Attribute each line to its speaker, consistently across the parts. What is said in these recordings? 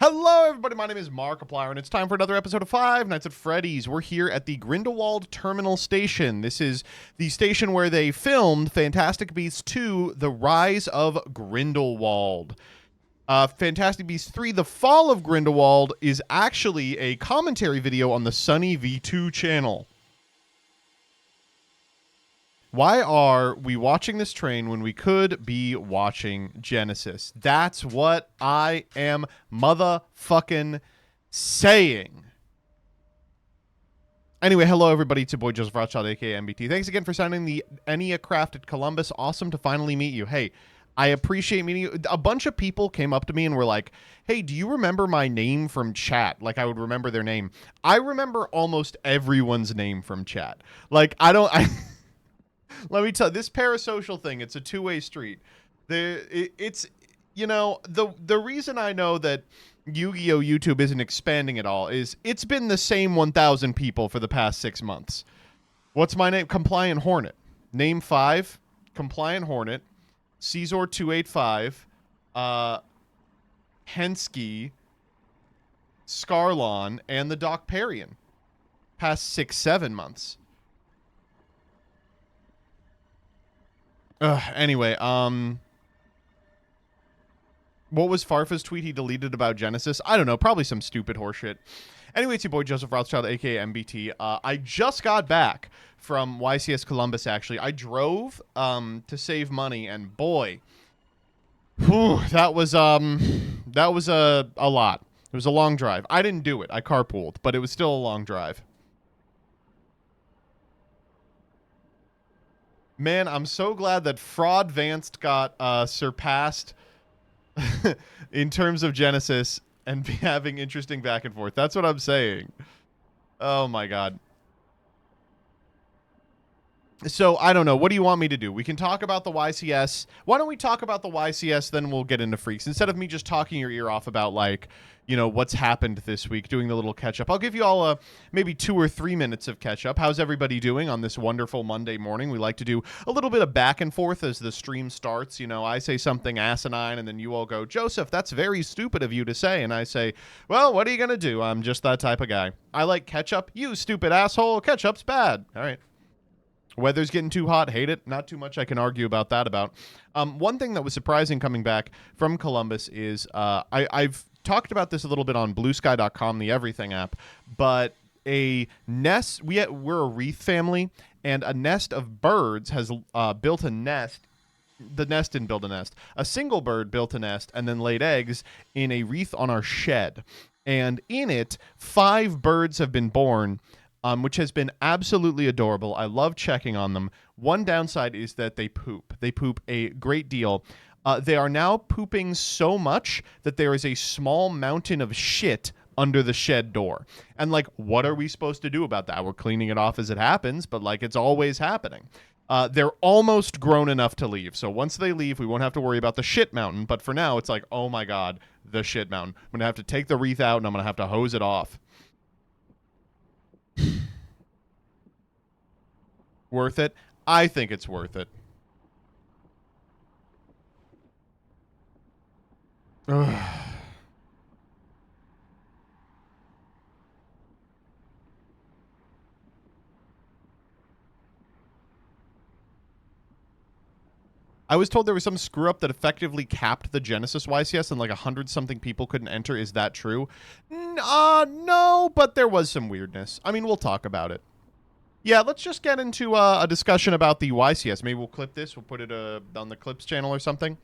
Speaker 1: Hello, everybody. My name is Markiplier, and it's time for another episode of Five Nights at Freddy's. We're here at the Grindelwald Terminal Station. This is the station where they filmed Fantastic Beasts 2, The Rise of Grindelwald. Fantastic Beasts 3, The Fall of Grindelwald is actually a commentary video on the Sunny V2 channel. Why are we watching this train when we could be watching Genesis? That's what I am motherfucking saying. Anyway, hello everybody, it's your boy Joseph Rothschild, aka MBT. Thanks again for signing the Enya Craft at Columbus. Awesome to finally meet you. Hey, I appreciate meeting you. A bunch of people came up to me and were like, hey, do you remember my name from chat? Like, I would remember their name. I remember almost everyone's name from chat. Like, let me tell you, this parasocial thing, it's a two-way street. It's, you know, the reason I know that Yu-Gi-Oh! YouTube isn't expanding at all is it's been the same 1,000 people for the past 6 months. What's my name? Compliant Hornet. Name 5, Compliant Hornet, Caesar285, Hensky, Scarlon, and the Doc Parian. Past 6-7 months. Anyway, what was Farfa's tweet he deleted about Genesis? I don't know, probably some stupid horseshit. Anyway, it's your boy Joseph Rothschild, aka MBT. I just got back from YCS Columbus, actually. I drove to save money, and boy, whew, that was a lot. It was a long drive. I didn't do it. I carpooled, but it was still a long drive. Man, I'm so glad that Fraud Vanced got surpassed in terms of Genesis and having interesting back and forth. That's what I'm saying. Oh my god. So, I don't know. What do you want me to do? We can talk about the YCS. Why don't we talk about the YCS, then we'll get into Freaks. Instead of me just talking your ear off about, like, you know, what's happened this week, doing the little catch-up. I'll give you all maybe 2 or 3 minutes of catch-up. How's everybody doing on this wonderful Monday morning? We like to do a little bit of back and forth as the stream starts. You know, I say something asinine, and then you all go, Joseph, that's very stupid of you to say. And I say, well, what are you going to do? I'm just that type of guy. I like ketchup. You stupid asshole. Ketchup's bad. All right. Weather's getting too hot. Hate it. Not too much I can argue about that about. One thing that was surprising coming back from Columbus is I've talked about this a little bit on bluesky.com, the everything app, but a nest, we're a wreath family, and a nest of birds has built a nest. The nest didn't build a nest. A single bird built a nest and then laid eggs in a wreath on our shed. And in it, 5 birds have been born, which has been absolutely adorable. I love checking on them. One downside is that they poop. They poop a great deal. They are now pooping so much that there is a small mountain of shit under the shed door. And, like, what are we supposed to do about that? We're cleaning it off as it happens, but, like, it's always happening. They're almost grown enough to leave. So once they leave, we won't have to worry about the shit mountain. But for now, it's like, oh, my God, the shit mountain. I'm going to have to take the wreath out, and I'm going to have to hose it off. Worth it? I think it's worth it. I was told there was some screw up that effectively capped the Genesis YCS and like 100-something people couldn't enter. Is that true? No, but there was some weirdness. I mean, we'll talk about it. Yeah, let's just get into a discussion about the YCS. Maybe we'll clip this. We'll put it on the Clips channel or something.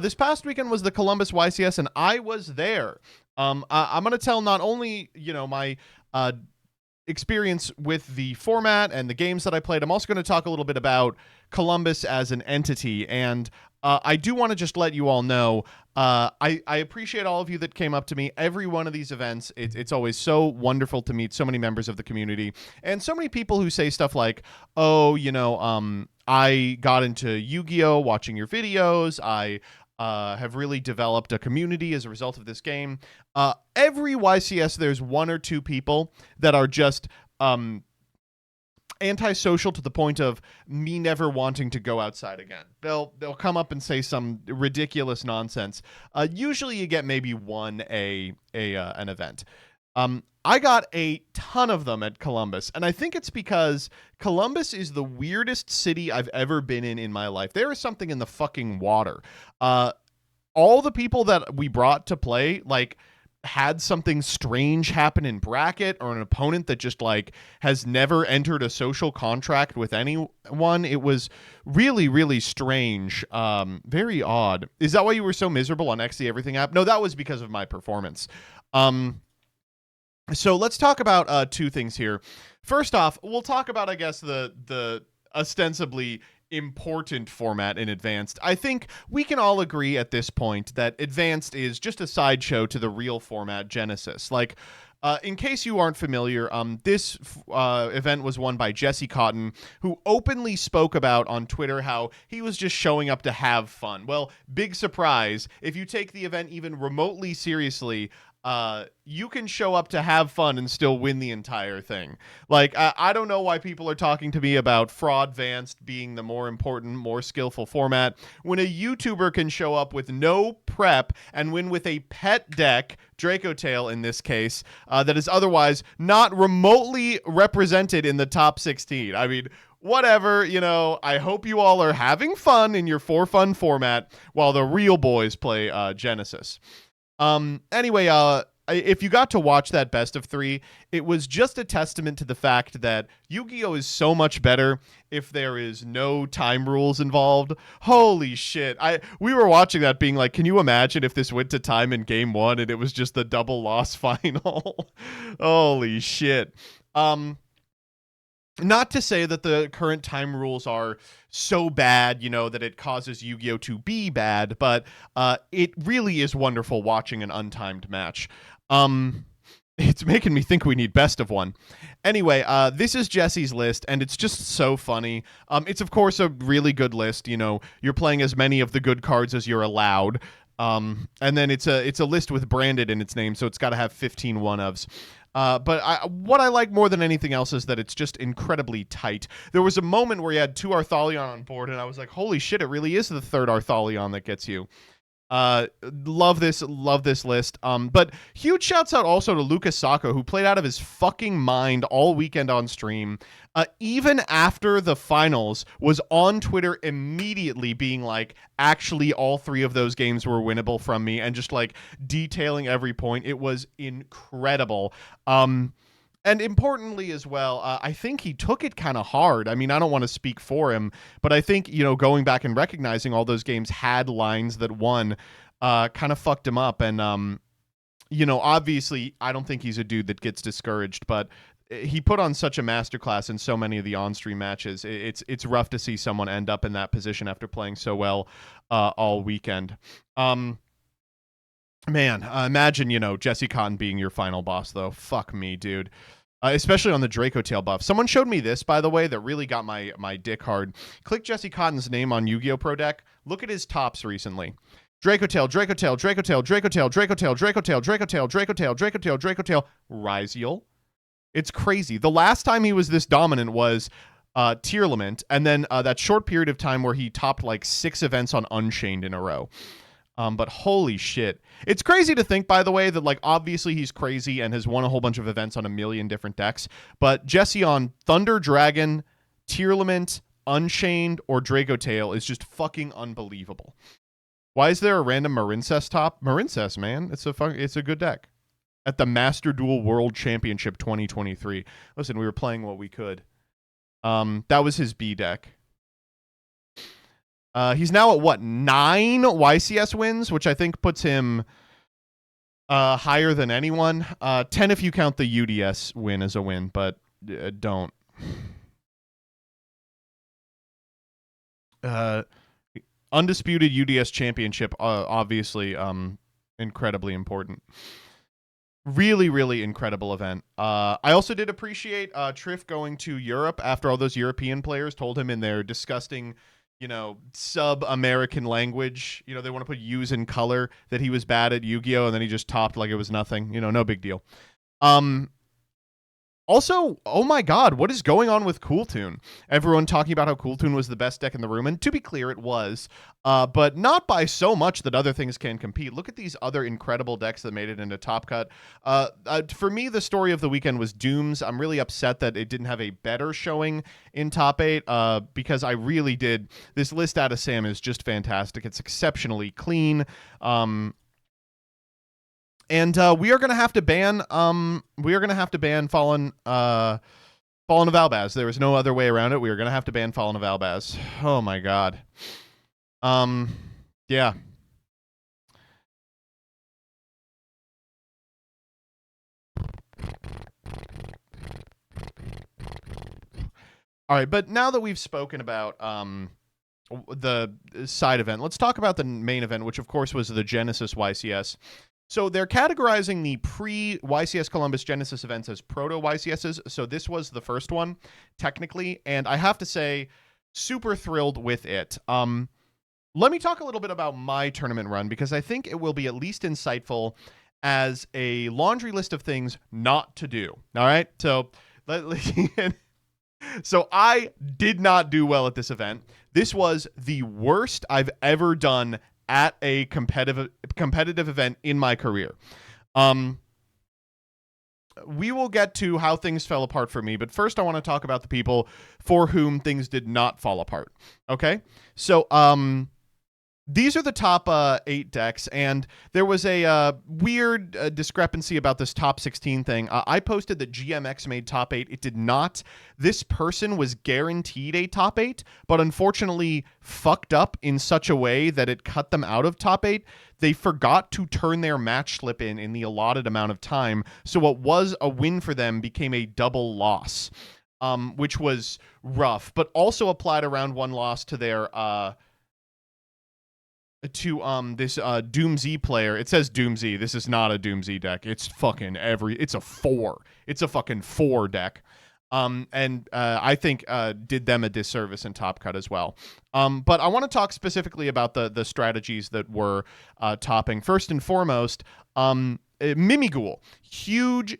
Speaker 1: This past weekend was the Columbus YCS, and I was there. I'm going to tell not only, you know, my experience with the format and the games that I played. I'm also going to talk a little bit about Columbus as an entity, and I do want to just let you all know, I appreciate all of you that came up to me. Every one of these events, it's always so wonderful to meet so many members of the community, and so many people who say stuff like, oh, you know, I got into Yu-Gi-Oh! Watching your videos. I have really developed a community as a result of this game. Every YCS, there's 1 or 2 people that are just antisocial to the point of me never wanting to go outside again. They'll come up and say some ridiculous nonsense. Usually you get maybe an event. I got a ton of them at Columbus, and I think it's because Columbus is the weirdest city I've ever been in my life. There is something in the fucking water. All the people that we brought to play, like, had something strange happen in bracket, or an opponent that just like has never entered a social contract with anyone. It was really, really strange. Very odd. Is that why you were so miserable on XD Everything app? No, that was because of my performance. So let's talk about two things here. First off, we'll talk about, I guess, the ostensibly important format in Advanced. I think we can all agree at this point that Advanced is just a sideshow to the real format, Genesis. Like, in case you aren't familiar, this event was won by Jesse Cotton, who openly spoke about on Twitter how he was just showing up to have fun. Well, big surprise, if you take the event even remotely seriously, you can show up to have fun and still win the entire thing. Like, I don't know why people are talking to me about Fraud Vanced being the more important, more skillful format, when a YouTuber can show up with no prep and win with a pet deck, Draco Tail in this case, that is otherwise not remotely represented in the top 16. I mean, whatever, you know, I hope you all are having fun in your for fun format while the real boys play Genesis. Anyway, if you got to watch that best of 3, it was just a testament to the fact that Yu-Gi-Oh! Is so much better if there is no time rules involved. Holy shit. We were watching that being like, can you imagine if this went to time in game 1 and it was just the double loss final? Holy shit. Not to say that the current time rules are so bad, you know, that it causes Yu-Gi-Oh! To be bad, but it really is wonderful watching an untimed match. It's making me think we need best of 1. Anyway, this is Jesse's list, and it's just so funny. It's, of course, a really good list. You know, you're playing as many of the good cards as you're allowed. And then it's a list with branded in its name, so it's got to have 15 one-ofs. But what I like more than anything else is that it's just incredibly tight. There was a moment where you had 2 Arthalion on board, and I was like, holy shit, it really is the 3rd Arthalion that gets you. Love this list. But huge shouts out also to Lucas Sacco, who played out of his fucking mind all weekend on stream. Even after the finals, was on Twitter immediately being like, actually all 3 of those games were winnable from me, and just like detailing every point. It was incredible. And importantly as well, I think he took it kind of hard. I mean, I don't want to speak for him, but I think, you know, going back and recognizing all those games had lines that won kind of fucked him up. And, you know, obviously, I don't think he's a dude that gets discouraged, but he put on such a masterclass in so many of the on-stream matches. It's rough to see someone end up in that position after playing so well all weekend. Man, imagine, you know, Jesse Cotton being your final boss, though. Fuck me, dude. Especially on the Draco Tail buff. Someone showed me this, by the way, that really got my dick hard. Click Jesse Cotton's name on Yu-Gi-Oh! Pro Deck. Look at his tops recently. Draco Tail, Draco Tail, Draco Tail, Draco Tail, Draco Tail, Draco Tail, Draco Tail, Draco Tail, Draco Tail, Draco Tail, Ryziel. It's crazy. The last time he was this dominant was Tearlament, and then that short period of time where he topped like 6 events on Unchained in a row. But holy shit. It's crazy to think, by the way, that like obviously he's crazy and has won a whole bunch of events on a million different decks, but Jesse on Thunder Dragon, Tearlament, Unchained, or Draco Tail is just fucking unbelievable. Why is there a random Marincess top? Marincess, man. It's a good deck. At the Master Duel World Championship 2023. Listen, we were playing what we could. That was his B deck. He's now at what, 9 YCS wins, which I think puts him higher than anyone. 10 if you count the UDS win as a win, but don't. Undisputed UDS championship, obviously incredibly important. Really, really incredible event. I also did appreciate Triff going to Europe after all those European players told him in their disgusting, you know, sub-American language, you know, they want to put U's in color, that he was bad at Yu-Gi-Oh! And then he just topped like it was nothing. You know, no big deal. Also, oh my god, what is going on with Cool Tune? Everyone talking about how Cool Tune was the best deck in the room, and to be clear, it was, but not by so much that other things can compete. Look at these other incredible decks that made it into Top Cut. For me, the story of the weekend was Dooms. I'm really upset that it didn't have a better showing in Top 8, because I really did. This list out of Sam is just fantastic. It's exceptionally clean. And we are gonna have to ban Fallen Fallen of Albaz. There is no other way around it. We are gonna have to ban Fallen of Albaz. Oh my god. Yeah. All right, but now that we've spoken about the side event, let's talk about the main event, which of course was the Genesis YCS. So they're categorizing the pre-YCS Columbus Genesis events as proto-YCSs. So this was the first one, technically, and I have to say, super thrilled with it. Let me talk a little bit about my tournament run, because I think it will be at least insightful as a laundry list of things not to do. All right? So, so I did not do well at this event. This was the worst I've ever done at a competitive event in my career. We will get to how things fell apart for me, but first I want to talk about the people for whom things did not fall apart. Okay? So, these are the top 8 decks, and there was a weird discrepancy about this top 16 thing. I posted that GMX made top 8. It did not. This person was guaranteed a top 8, but unfortunately fucked up in such a way that it cut them out of top 8. They forgot to turn their match slip in the allotted amount of time, so what was a win for them became a double loss, which was rough, but also applied a round 1 loss to their this Doomsy player. It says Doomsy. This is not a Doomsy deck. It's fucking it's a 4. It's a fucking 4 deck. And I think did them a disservice in Top Cut as well. But I want to talk specifically about the strategies that were topping. First and foremost, Mimighoul. Huge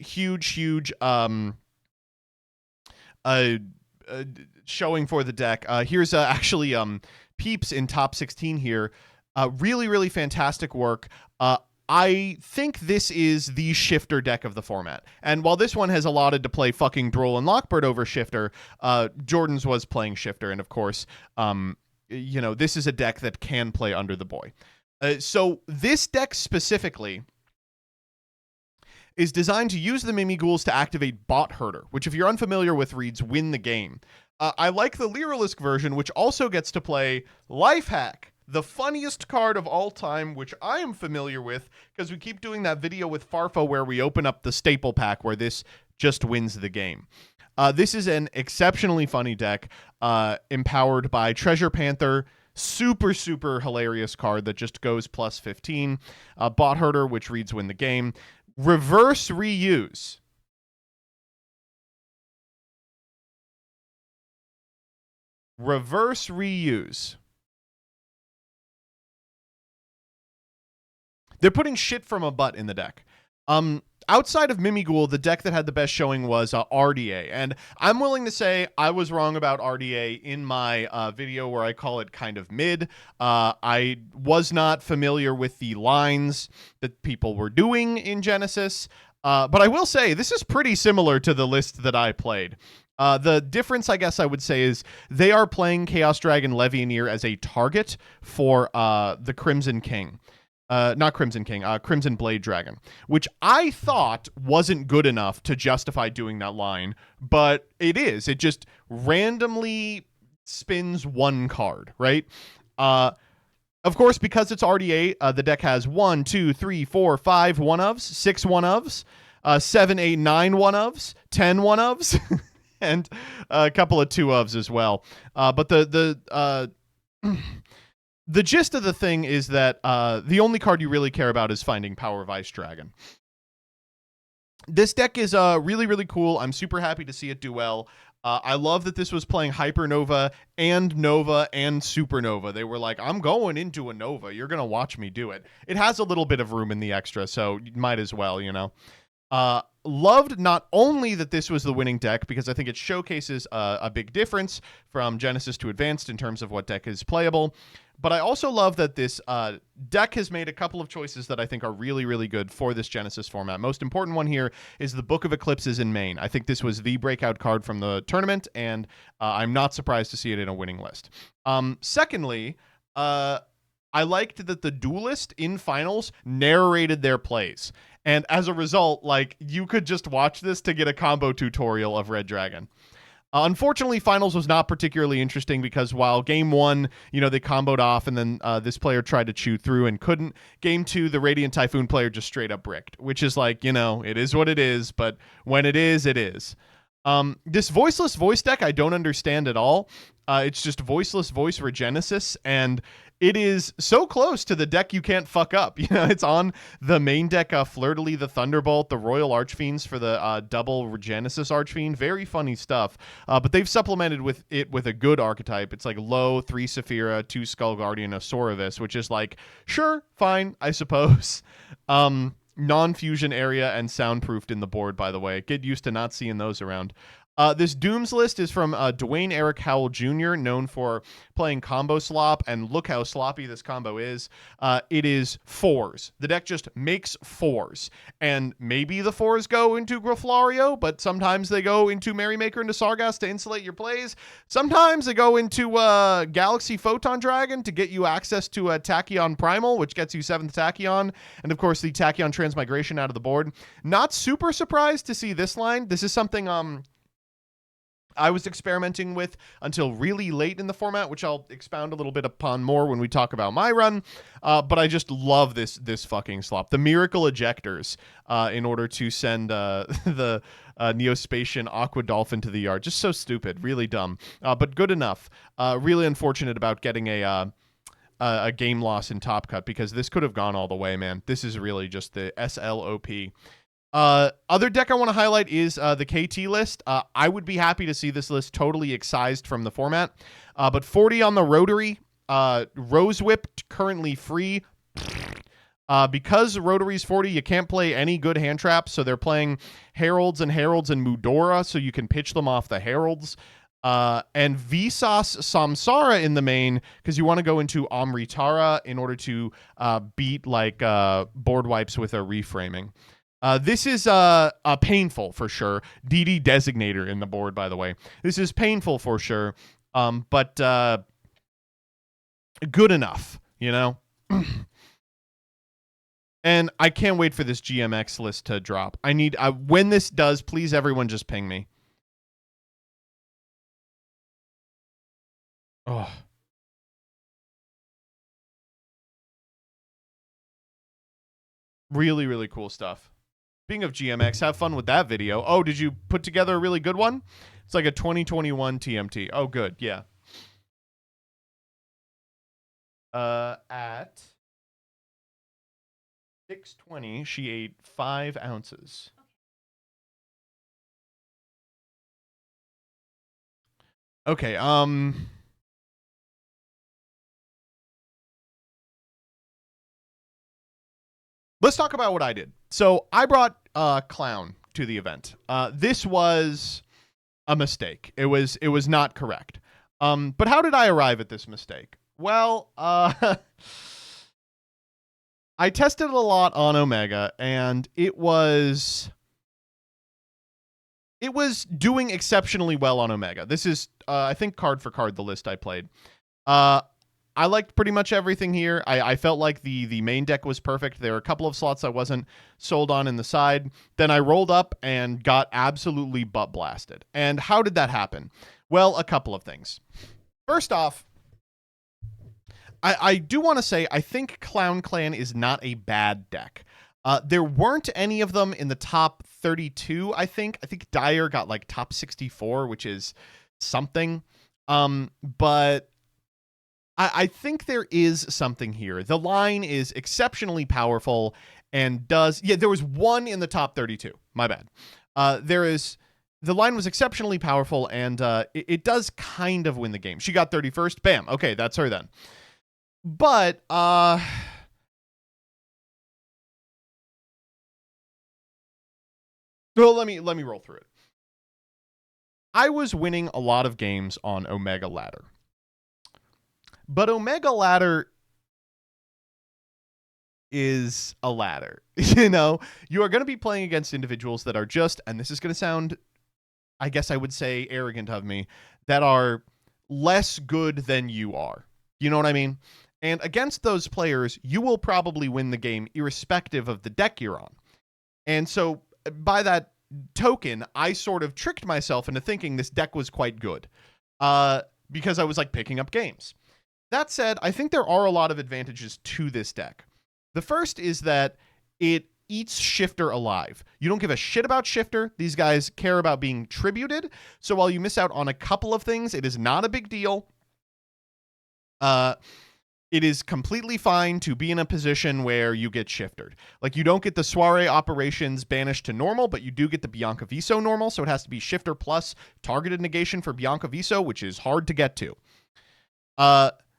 Speaker 1: showing for the deck. Here's actually Peeps in top 16 here. Really fantastic work. I think this is the Shifter deck of the format. And while this one has allotted to play fucking Droll and Lockbird over Shifter, Jordan's was playing Shifter. And of course, this is a deck that can play Under the Boy. So this deck specifically is designed to use the Mimighouls to activate Bot Herder, which if you're unfamiliar with reads Win the Game. I like the Lyralisk version, which also gets to play Life Hack, the funniest card of all time, which I am familiar with because we keep doing that video with Farfo where we open up the staple pack where this just wins the game. This is an exceptionally funny deck, empowered by Treasure Panther, super hilarious card that just goes plus 15. Bot Herder, which reads Win the Game. Reverse Reuse. Reverse Reuse. They're putting shit from a butt in the deck. Outside of Mimighoul, the deck that had the best showing was RDA. And I'm willing to say I was wrong about RDA in my video where I call it kind of mid. I was not familiar with the lines that people were doing in Genesis. But I will say this is pretty similar to the list that I played. The difference, I guess I would say, is they are playing Chaos Dragon Levianeer as a target for the Crimson King. Not Crimson King, Crimson Blade Dragon, which I thought wasn't good enough to justify doing that line, but it is. It just randomly spins one card, right? Of course, because it's RDA, the deck has 1, 2, 3, 4, 5 one-ofs, 6 one-ofs, 7, 8, 9 one-ofs, 10 one-ofs, and a couple of 2-ofs as well. But the gist of the thing is that the only card you really care about is finding Power of Ice Dragon. This deck is really cool. I'm super happy to see it do well. I love that this was playing Hypernova and Nova and Supernova. They were like, I'm going into a Nova. You're going to watch me do it. It has a little bit of room in the extra, so you might as well, loved not only that this was the winning deck, because I think it showcases a big difference from Genesis to Advanced in terms of what deck is playable, but I also love that this deck has made a couple of choices that I think are really, really good for this Genesis format. Most important one here is the Book of Eclipses in main. I think this was the breakout card from the tournament, and I'm not surprised to see it in a winning list. Secondly, I liked that the Duelist in finals narrated their plays. And as a result, like, you could just watch this to get a combo tutorial of Red Dragon. Unfortunately, finals was not particularly interesting because while game one, you know, they comboed off and then this player tried to chew through and couldn't. Game two, the Radiant Typhoon player just straight up bricked, which is like, you know, it is what it is, but when it is, it is. This voiceless voice deck, I don't understand at all. It's just voiceless voice Regenesis, and it is so close to the deck you can't fuck up. You know, it's on the main deck, Fleur-de-lis the Thunderbolt, the Royal Archfiends for the double Regenesis Archfiend. Very funny stuff. But they've supplemented with it with a good archetype. It's like low, 3 Saphira, 2 Skull Guardian, a Soravis, which is like, sure, fine, I suppose. Non-fusion area and soundproofed in the board, by the way. Get used to not seeing those around. This Dooms list is from Dwayne Eric Howell Jr., known for playing combo slop, and look how sloppy this combo is. It is 4s. The deck just makes 4s, and maybe the 4s go into Graflario, but sometimes they go into Merrymaker into Sargas to insulate your plays. Sometimes they go into Galaxy Photon Dragon to get you access to a Tachyon Primal, which gets you 7th Tachyon, and of course the Tachyon Transmigration out of the board. Not super surprised to see this line. This is something I was experimenting with until really late in the format, which I'll expound a little bit upon more when we talk about my run. But I just love this fucking slop. The Miracle Ejectors in order to send the Neospatian Aqua Dolphin to the yard. Just so stupid. Really dumb. But good enough. Really unfortunate about getting a game loss in Top Cut, because this could have gone all the way, man. This is really just the SLOP. Other deck I want to highlight is the KT list. I would be happy to see this list totally excised from the format. But 40 on the Rotary, Rose Whip currently free. Because Rotary's 40, you can't play any good hand traps, so they're playing Heralds and Mudora, so you can pitch them off the Heralds. And Vsauce Samsara in the main, because you want to go into Amritara in order to beat like board wipes with a reframing. This is painful for sure. DD Designator in the board, by the way. This is painful for sure, but good enough, you know? And I can't wait for this GMX list to drop. I need, when this does, please everyone just ping me. Oh. Really, really cool stuff. Speaking of GMX, have fun with that video. Oh, did you put together a really good one? It's like a 2021 TMT. Oh, good. Yeah. At 6:20, she ate 5 ounces. Okay, let's talk about what I did. So I brought Clown to the event. This was a mistake. It was not correct. But how did I arrive at this mistake? Well, I tested it a lot on Omega, and it was doing exceptionally well on Omega. This is, I think, card for card, the list I played. I liked pretty much everything here. I felt like the main deck was perfect. There were a couple of slots I wasn't sold on in the side. Then I rolled up and got absolutely butt blasted. And how did that happen? Well, a couple of things. First off, I do want to say I think Clown Clan is not a bad deck. There weren't any of them in the top 32, I think. I think Dyer got like top 64, which is something. But I think there is something here. The line is exceptionally powerful and does... Yeah, there was one in the top 32. My bad. The line was exceptionally powerful, and it does kind of win the game. She got 31st. Bam. Okay, that's her then. But Well, let me roll through it. I was winning a lot of games on Omega Ladder. But Omega Ladder is a ladder. You know, you are going to be playing against individuals that are just, and this is going to sound, I guess I would say, arrogant of me, that are less good than you are. You know what I mean? And against those players, you will probably win the game irrespective of the deck you're on. And so by that token, I sort of tricked myself into thinking this deck was quite good because I was like picking up games. That said, I think there are a lot of advantages to this deck. The first is that it eats Shifter alive. You don't give a shit about Shifter. These guys care about being tributed. So while you miss out on a couple of things, it is not a big deal. It is completely fine to be in a position where you get shifted. Like, you don't get the Soiree Operations banished to normal, but you do get the Bianca Viso normal, so it has to be Shifter plus targeted negation for Bianca Viso, which is hard to get to.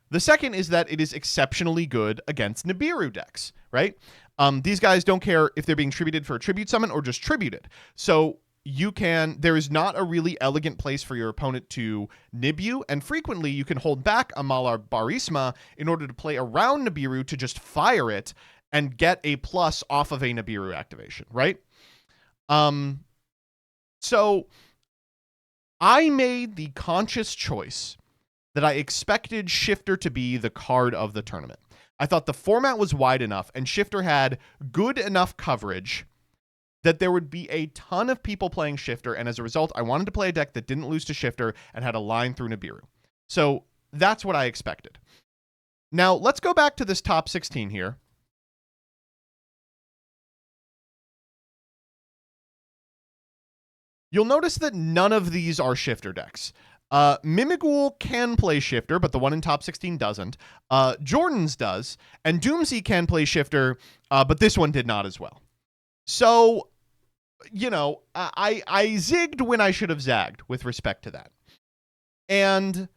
Speaker 1: The second is that it is exceptionally good against Nibiru decks, right? These guys don't care if they're being tributed for a tribute summon or just tributed. So there is not a really elegant place for your opponent to nib you, and frequently you can hold back a Malar Barisma in order to play around Nibiru to just fire it and get a plus off of a Nibiru activation, right? So I made the conscious choice that I expected Shifter to be the card of the tournament. I thought the format was wide enough and Shifter had good enough coverage that there would be a ton of people playing Shifter, and as a result, I wanted to play a deck that didn't lose to Shifter and had a line through Nibiru. So that's what I expected. Now, let's go back to this top 16 here. You'll notice that none of these are Shifter decks. Mimighoul can play Shifter, but the one in top 16 doesn't. Jordan's does, and Doomsy can play Shifter, but this one did not as well. So, you know, I zigged when I should have zagged with respect to that. And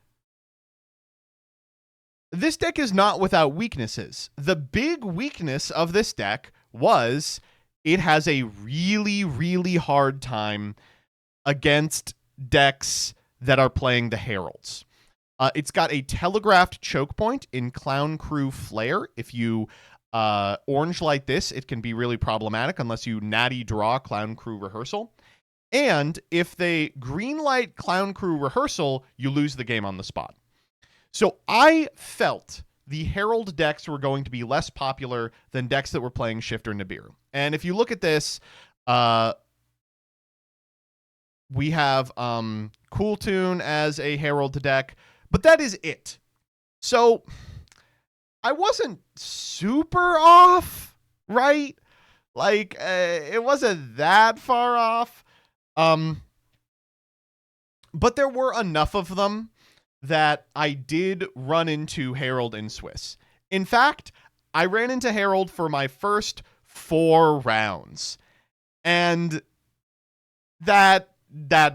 Speaker 1: this deck is not without weaknesses. The big weakness of this deck was it has a really, really hard time against decks that are playing the Heralds. It's got a telegraphed choke point in Clown Crew Flare. If you orange light this, it can be really problematic unless you natty draw Clown Crew Rehearsal. And if they green light Clown Crew Rehearsal, you lose the game on the spot. So I felt the Herald decks were going to be less popular than decks that were playing Shifter Nibiru. And if you look at this, we have Cool Tune as a Herald deck, but that is it. So I wasn't super off, right? Like, it wasn't that far off. But there were enough of them that I did run into Herald in Swiss. In fact, I ran into Herald for my first 4 rounds. And that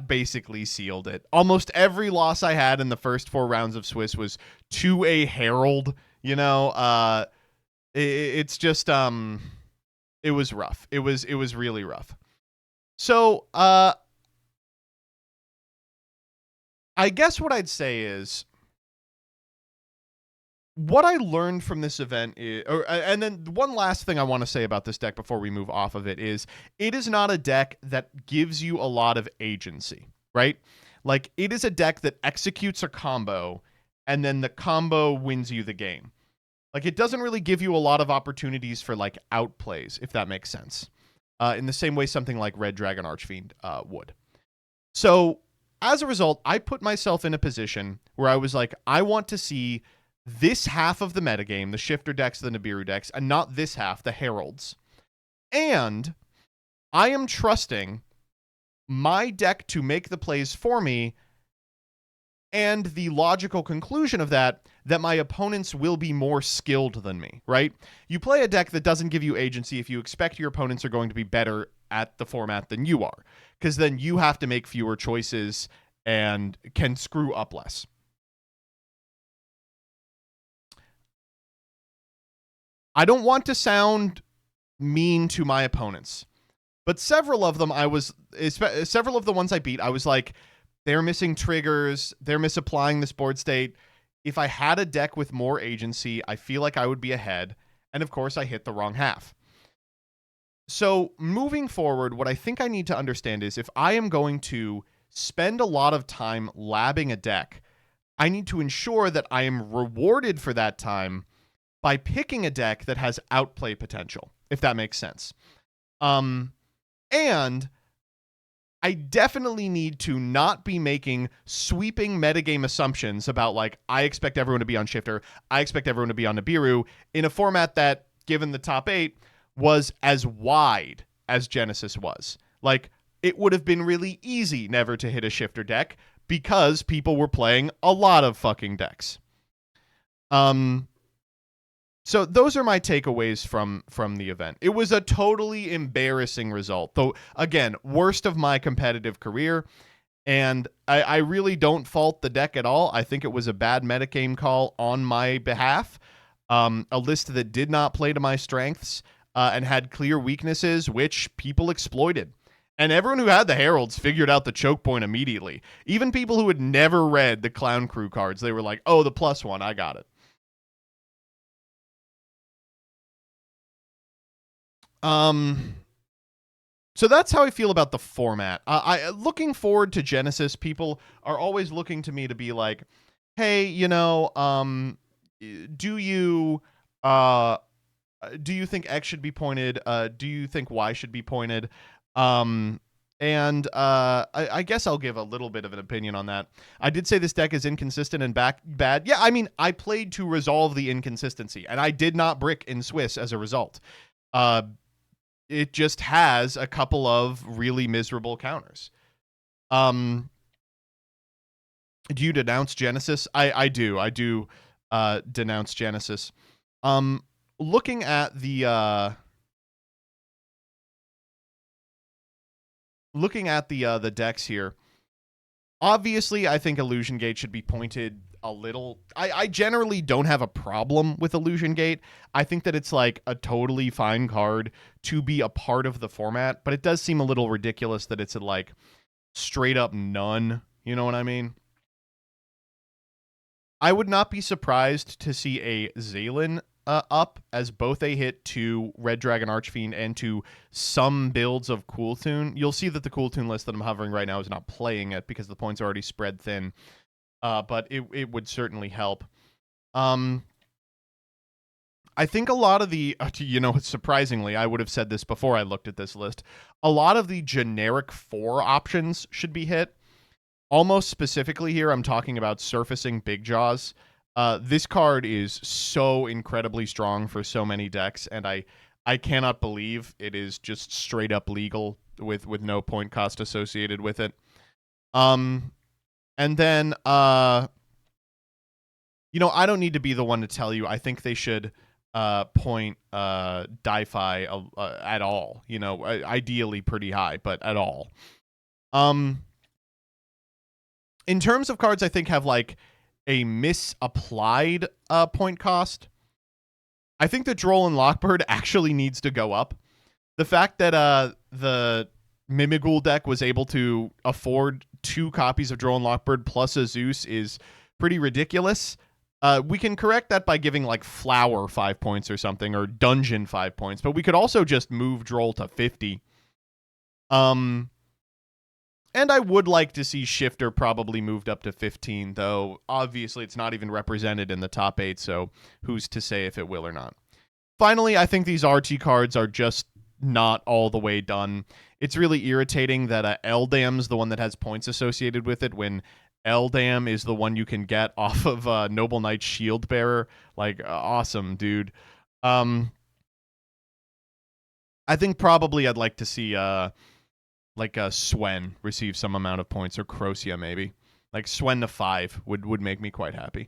Speaker 1: basically sealed it. Almost every loss I had in the first 4 rounds of Swiss was to a Herald. You know, it's just it was rough. It was really rough. So I guess what I'd say is what I learned from this event is, and then one last thing I want to say about this deck before we move off of it is not a deck that gives you a lot of agency, right? Like, it is a deck that executes a combo and then the combo wins you the game. Like, it doesn't really give you a lot of opportunities for like outplays, if that makes sense. In the same way something like Red Dragon Archfiend would. So as a result, I put myself in a position where I was like, I want to see this half of the metagame, the Shifter decks, the Nibiru decks, and not this half, the Heralds. And I am trusting my deck to make the plays for me, and the logical conclusion of that my opponents will be more skilled than me, right? You play a deck that doesn't give you agency if you expect your opponents are going to be better at the format than you are, because then you have to make fewer choices and can screw up less. I don't want to sound mean to my opponents, But several of them several of the ones I beat, I was like, they're missing triggers, they're misapplying this board state. If I had a deck with more agency, I feel like I would be ahead. And of course, I hit the wrong half. So moving forward, what I think I need to understand is if I am going to spend a lot of time labbing a deck, I need to ensure that I am rewarded for that time by picking a deck that has outplay potential, if that makes sense. And I definitely need to not be making sweeping metagame assumptions about, like, I expect everyone to be on Shifter, I expect everyone to be on Nibiru, in a format that, given the top 8, was as wide as Genesis was. Like, it would have been really easy never to hit a Shifter deck because people were playing a lot of fucking decks. So those are my takeaways from the event. It was a totally embarrassing result, though, again, worst of my competitive career, and I really don't fault the deck at all. I think it was a bad metagame call on my behalf. A list that did not play to my strengths and had clear weaknesses, which people exploited. And everyone who had the Heralds figured out the choke point immediately. Even people who had never read the Clown Crew cards, they were like, oh, the +1, I got it. So that's how I feel about the format. I looking forward to Genesis. People are always looking to me to be like, hey, do you think X should be pointed? Do you think Y should be pointed? I guess I'll give a little bit of an opinion on that. I did say this deck is inconsistent and bad. Yeah, I mean, I played to resolve the inconsistency, and I did not brick in Swiss as a result. It just has a couple of really miserable counters. Do you denounce Genesis? I do. I do denounce Genesis. Looking at the decks here, obviously I think Illusion Gate should be pointed a little. I generally don't have a problem with Illusion Gate. I think that it's like a totally fine card to be a part of the format, but it does seem a little ridiculous that it's a, like, straight up none. You know what I mean? I would not be surprised to see a Zaylin up as both a hit to Red Dragon Archfiend and to some builds of Cool Tune. You'll see that the Cool Tune list that I'm hovering right now is not playing it because the points are already spread thin. But it would certainly help. I think a lot of the, surprisingly, I would have said this before I looked at this list, a lot of the generic 4 options should be hit. Almost specifically here, I'm talking about surfacing Big Jaws. This card is so incredibly strong for so many decks, and I cannot believe it is just straight up legal with no point cost associated with it. And then, I don't need to be the one to tell you. I think they should point Di-Fi at all. Ideally pretty high, but at all. In terms of cards I think have, like, a misapplied point cost, I think that Droll and Lockbird actually needs to go up. The fact that the Mimigul deck was able to afford 2 copies of Droll and Lockbird plus a Zeus is pretty ridiculous. We can correct that by giving, like, Flower 5 points or something, or Dungeon 5 points, but we could also just move Droll to 50. And I would like to see Shifter probably moved up to 15, though obviously it's not even represented in the top 8, so who's to say if it will or not. Finally, I think these RT cards are just not all the way done. It's really irritating that Eldam's the one that has points associated with it when Eldam is the one you can get off of Noble Knight Shield Bearer. Like, awesome, dude. I think probably I'd like to see like Swen receive some amount of points, or Crocia maybe. Like Swen to 5 would make me quite happy.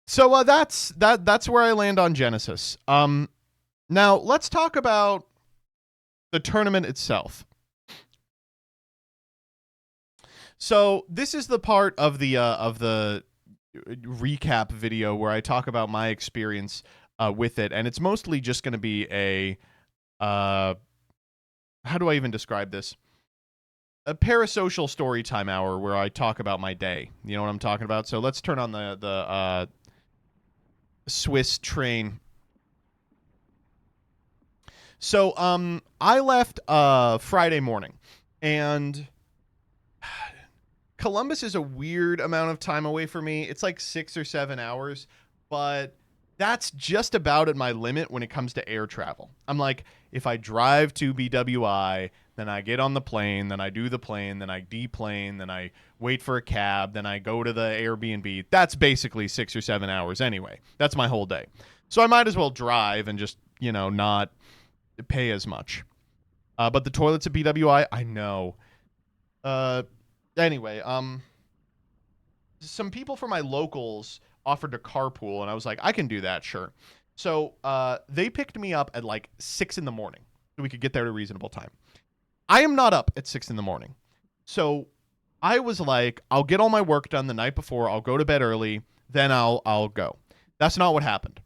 Speaker 1: So that's where I land on Genesis. Now let's talk about the tournament itself. So this is the part of the recap video where I talk about my experience with it, and it's mostly just going to be a how do I even describe this? A parasocial story time hour where I talk about my day. You know what I'm talking about? So let's turn on the Swiss train. So I left Friday morning, and Columbus is a weird amount of time away for me. It's like 6 or 7 hours, but that's just about at my limit when it comes to air travel. I'm like, if I drive to BWI, then I get on the plane, then I do the plane, then I deplane, then I wait for a cab, then I go to the Airbnb. That's basically 6 or 7 hours anyway. That's my whole day. So I might as well drive and just, not pay as much. But the toilets at BWI, I know. Anyway, some people from my locals offered to carpool, and I was like, I can do that, sure. So they picked me up at like 6 in the morning so we could get there at a reasonable time. I am not up at 6 in the morning. So I was like, I'll get all my work done the night before. I'll go to bed early. Then I'll go. That's not what happened.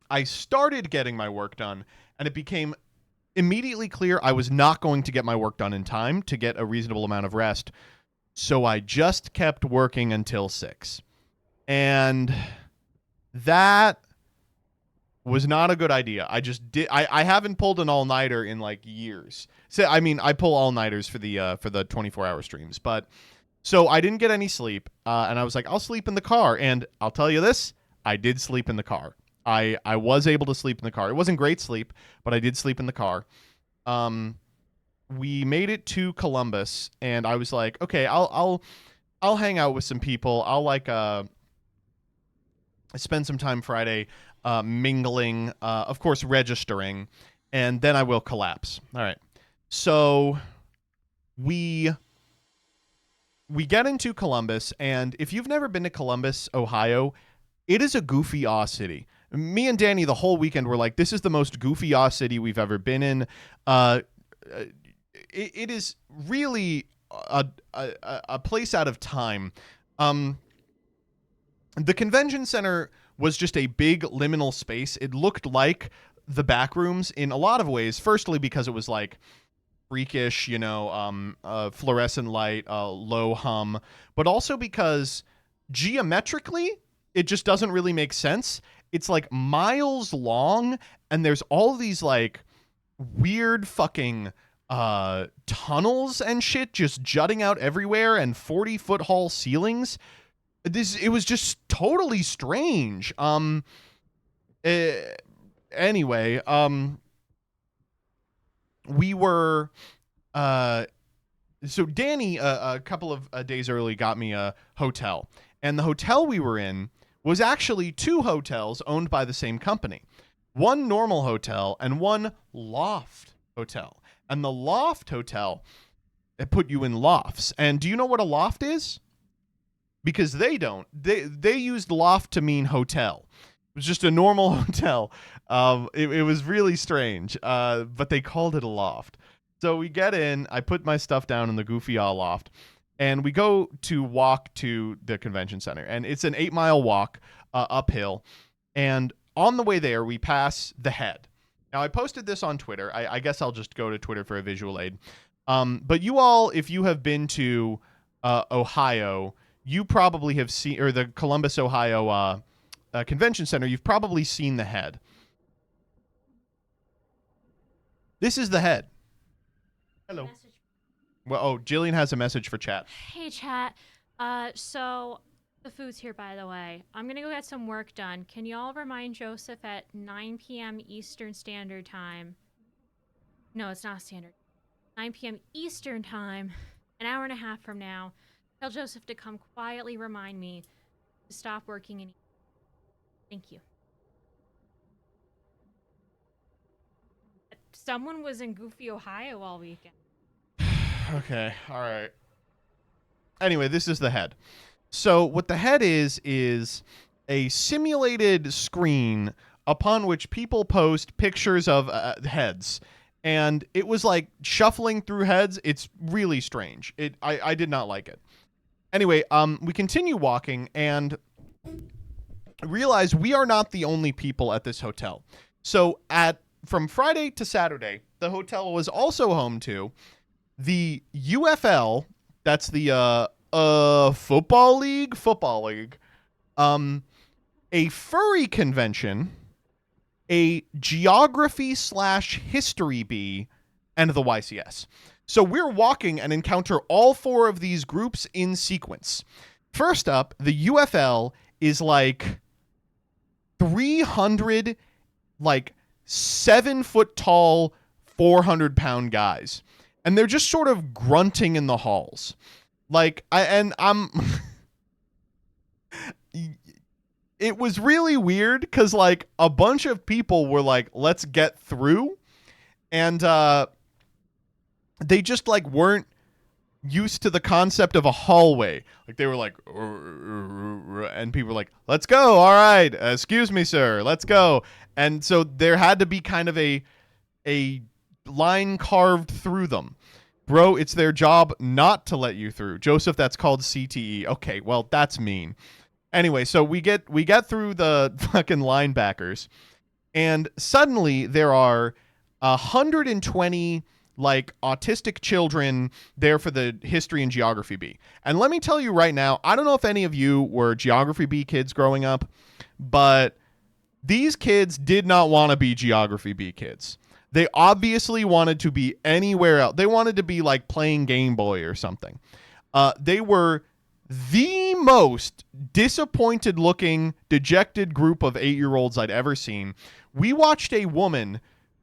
Speaker 1: I started getting my work done, and it became immediately clear I was not going to get my work done in time to get a reasonable amount of rest. So I just kept working until 6. And that was not a good idea. I haven't pulled an all-nighter in like years. So I mean, I pull all-nighters for the 24-hour streams, but so I didn't get any sleep, and I was like, I'll sleep in the car. And I'll tell you this, I did sleep in the car. I was able to sleep in the car. It wasn't great sleep, but I did sleep in the car. We made it to Columbus, and I was like, okay, I'll hang out with some people. I'll like spend some time Friday mingling, of course, registering, and then I will collapse. All right. So we get into Columbus, and if you've never been to Columbus, Ohio, it is a goofy-ass city. Me and Danny the whole weekend were like, this is the most goofy-ass city we've ever been in. It is really a place out of time. The convention center was just a big liminal space. It looked like the back rooms in a lot of ways. Firstly, because it was like freakish, fluorescent light, low hum, but also because geometrically, it just doesn't really make sense. It's like miles long, and there's all these like weird fucking tunnels and shit just jutting out everywhere, and 40-foot tall ceilings. It was just totally strange. Anyway, we were so Danny a couple of days early got me a hotel, and the hotel we were in was actually 2 hotels owned by the same company. One normal hotel and one loft hotel. And the loft hotel, it put you in lofts. And do you know what a loft is? Because they don't. They used loft to mean hotel. It was just a normal hotel. It was really strange, but they called it a loft. So we get in, I put my stuff down in the goofy loft, and we go to walk to the convention center. And it's an 8-mile walk uphill. And on the way there, we pass the Head. Now, I posted this on Twitter. I guess I'll just go to Twitter for a visual aid. But you all, if you have been to Ohio, you probably have seen, or the Columbus, Ohio Convention Center, you've probably seen the Head. This is the Head. Hello. Well, Jillian has a message for chat.
Speaker 2: Hey, chat. So the food's here, by the way. I'm gonna go get some work done. Can y'all remind Joseph at 9 p.m. Eastern Standard Time? No, it's not standard. 9 p.m. Eastern Time, an hour and a half from now. Tell Joseph to come quietly remind me to stop working and eat. Thank you. Someone was in Goofy, Ohio all weekend.
Speaker 1: Okay, all right. Anyway, this is the Head. So what the Head is a simulated screen upon which people post pictures of heads. And it was like shuffling through heads. It's really strange. I did not like it. Anyway, we continue walking and realize we are not the only people at this hotel. So at from Friday to Saturday, the hotel was also home to the UFL. That's the football league. A furry convention, a geography/history bee, and the YCS. So we're walking and encounter all four of these groups in sequence. First up, the UFL is like 300, like 7 foot tall, 400-pound guys. And they're just sort of grunting in the halls. Like, I'm it was really weird because like a bunch of people were like, let's get through. And they just like weren't used to the concept of a hallway. Like they were like, and people were like, let's go. All right. Excuse me, sir. Let's go. And so there had to be kind of a line carved through them. Bro, it's their job not to let you through. Joseph, that's called CTE. Okay, well, that's mean. Anyway, so we get through the fucking linebackers, and suddenly there are 120 like autistic children there for the history and geography bee. And let me tell you right now, I don't know if any of you were geography bee kids growing up, but these kids did not want to be geography bee kids. They obviously wanted to be anywhere else. They wanted to be like playing Game Boy or something. They were the most disappointed looking, dejected group of 8-year-olds I'd ever seen. We watched a woman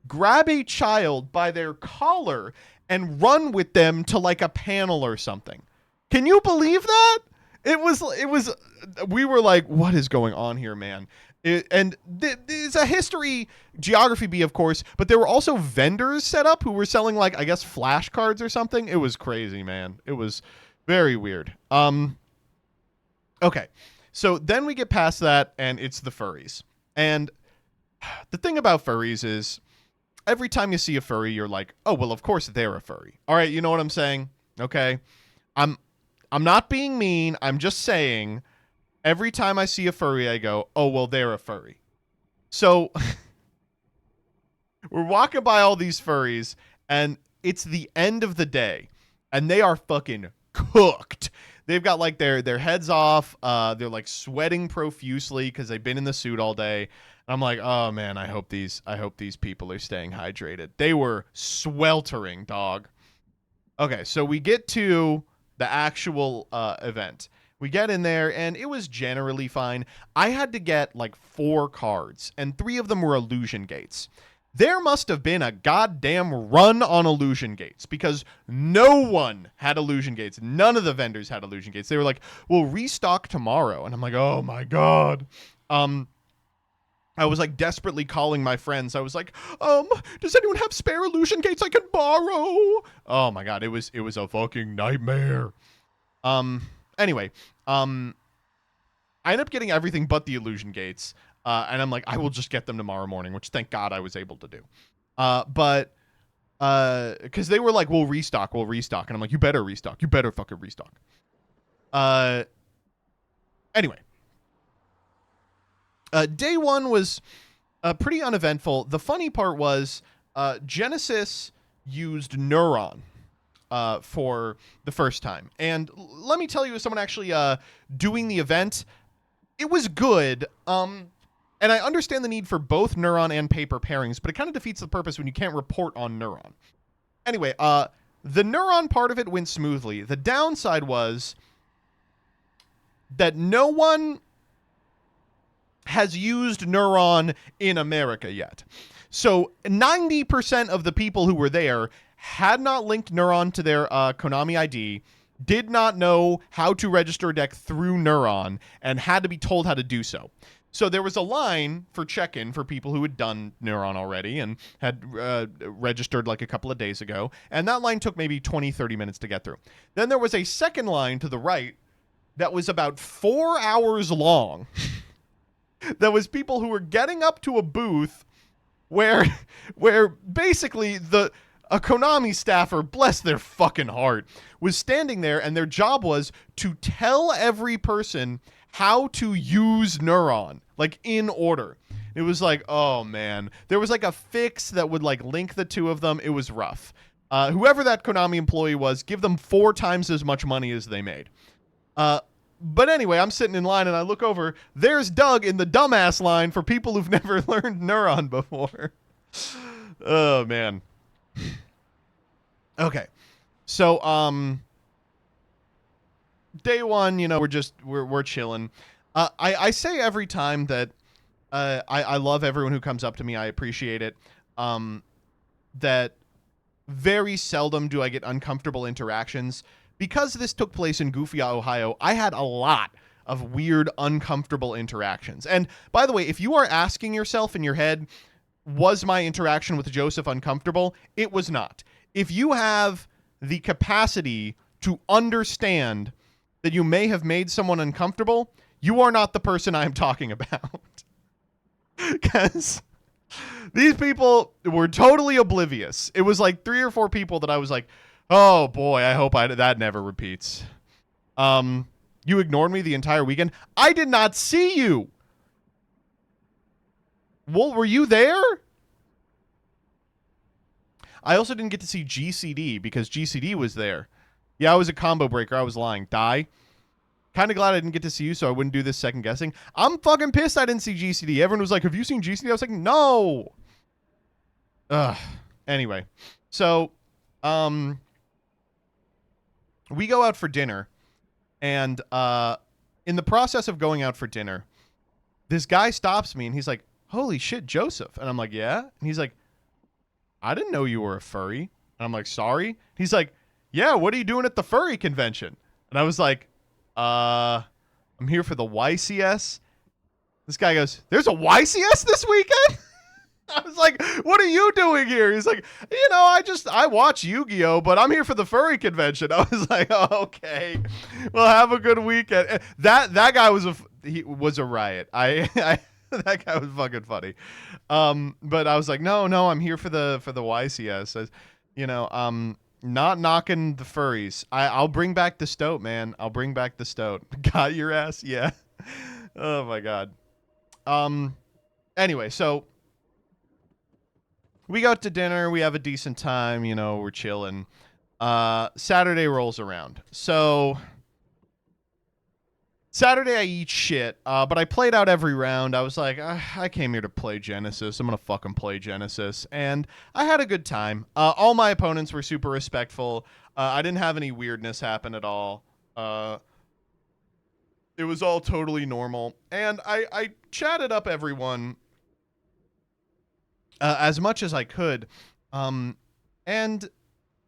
Speaker 1: grab a child by their collar and run with them to like a panel or something. Can you believe that? It was, we were like, what is going on here, man? It's a history geography bee, of course, but there were also vendors set up who were selling like, I guess, flashcards or something. It was crazy, man. It was very weird. Okay. So then we get past that and it's the furries. And the thing about furries is every time you see a furry, you're like, oh, well, of course they're a furry. All right. You know what I'm saying? Okay. I'm not being mean. I'm just saying every time I see a furry, I go, oh, well, they're a furry. So we're walking by all these furries and it's the end of the day and they are fucking cooked. They've got like their heads off. They're like sweating profusely because they've been in the suit all day. And I'm like, oh man, I hope these people are staying hydrated. They were sweltering, dog. Okay, so we get to the actual event. We get in there and it was generally fine. I had to get like 4 cards and 3 of them were illusion gates. There must have been a goddamn run on illusion gates because no one had illusion gates. None of the vendors had illusion gates. They were like, we'll restock tomorrow. And I'm like, oh my God. I was like desperately calling my friends. I was like, does anyone have spare illusion gates I can borrow? Oh my God. It was a fucking nightmare. Anyway, I ended up getting everything but the illusion gates. And I'm like, I will just get them tomorrow morning, which thank God I was able to do. But because they were like, we'll restock. And I'm like, you better restock. You better fucking restock. Anyway. Day 1 was pretty uneventful. The funny part was Genesys used Neuron for the first time. And let me tell you, as someone actually doing the event, it was good. And I understand the need for both Neuron and paper pairings, but it kind of defeats the purpose when you can't report on Neuron. Anyway, the Neuron part of it went smoothly. The downside was that no one has used Neuron in America yet. So 90% of the people who were there had not linked Neuron to their Konami ID, did not know how to register a deck through Neuron, and had to be told how to do so. So there was a line for check-in for people who had done Neuron already and had registered like a couple of days ago. And that line took maybe 20, 30 minutes to get through. Then there was a second line to the right that was about 4 hours long. That was people who were getting up to a booth where basically a Konami staffer, bless their fucking heart, was standing there and their job was to tell every person how to use Neuron, like in order. It was like, oh man. There was like a fix that would like link the two of them. It was rough. Whoever that Konami employee was, give them 4 times as much money as they made. But anyway, I'm sitting in line and I look over. There's Doug in the dumbass line for people who've never learned Neuron before. Oh man. Okay. So day one, you know, we're chilling. I say every time that I love everyone who comes up to me. I appreciate it. That very seldom do I get uncomfortable interactions. Because this took place in Goofy, Ohio, I had a lot of weird, uncomfortable interactions. And by the way, if you are asking yourself in your head, was my interaction with Joseph uncomfortable? It was not. If you have the capacity to understand that you may have made someone uncomfortable, you are not the person I am talking about. Because these people were totally oblivious. It was like 3 or 4 people that I was like, oh boy, I hope that never repeats. You ignored me the entire weekend. I did not see you. Well, were you there? I also didn't get to see GCD because GCD was there. Yeah, I was a combo breaker. I was lying. Die. Kind of glad I didn't get to see you so I wouldn't do this second guessing. I'm fucking pissed I didn't see GCD. Everyone was like, have you seen GCD? I was like, no. Ugh. Anyway. So, we go out for dinner. And in the process of going out for dinner, this guy stops me and he's like, holy shit, Joseph. And I'm like, yeah. And he's like, I didn't know you were a furry. And I'm like, sorry. He's like, yeah, what are you doing at the furry convention? And I was like, I'm here for the YCS. This guy goes, there's a YCS this weekend? I was like, what are you doing here? He's like, you know, I watch Yu-Gi-Oh, but I'm here for the furry convention. I was like, oh, okay, well, have a good weekend. That guy was a riot. That guy was fucking funny. But I was like, no, I'm here for the YCS. You know, not knocking the furries. I'll bring back the stoat, man. I'll bring back the stoat. Got your ass? Yeah. Oh my god. Anyway, so we go out to dinner. We have a decent time. You know, we're chilling. Saturday rolls around. So Saturday I eat shit, but I played out every round. I was like, I came here to play Genesis. I'm going to fucking play Genesis. And I had a good time. All my opponents were super respectful. I didn't have any weirdness happen at all. It was all totally normal. And I chatted up everyone as much as I could. And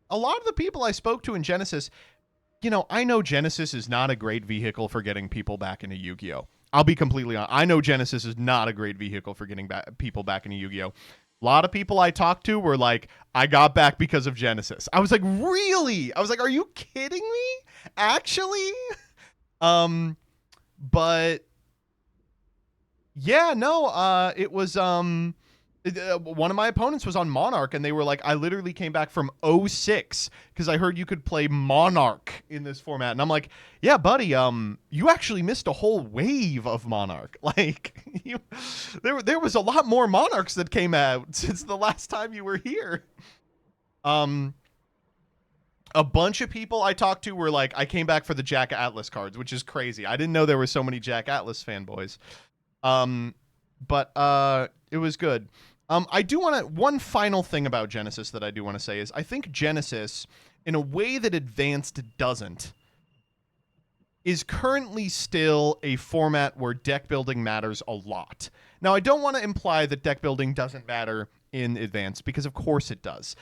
Speaker 1: a lot of the people I spoke to in Genesis, you know, I know Genesis is not a great vehicle for getting people back into Yu-Gi-Oh! I'll be completely honest. I know Genesis is not a great vehicle for getting people back into Yu-Gi-Oh! A lot of people I talked to were like, I got back because of Genesis. I was like, really? I was like, are you kidding me? Actually? But yeah, no, it was, one of my opponents was on Monarch, and they were like, I literally came back from 06 because I heard you could play Monarch in this format. And I'm like, yeah, buddy, you actually missed a whole wave of Monarch. Like, there was a lot more Monarchs that came out since the last time you were here. A bunch of people I talked to were like, I came back for the Jack Atlas cards, which is crazy. I didn't know there were so many Jack Atlas fanboys. But it was good. I do want to, one final thing about Genesis that I do want to say is I think Genesis, in a way that Advanced doesn't, is currently still a format where deck building matters a lot. Now, I don't want to imply that deck building doesn't matter in Advanced, because of course it does.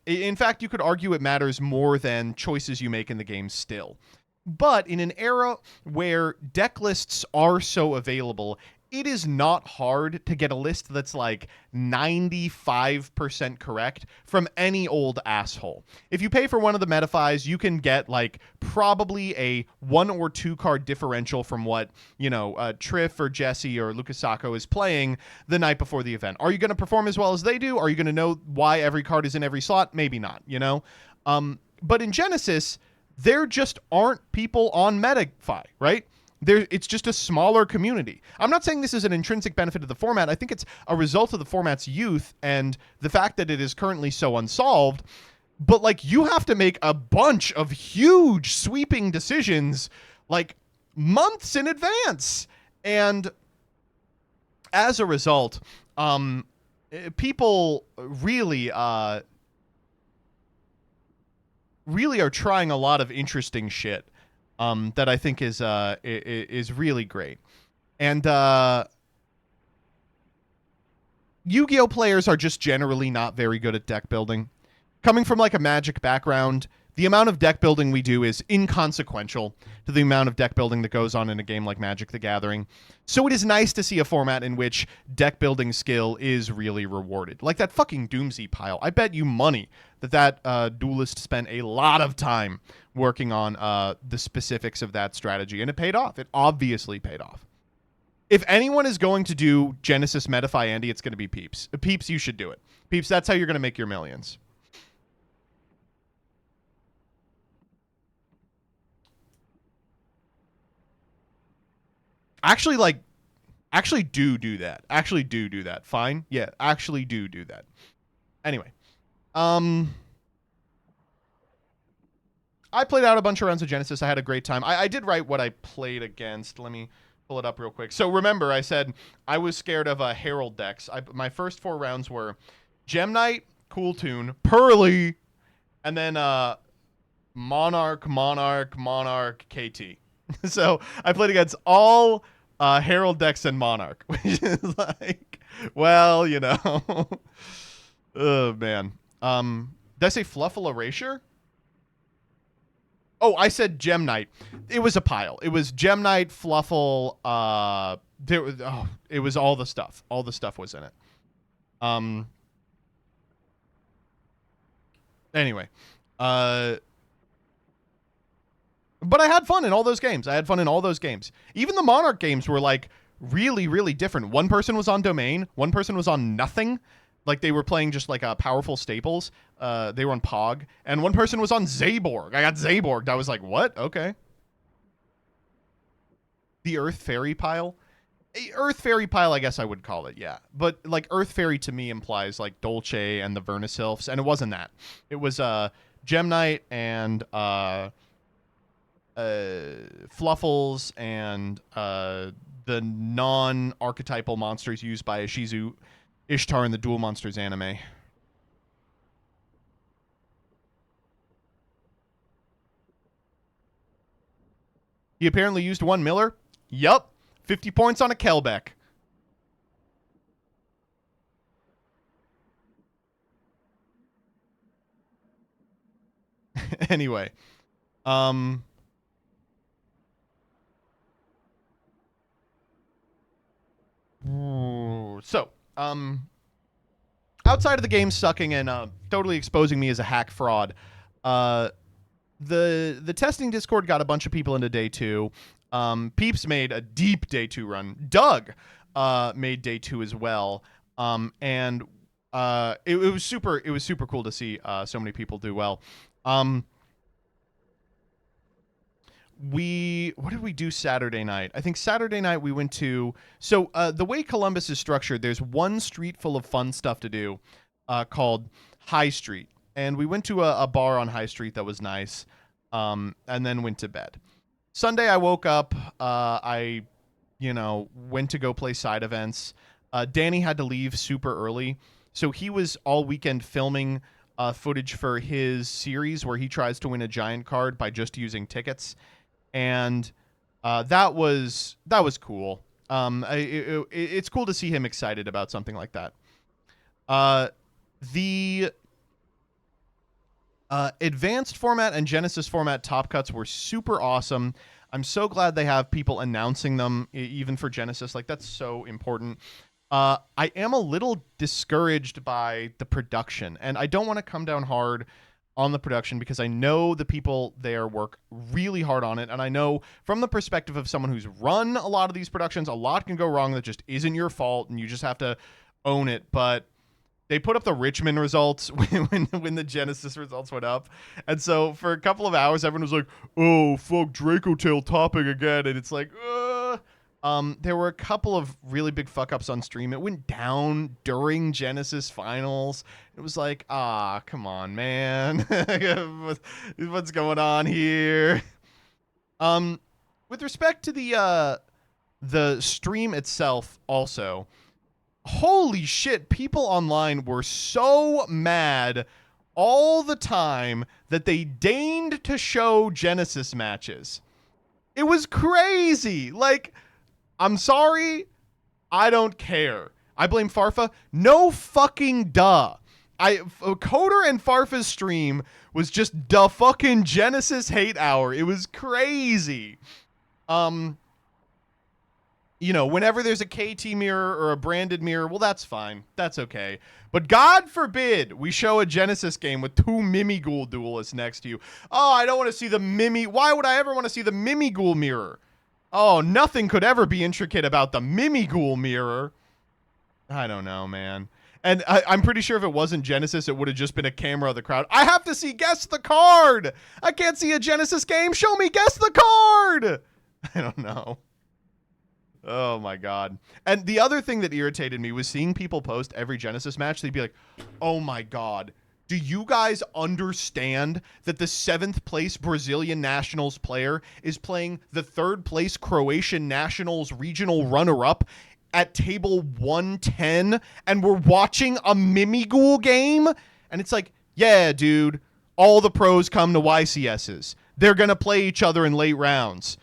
Speaker 1: In fact, you could argue it matters more than choices you make in the game still. But in an era where deck lists are so available, it is not hard to get a list that's like 95% correct from any old asshole. If you pay for one of the Metafis, you can get like probably a 1 or 2 card differential from what, you know, Triff or Jesse or Lucasako is playing the night before the event. Are you going to perform as well as they do? Are you going to know why every card is in every slot? Maybe not, you know? But in Genesis, there just aren't people on Metafi, right? it's just a smaller community. I'm not saying this is an intrinsic benefit of the format. I think it's a result of the format's youth and the fact that it is currently so unsolved. But like, you have to make a bunch of huge sweeping decisions like months in advance. And as a result, people really are trying a lot of interesting shit that I think is really great. And Yu-Gi-Oh players are just generally not very good at deck building. Coming from like a Magic background, the amount of deck building we do is inconsequential to the amount of deck building that goes on in a game like Magic the Gathering. So it is nice to see a format in which deck building skill is really rewarded. Like that fucking Doomsday pile. I bet you money that duelist spent a lot of time working on the specifics of that strategy, and it paid off. It obviously paid off. If anyone is going to do Genesis Metafy Andy, it's going to be Peeps. Peeps, you should do it. Peeps, that's how you're going to make your millions. Actually do that. Actually do that. Fine? Yeah, actually do that. Anyway. I played out a bunch of rounds of Genesis. I had a great time. I did write what I played against. Let me pull it up real quick. So remember, I said I was scared of Herald decks. My first 4 rounds were Gem Knight, Cool Tune, Pearly, and then Monarch, KT. So I played against all Herald decks and Monarch, which is like, well, you know. Oh, man. Did I say Fluffle Erasure? Oh, I said Gem Knight. It was a pile. It was Gem Knight, Fluffle. It was all the stuff. All the stuff was in it. Anyway. But I had fun in all those games. Even the Monarch games were like really, really different. One person was on Domain. One person was on nothing. Like they were playing just like powerful staples. They were on Pog. And one person was on Zaborg. I got Zaborged. I was like, what? Okay. The Earth Fairy pile? Earth Fairy pile, I guess I would call it, yeah. But like Earth Fairy to me implies like Dolce and the Vernisylphs. And it wasn't that. It was Gem Knight and Fluffles and the non-archetypal monsters used by Ishizu Ishtar in the Duel Monsters anime. He apparently used 1 Miller. Yup. 50 points on a Kelbeck. Anyway. So, outside of the game sucking and totally exposing me as a hack fraud, the testing Discord got a bunch of people into day 2. Peeps made a deep day 2 run. Doug made day 2 as well. And it was super cool to see so many people do well. What did we do Saturday night? I think Saturday night we went to, so the way Columbus is structured, there's one street full of fun stuff to do called High Street. And we went to a bar on High Street that was nice, and then went to bed. Sunday I woke up, I went to go play side events. Danny had to leave super early, so he was all weekend filming footage for his series where he tries to win a giant card by just using tickets. And that was cool. It's cool to see him excited about something like that. The advanced format and Genesis format top cuts were super awesome. I'm so glad they have people announcing them, even for Genesis. Like, that's so important. I am a little discouraged by the production, and I don't want to come down hard on the production because I know the people there work really hard on it, and I know from the perspective of someone who's run a lot of these productions, a lot can go wrong that just isn't your fault, and you just have to own it. But they put up the Richmond results when the Genesis results went up. And so for a couple of hours, everyone was like, oh, fuck, Draco Tail topping again. And it's like, there were a couple of really big fuck ups on stream. It went down during Genesis finals. It was like, come on, man. What's going on here? With respect to the stream itself also, holy shit, people online were so mad all the time that they deigned to show Genesis matches. It was crazy. Like, I'm sorry, I don't care. I blame Farfa? No fucking duh. Coder and Farfa's stream was just the fucking Genesis hate hour. It was crazy. You know, whenever there's a KT mirror or a branded mirror, well, that's fine. That's okay. But God forbid we show a Genesis game with 2 Mimighoul duelists next to you. Oh, I don't want to see the Why would I ever want to see the Mimighoul mirror? Oh, nothing could ever be intricate about the Mimighoul mirror. I don't know, man. And I'm pretty sure if it wasn't Genesis, it would have just been a camera of the crowd. I have to see Guess the Card. I can't see a Genesis game. Show me Guess the Card. I don't know. Oh my God. And the other thing that irritated me was seeing people post every Genesis match. They'd be like, oh my God, do you guys understand that the 7th place Brazilian Nationals player is playing the 3rd place Croatian Nationals regional runner-up at table 110 and we're watching a Mimighoul game? And it's like, yeah, dude, all the pros come to YCSs. They're going to play each other in late rounds.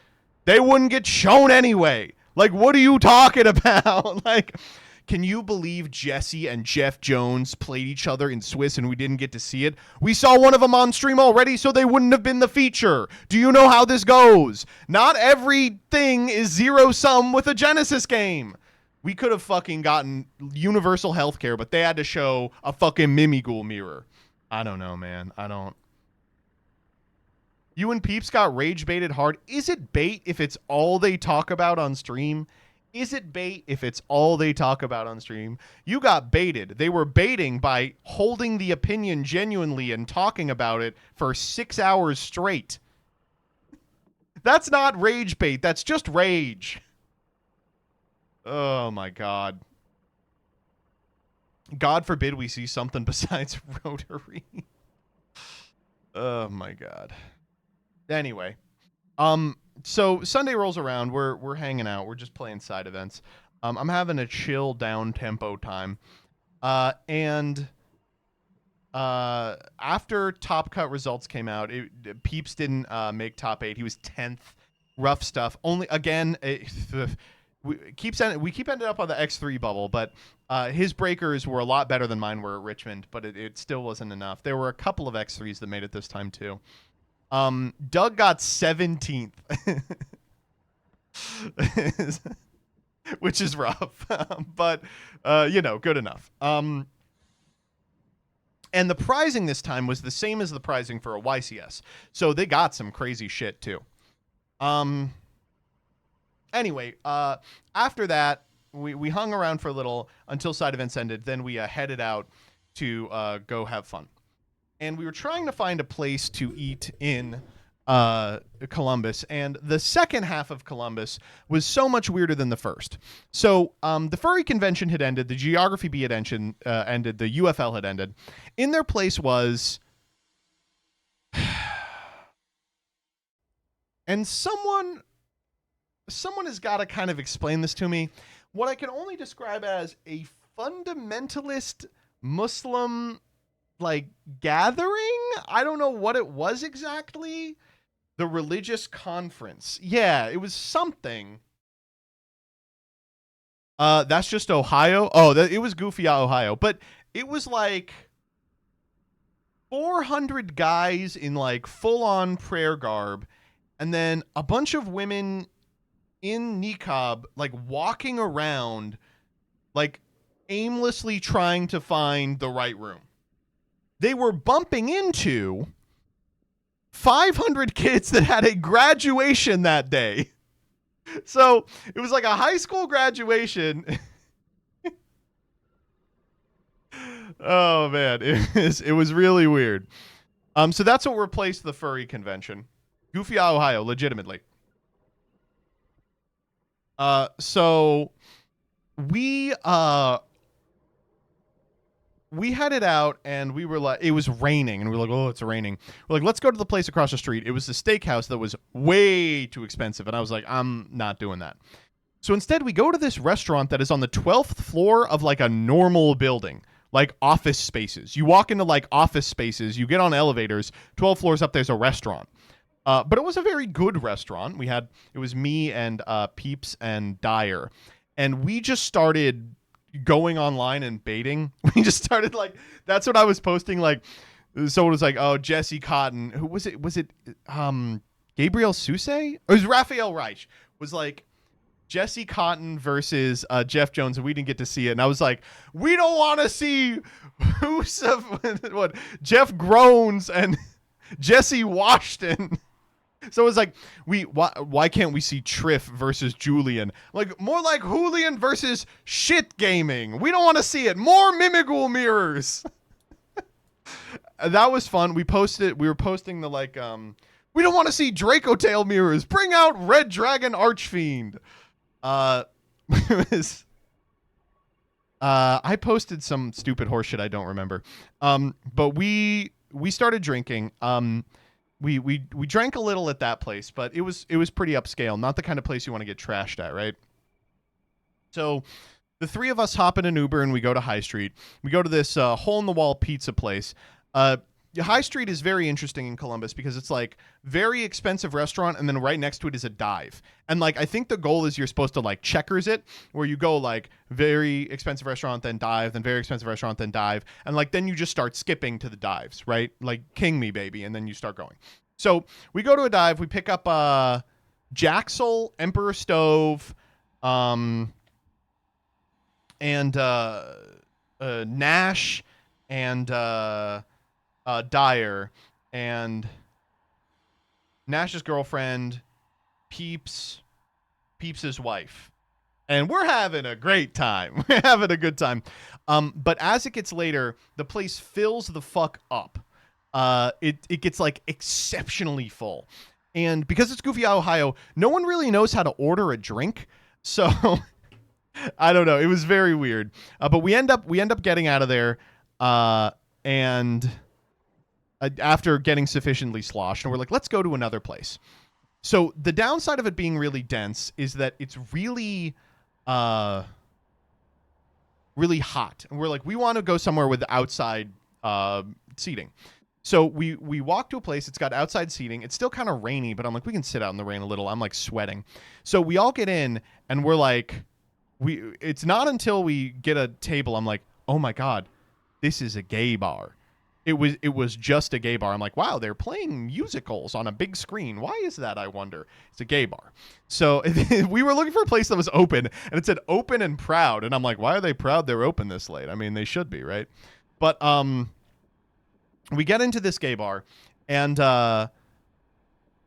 Speaker 1: They wouldn't get shown anyway. Like, what are you talking about? Like, can you believe Jesse and Jeff Jones played each other in Swiss and we didn't get to see it? We saw one of them on stream already, so they wouldn't have been the feature. Do you know how this goes? Not everything is zero-sum with a Genesis game. We could have fucking gotten universal healthcare, but they had to show a fucking Mimighoul mirror. I don't know, man. I don't. You and Peeps got rage baited hard. Is it bait if it's all they talk about on stream? Is it bait if it's all they talk about on stream? You got baited. They were baiting by holding the opinion genuinely and talking about it for 6 hours straight. That's not rage bait. That's just rage. Oh my God. God forbid we see something besides Rotary. Oh my God. Anyway, so Sunday rolls around. We're hanging out. We're just playing side events. I'm having a chill down tempo time. And after Top Cut results came out, Peeps didn't make top 8. He was 10th. Rough stuff. Only again, we keep ending up on the X3 bubble, but his breakers were a lot better than mine were at Richmond, but it still wasn't enough. There were a couple of X3s that made it this time too. Doug got 17th, which is rough, but you know, good enough. And the prizing this time was the same as the prizing for a YCS, so they got some crazy shit too. Anyway, after that, we hung around for a little until side events ended. Then we headed out to go have fun. And we were trying to find a place to eat in Columbus. And the second half of Columbus was so much weirder than the first. So the furry convention had ended. The geography bee had ended. The UFL had ended. In their place was... and someone has got to kind of explain this to me. What I can only describe as a fundamentalist Muslim like gathering. I don't know what it was exactly. The religious conference. Yeah, it was something. That's just Ohio. Oh, it was Goofy, Ohio. But it was like 400 guys in like full-on prayer garb, and then a bunch of women in niqab, like walking around, like aimlessly trying to find the right room. They were bumping into 500 kids that had a graduation that day. So it was like a high school graduation. Oh man, it was really weird. So that's what replaced the furry convention. Goofy, Ohio, legitimately. So we we headed out and we were like, it was raining and we were like, oh, it's raining. We're like, let's go to the place across the street. It was the steakhouse that was way too expensive, and I was like, I'm not doing that. So instead, we go to this restaurant that is on the 12th floor of like a normal building, like office spaces. You walk into like office spaces, you get on elevators, 12 floors up, there's a restaurant. But it was a very good restaurant. It was me and Peeps and Dyer. And we just started going online and baiting. We just started like, that's what I was posting. Like, someone was like, oh, Jesse Cotton. Who was it? Was it Gabriel Souse? Or it was Raphael Reich. Was like, Jesse Cotton versus Jeff Jones, and we didn't get to see it. And I was like, we don't want to see what Jeff Groans and Jesse Washington. So it was like, why can't we see Triff versus Julian? Like, more like Julian versus shit gaming. We don't want to see it. More Mimigul mirrors. That was fun. We were posting the like, we don't want to see Draco Tail mirrors. Bring out Red Dragon Archfiend. It was, I posted some stupid horseshit I don't remember. But we started drinking. We drank a little at that place, but it was pretty upscale. Not the kind of place you want to get trashed at, right? So the three of us hop in an Uber and we go to High Street. We go to this hole in the wall pizza place. High Street is very interesting in Columbus because it's like very expensive restaurant, and then right next to it is a dive. And like, I think the goal is you're supposed to like checkers it, where you go like very expensive restaurant, then dive, then very expensive restaurant, then dive. And like, then you just start skipping to the dives, right? Like king me, baby. And then you start going. So we go to a dive, we pick up Jaxel, Emperor Stove, and Nash, and Dyer, and Nash's girlfriend, Peeps' wife. And we're having a great time. We're having a good time. But as it gets later, the place fills the fuck up. It gets like exceptionally full. And because it's Goofy, Ohio, no one really knows how to order a drink. So I don't know. It was very weird. But we end up getting out of there. And after getting sufficiently sloshed, and we're like, let's go to another place. So the downside of it being really dense is that it's really really hot, and we're like, we want to go somewhere with outside seating. So we walk to a place. It's got outside seating. It's still kind of rainy, but I'm like, we can sit out in the rain a little. I'm like sweating. So we all get in, and we're like, it's not until we get a table I'm like, oh my god, this is a gay bar. It was just a gay bar. I'm like, wow, they're playing musicals on a big screen. Why is that, I wonder? It's a gay bar. So we were looking for a place that was open, and it said open and proud. And I'm like, why are they proud they're open this late? I mean, they should be, right? But we get into this gay bar, and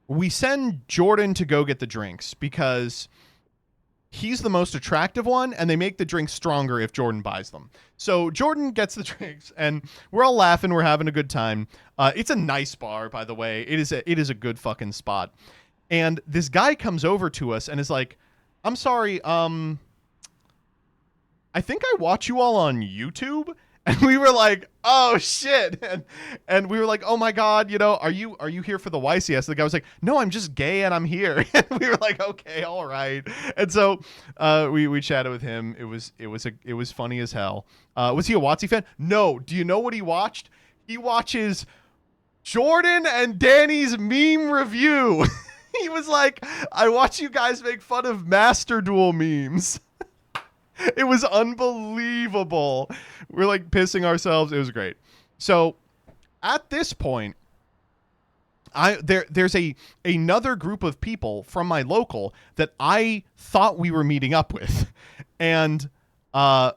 Speaker 1: we send Jordan to go get the drinks because he's the most attractive one, and they make the drinks stronger if Jordan buys them. So Jordan gets the drinks, and we're all laughing. We're having a good time. It's a nice bar, by the way. It is a good fucking spot. And this guy comes over to us and is like, I'm sorry, I think I watch you all on YouTube. And we were like, oh shit. And we were like, oh my god, are you here for the YCS? The guy was like, no, I'm just gay and I'm here. And we were like, okay, all right. And so we chatted with him. It was funny as hell. Was he a WotC fan? No. Do you know what he watched? He watches Jordan and Danny's meme review. He was like, I watch you guys make fun of Master Duel memes. It was unbelievable. We're like pissing ourselves. It was great. So at this point, there's another group of people from my local that I thought we were meeting up with. And I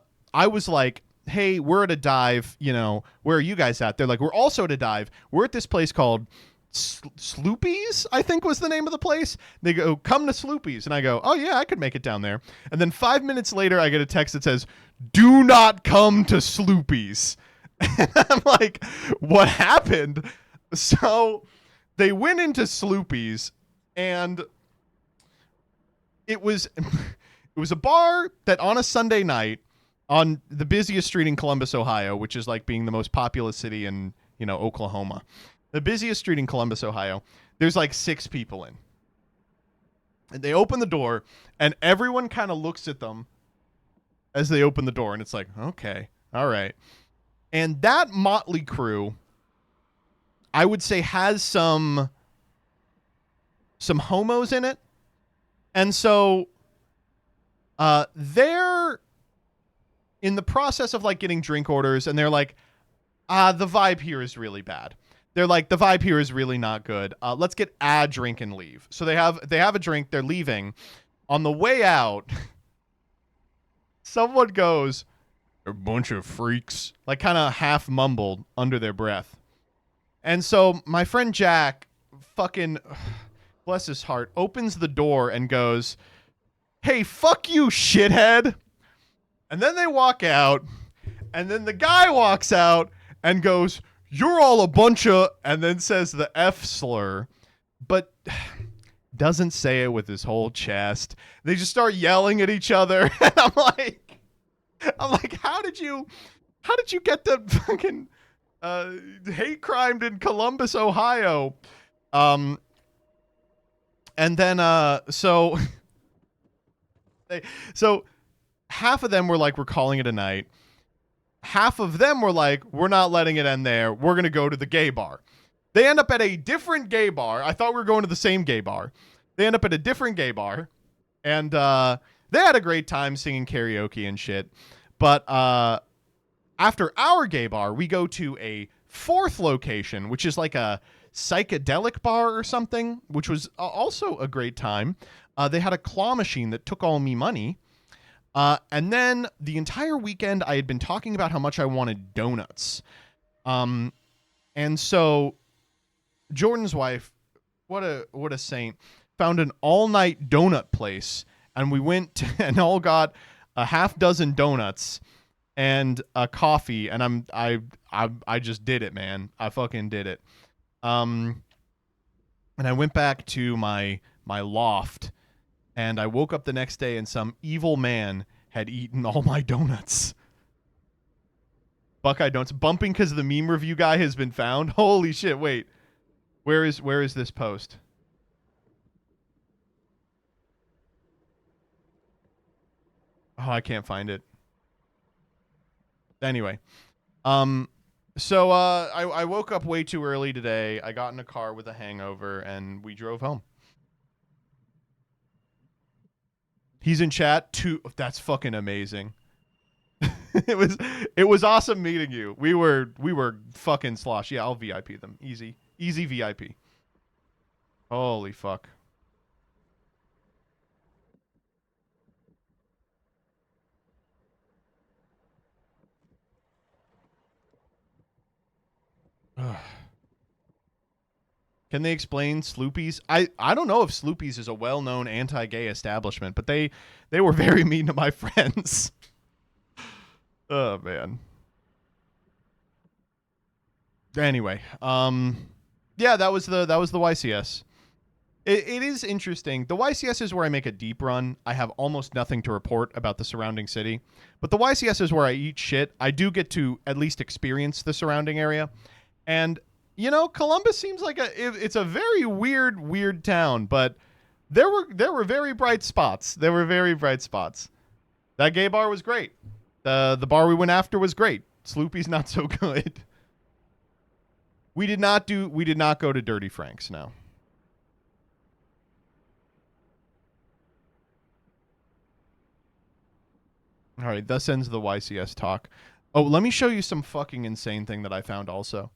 Speaker 1: was like, hey, we're at a dive, where are you guys at? They're like, we're also at a dive. We're at this place called Sloopy's, I think was the name of the place. They go, come to Sloopy's. And I go, oh yeah, I could make it down there. And then 5 minutes later, I get a text that says, do not come to Sloopy's. And I'm like, what happened? So they went into Sloopy's, and it was a bar that on a Sunday night on the busiest street in Columbus, Ohio, which is like being the most populous city in, Oklahoma. The busiest street in Columbus, Ohio. There's like 6 people in. And they open the door, and everyone kind of looks at them as they open the door, and it's like, okay, all right. And that motley crew, I would say, has some homos in it. And so they're in the process of like getting drink orders, and they're like, the vibe here is really bad. They're like, the vibe here is really not good. Let's get a drink and leave. So they have a drink. They're leaving. On the way out, someone goes, a bunch of freaks, like kind of half mumbled under their breath. And so my friend Jack, fucking bless his heart, opens the door and goes, hey, fuck you, shithead. And then they walk out, and then the guy walks out and goes, you're all a bunch of, and then says the F slur, but doesn't say it with his whole chest. They just start yelling at each other. And I'm like, how did you get the fucking hate crimed in Columbus, Ohio? And then so half of them were like, we're calling it a night. Half of them were like, we're not letting it end there. We're going to go to the gay bar. They end up at a different gay bar. I thought we were going to the same gay bar. They end up at a different gay bar. And they had a great time singing karaoke and shit. But after our gay bar, we go to a 4th location, which is like a psychedelic bar or something, which was also a great time. They had a claw machine that took all me money. And then the entire weekend, I had been talking about how much I wanted donuts. And so Jordan's wife, what a saint, found an all-night donut place, and we went and all got a half dozen donuts and a coffee, and I just did it, man. I fucking did it. And I went back to my loft, and I woke up the next day and some evil man had eaten all my donuts. Buckeye Donuts. Bumping because the meme review guy has been found. Holy shit, wait. Where is this post? Oh, I can't find it. Anyway. So I woke up way too early today. I got in a car with a hangover, and we drove home. He's in chat too. That's fucking amazing. It was awesome meeting you. We were fucking slosh. Yeah, I'll VIP them. Easy VIP. Holy fuck. Can they explain Sloopy's? I don't know if Sloopy's is a well-known anti-gay establishment, but they were very mean to my friends. Oh man. Anyway, yeah, that was the YCS. It is interesting. The YCS is where I make a deep run. I have almost nothing to report about the surrounding city, but the YCS is where I eat shit. I do get to at least experience the surrounding area, and Columbus seems like it's a very weird town, but there were very bright spots. There were very bright spots. That gay bar was great. The bar we went after was great. Sloopy's not so good. We did not go to Dirty Frank's, no. All right, thus ends the YCS talk. Oh, let me show you some fucking insane thing that I found also.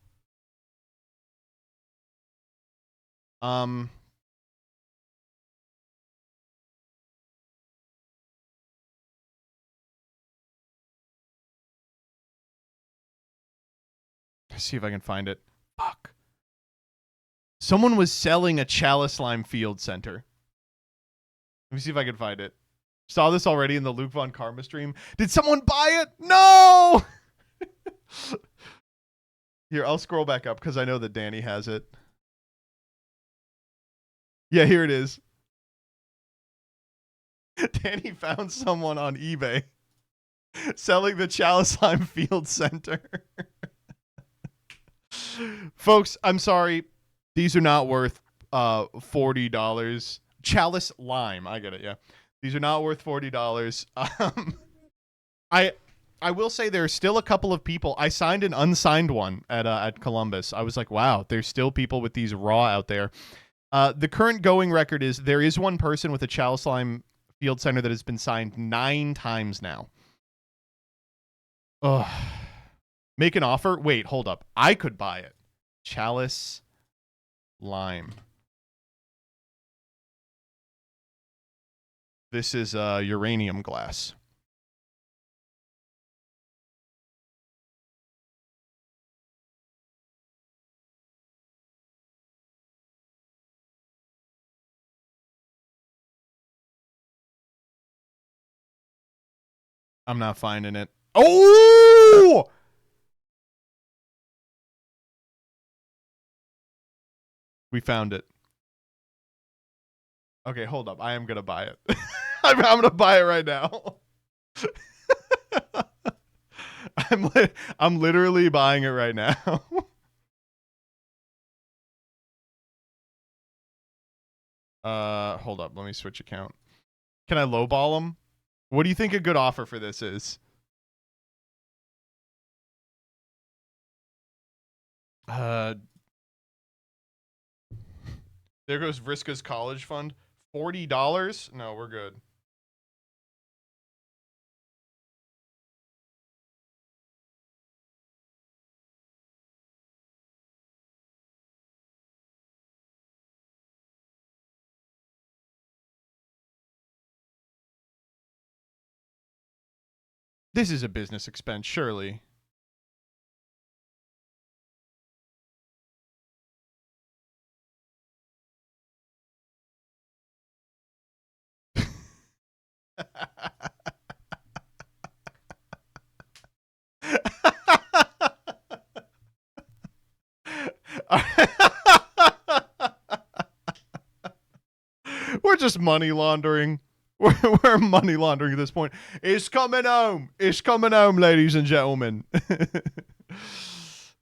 Speaker 1: Let's see if I can find it. Fuck. Someone was selling a Chalice Lime Field Center. Let me see if I can find it. Saw this already in the Luke Von Karma stream. Did someone buy it? No! Here, I'll scroll back up because I know that Danny has it. Yeah, here it is. Danny found someone on eBay selling the Chaliceheim Field Center. Folks, I'm sorry. These are not worth $40. Chalice Lime. I get it, yeah. These are not worth $40. I will say there's still a couple of people. I signed an unsigned one at Columbus. I was like, wow, there's still people with these raw out there. The current going record is there is one person with a Chalice Lime Field Center that has been signed 9 times now. Ugh. Make an offer? Wait, hold up. I could buy it. Chalice Lime. This is uranium glass. I'm not finding it. Oh! We found it. Okay, hold up. I am going to buy it. I'm going to buy it right now. I'm literally buying it right now. Hold up. Let me switch account. Can I lowball them? What do you think a good offer for this is? There goes Vriska's college fund. $40? No, we're good. This is a business expense, surely. We're just money laundering. We're money laundering at this point. It's coming home. It's coming home, ladies and gentlemen.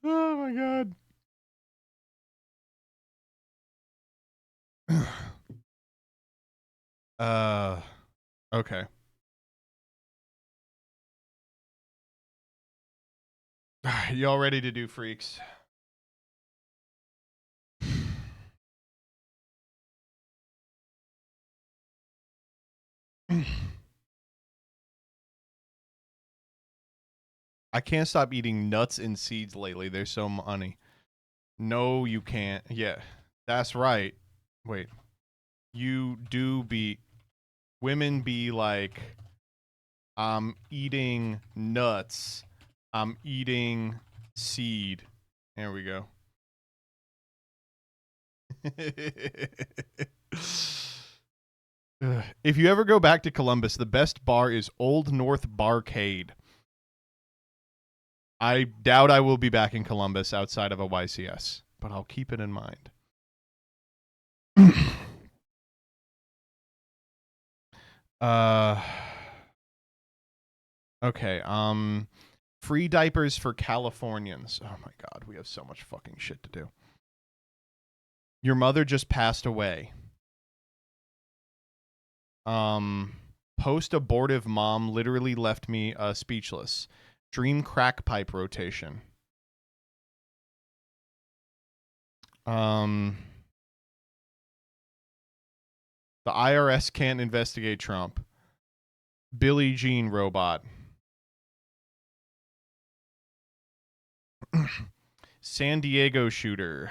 Speaker 1: Oh my god. Okay. Y'all ready to do freaks? I can't stop eating nuts and seeds lately. They're so money. No, you can't. Yeah, that's right. Wait. You do be... Women be like, I'm eating nuts. I'm eating seed. There we go. If you ever go back to Columbus, the best bar is Old North Barcade. I doubt I will be back in Columbus outside of a YCS, but I'll keep it in mind. Okay, free diapers for Californians. Oh my god, we have so much fucking shit to do. Your mother just passed away. Post-abortive mom literally left me speechless. Dream crack pipe rotation. The IRS can't investigate Trump. Billie Jean robot. San Diego shooter.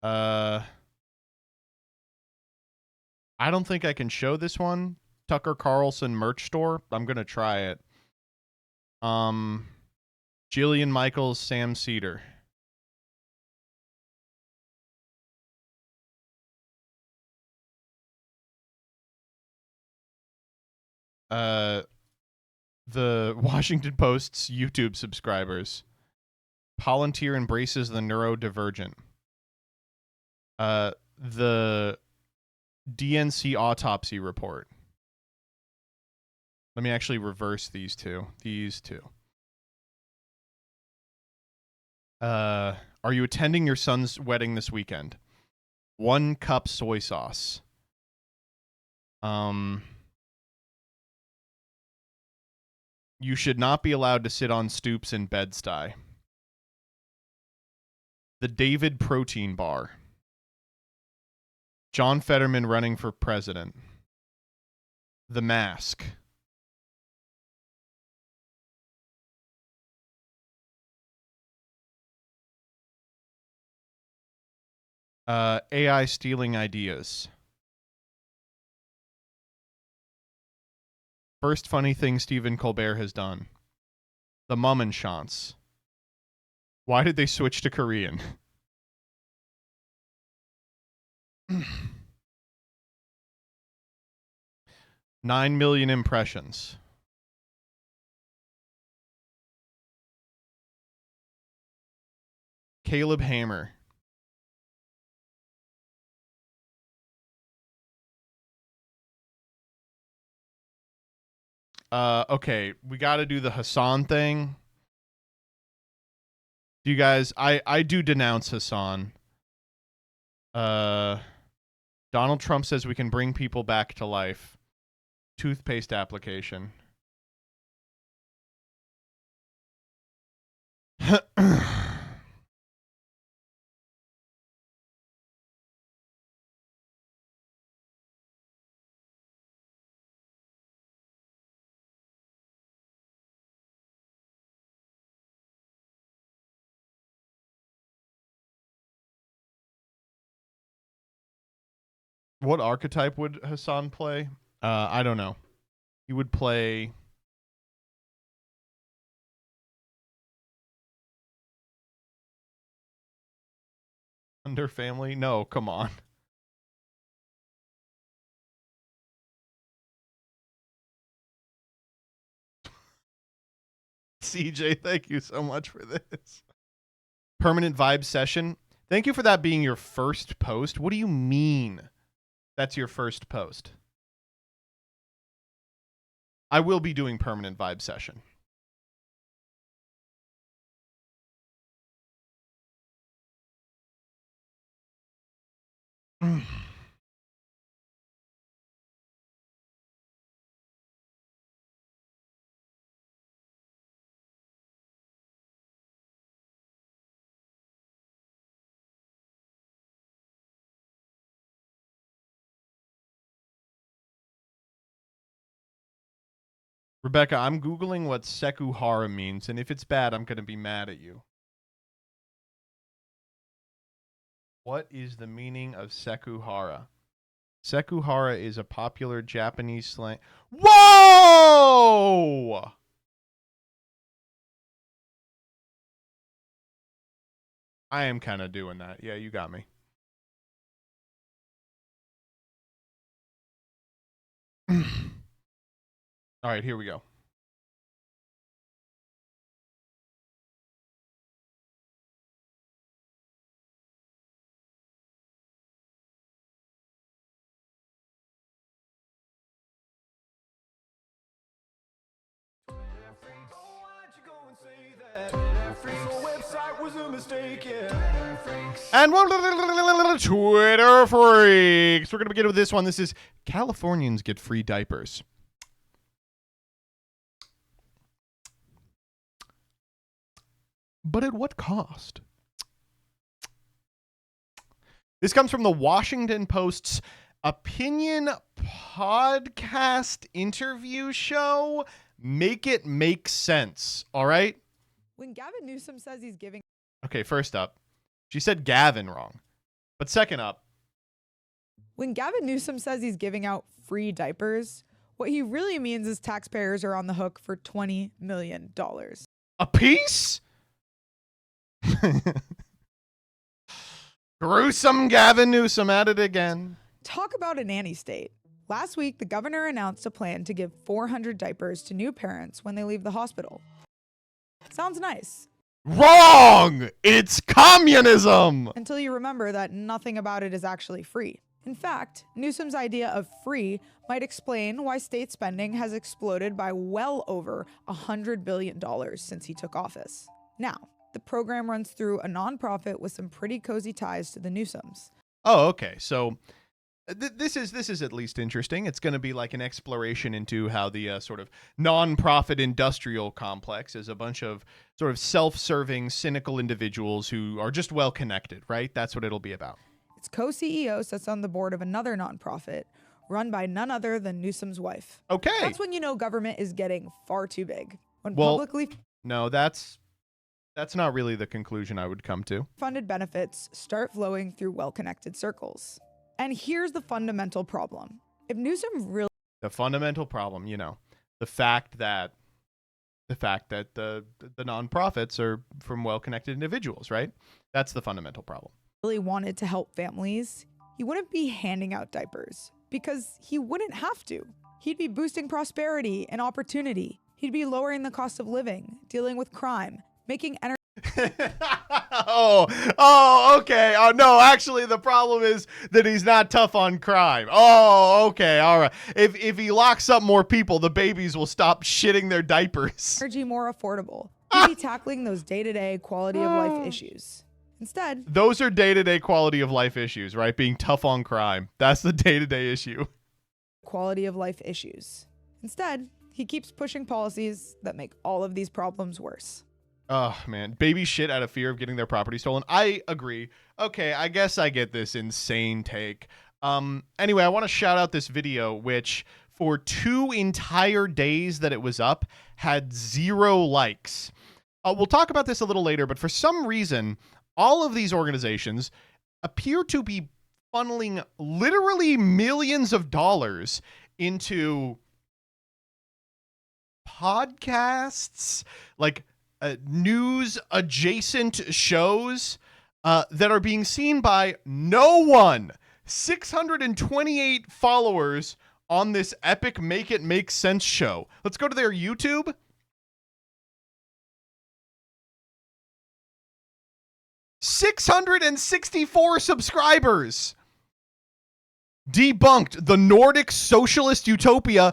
Speaker 1: I don't think I can show this one. Tucker Carlson merch store. I'm gonna try it. Jillian Michaels, Sam Cedar. The Washington Post's YouTube subscribers. Palantir embraces the neurodivergent. The DNC autopsy report. Let me actually reverse these two. Are you attending your son's wedding this weekend? 1 cup soy sauce. You should not be allowed to sit on stoops in Bed-Stuy. The David Protein Bar. John Fetterman running for president. The Mask. AI stealing ideas. First funny thing Stephen Colbert has done. The Mummenschanz. Why did they switch to Korean? $9 million impressions. Caleb Hammer. Okay, we got to do the Hassan thing. You guys, I do denounce Hassan. Donald Trump says we can bring people back to life. Toothpaste application. What archetype would Hassan play? I don't know. He would play... Under family? No, come on. CJ, thank you so much for this. Permanent vibe session. Thank you for that being your first post. What do you mean that's your first post? I will be doing permanent vibe session. Rebecca, I'm Googling what Sekuhara means, and if it's bad, I'm going to be mad at you. What is the meaning of Sekuhara? Sekuhara is a popular Japanese slang. Whoa! I am kind of doing that. Yeah, you got me. All right, here we go. And Twitter freaks. We're going to begin with this one. This is Californians get free diapers. But at what cost? This comes from the Washington Post's opinion podcast interview show. Make it make sense. All right?
Speaker 3: When Gavin Newsom says he's giving...
Speaker 1: Okay, first up, she said Gavin wrong. But second up...
Speaker 3: When Gavin Newsom says he's giving out free diapers, what he really means is taxpayers are on the hook for $20 million.
Speaker 1: A piece? Gruesome Gavin Newsom at it again.
Speaker 3: Talk about a nanny state. Last week, the governor announced a plan to give 400 diapers to new parents when they leave the hospital. Sounds nice.
Speaker 1: Wrong! It's communism!
Speaker 3: Until you remember that nothing about it is actually free. In fact, Newsom's idea of free might explain why state spending has exploded by well over $100 billion since he took office. Now, the program runs through a nonprofit with some pretty cozy ties to the Newsoms.
Speaker 1: Oh, okay. So this is at least interesting. It's going to be like an exploration into how the sort of nonprofit industrial complex is a bunch of sort of self-serving, cynical individuals who are just well connected, right? That's what it'll be about.
Speaker 3: Its co-CEO sits on the board of another nonprofit run by none other than Newsom's wife.
Speaker 1: Okay.
Speaker 3: That's when you know government is getting far too big. When
Speaker 1: Well,
Speaker 3: publicly
Speaker 1: No, that's not really the conclusion I would come to.
Speaker 3: funded benefits start flowing through well-connected circles. And here's the fundamental problem. If Newsom really
Speaker 1: The fundamental problem, the fact that the nonprofits are from well-connected individuals, right? That's the fundamental problem.
Speaker 3: wanted to help families, he wouldn't be handing out diapers because he wouldn't have to. He'd be boosting prosperity and opportunity. He'd be lowering the cost of living, dealing with crime, making energy
Speaker 1: Okay. Oh, no, actually, the problem is that he's not tough on crime. Oh, okay. All right. If he locks up more people, the babies will stop shitting their diapers.
Speaker 3: more affordable. He'd be tackling those day-to-day quality of life issues. Instead,
Speaker 1: Those are day-to-day quality of life issues, right? Being tough on crime. That's the day-to-day issue.
Speaker 3: quality of life issues. Instead, he keeps pushing policies that make all of these problems worse.
Speaker 1: Oh, man. Baby shit out of fear of getting their property stolen. I agree. Okay, I guess I get this insane take. Anyway, I want to shout out this video, which for 2 entire days that it was up, had 0 likes. We'll talk about this a little later, but for some reason, all of these organizations appear to be funneling literally millions of dollars into podcasts, like news adjacent shows that are being seen by no one. 628 followers on this epic Make It Make Sense show. Let's go to their YouTube. $664 subscribers. Debunked the Nordic socialist utopia.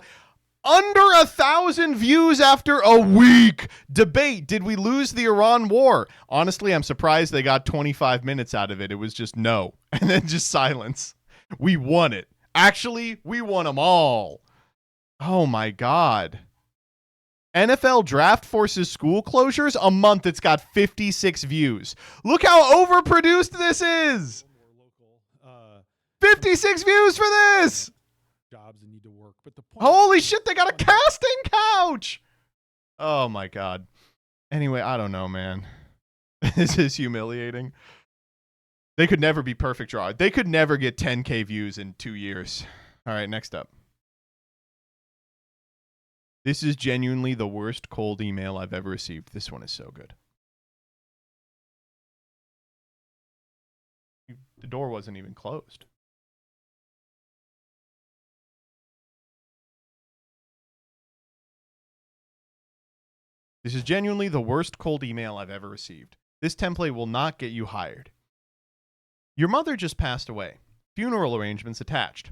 Speaker 1: Under 1,000 views after a week. Debate, did we lose the Iran war? Honestly, I'm surprised they got 25 minutes out of it. It was just no. And then just silence. We won it. Actually, we won them all. Oh my God. NFL draft forces school closures. A month, it's got 56 views. Look how overproduced this is. 56 views for this.
Speaker 4: Jobs and need to work, but the point
Speaker 1: Holy shit, they got a casting couch. Oh my God. Anyway, I don't know, man. This is humiliating. They could never be perfect draw. They could never get 10K views in 2 years. All right, next up. This is genuinely the worst cold email I've ever received. This one is so good. The door wasn't even closed. This is genuinely the worst cold email I've ever received. This template will not get you hired. Your mother just passed away. Funeral arrangements attached.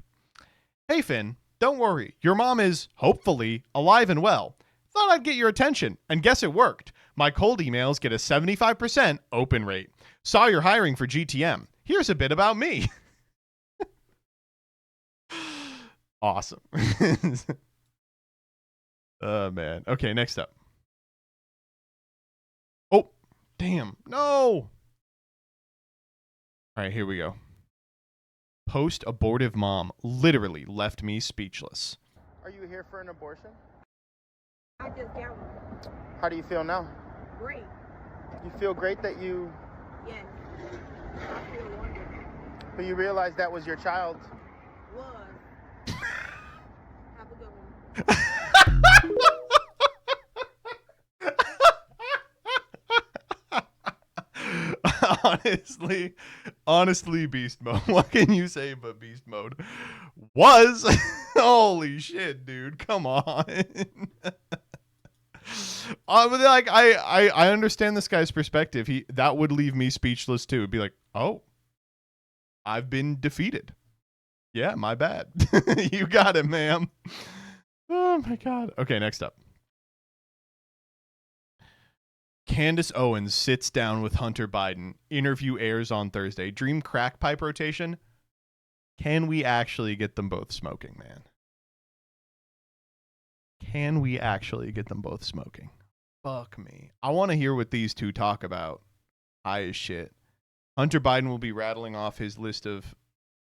Speaker 1: Hey, Finn, don't worry. Your mom is, hopefully, alive and well. Thought I'd get your attention, and guess it worked. My cold emails get a 75% open rate. Saw you're hiring for GTM. Here's a bit about me. Awesome. Oh, man. Okay, next up. Oh, damn. No. All right, here we go. Post-abortive mom literally left me speechless.
Speaker 5: Are you here for an abortion?
Speaker 6: I just got one.
Speaker 5: How do you feel now?
Speaker 6: Great.
Speaker 5: You feel great that you,
Speaker 6: Yes. I feel wonderful.
Speaker 5: but you realize that was your child.
Speaker 6: Was. Have a good one.
Speaker 1: honestly, beast mode. What can you say but beast mode? Was. Holy shit, dude. Come on. But like I understand this guy's perspective. That would leave me speechless too. It'd be like, oh, I've been defeated. Yeah, my bad. You got it, ma'am. Oh my god. Okay, next up. Candace Owens sits down with Hunter Biden. Interview airs on Thursday. Dream crack pipe rotation. Can we actually get them both smoking, man? Can we actually get them both smoking? Fuck me. I want to hear what these two talk about. High as shit. Hunter Biden will be rattling off his list of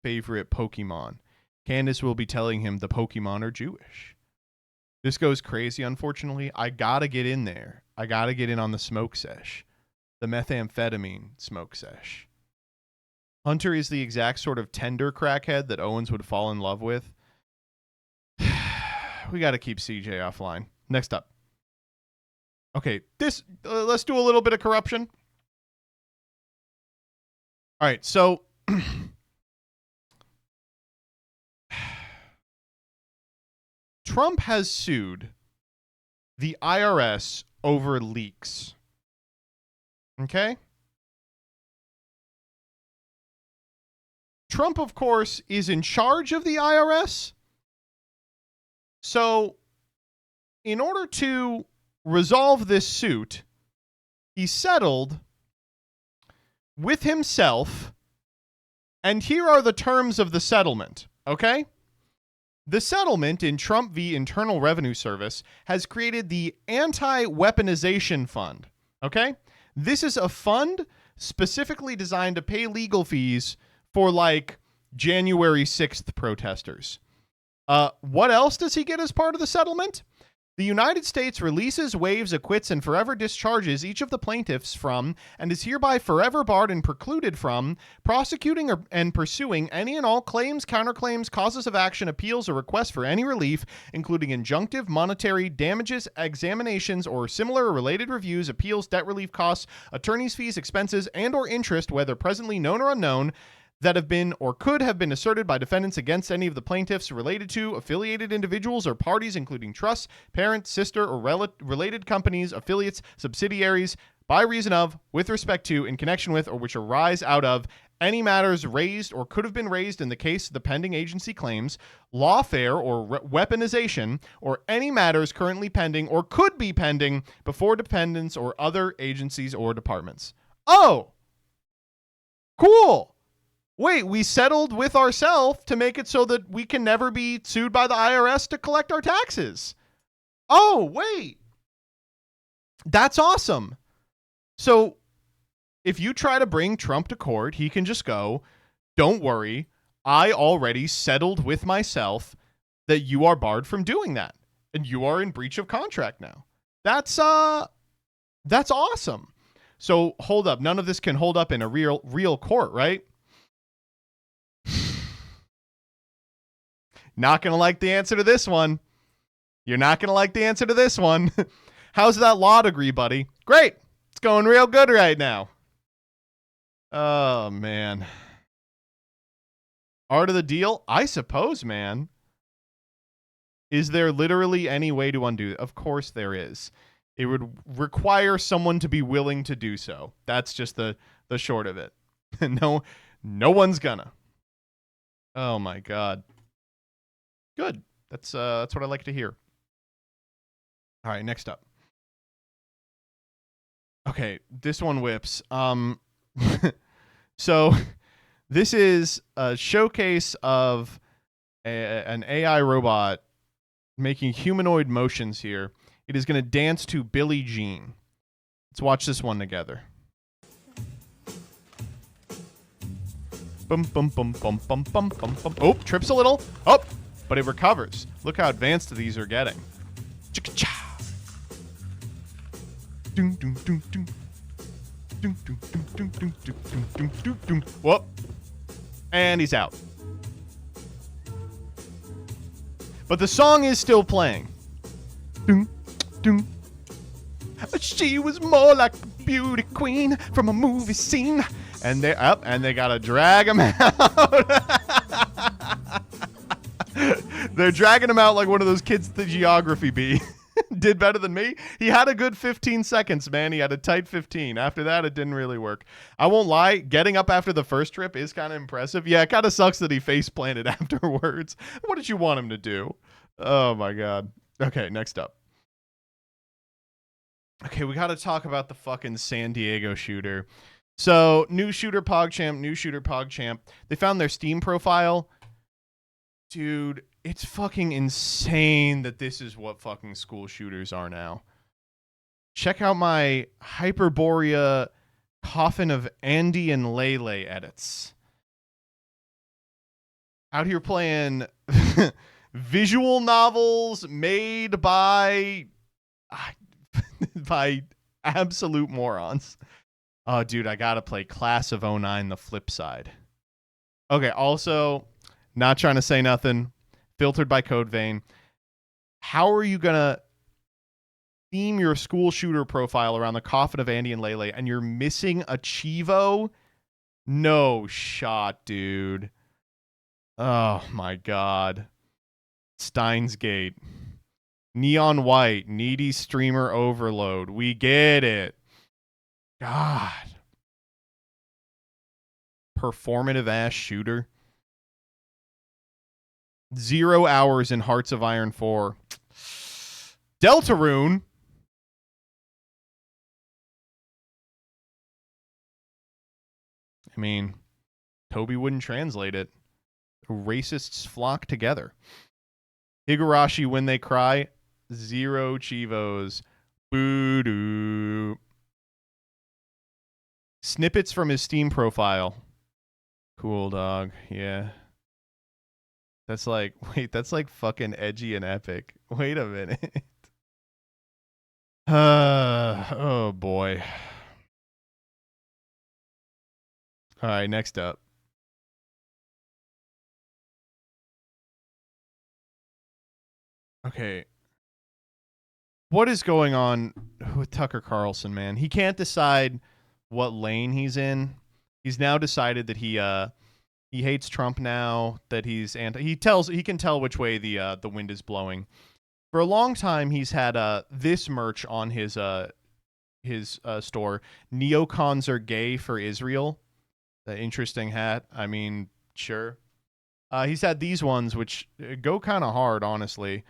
Speaker 1: favorite Pokemon. Candace will be telling him the Pokemon are Jewish. This goes crazy, unfortunately. I gotta get in there. I gotta get in on the smoke sesh. The methamphetamine smoke sesh. Hunter is the exact sort of tender crackhead that Owens would fall in love with. We gotta keep CJ offline. Next up. Okay, let's do a little bit of corruption. All right, so Trump has sued the IRS over leaks. Okay? Trump, of course, is in charge of the IRS. So, in order to resolve this suit, he settled with himself, and here are the terms of the settlement, okay? The settlement in Trump v. Internal Revenue Service has created the Anti-Weaponization Fund, okay? This is a fund specifically designed to pay legal fees for, like, January 6th protesters. What else does he get as part of the settlement? The United States releases, waives, acquits, and forever discharges each of the plaintiffs from, and is hereby forever barred and precluded from, prosecuting and pursuing any and all claims, counterclaims, causes of action, appeals, or requests for any relief, including injunctive, monetary, damages, examinations, or similar or related reviews, appeals, debt relief costs, attorney's fees, expenses, and or interest, whether presently known or unknown, that have been or could have been asserted by defendants against any of the plaintiffs related to affiliated individuals or parties, including trusts, parent, sister, or related companies, affiliates, subsidiaries, by reason of, with respect to, in connection with, or which arise out of any matters raised or could have been raised in the case of the pending agency claims, lawfare or weaponization, or any matters currently pending or could be pending before dependents or other agencies or departments. Oh, cool. Wait, we settled with ourselves to make it so that we can never be sued by the IRS to collect our taxes. Oh, wait. That's awesome. So if you try to bring Trump to court, he can just go, don't worry, I already settled with myself that you are barred from doing that. And you are in breach of contract now. That's awesome. So hold up. None of this can hold up in a real court, right? Not going to like the answer to this one. You're not going to like the answer to this one. How's that law degree, buddy? Great. It's going real good right now. Oh, man. Art of the deal? I suppose, man. Is there literally any way to undo it? Of course there is. It would require someone to be willing to do so. That's just the short of it. No one's gonna. Oh, my God. Good. That's what I like to hear. All right, next up. Okay, this one whips. So this is a showcase of an AI robot making humanoid motions here. It is going to dance to Billie Jean. Let's watch this one together. Bum bum bum bum bum bum bum bum. Oh, trips a little. Oh. But it recovers. Look how advanced these are getting. Whoop. And he's out. But the song is still playing. She was more like a beauty queen from a movie scene. And they're up, and they gotta drag him out. They're dragging him out like one of those kids at the geography bee. did better than me. He had a good 15 seconds, man. He had a tight 15. After that, it didn't really work. I won't lie. Getting up after the first trip is kind of impressive. Yeah, it kind of sucks that he face planted afterwards. What did you want him to do? Oh, my God. Okay, next up. Okay, we got to talk about the fucking San Diego shooter. So, new shooter PogChamp. They found their Steam profile. Dude, it's fucking insane that this is what fucking school shooters are now. Check out my Hyperborea Coffin of Andy and Lele edits. Out here playing visual novels made by absolute morons. Oh, dude, I gotta play Class of '09, the flip side. Okay, also, not trying to say nothing, filtered by Code Vein. How are you gonna theme your school shooter profile around the Coffin of Andy and Lele and you're missing a Chivo? No shot, dude. Oh, my God. Steins Gate. Neon White, needy streamer overload. We get it. God. Performative ass shooter. 0 hours in Hearts of Iron 4. Deltarune. I mean, Toby wouldn't translate it. Racists flock together. Higurashi, when they cry, 0 Chivos. Boo-doo. Snippets from his Steam profile. Cool, dog. Yeah. That's like, wait, that's like fucking edgy and epic. Wait a minute. Oh, boy. All right, next up. Okay. What is going on with Tucker Carlson, man? He can't decide what lane he's in. He's now decided that he hates Trump now, that he's anti. He can tell which way the wind is blowing. For a long time, he's had this merch on his store. Neocons are gay for Israel. The interesting hat. I mean, sure. He's had these ones, which go kind of hard, honestly.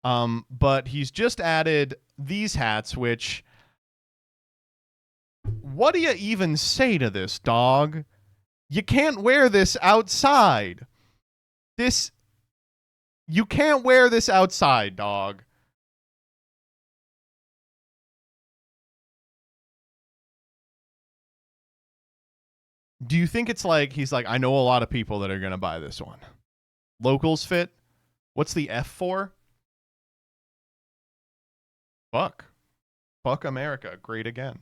Speaker 1: But he's just added these hats, which... What do you even say to this, dog? You can't wear this outside. You can't wear this outside, dog. Do you think it's like, he's like, I know a lot of people that are going to buy this one. Locals fit? What's the F for? Fuck. Fuck America. Great again.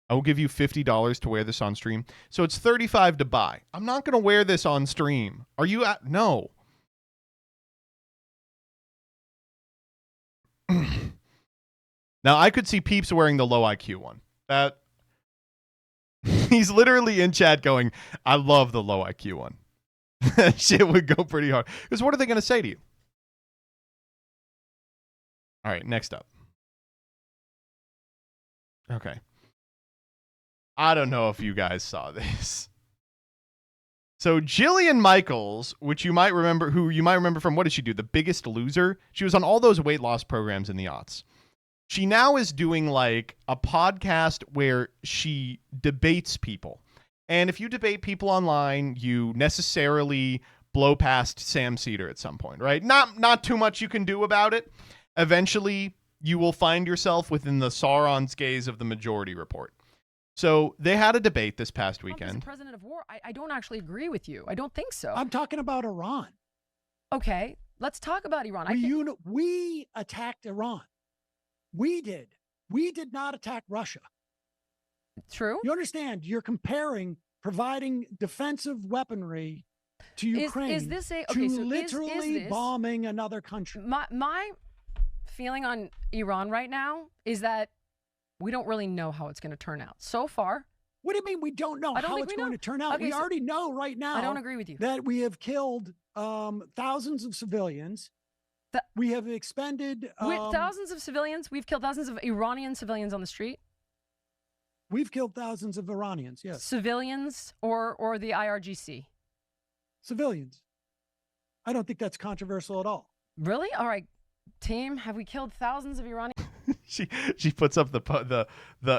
Speaker 1: I will give you $50 to wear this on stream. So it's $35 to buy. I'm not going to wear this on stream. Are you at? No. Now, I could see Peeps wearing the low IQ one. That he's literally in chat going, I love the low IQ one. That shit would go pretty hard. Because what are they going to say to you? All right, next up. Okay. I don't know if you guys saw this. So Jillian Michaels, which you might remember from, what did she do? The Biggest Loser. She was on all those weight loss programs in the aughts. She now is doing like a podcast where she debates people. And if you debate people online, you necessarily blow past Sam Cedar at some point, right? Not too much you can do about it. Eventually, you will find yourself within the Sauron's gaze of the Majority Report. So they had a debate this past weekend.
Speaker 7: Trump is the president of war. I don't actually agree with you. I don't think so.
Speaker 8: I'm talking about Iran.
Speaker 7: Okay, let's talk about Iran.
Speaker 8: We attacked Iran. We did. We did not attack Russia.
Speaker 7: True.
Speaker 8: You understand? You're comparing providing defensive weaponry to Ukraine
Speaker 7: is this a,
Speaker 8: to
Speaker 7: okay, so
Speaker 8: literally
Speaker 7: is this,
Speaker 8: bombing another country.
Speaker 7: My feeling on Iran right now is that we don't really know how it's going to turn out. So far.
Speaker 8: What do you mean we don't know how it's going to turn out?
Speaker 7: Okay,
Speaker 8: we already know right now.
Speaker 7: I don't agree with you.
Speaker 8: That we have killed thousands of civilians. We have expended.
Speaker 7: With thousands of civilians, we've killed thousands of Iranian civilians on the street.
Speaker 8: We've killed thousands of Iranians. Yes,
Speaker 7: Civilians or the IRGC.
Speaker 8: civilians. I don't think that's controversial at all.
Speaker 7: Really? All right, team, have we killed thousands of Iranian?
Speaker 1: She puts up the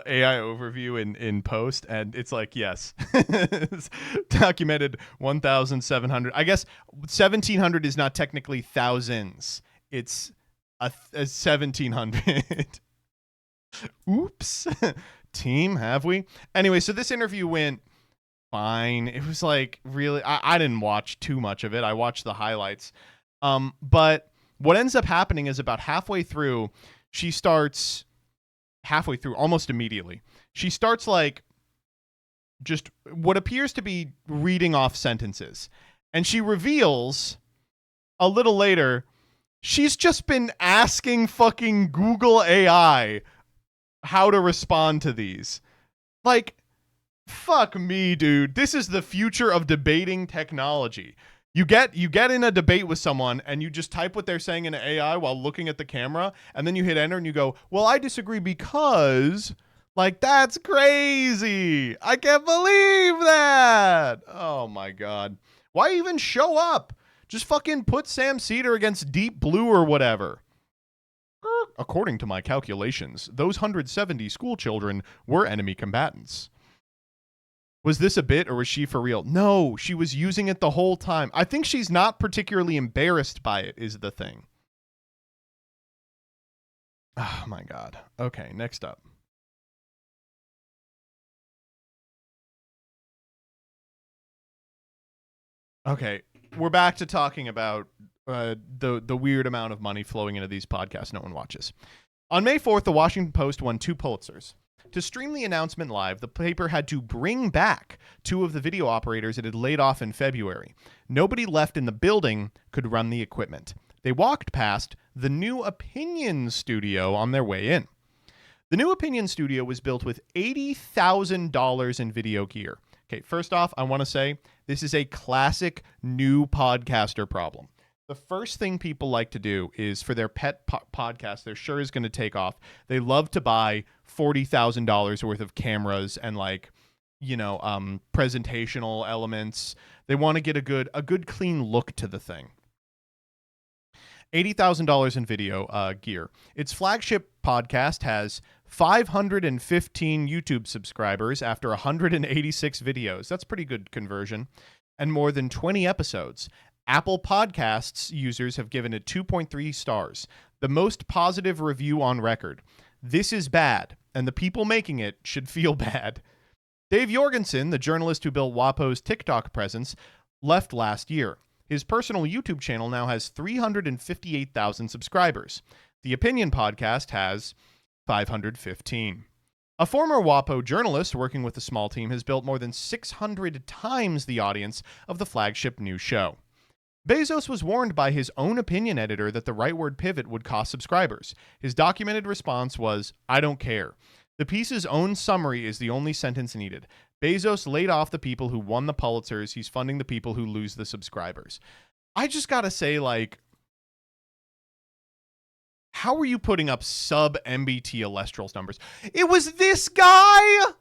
Speaker 1: AI overview in post, and it's like, yes, it's documented 1,700. I guess 1,700 is not technically thousands. It's a 1,700. Oops. Team, have we? Anyway, so this interview went fine. It was like really, I didn't watch too much of it. I watched the highlights. But what ends up happening is about halfway through, she starts almost immediately. She starts like just what appears to be reading off sentences. And she reveals a little later, she's just been asking fucking Google AI how to respond to these. Like, fuck me, dude. This is the future of debating technology. You get in a debate with someone and you just type what they're saying in AI while looking at the camera, and then you hit enter and you go, well, I disagree because, like, that's crazy. I can't believe that. Oh my God. Why even show up? Just fucking put Sam Cedar against Deep Blue or whatever. According to my calculations, those 170 school children were enemy combatants. Was this a bit or was she for real? No, she was using it the whole time. I think she's not particularly embarrassed by it is the thing. Oh my God. Okay, next up. Okay, we're back to talking about the weird amount of money flowing into these podcasts no one watches. On May 4th, the Washington Post won 2 Pulitzers. To stream the announcement live, the paper had to bring back 2 of the video operators it had laid off in February. Nobody left in the building could run the equipment. They walked past the New Opinion Studio on their way in. The New Opinion Studio was built with $80,000 in video gear. Okay, first off, I want to say this is a classic new podcaster problem. The first thing people like to do is for their pet podcast, they're sure is going to take off. They love to buy $40,000 worth of cameras and presentational elements. They want to get a good clean look to the thing. $80,000 in video gear. Its flagship podcast has 515 YouTube subscribers after 186 videos. That's pretty good conversion. And more than 20 episodes. Apple Podcasts users have given it 2.3 stars, the most positive review on record. This is bad, and the people making it should feel bad. Dave Jorgensen, the journalist who built WAPO's TikTok presence, left last year. His personal YouTube channel now has 358,000 subscribers. The Opinion Podcast has 515. A former WAPO journalist working with the small team has built more than 600 times the audience of the flagship new show. Bezos was warned by his own opinion editor that the rightward pivot would cost subscribers. His documented response was, I don't care. The piece's own summary is the only sentence needed. Bezos laid off the people who won the Pulitzers. He's funding the people who lose the subscribers. I just gotta say, like, how are you putting up sub MBT Alestrals numbers? It was this guy?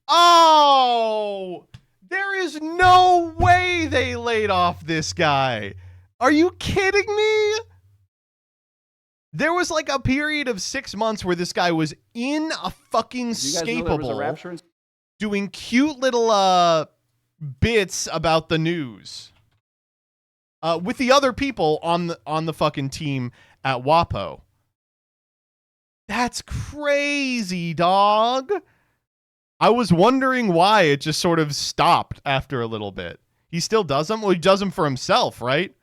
Speaker 1: Oh! There is no way they laid off this guy. Are you kidding me? There was like a period of 6 months where this guy was in a fucking Scapable doing cute little bits about the news with the other people on the fucking team at WAPO. That's crazy, dog. I was wondering why it just sort of stopped after a little bit. He still does them? Well, he does them for himself, right?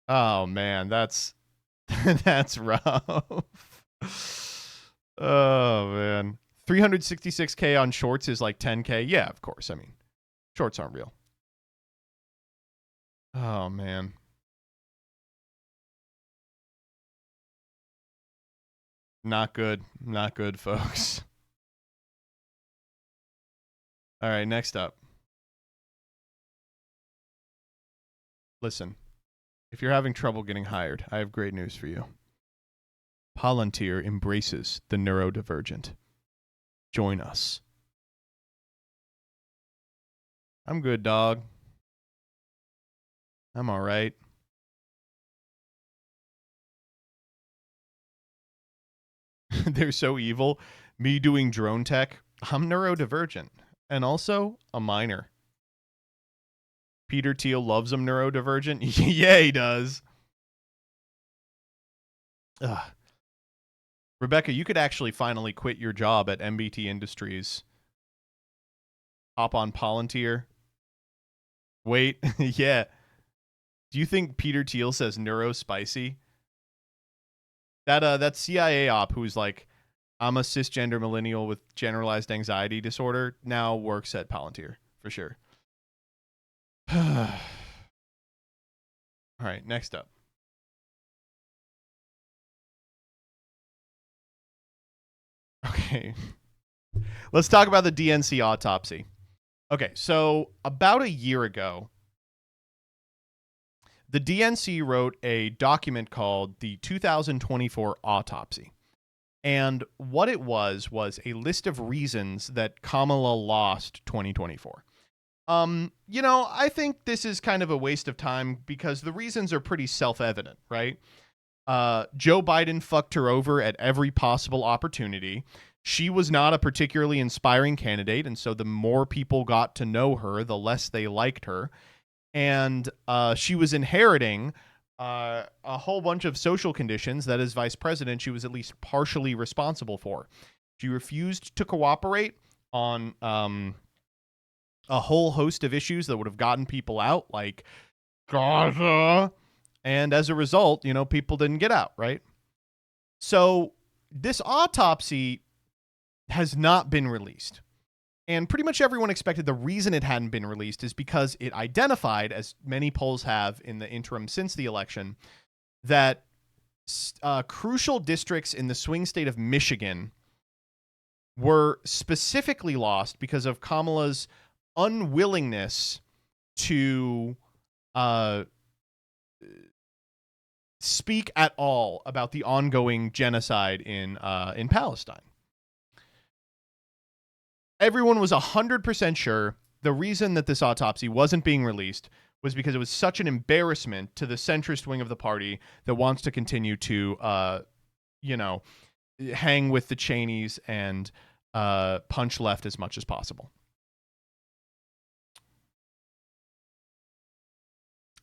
Speaker 1: Oh, man, that's rough. Oh, man. 366K on shorts is like 10K. Yeah, of course. I mean, shorts aren't real. Oh, man. Not good. Not good, folks. All right, next up. Listen, If you're having trouble getting hired, I have great news for you. Palantir embraces the neurodivergent. Join us. I'm good, dog. I'm all right. They're so evil. Me doing drone tech, I'm neurodivergent. And also a minor. Peter Thiel loves him neurodivergent. Yeah, he does. Ugh. Rebecca, you could actually finally quit your job at MBT Industries. Hop on Palantir. Wait, yeah. Do you think Peter Thiel says neuro spicy? That CIA op who's like, I'm a cisgender millennial with generalized anxiety disorder, now works at Palantir, for sure. All right, next up. Okay. Let's talk about the DNC autopsy. Okay, so about a year ago, the DNC wrote a document called the 2024 Autopsy. And what it was a list of reasons that Kamala lost 2024. I think this is kind of a waste of time because the reasons are pretty self-evident, right? Joe Biden fucked her over at every possible opportunity. She was not a particularly inspiring candidate, and so the more people got to know her, the less they liked her. And she was inheriting a whole bunch of social conditions that as vice president, she was at least partially responsible for. She refused to cooperate on a whole host of issues that would have gotten people out, like Gaza. And as a result, people didn't get out, right? So this autopsy has not been released. And pretty much everyone expected the reason it hadn't been released is because it identified, as many polls have in the interim since the election, that crucial districts in the swing state of Michigan were specifically lost because of Kamala's unwillingness to speak at all about the ongoing genocide in Palestine. Everyone was 100% sure the reason that this autopsy wasn't being released was because it was such an embarrassment to the centrist wing of the party that wants to continue to, hang with the Cheneys and punch left as much as possible.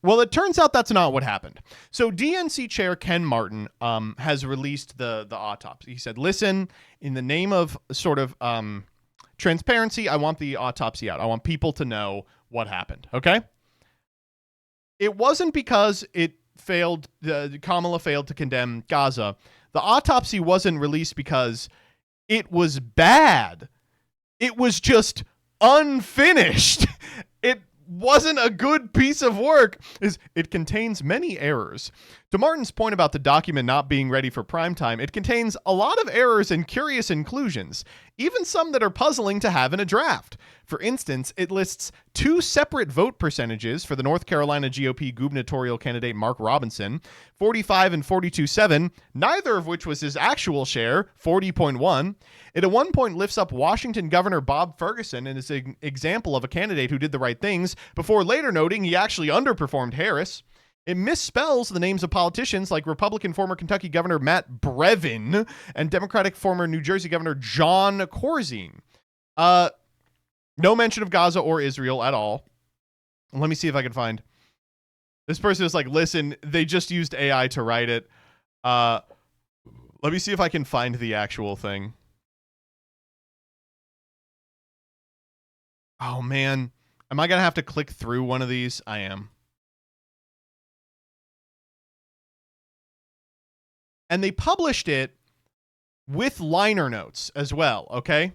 Speaker 1: Well, it turns out that's not what happened. So DNC chair Ken Martin has released the autopsy. He said, listen, in the name of sort of transparency, I want the autopsy out. I want people to know what happened, okay? It wasn't because Kamala failed to condemn Gaza. The autopsy wasn't released because it was bad. It was just unfinished. It wasn't a good piece of work. It contains many errors. To Martin's point about the document not being ready for prime time, it contains a lot of errors and curious inclusions, even some that are puzzling to have in a draft. For instance, it lists 2 separate vote percentages for the North Carolina GOP gubernatorial candidate Mark Robinson, 45 and 42.7, neither of which was his actual share, 40.1. It at one point lifts up Washington Governor Bob Ferguson and is an example of a candidate who did the right things, before later noting he actually underperformed Harris. It misspells the names of politicians like Republican former Kentucky Governor Matt Brevin and Democratic former New Jersey Governor John Corzine. No mention of Gaza or Israel at all. Let me see if I can find. This person is like, listen, they just used AI to write it. Let me see if I can find the actual thing. Oh, man. Am I going to have to click through one of these? I am. And they published it with liner notes as well, okay?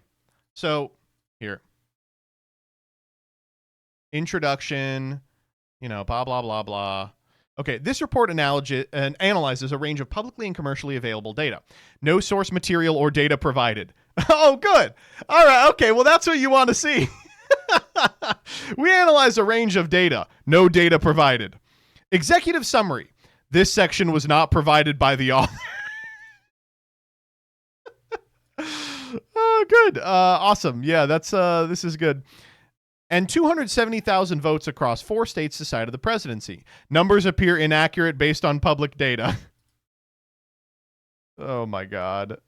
Speaker 1: So, here. Introduction, blah, blah, blah, blah. Okay, this report analyzes a range of publicly and commercially available data. No source material or data provided. Oh, good. All right, okay, well, that's what you want to see. We analyze a range of data. No data provided. Executive summary. This section was not provided by the author. Oh, good. Awesome. Yeah, that's this is good. And 270,000 votes across 4 states decided the presidency. Numbers appear inaccurate based on public data. Oh my God.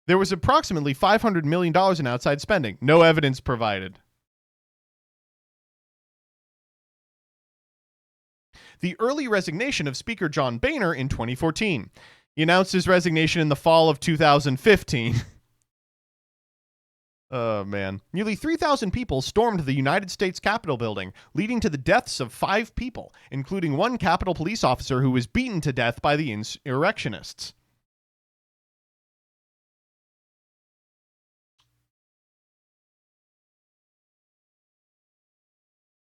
Speaker 1: There was approximately $500 million in outside spending. No evidence provided. The early resignation of Speaker John Boehner in 2014. He announced his resignation in the fall of 2015. Oh, man. Nearly 3,000 people stormed the United States Capitol building, leading to the deaths of 5 people, including one Capitol police officer who was beaten to death by the insurrectionists.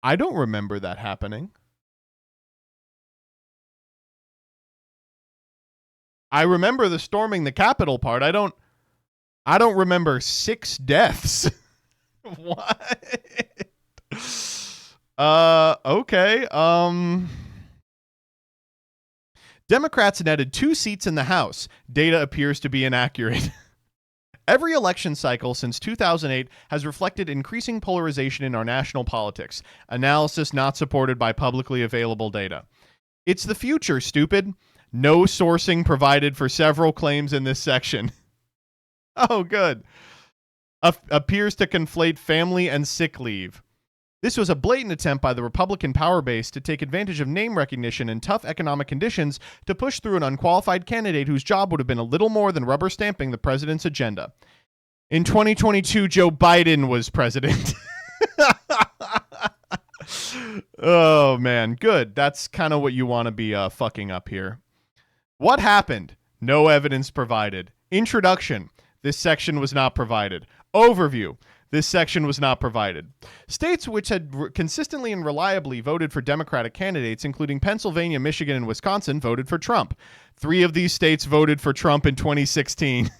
Speaker 1: I don't remember that happening. I remember the storming the Capitol part. I don't remember 6 deaths. What? Okay. Democrats netted 2 seats in the House. Data appears to be inaccurate. Every election cycle since 2008 has reflected increasing polarization in our national politics. Analysis not supported by publicly available data. It's the future, stupid. No sourcing provided for several claims in this section. Oh, good. Appears to conflate family and sick leave. This was a blatant attempt by the Republican power base to take advantage of name recognition and tough economic conditions to push through an unqualified candidate whose job would have been a little more than rubber stamping the president's agenda. In 2022, Joe Biden was president. Oh, man. Good. That's kind of what you want to be fucking up here. What happened? No evidence provided. Introduction. This section was not provided. Overview. This section was not provided. States which had consistently and reliably voted for Democratic candidates, including Pennsylvania, Michigan, and Wisconsin, voted for Trump. 3 of these states voted for Trump in 2016.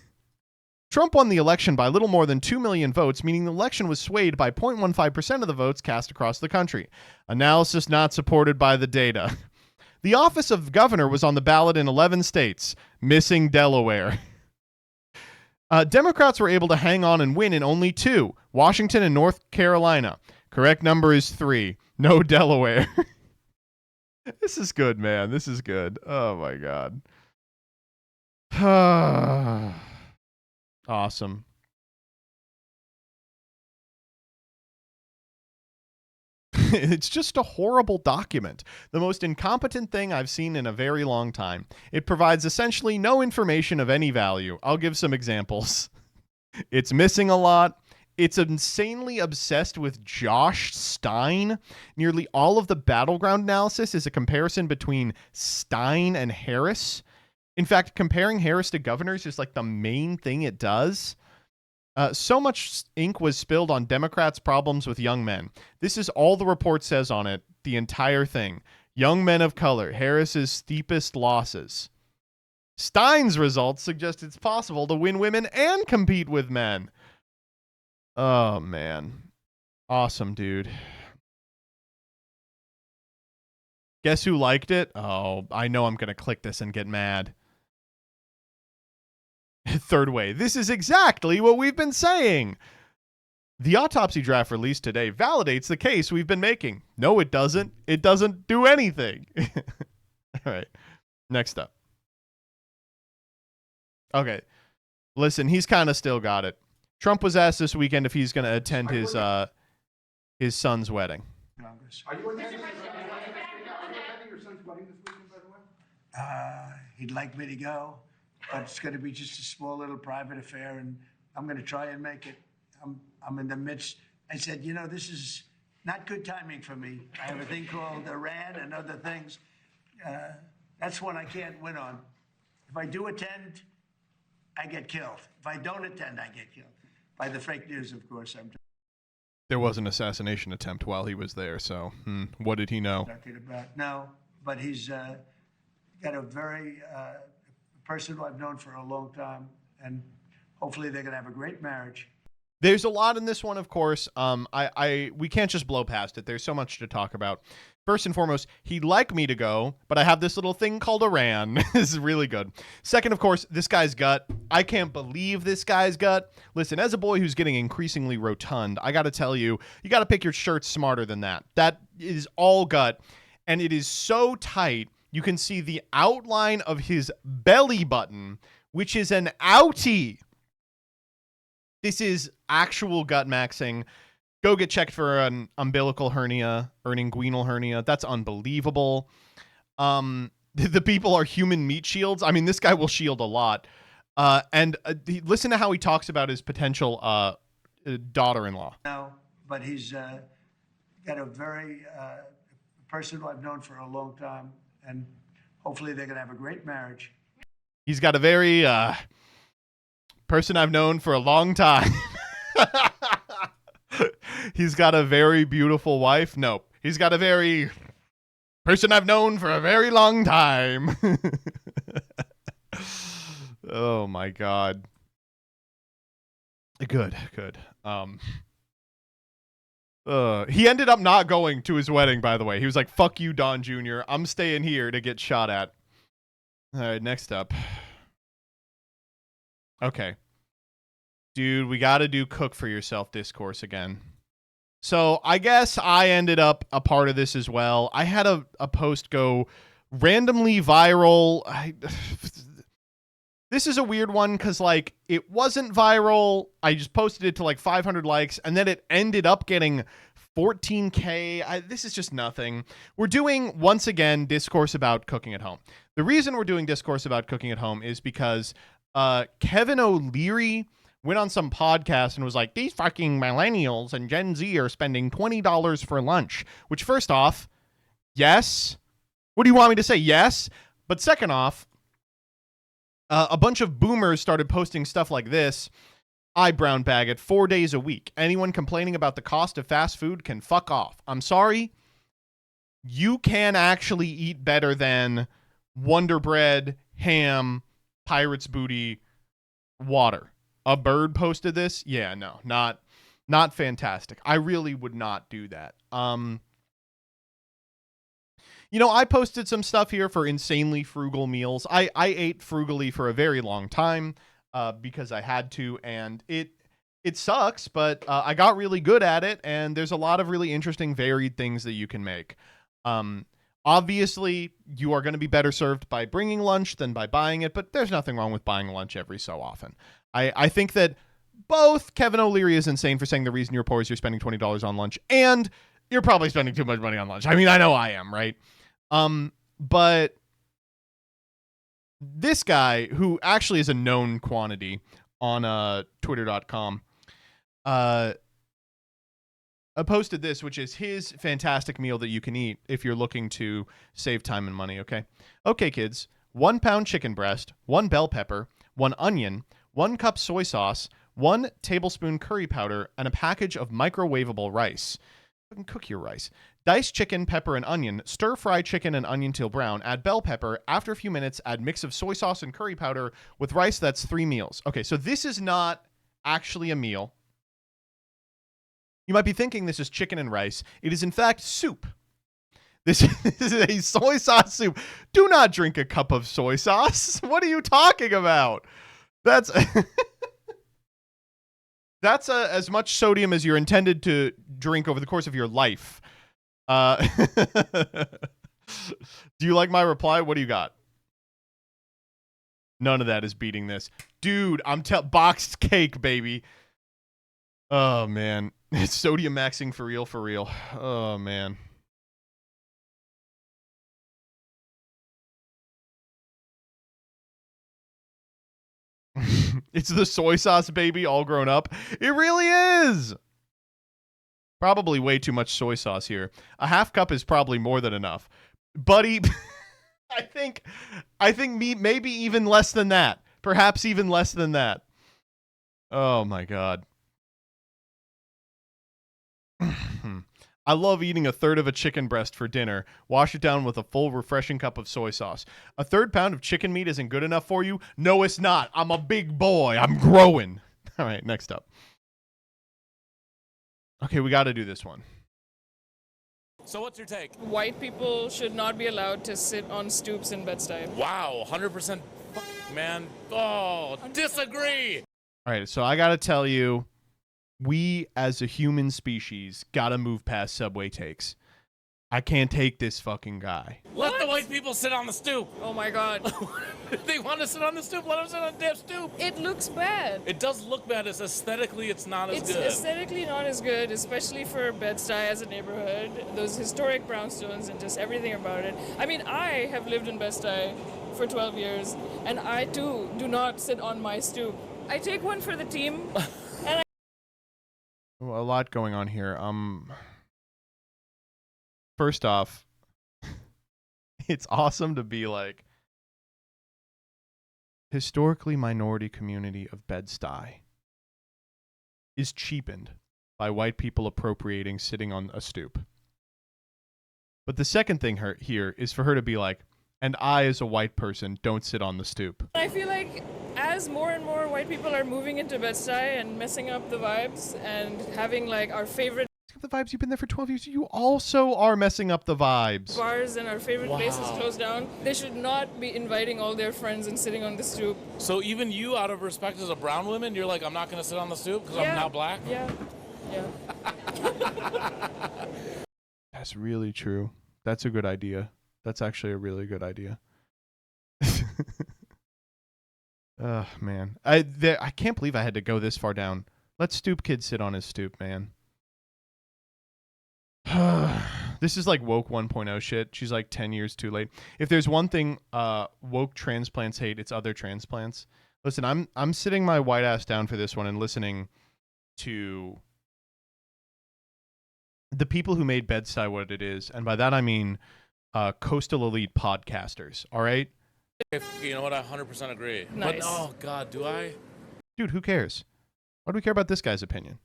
Speaker 1: Trump won the election by little more than 2 million votes, meaning the election was swayed by 0.15% of the votes cast across the country. Analysis not supported by the data. The office of governor was on the ballot in 11 states, missing Delaware. Democrats were able to hang on and win in only 2, Washington and North Carolina. Correct number is 3. No Delaware. This is good, man. This is good. Oh, my God. Awesome. It's just a horrible document. The most incompetent thing I've seen in a very long time. It provides essentially no information of any value. I'll give some examples. It's missing a lot. It's insanely obsessed with Josh Stein. Nearly all of the battleground analysis is a comparison between Stein and Harris. In fact, comparing Harris to governors is like the main thing it does. So much ink was spilled on Democrats' problems with young men. This is all the report says on it, the entire thing. Young men of color, Harris's steepest losses. Stein's results suggest it's possible to win women and compete with men. Oh, man. Awesome, dude. Guess who liked it? Oh, I know I'm going to click this and get mad. Third way. This is exactly what we've been saying. The autopsy draft released today validates the case we've been making. No, it doesn't. It doesn't do anything. All right. Next up. Okay. Listen, he's kind of still got it. Trump was asked this weekend if he's going to attend his son's wedding.
Speaker 9: Are you attending your son's wedding this weekend, by the way?
Speaker 10: He'd like me to go, but it's going to be just a small little private affair, and I'm going to try and make it. I'm in the midst. I said, you know, this is not good timing for me. I have a thing called Iran and other things. That's one I can't win on. If I do attend, I get killed. If I don't attend, I get killed. By the fake news, of course.
Speaker 1: There was an assassination attempt while he was there, so what did he know?
Speaker 10: No, but he's got a very person who I've known for a long time, and hopefully they're going to have a great marriage.
Speaker 1: There's a lot in this one, of course. We can't just blow past it. There's so much to talk about. First and foremost, he'd like me to go, but I have this little thing called Iran. This is really good. Second, of course, this guy's gut. I can't believe this guy's gut. Listen, as a boy who's getting increasingly rotund, I got to tell you, you got to pick your shirts smarter than that. That is all gut, and it is so tight, you can see the outline of his belly button, which is an outie. This is actual gut maxing. Go get checked for an umbilical hernia or an inguinal hernia. That's unbelievable. The people are human meat shields. I mean, this guy will shield a lot. And listen to how he talks about his potential daughter-in-law.
Speaker 10: No, but he's got a very person who I've known for a long time, and hopefully they're going to have a great marriage.
Speaker 1: He's got a very person I've known for a long time. He's got a very beautiful wife. Nope. He's got a very person I've known for a very long time. Oh my God. Good. He ended up not going to his wedding, by the way. He was like, fuck you, Don Jr. I'm staying here to get shot at. All right, next up. Okay. Dude, we got to do cook for yourself discourse again. So I guess I ended up a part of this as well. I had a post go randomly viral. This is a weird one because, like, it wasn't viral. I just posted it to like 500 likes, and then it ended up getting 14K. This is just nothing. We're doing, once again, discourse about cooking at home. The reason we're doing discourse about cooking at home is because Kevin O'Leary went on some podcast and was like, these fucking millennials and Gen Z are spending $20 for lunch. Which, first off, yes. What do you want me to say? Yes. But second off, a bunch of boomers started posting stuff like this. I brown bag it 4 days a week. Anyone complaining about the cost of fast food can fuck off. I'm sorry. You can actually eat better than Wonder Bread, ham, Pirate's Booty, water. A bird posted this. Yeah, no, not fantastic. I really would not do that. You know, I posted some stuff here for insanely frugal meals. I ate frugally for a very long time because I had to, and it sucks, but I got really good at it, and there's a lot of really interesting, varied things that you can make. Obviously, you are going to be better served by bringing lunch than by buying it, but there's nothing wrong with buying lunch every so often. I think that both Kevin O'Leary is insane for saying the reason you're poor is you're spending $20 on lunch, and you're probably spending too much money on lunch. I mean, I know I am, right? But this guy, who actually is a known quantity on twitter.com, posted this, which is his fantastic meal that you can eat if you're looking to save time and money, okay? Okay, kids. 1 pound chicken breast, 1 bell pepper, 1 onion, 1 cup soy sauce, 1 tablespoon curry powder, and a package of microwavable rice. You can cook your rice. Diced chicken, pepper, and onion. Stir fry chicken and onion till brown. Add bell pepper. After a few minutes, add mix of soy sauce and curry powder with rice. That's 3 meals. Okay, so this is not actually a meal. You might be thinking this is chicken and rice. It is, in fact, soup. This is a soy sauce soup. Do not drink a cup of soy sauce. What are you talking about? That's that's as much sodium as you're intended to drink over the course of your life. Do you like my reply? What do you got? None of that is beating this. Dude, boxed cake, baby. Oh, man. It's sodium maxing for real, for real. Oh, man. It's the soy sauce baby all grown up. It really is. Probably way too much soy sauce here. A half cup is probably more than enough. Buddy, I think maybe even less than that. Perhaps even less than that. Oh my God. I love eating a third of a chicken breast for dinner. Wash it down with a full, refreshing cup of soy sauce. A third pound of chicken meat isn't good enough for you? No, it's not. I'm a big boy. I'm growing. All right, next up. Okay, we got to do this one.
Speaker 11: So what's your take?
Speaker 12: White people should not be allowed to sit on stoops in Bed-Stuy.
Speaker 11: Wow, 100% man. Oh, disagree.
Speaker 1: All right, so I got to tell you, we as a human species got to move past Subway takes. I can't take this fucking guy.
Speaker 11: Let the white people sit on the stoop.
Speaker 12: Oh my god.
Speaker 11: If they want to sit on the stoop, let them sit on the damn stoop.
Speaker 12: It looks bad.
Speaker 11: It does look bad. It's aesthetically, it's not as good.
Speaker 12: It's aesthetically not as good, especially for Bed-Stuy as a neighborhood. Those historic brownstones and just everything about it. I mean, I have lived in Bed-Stuy for 12 years, and I too do not sit on my stoop. I take one for the team, and I...
Speaker 1: Well, a lot going on here. First off, it's awesome to be like, historically minority community of Bed-Stuy is cheapened by white people appropriating sitting on a stoop. But the second thing here is for her to be like, and I as a white person don't sit on the stoop.
Speaker 12: I feel like as more and more white people are moving into Bed-Stuy and messing up the vibes and having like our favorite
Speaker 1: The vibes, you've been there for 12 years. You also are messing up the vibes.
Speaker 12: bars and our favorite places closed down, they should not be inviting all their friends and sitting on the stoop.
Speaker 11: So even you, out of respect as a brown woman, you're like, I'm not going to sit on the stoop because I'm now black?
Speaker 12: Yeah.
Speaker 1: That's really true. That's a good idea. That's actually a really good idea. Oh, man. I can't believe I had to go this far down. Let stoop kid sit on his stoop, man. This is like woke 1.0 shit. She's like 10 years too late. If there's one thing woke transplants hate, it's other transplants. Listen, I'm sitting my white ass down for this one and listening to the people who made Bed-Stuy what it is, and by that I mean coastal elite podcasters. All right,
Speaker 11: You know what? I 100% agree.
Speaker 12: Nice.
Speaker 11: But, oh, God, do I?
Speaker 1: dude, who cares? Why do we care about this guy's opinion?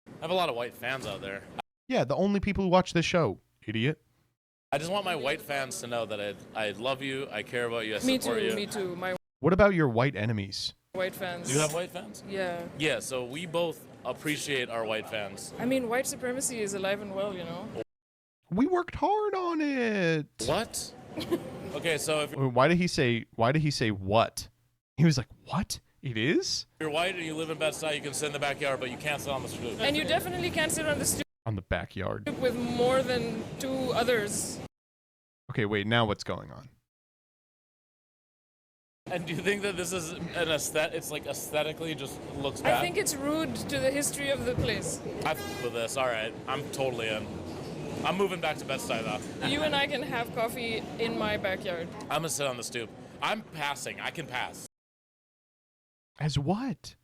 Speaker 11: I have a lot of white fans out there.
Speaker 1: Yeah, the only people who watch this show, idiot.
Speaker 11: I just want my white fans to know that I love you, I care about you, I support you.
Speaker 12: Me too. My
Speaker 1: What about your white enemies?
Speaker 12: white fans.
Speaker 11: Do you have white fans?
Speaker 12: Yeah.
Speaker 11: Yeah, so we both appreciate our white fans.
Speaker 12: I mean, white supremacy is alive and well, you know?
Speaker 1: We worked hard on it.
Speaker 11: What? Okay, so if
Speaker 1: Why did he say what? He was like, what? It is?
Speaker 11: you're white and you live in Bed-Stuy, you can sit in the backyard, but you can't sit on the stoop.
Speaker 12: And you definitely can't sit on the stoop
Speaker 1: On the backyard.
Speaker 12: with more than two others.
Speaker 1: Okay, wait, now what's going on?
Speaker 11: And do you think that this is an it's like aesthetically just looks bad?
Speaker 12: I think it's rude to the history of the place.
Speaker 11: I with this, all right. I'm totally in. I'm moving back to Bed-Stuy though.
Speaker 12: You and I can have coffee in my backyard.
Speaker 11: I'm gonna sit on the stoop. I'm passing. I can pass.
Speaker 1: As what?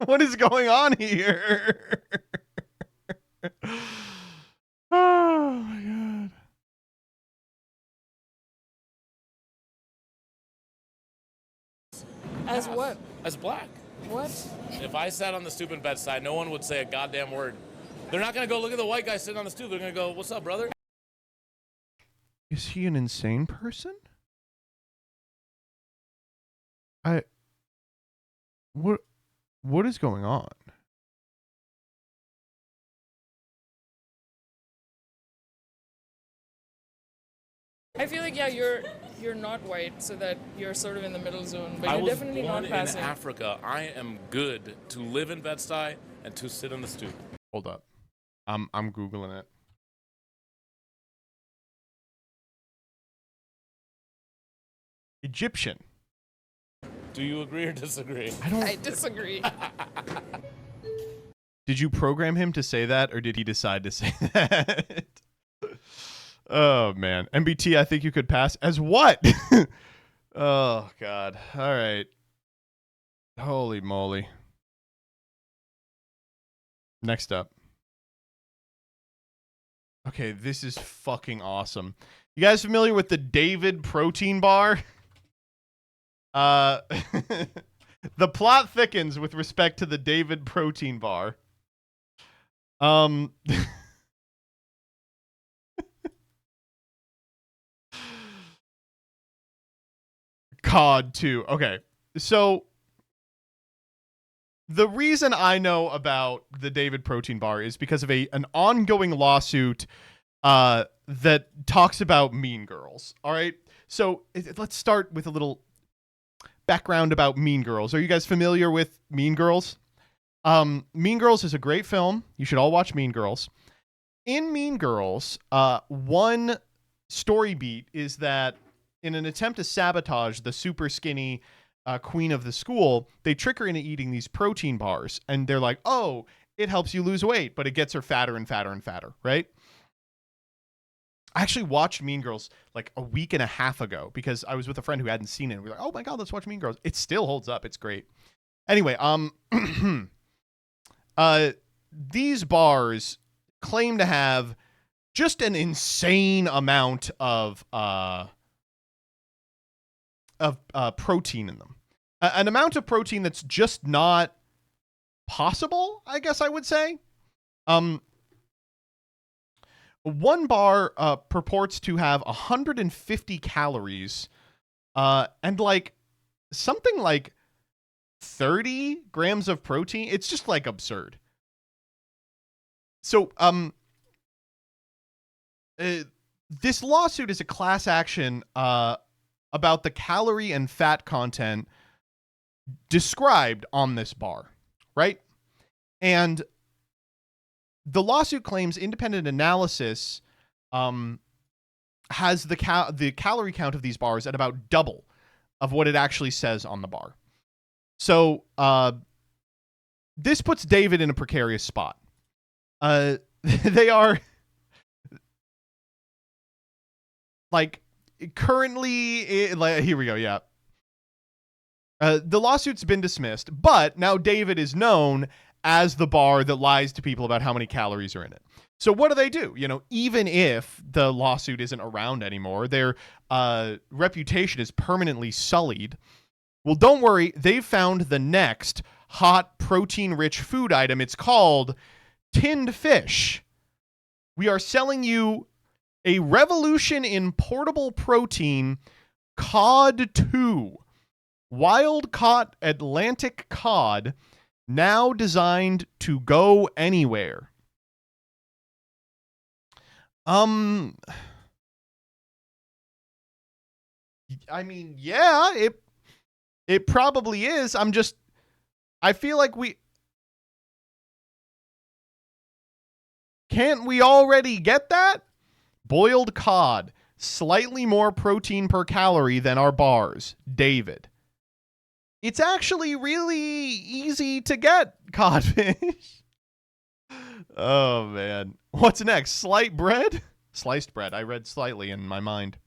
Speaker 1: What is going on here? Oh my god.
Speaker 12: As what?
Speaker 11: As black.
Speaker 12: What?
Speaker 11: If I sat on the stoop in Bed-Stuy, no one would say a goddamn word. They're not gonna go look at the white guy sitting on the stoop. They're gonna go, "What's up, brother?"
Speaker 1: Is he an insane person? What is going on?
Speaker 12: I feel like you're not white, so that you're sort of in the middle zone, but
Speaker 11: I
Speaker 12: you're
Speaker 11: was
Speaker 12: definitely
Speaker 11: born
Speaker 12: not passing.
Speaker 11: in Africa. I am good to live in Bed-Stuy and to sit on the stoop.
Speaker 1: Hold up. I'm Googling it. Egyptian.
Speaker 11: Do you agree or disagree?
Speaker 12: I disagree.
Speaker 1: Did you program him to say that, or did he decide to say that? Oh, man. MBT, I think you could pass. As what? Oh, God. All right. Holy moly. Next up. Okay, this is fucking awesome. You guys familiar with the David protein bar? The plot thickens with respect to the David protein bar. COD 2. Okay. So The reason I know about the David protein bar is because of an ongoing lawsuit that talks about Mean Girls. All right. So let's start with a little background about Mean Girls. Are you guys familiar with Mean Girls? Mean Girls is a great film. You should all watch Mean Girls. In Mean Girls, one story beat is that in an attempt to sabotage the super skinny queen of the school, they trick her into eating these protein bars. And they're like, oh, it helps you lose weight, but it gets her fatter and fatter and fatter, right? I actually watched Mean Girls like a week and a half ago because I was with a friend who hadn't seen it. And we were like, oh my God, let's watch Mean Girls. It still holds up. It's great. Anyway, these bars claim to have just an insane amount of protein in them. An amount of protein that's just not possible, I guess I would say. One bar purports to have 150 calories and like something like 30 grams of protein. It's just like absurd. So this lawsuit is a class action about the calorie and fat content described on this bar, right? And the lawsuit claims independent analysis has the calorie count of these bars at about double of what it actually says on the bar. So this puts David in a precarious spot. They are like currently, here we go. Yeah. The lawsuit's been dismissed, but now David is known as the bar that lies to people about how many calories are in it. So what do? You know, even if the lawsuit isn't around anymore, their reputation is permanently sullied. Well, don't worry. They've found the next hot protein-rich food item. It's called tinned fish. We are selling you a revolution in portable protein, cod 2. Wild-caught Atlantic cod, now designed to go anywhere. I mean, yeah, it probably is. I feel like can't we already get that? Boiled cod, slightly more protein per calorie than our bars. David. It's actually really easy to get codfish. Oh, man. What's next? Sliced bread? Sliced bread. I read slightly in my mind.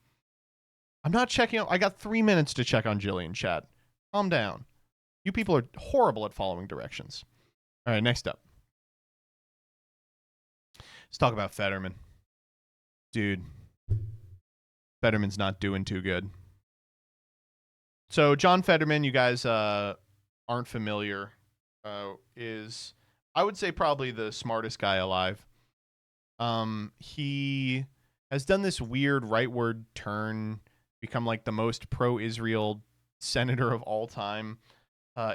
Speaker 1: I'm not checking out. I got 3 minutes to check on Jillian, chat. Calm down. You people are horrible at following directions. All right, next up. Let's talk about Fetterman. Dude. Fetterman's not doing too good. So John Fetterman, you guys aren't familiar, is, I would say, probably the smartest guy alive. He has done this weird rightward turn, become like the most pro-Israel senator of all time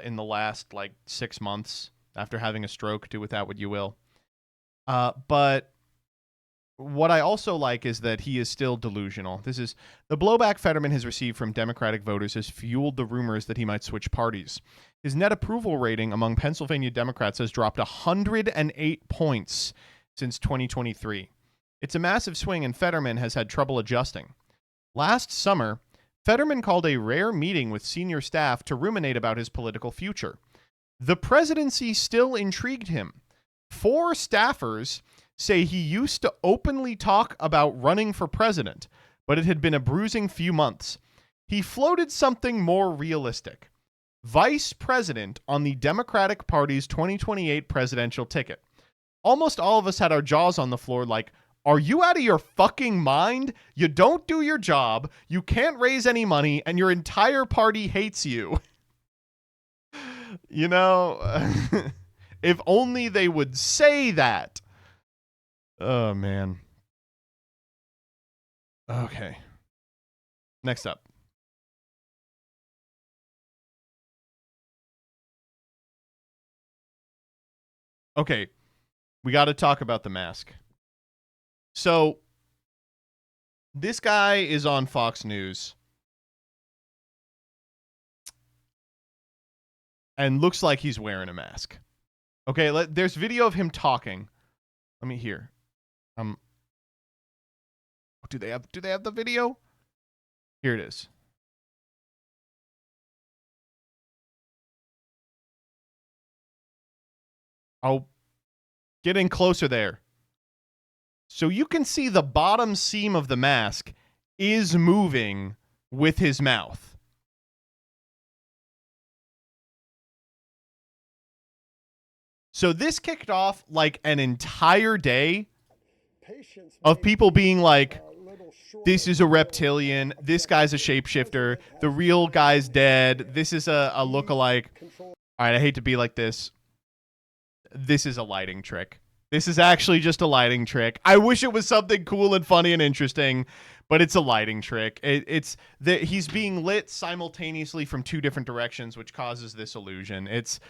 Speaker 1: in the last like 6 months after having a stroke. Do with that what you will. But what I also like is that he is still delusional. This is the blowback Fetterman has received from Democratic voters has fueled the rumors that he might switch parties. His net approval rating among Pennsylvania Democrats has dropped 108 points since 2023. It's a massive swing, and Fetterman has had trouble adjusting. Last summer, Fetterman called a rare meeting with senior staff to ruminate about his political future. The presidency still intrigued him. 4 staffers say he used to openly talk about running for president, but it had been a bruising few months. He floated something more realistic. Vice president on the Democratic Party's 2028 presidential ticket. Almost all of us had our jaws on the floor like, are you out of your fucking mind? You don't do your job, you can't raise any money, and your entire party hates you. You know, if only they would say that. Oh, man. Okay. Next up. Okay, we got to talk about the mask. So, this guy is on Fox News and looks like he's wearing a mask. Okay, there's video of him talking. Let me hear. Do they have the video? Here it is. I'll get in closer there. So you can see the bottom seam of the mask is moving with his mouth. So this kicked off like an entire day of people being like, this is a reptilian, this guy's a shapeshifter, the real guy's dead, this is a lookalike. All right, I hate to be like this. This is a lighting trick. This is actually just a lighting trick. I wish it was something cool and funny and interesting, but it's a lighting trick. He's being lit simultaneously from two different directions, which causes this illusion. It's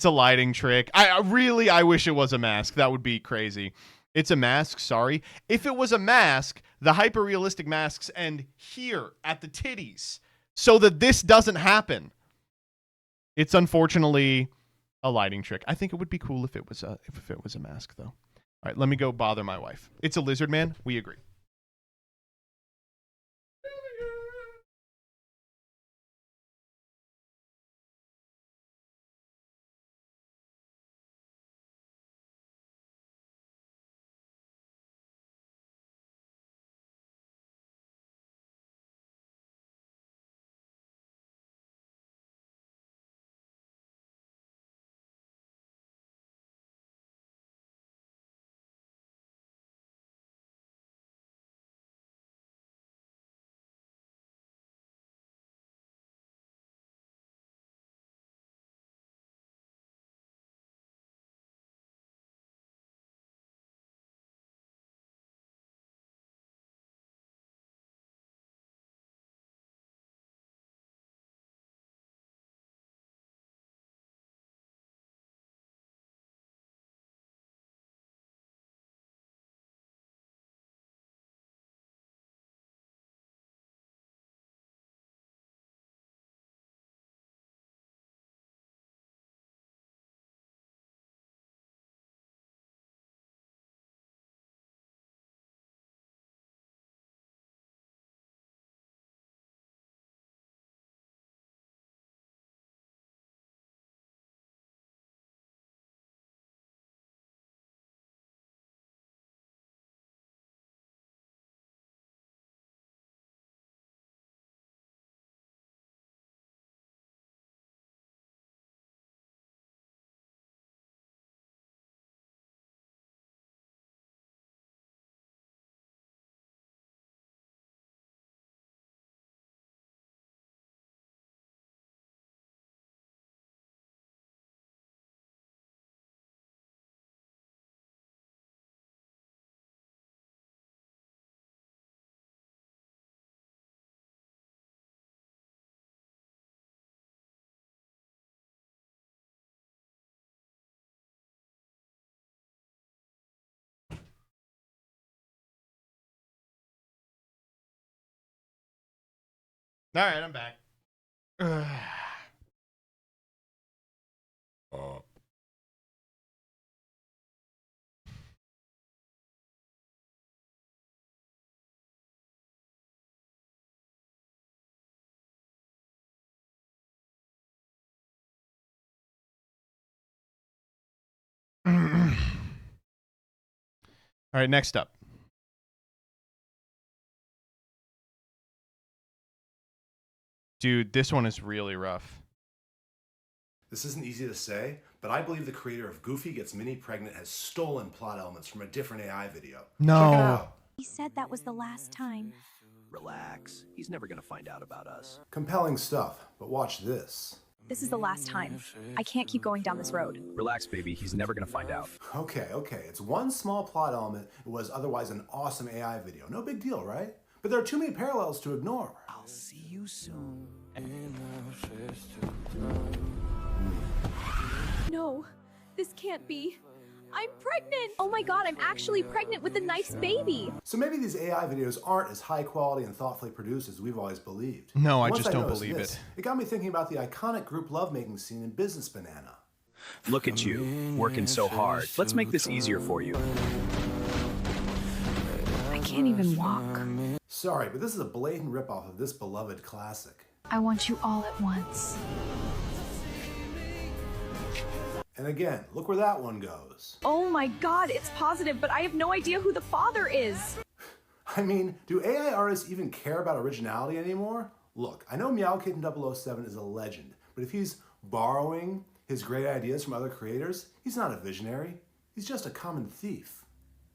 Speaker 1: a lighting trick. I wish it was a mask. That would be crazy. It's a mask, sorry. If it was a mask, the hyper-realistic masks end here at the titties so that this doesn't happen. It's unfortunately a lighting trick. I think it would be cool if it was a mask, though. All right, let me go bother my wife. It's a lizard man. We agree. All right, I'm back. All right, next up. Dude, this one is really rough.
Speaker 13: This isn't easy to say, but I believe the creator of Goofy Gets Minnie Pregnant has stolen plot elements from a different AI video.
Speaker 1: No.
Speaker 13: Check it out.
Speaker 14: He said that was the last time.
Speaker 15: Relax. He's never gonna find out about us.
Speaker 13: Compelling stuff, but watch this.
Speaker 14: This is the last time. I can't keep going down this road.
Speaker 15: Relax, baby. He's never gonna find out.
Speaker 13: Okay. It's one small plot element. It was otherwise an awesome AI video. No big deal, right? But there are too many parallels to ignore.
Speaker 15: I'll see you soon.
Speaker 14: No, this can't be. I'm pregnant! Oh my god, I'm actually pregnant with a nice baby!
Speaker 13: So maybe these AI videos aren't as high quality and thoughtfully produced as we've always believed.
Speaker 1: No, I
Speaker 13: Once
Speaker 1: just don't
Speaker 13: noticed
Speaker 1: believe
Speaker 13: this,
Speaker 1: it.
Speaker 13: It got me thinking about the iconic group lovemaking scene in Business Banana.
Speaker 15: Look at you, working so hard. Let's make this easier for you.
Speaker 14: I can't even walk.
Speaker 13: Sorry, but this is a blatant ripoff of this beloved classic.
Speaker 14: I want you all at once.
Speaker 13: And again, look where that one goes.
Speaker 14: Oh my god, it's positive, but I have no idea who the father is.
Speaker 13: I mean, do AI artists even care about originality anymore? Look, I know Meow Kitten 007 is a legend, but if he's borrowing his great ideas from other creators, he's not a visionary. He's just a common thief.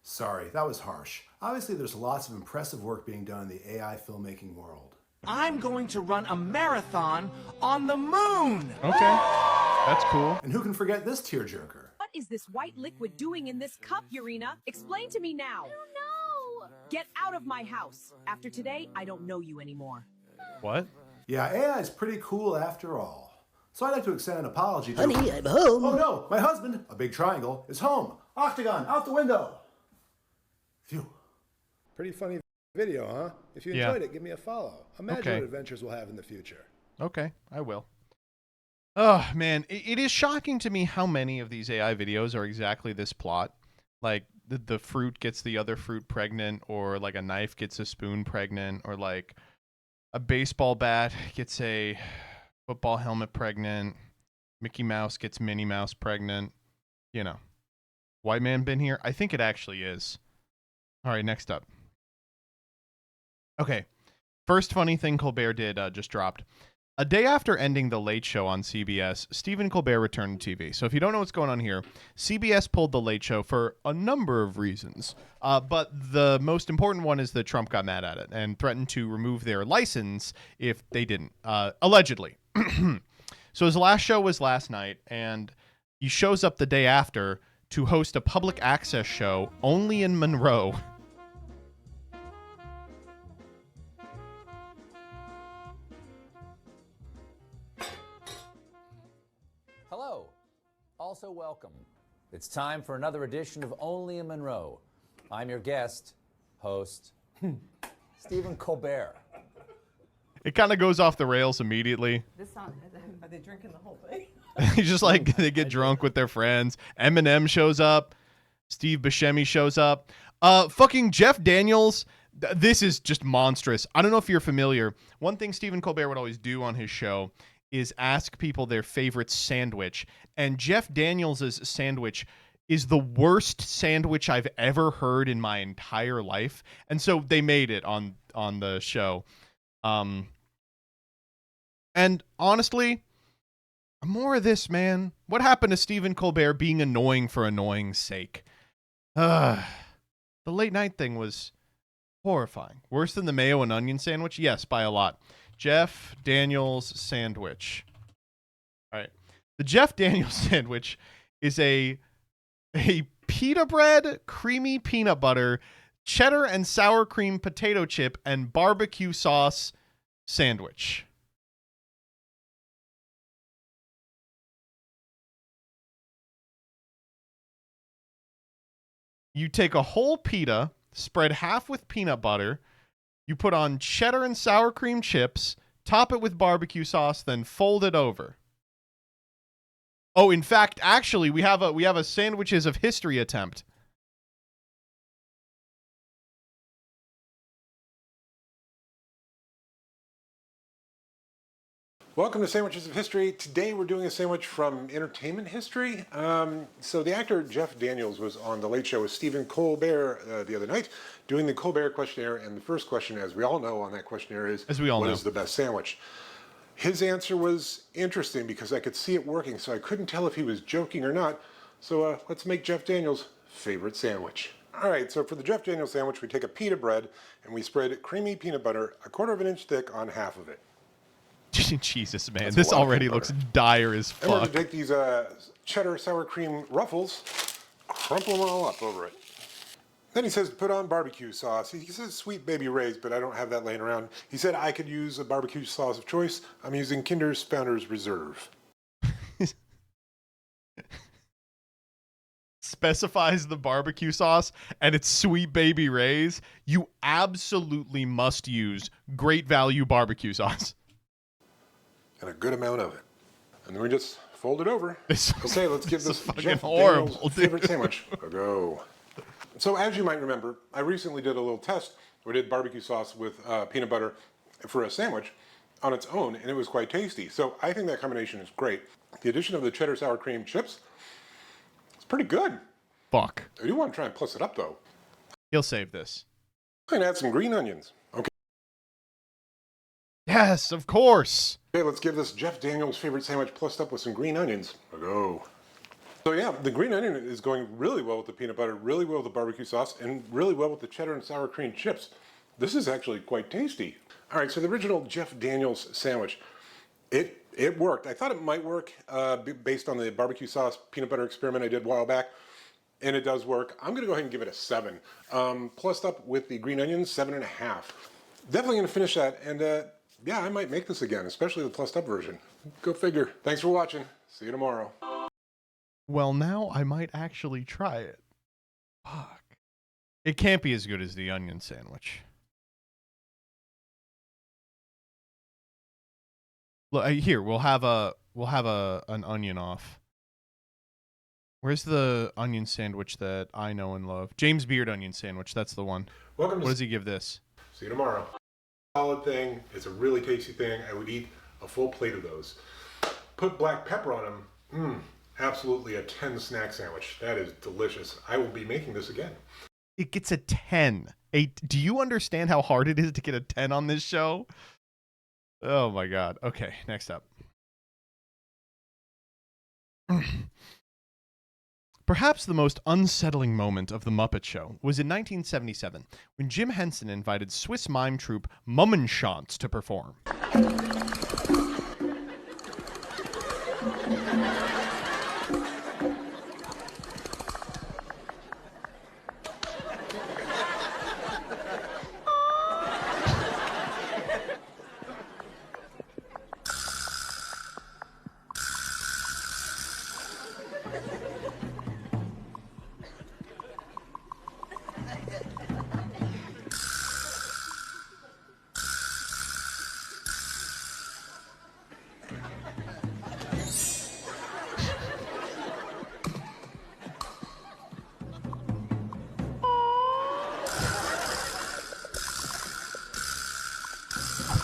Speaker 13: Sorry, that was harsh. Obviously, there's lots of impressive work being done in the AI filmmaking world.
Speaker 16: I'm going to run a marathon on the moon!
Speaker 1: Okay, that's cool.
Speaker 13: And who can forget this tearjerker?
Speaker 17: What is this white liquid doing in this cup, Urena? Explain to me now. I don't know. Get out of my house. After today, I don't know you anymore.
Speaker 1: What?
Speaker 13: Yeah, AI is pretty cool after all. So I'd like to extend an apology to...
Speaker 18: Honey, I'm home.
Speaker 13: Oh no, my husband, a big triangle, is home. Octagon, out the window. Phew.
Speaker 19: Pretty funny video, huh? If you
Speaker 1: Yeah.
Speaker 19: enjoyed it, give me a follow. Imagine
Speaker 1: Okay.
Speaker 19: what adventures we'll have in the future.
Speaker 1: Okay, I will. Oh, man. It is shocking to me how many of these AI videos are exactly this plot. Like, the fruit gets the other fruit pregnant, or like a knife gets a spoon pregnant, or like a baseball bat gets a football helmet pregnant. Mickey Mouse gets Minnie Mouse pregnant. You know. White man been here? I think it actually is. All right, next up. Okay. First funny thing Colbert did just dropped. A day after ending The Late Show on CBS, Stephen Colbert returned to TV. So if you don't know what's going on here, CBS pulled The Late Show for a number of reasons. But the most important one is that Trump got mad at it and threatened to remove their license if they didn't, allegedly. So his last show was last night, and he shows up the day after to host a public access show only in Monroe.
Speaker 20: Hello. Also welcome. It's time for another edition of Only in Monroe. I'm your guest, host, Stephen Colbert.
Speaker 1: It kind of goes off the rails immediately.
Speaker 6: This song, are they drinking the whole thing?
Speaker 1: Just like they get drunk with their friends. Eminem shows up. Steve Buscemi shows up. Fucking Jeff Daniels. This is just monstrous. I don't know if you're familiar. One thing Stephen Colbert would always do on his show is ask people their favorite sandwich. And Jeff Daniels' sandwich is the worst sandwich I've ever heard in my entire life. And so they made it on the show. And honestly, more of this, man. What happened to Stephen Colbert being annoying for annoying's sake? The late night thing was horrifying. Worse than the mayo and onion sandwich? Yes, by a lot. Jeff Daniels sandwich. All right. The Jeff Daniels sandwich is a pita bread, creamy peanut butter, cheddar and sour cream potato chip, and barbecue sauce sandwich. You take a whole pita, spread half with peanut butter, you put on cheddar and sour cream chips, top it with barbecue sauce, then fold it over. Oh, in fact, actually, we have a sandwiches of history attempt.
Speaker 19: Welcome to Sandwiches of History. Today we're doing a sandwich from entertainment history. So the actor Jeff Daniels was on The Late Show with Stephen Colbert the other night doing the Colbert questionnaire. And the first question, as we all know on that questionnaire is, what is the best sandwich? His answer was interesting because I could see it working, so I couldn't tell if he was joking or not. So let's make Jeff Daniels' favorite sandwich. All right, so for the Jeff Daniels sandwich, we take a pita bread and we spread creamy peanut butter 1/4 of an inch thick on half of it.
Speaker 1: Jesus, man.
Speaker 19: That's
Speaker 1: This
Speaker 19: a lot of
Speaker 1: already
Speaker 19: peanut
Speaker 1: looks
Speaker 19: butter.
Speaker 1: dire as
Speaker 19: And we're
Speaker 1: fuck.
Speaker 19: going to take these cheddar sour cream ruffles, crumple them all up over it. Then he says put on barbecue sauce. He says Sweet Baby Ray's, but I don't have that laying around. He said I could use a barbecue sauce of choice. I'm using Kinder's Founder's Reserve.
Speaker 1: specifies the barbecue sauce and it's Sweet Baby Ray's, you absolutely must use Great Value barbecue sauce.
Speaker 19: And a good amount of it. And then we just fold it over. Okay, let's give this
Speaker 1: fucking
Speaker 19: Jeff
Speaker 1: horrible,
Speaker 19: Daniels
Speaker 1: dude.
Speaker 19: favorite sandwich a go. So as you might remember, I recently did a little test. We did barbecue sauce with peanut butter for a sandwich on its own, and it was quite tasty. So I think that combination is great. The addition of the cheddar sour cream chips, it's pretty good.
Speaker 1: Fuck.
Speaker 19: I do want to try and plus it up though.
Speaker 1: He'll save this.
Speaker 19: I'm gonna add some green onions. Okay.
Speaker 1: Yes, of course.
Speaker 19: Okay, let's give this Jeff Daniels favorite sandwich plussed up with some green onions a go. So yeah, the green onion is going really well with the peanut butter, really well with the barbecue sauce, and really well with the cheddar and sour cream chips. This is actually quite tasty. All right, so the original Jeff Daniels sandwich, it worked. I thought it might work based on the barbecue sauce peanut butter experiment I did a while back, and it does work. I'm gonna go ahead and give it a 7. Plussed up with the green onions, 7.5. Definitely gonna finish that, and yeah, I might make this again, especially the plussed up version. Go figure. Thanks for watching. See you tomorrow.
Speaker 1: Well, now I might actually try it. Fuck. It can't be as good as the onion sandwich. Look, here, we'll have an onion off. Where's the onion sandwich that I know and love? James Beard onion sandwich, that's the one.
Speaker 19: Welcome to
Speaker 1: What does he give this?
Speaker 19: See you tomorrow. Solid thing. It's a really tasty thing. I would eat a full plate of those. Put black pepper on them. Absolutely a 10 snack sandwich. That is delicious. I will be making this again.
Speaker 1: It gets a 10. Do you understand how hard it is to get a 10 on this show? Oh my God. Okay, next up. Perhaps the most unsettling moment of The Muppet Show was in 1977 when Jim Henson invited Swiss mime troupe Mummenschanz to perform.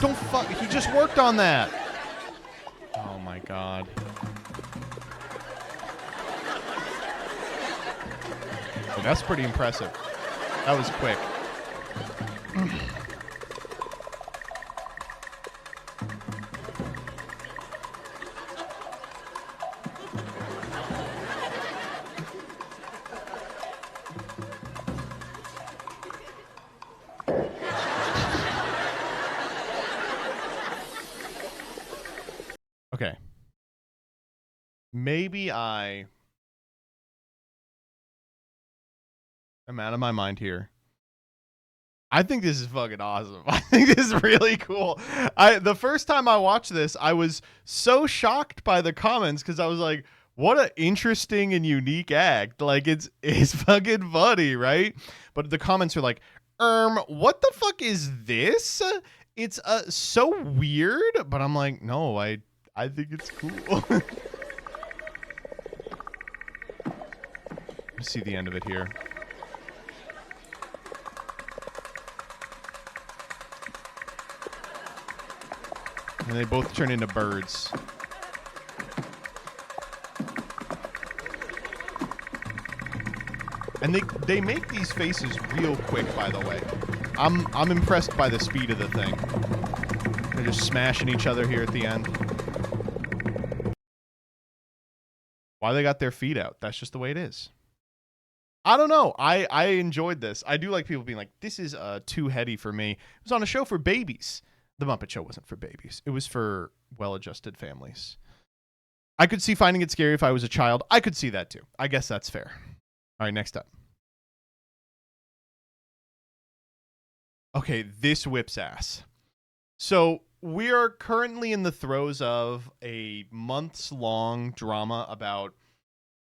Speaker 1: Don't fuck. He just worked on that. Oh my God. Well, that's pretty impressive. That was quick. Okay. Maybe I am out of my mind here. I think this is fucking awesome. I think this is really cool. The first time I watched this, I was so shocked by the comments because I was like, what an interesting and unique act. Like it's fucking funny, right? But the comments are like, what the fuck is this? It's so weird, but I'm like, no, I think it's cool. Let's see the end of it here. And they both turn into birds. And they make these faces real quick, by the way. I'm impressed by the speed of the thing. They're just smashing each other here at the end. Why they got their feet out? That's just the way it is. I don't know. I enjoyed this. I do like people being like, this is too heady for me. It was on a show for babies. The Muppet Show wasn't for babies. It was for well-adjusted families. I could see finding it scary if I was a child. I could see that too. I guess that's fair. All right, next up. Okay, this whips ass. So we are currently in the throes of a months-long drama about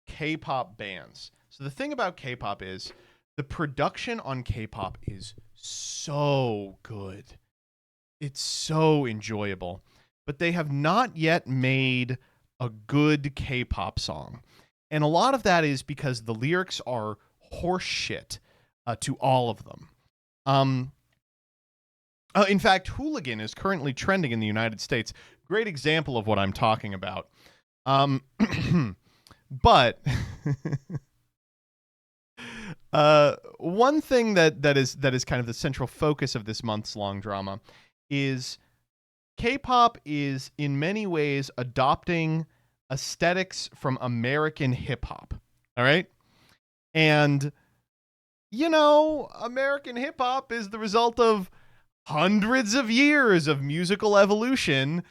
Speaker 1: K-pop bands. So So the thing about K-pop is the production on K-pop is so good. It's so enjoyable. But they have not yet made a good K-pop song. And a lot of that is because the lyrics are horse shit to all of them. In fact, Hooligan is currently trending in the United States. Great example of what I'm talking about. But one thing that is kind of the central focus of this month's long drama is K-pop is in many ways adopting aesthetics from American hip-hop. All right? And, you know, American hip-hop is the result of hundreds of years of musical evolution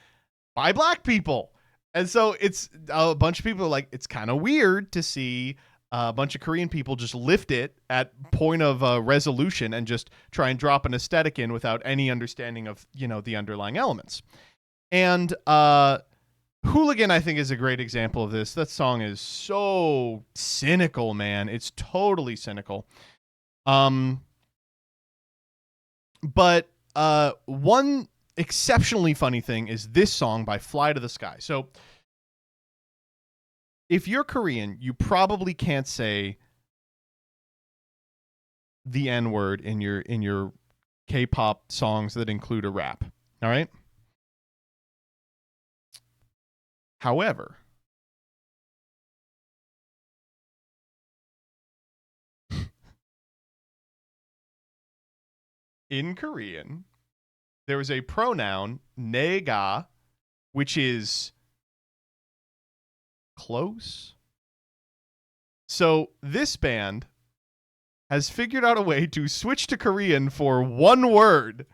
Speaker 1: by black people. And so it's a bunch of people are like, it's kind of weird to see a bunch of Korean people just lift it at point of resolution and just try and drop an aesthetic in without any understanding of, you know, the underlying elements. And Hooligan, I think, is a great example of this. That song is so cynical, man. It's totally cynical. But one exceptionally funny thing is this song by Fly to the Sky. So if you're Korean, you probably can't say the N-word in your K-pop songs that include a rap. All right? However, in Korean, there is a pronoun, 내가, which is close. So this band has figured out a way to switch to Korean for one word.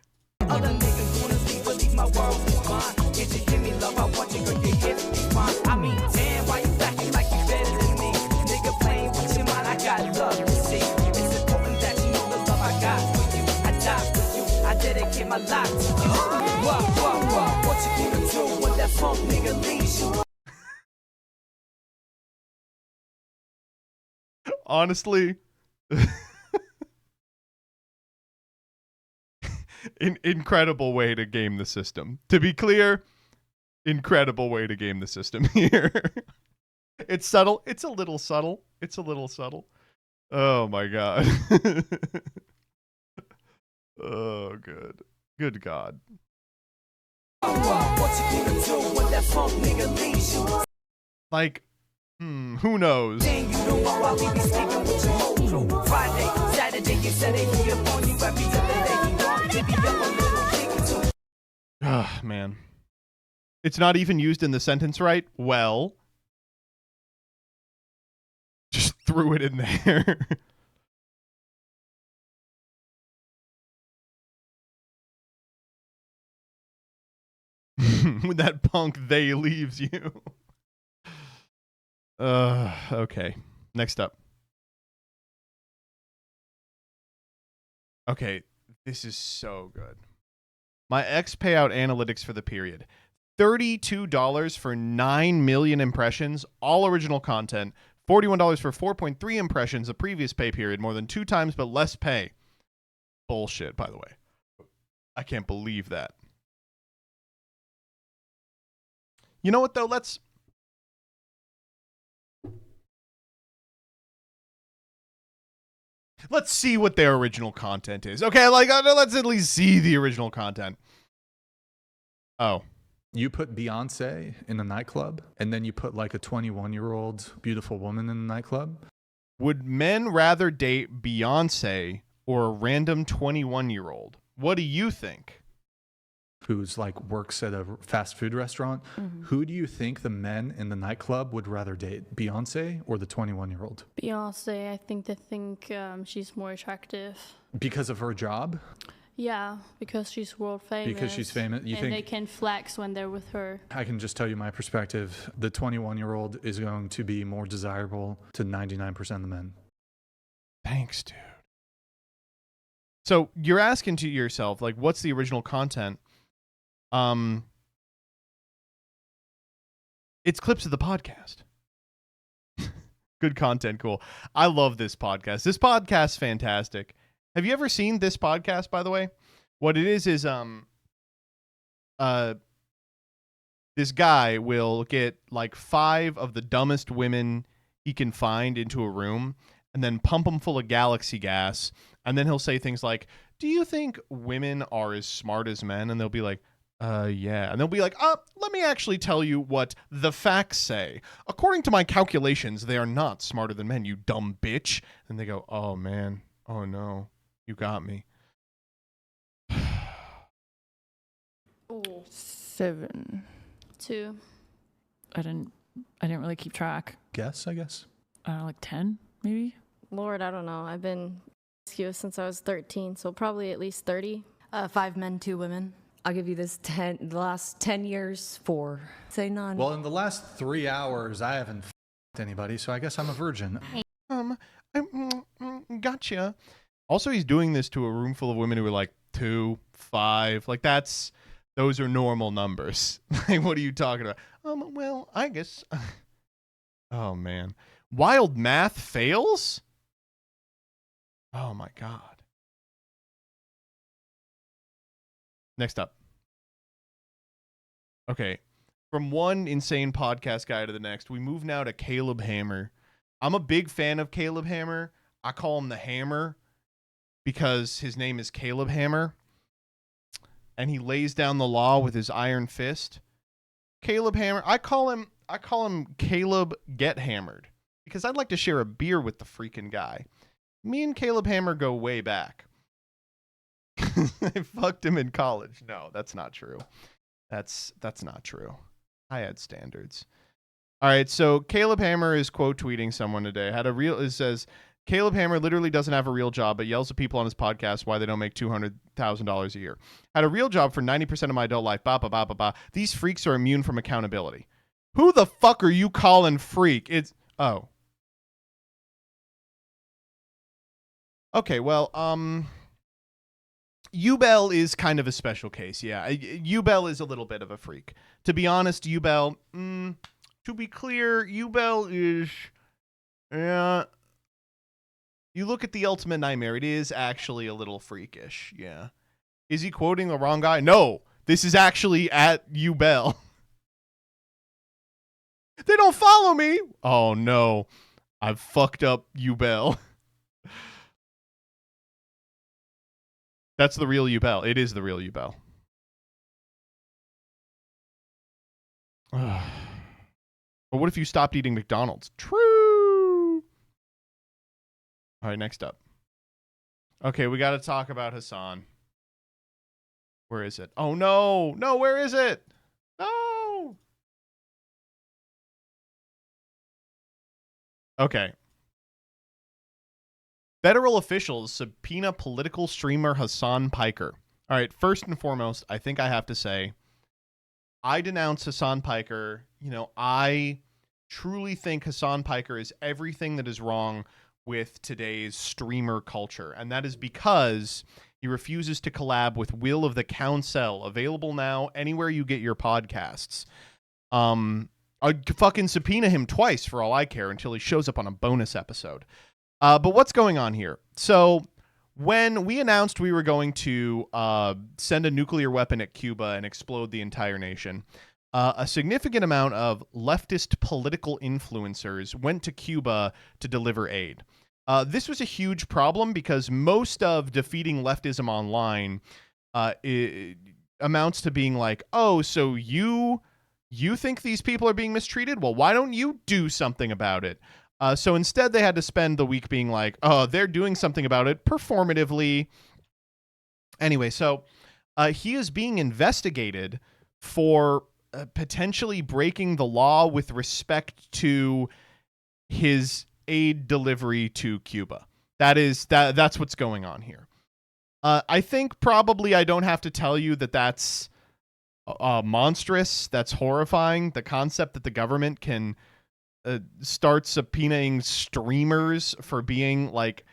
Speaker 1: Honestly, incredible way to game the system. To be clear, incredible way to game the system here. It's subtle. It's a little subtle. It's a little subtle. Oh my god. Oh, good. Good God. Like, who knows? Ah, man. It's not even used in the sentence right? Well, just threw it in there. When that punk they leaves you. Okay. Next up. Okay, this is so good. My ex payout analytics for the period. $32 for 9 million impressions, all original content. $41 for 4.3 impressions, a previous pay period, more than 2 times but less pay. Bullshit, by the way. I can't believe that. You know what, though? Let's see what their original content is. Okay, like, let's at least see the original content. Oh.
Speaker 18: You put Beyonce in a nightclub, and then you put like a 21-year-old beautiful woman in the nightclub.
Speaker 1: Would men rather date Beyonce or a random 21-year-old? What do you think?
Speaker 18: Who's like works at a fast food restaurant.
Speaker 21: Mm-hmm.
Speaker 18: Who do you think the men in the nightclub would rather date, Beyonce or the 21-year-old?
Speaker 21: Beyonce, I think they think she's more attractive.
Speaker 18: Because of her job?
Speaker 21: Yeah, because she's world famous.
Speaker 18: Because she's famous. You think
Speaker 21: they can flex when they're with her.
Speaker 18: I can just tell you my perspective. The 21-year-old is going to be more desirable to 99% of the men.
Speaker 1: Thanks, dude. So you're asking to yourself, like, what's the original content? It's clips of the podcast. Good content, cool. I love this podcast. This podcast's fantastic. Have you ever seen this podcast, by the way? What it is this guy will get like 5 of the dumbest women he can find into a room and then pump them full of galaxy gas, and then he'll say things like, do you think women are as smart as men? And they'll be like, yeah. And they'll be like, let me actually tell you what the facts say. According to my calculations, they are not smarter than men, you dumb bitch. And they go, oh, man. Oh, no. You got me.
Speaker 2: 7.
Speaker 21: 2.
Speaker 2: I didn't really keep track.
Speaker 18: Guess, I guess.
Speaker 2: I don't know, like 10, maybe?
Speaker 21: Lord, I don't know. I've been promiscuous since I was 13, so probably at least 30.
Speaker 6: 5 men, 2 women. I'll give you this the last 10 years, 4. Say none.
Speaker 18: Well, in the last 3 hours, I haven't f***ed anybody, so I guess I'm a virgin.
Speaker 1: Gotcha. Also, he's doing this to a room full of women who are like 2, 5. Like, those are normal numbers. Like, what are you talking about? Well, I guess. Oh, man. Wild math fails? Oh, my God. Next up. Okay. From one insane podcast guy to the next, we move now to Caleb Hammer. I'm a big fan of Caleb Hammer. I call him the Hammer because his name is Caleb Hammer. And he lays down the law with his iron fist. Caleb Hammer. I call him Caleb Get Hammered because I'd like to share a beer with the freaking guy. Me and Caleb Hammer go way back. I fucked him in college. No, that's not true. That's not true. I had standards. All right, so Caleb Hammer is quote tweeting someone today. It says Caleb Hammer literally doesn't have a real job, but yells at people on his podcast why they don't make $200,000 a year. Had a real job for 90% of my adult life. Ba ba ba ba ba. These freaks are immune from accountability. Who the fuck are you calling freak? Okay, well, Ubel is kind of a special case, yeah. Ubel is a little bit of a freak. To be honest, Ubel, to be clear, Ubel is, you look at the Ultimate Nightmare, it is actually a little freakish, yeah. Is he quoting the wrong guy? No, this is actually at Ubel. They don't follow me. Oh, no. I've fucked up Ubel. That's the real Ubel. It is the real Ubel. But what if you stopped eating McDonald's? True. All right, next up. Okay, we got to talk about Hassan. Where is it? Oh, no. No, where is it? No. Okay. Federal officials subpoena political streamer Hassan Piker. All right, first and foremost, I think I have to say, I denounce Hassan Piker. You know, I truly think Hassan Piker is everything that is wrong with today's streamer culture. And that is because he refuses to collab with Will of the Council, available now anywhere you get your podcasts. I'd fucking subpoena him twice for all I care until he shows up on a bonus episode. But what's going on here? So when we announced we were going to send a nuclear weapon at Cuba and explode the entire nation, a significant amount of leftist political influencers went to Cuba to deliver aid. This was a huge problem because most of defeating leftism online amounts to being like, oh, so you think these people are being mistreated? Well, why don't you do something about it? So instead, they had to spend the week being like, oh, they're doing something about it performatively. Anyway, so he is being investigated for potentially breaking the law with respect to his aid delivery to Cuba. That's what's going on here. I think probably I don't have to tell you that that's monstrous. That's horrifying. The concept that the government can start subpoenaing streamers for being like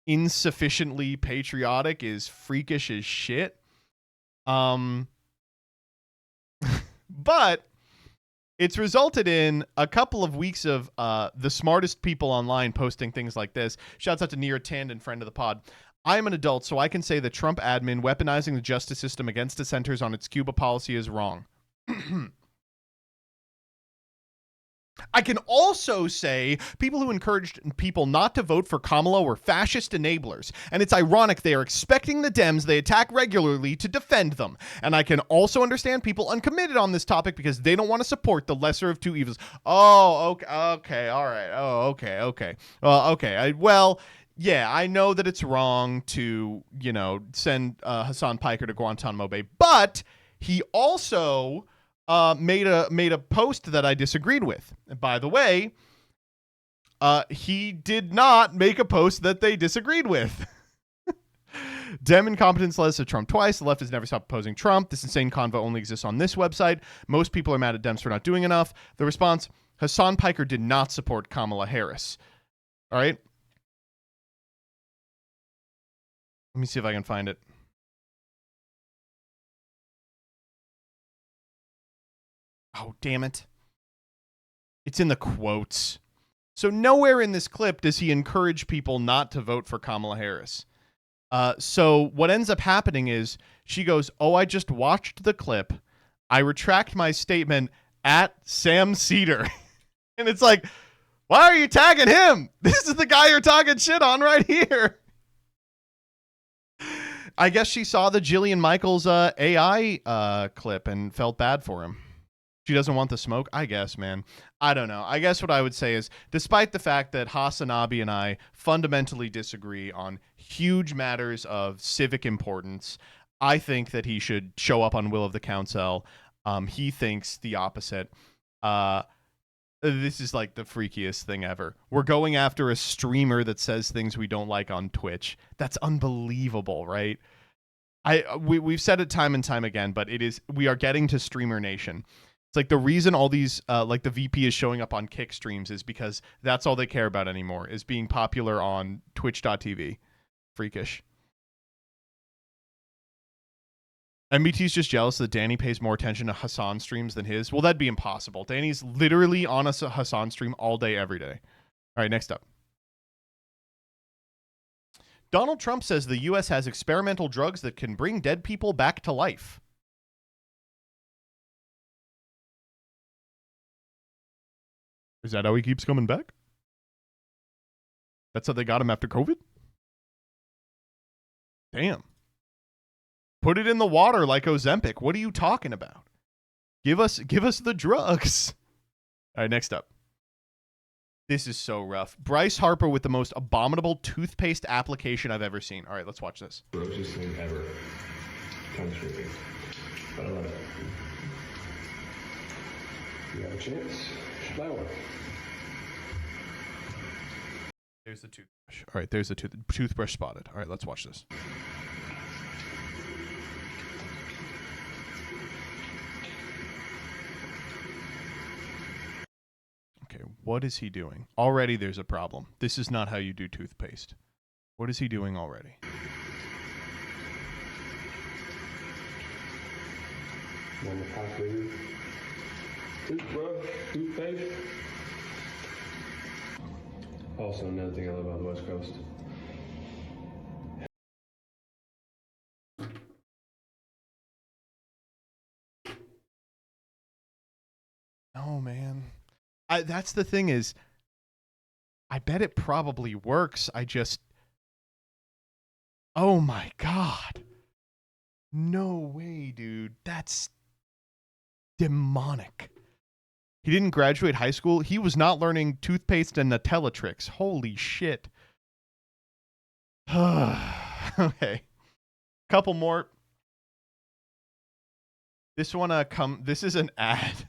Speaker 1: insufficiently patriotic is freakish as shit. But It's resulted in a couple of weeks of the smartest people online posting things like this. Shouts out to Near Tandon, friend of the pod. I am an adult, so I can say the Trump admin weaponizing the justice system against dissenters on its Cuba policy is wrong. I can also say people who encouraged people not to vote for Kamala were fascist enablers, and it's ironic they are expecting the Dems they attack regularly to defend them. And I can also understand people uncommitted on this topic because they don't want to support the lesser of two evils. Oh, okay, all right. Oh, okay. Well, okay. Yeah, I know that it's wrong to, send Hassan Piker to Guantanamo Bay, but he also made a post that I disagreed with. And by the way, he did not make a post that they disagreed with. Dem incompetence led us to Trump twice. The left has never stopped opposing Trump. This insane convo only exists on this website. Most people are mad at Dems for not doing enough. The response, Hassan Piker did not support Kamala Harris. All right. Let me see if I can find it. Oh, damn it. It's in the quotes. So nowhere in this clip does he encourage people not to vote for Kamala Harris. So what ends up happening is she goes, oh, I just watched the clip. I retract my statement at Sam Cedar. And it's like, why are you tagging him? This is the guy you're talking shit on right here. I guess she saw the Jillian Michaels AI clip and felt bad for him. She doesn't want the smoke? I guess, man. I don't know. I guess what I would say is, despite the fact that Hasanabi and I fundamentally disagree on huge matters of civic importance, I think that he should show up on Will of the Council. He thinks the opposite. This is like the freakiest thing ever. We're going after a streamer that says things we don't like on Twitch. That's unbelievable, right? We've said it time and time again, but we are getting to Streamer Nation. It's like the reason all these, like the VP is showing up on Kick streams is because that's all they care about anymore, is being popular on twitch.tv. Freakish. MBT's just jealous that Danny pays more attention to Hassan streams than his. Well, that'd be impossible. Danny's literally on a Hassan stream all day, every day. All right, next up. Donald Trump says the U.S. has experimental drugs that can bring dead people back to life. Is that how he keeps coming back? That's how they got him after COVID? Damn. Put it in the water like Ozempic. What are you talking about? Give us the drugs. All right, next up. This is so rough. Bryce Harper with the most abominable toothpaste application I've ever seen. All right, let's watch this.
Speaker 3: Grossest thing ever. Comes from me. But I love it. You got a chance? Buy one.
Speaker 1: There's the toothbrush. All right, there's the toothbrush spotted. All right, let's watch this. Okay, what is he doing? Already there's a problem. This is not how you do toothpaste. What is he doing already?
Speaker 3: On the top of you. Toothbrush, toothpaste. Also, another thing I love about the West Coast.
Speaker 1: Oh, man. That's the thing is, I bet it probably works. Oh my God. No way, dude. That's demonic. He didn't graduate high school. He was not learning toothpaste and Nutella tricks. Holy shit. Okay. Couple more. This is an ad.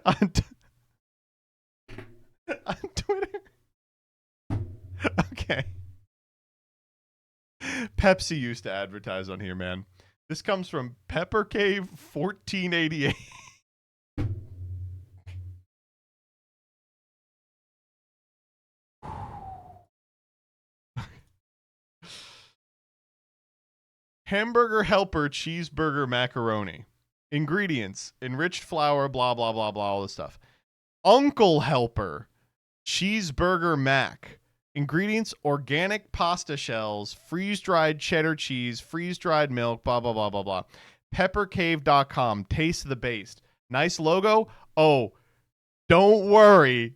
Speaker 1: on Twitter. Okay. Pepsi used to advertise on here, man. This comes from Pepper Cave 1488. Hamburger helper cheeseburger macaroni. Ingredients: enriched flour, blah, blah, blah, blah, all this stuff. Uncle Helper cheeseburger mac. Ingredients: organic pasta shells, freeze-dried cheddar cheese, freeze-dried milk, blah, blah, blah, blah, blah. Peppercave.com. Taste the base. Nice logo. Oh, don't worry.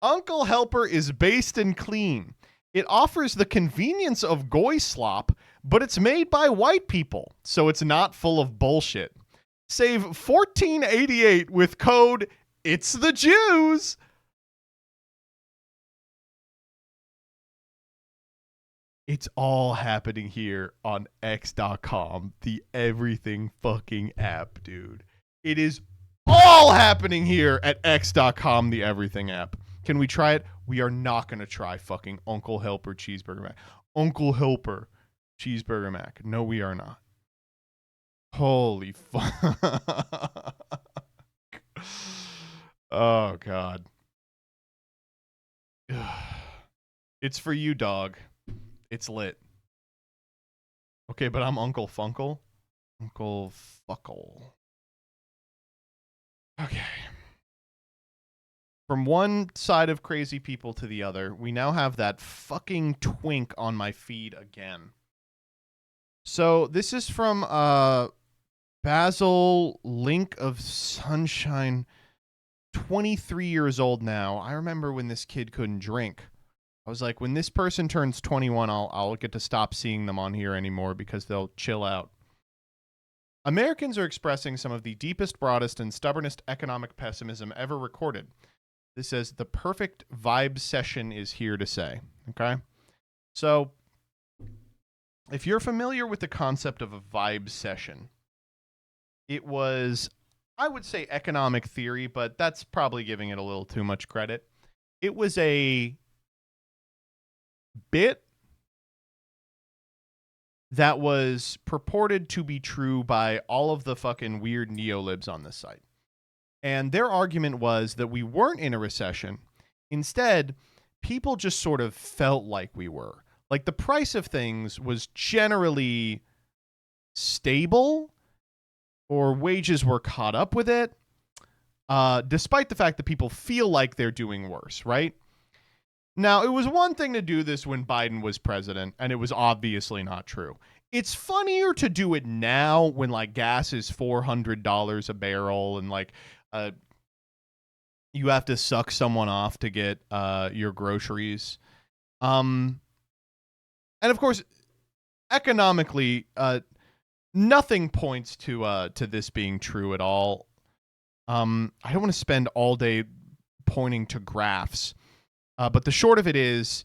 Speaker 1: Uncle Helper is based and clean. It offers the convenience of goy slop, but it's made by white people, so it's not full of bullshit. Save $14.88 with code It's the Jews. It's all happening here on X.com, the everything fucking app, dude. It is all happening here at X.com, the everything app. Can we try it? We are not going to try fucking Uncle Helper Cheeseburger Mac. Uncle Helper Cheeseburger Mac. No, we are not. Holy fuck. Oh, God. It's for you, dog. It's lit. Okay, but I'm Uncle Funkle. Uncle Fuckle. Okay. From one side of crazy people to the other, we now have that fucking twink on my feed again. So this is from Basil Link of Sunshine, 23 years old now. I remember when this kid couldn't drink. I was like, when this person turns 21, I'll get to stop seeing them on here anymore because they'll chill out. Americans are expressing some of the deepest, broadest, and stubbornest economic pessimism ever recorded. This says the perfect vibe session is here to say. Okay? So, if you're familiar with the concept of a vibe session, it was, I would say, economic theory, but that's probably giving it a little too much credit. It was a bit that was purported to be true by all of the fucking weird neolibs on this site. And their argument was that we weren't in a recession. Instead, people just sort of felt like we were. Like the price of things was generally stable, or wages were caught up with it, despite the fact that people feel like they're doing worse, right? Now, it was one thing to do this when Biden was president, and it was obviously not true. It's funnier to do it now when, like, gas is $400 a barrel and, like, you have to suck someone off to get your groceries. And, of course, economically, nothing points to this being true at all. I don't want to spend all day pointing to graphs. But the short of it is,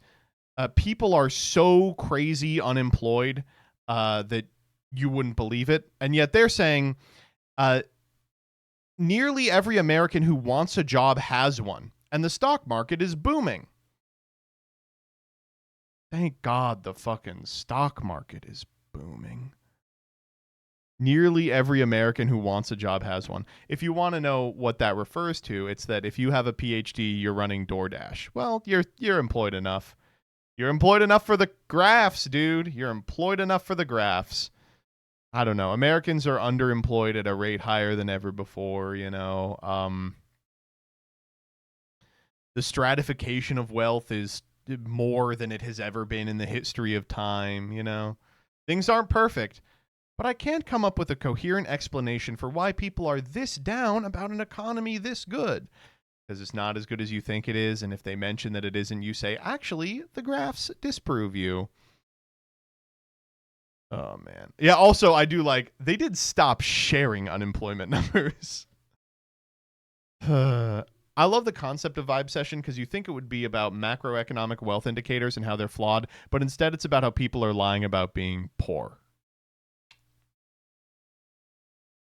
Speaker 1: people are so crazy unemployed that you wouldn't believe it. And yet they're saying nearly every American who wants a job has one. And the stock market is booming. Thank God the fucking stock market is booming. Nearly every American who wants a job has one. If you want to know what that refers to, it's that if you have a PhD, you're running DoorDash. Well, you're employed enough. You're employed enough for the graphs, dude. You're employed enough for the graphs. I don't know. Americans are underemployed at a rate higher than ever before, you know. The stratification of wealth is more than it has ever been in the history of time, you know. Things aren't perfect. But I can't come up with a coherent explanation for why people are this down about an economy this good. Because it's not as good as you think it is, and if they mention that it isn't, you say, actually, the graphs disprove you. Oh, man. Yeah, also, I do like, they did stop sharing unemployment numbers. I love the concept of vibe session because you think it would be about macroeconomic wealth indicators and how they're flawed, but instead it's about how people are lying about being poor.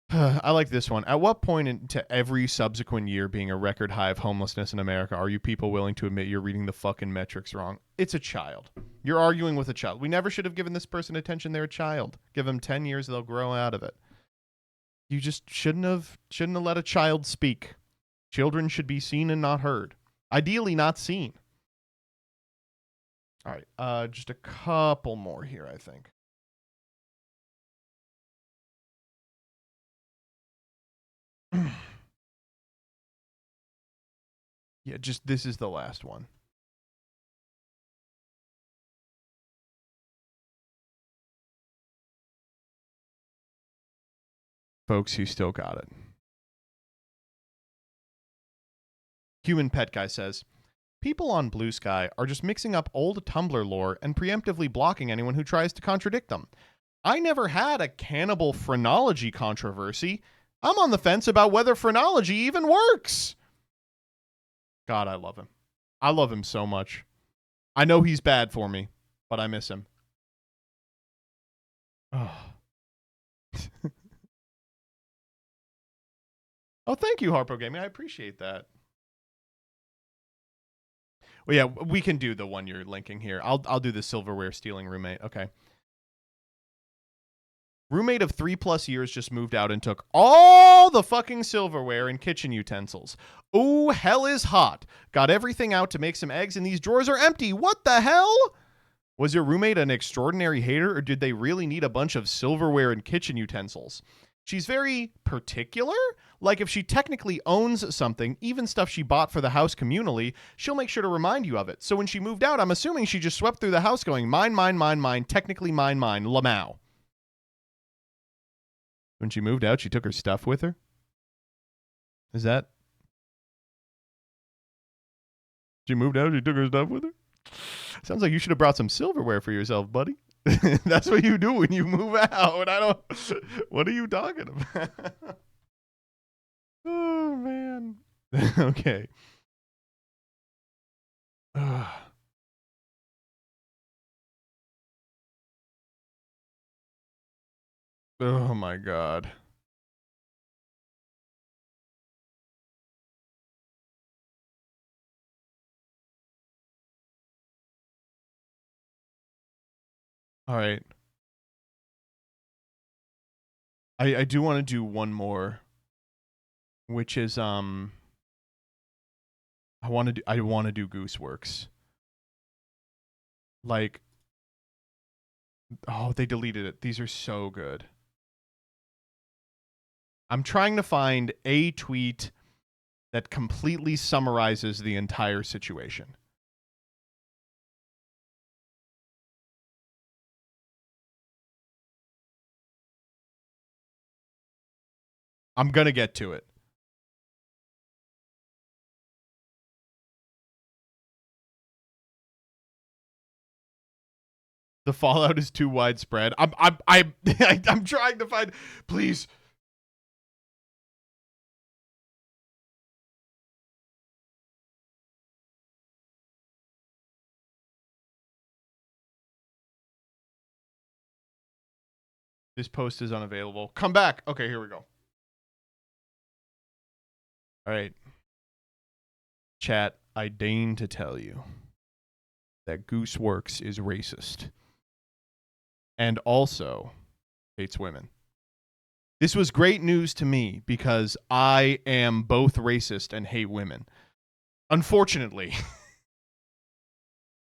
Speaker 1: I like this one. At what point into every subsequent year being a record high of homelessness in America are you people willing to admit you're reading the fucking metrics wrong? It's a child. You're arguing with a child. We never should have given this person attention. They're a child. Give them 10 years, they'll grow out of it. You just shouldn't have let a child speak. Children should be seen and not heard. Ideally not seen. All right, just a couple more here, I think. Yeah, just this is the last one. Folks, he still got it. Human Pet Guy says, people on Blue Sky are just mixing up old Tumblr lore and preemptively blocking anyone who tries to contradict them. I never had a cannibal phrenology controversy. I'm on the fence about whether phrenology even works. God, I love him. I love him so much. I know he's bad for me, but I miss him. Oh. Oh, thank you, Harpo Gaming. I appreciate that. Well, yeah, we can do the one you're linking here. I'll do the silverware stealing roommate. Okay. Roommate of 3+ years just moved out and took all the fucking silverware and kitchen utensils. Ooh, hell is hot. Got everything out to make some eggs and these drawers are empty. What the hell? Was your roommate an extraordinary hater or did they really need a bunch of silverware and kitchen utensils? She's very particular. Like if she technically owns something, even stuff she bought for the house communally, she'll make sure to remind you of it. So when she moved out, I'm assuming she just swept through the house going, mine, mine, mine, mine, technically mine, mine, Lamau. When she moved out, she took her stuff with her? Is that? She moved out, she took her stuff with her? Sounds like you should have brought some silverware for yourself, buddy. That's what you do when you move out. I don't... What are you talking about? Oh, man. Okay. Oh, my God. All right. I do want to do one more, which is I want to do Gooseworks. Like, oh, they deleted it. These are so good. I'm trying to find a tweet that completely summarizes the entire situation. I'm going to get to it. The fallout is too widespread. I'm trying to find, please. This post is unavailable. Come back. Okay, here we go. All right. Chat, I deign to tell you that Gooseworks is racist. And also hates women. This was great news to me because I am both racist and hate women. Unfortunately.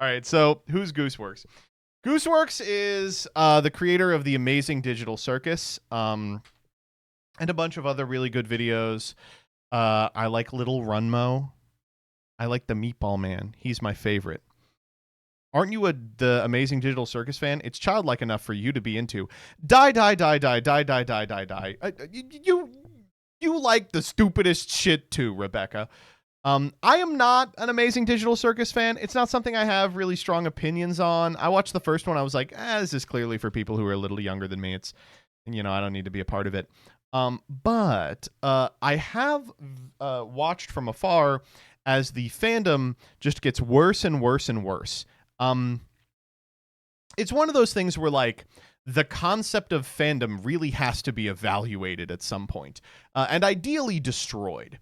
Speaker 1: All right, so who's Gooseworks? Gooseworks is the creator of the Amazing Digital Circus and a bunch of other really good videos. I like Little Runmo. I like the Meatball Man. He's my favorite. Aren't you the Amazing Digital Circus fan? It's childlike enough for you to be into. Die. You like the stupidest shit too, Rebecca. I am not an Amazing Digital Circus fan. It's not something I have really strong opinions on. I watched the first one. I was like, this is clearly for people who are a little younger than me. It's, I don't need to be a part of it. But I have watched from afar as the fandom just gets worse and worse and worse. It's one of those things where like the concept of fandom really has to be evaluated at some point, and ideally destroyed.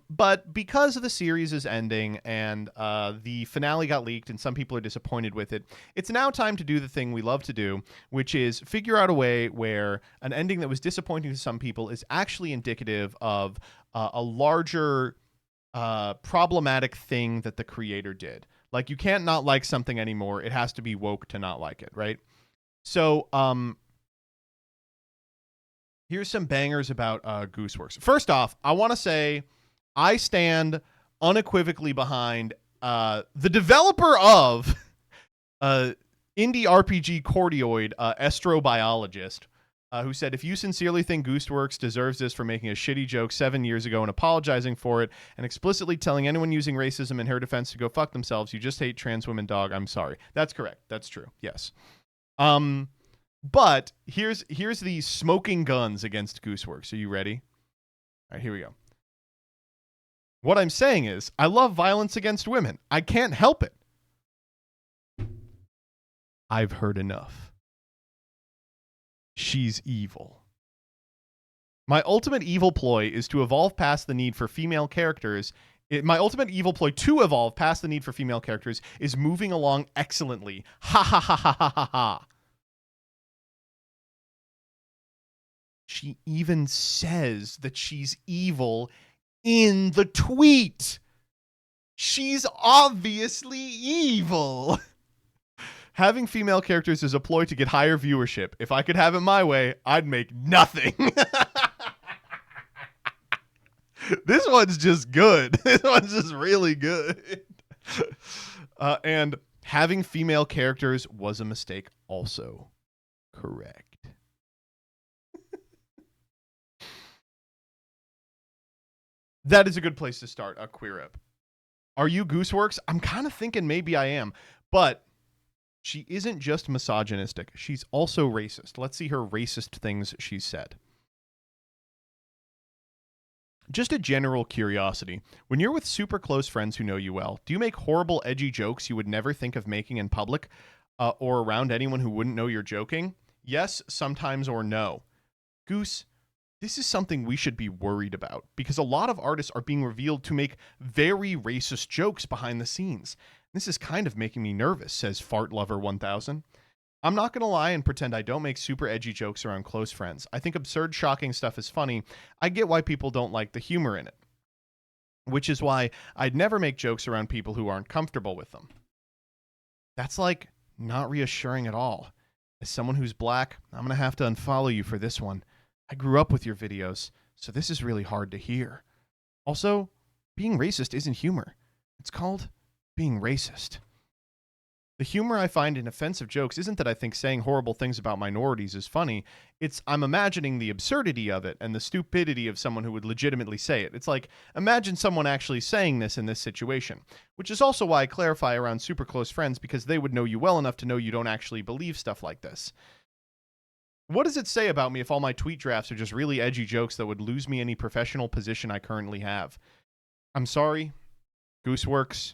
Speaker 1: But because the series is ending and the finale got leaked and some people are disappointed with it, it's now time to do the thing we love to do, which is figure out a way where an ending that was disappointing to some people is actually indicative of a larger problematic thing that the creator did. Like, you can't not like something anymore. It has to be woke to not like it, right? So, Here's some bangers about Gooseworks. First off, I want to say I stand unequivocally behind the developer of indie RPG Cordioid, Astrobiologist, who said, if you sincerely think Gooseworks deserves this for making a shitty joke 7 years ago and apologizing for it and explicitly telling anyone using racism in her defense to go fuck themselves, you just hate trans women, dog. I'm sorry. That's correct. That's true. Yes. But here's the smoking guns against Gooseworks. Are you ready? All right, here we go. What I'm saying is, I love violence against women. I can't help it. I've heard enough. She's evil. My ultimate evil ploy is to evolve past the need for female characters. My ultimate evil ploy to evolve past the need for female characters is moving along excellently. Ha ha ha ha ha ha ha. She even says that she's evil in the tweet. She's obviously evil. Having female characters is a ploy to get higher viewership. If I could have it my way, I'd make nothing. This one's just good. This one's just really good. And having female characters was a mistake also. Correct. That is a good place to start a queer up. Are you Gooseworks? I'm kind of thinking maybe I am, but she isn't just misogynistic. She's also racist. Let's see her racist things she said. Just a general curiosity. When you're with super close friends who know you well, do you make horrible, edgy jokes you would never think of making in public or around anyone who wouldn't know you're joking? Yes, sometimes, or no. Goose, this is something we should be worried about because a lot of artists are being revealed to make very racist jokes behind the scenes. This is kind of making me nervous, says FartLover1000. I'm not going to lie and pretend I don't make super edgy jokes around close friends. I think absurd, shocking stuff is funny. I get why people don't like the humor in it, which is why I'd never make jokes around people who aren't comfortable with them. That's like not reassuring at all. As someone who's black, I'm going to have to unfollow you for this one. I grew up with your videos, so this is really hard to hear. Also, being racist isn't humor. It's called being racist. The humor I find in offensive jokes isn't that I think saying horrible things about minorities is funny. It's I'm imagining the absurdity of it and the stupidity of someone who would legitimately say it. It's like, imagine someone actually saying this in this situation, which is also why I clarify around super close friends because they would know you well enough to know you don't actually believe stuff like this. What does it say about me if all my tweet drafts are just really edgy jokes that would lose me any professional position I currently have? I'm sorry. Gooseworks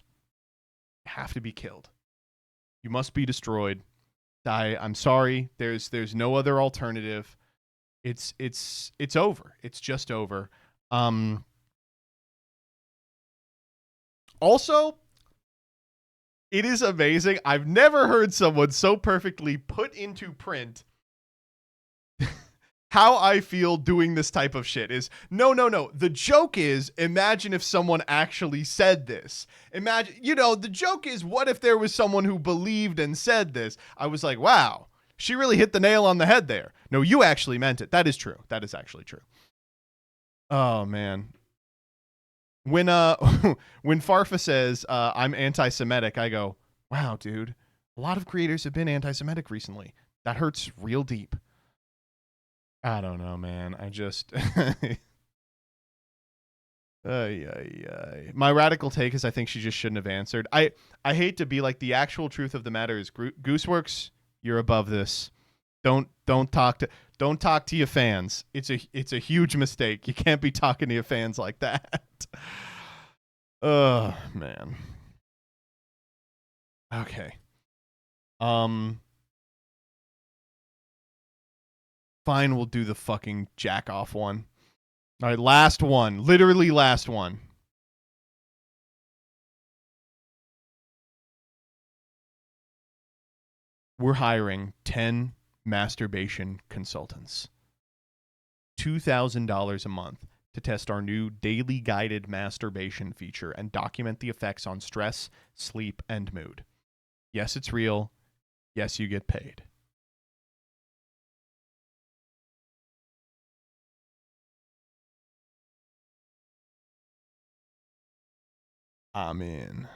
Speaker 1: have to be killed. You must be destroyed. I'm sorry. There's no other alternative. It's over. It's just over. Also, it is amazing. I've never heard someone so perfectly put into print how I feel doing this type of shit is no. The joke is, imagine if someone actually said this. Imagine, the joke is, what if there was someone who believed and said this? I was like, wow, she really hit the nail on the head there. No, you actually meant it. That is true. That is actually true. Oh, man. When Farfa says, I'm anti-Semitic, I go, wow, dude, a lot of creators have been anti-Semitic recently. That hurts real deep. I don't know, man. I just... My radical take is I think she just shouldn't have answered. I hate to be like, the actual truth of the matter is Gooseworks, you're above this. Don't talk to your fans. It's a huge mistake. You can't be talking to your fans like that. Oh, man. Okay. Fine, we'll do the fucking jack off one. All right, last one. Literally last one. We're hiring 10 masturbation consultants. $2,000 a month to test our new daily guided masturbation feature and document the effects on stress, sleep, and mood. Yes, it's real. Yes, you get paid. I'm in.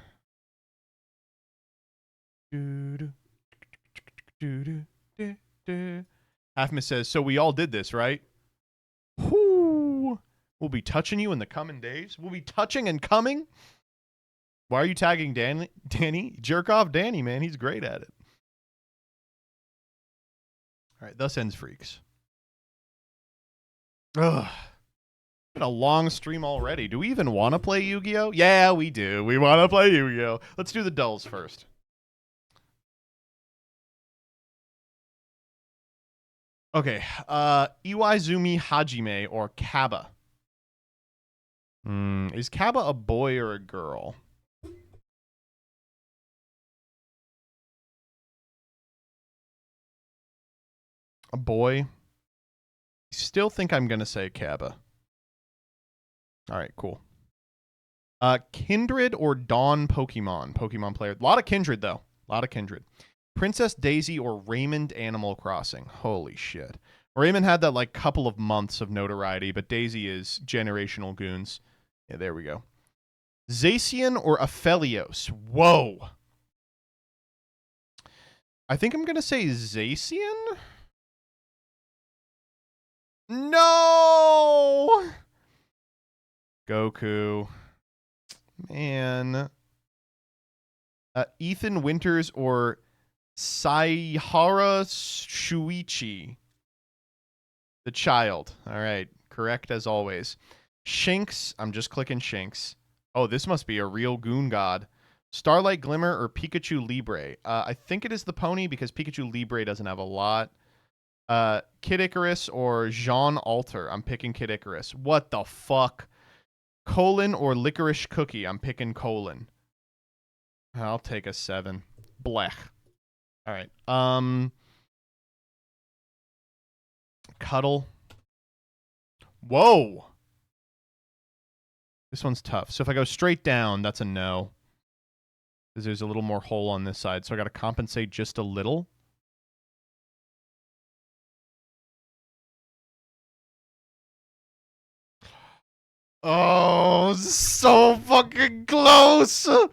Speaker 1: Halfman says, so we all did this, right? Whoo! We'll be touching you in the coming days. We'll be touching and coming. Why are you tagging Danny? Jerk off Danny, man. He's great at it. All right, thus ends Freaks. Ugh. Been a long stream already. Do we even want to play Yu-Gi-Oh? Yeah, we do. We want to play Yu-Gi-Oh. Let's do the dulls first. Okay, Iwaizumi Hajime or Kaba. Is Kaba a boy or a girl? A boy. Still think I'm going to say Kaba. All right, cool. Kindred or Dawn Pokemon? Pokemon player. A lot of Kindred, though. A lot of Kindred. Princess Daisy or Raymond Animal Crossing? Holy shit. Raymond had that, like, couple of months of notoriety, but Daisy is generational goons. Yeah, there we go. Zacian or Aphelios? Whoa. I think I'm going to say Zacian? No! Goku. Man. Ethan Winters or Saihara Shuichi. The child. All right. Correct as always. Shinx. I'm just clicking Shinx. Oh, this must be a real goon god. Starlight Glimmer or Pikachu Libre? I think it is the pony because Pikachu Libre doesn't have a lot. Kid Icarus or Jean Alter? I'm picking Kid Icarus. What the fuck? Colon or Licorice Cookie? I'm picking Colon. I'll take a 7. Blech. All right. Cuddle. Whoa. This one's tough. So if I go straight down, that's a no. Because there's a little more hole on this side. So I got to compensate just a little. Oh, so fucking close. All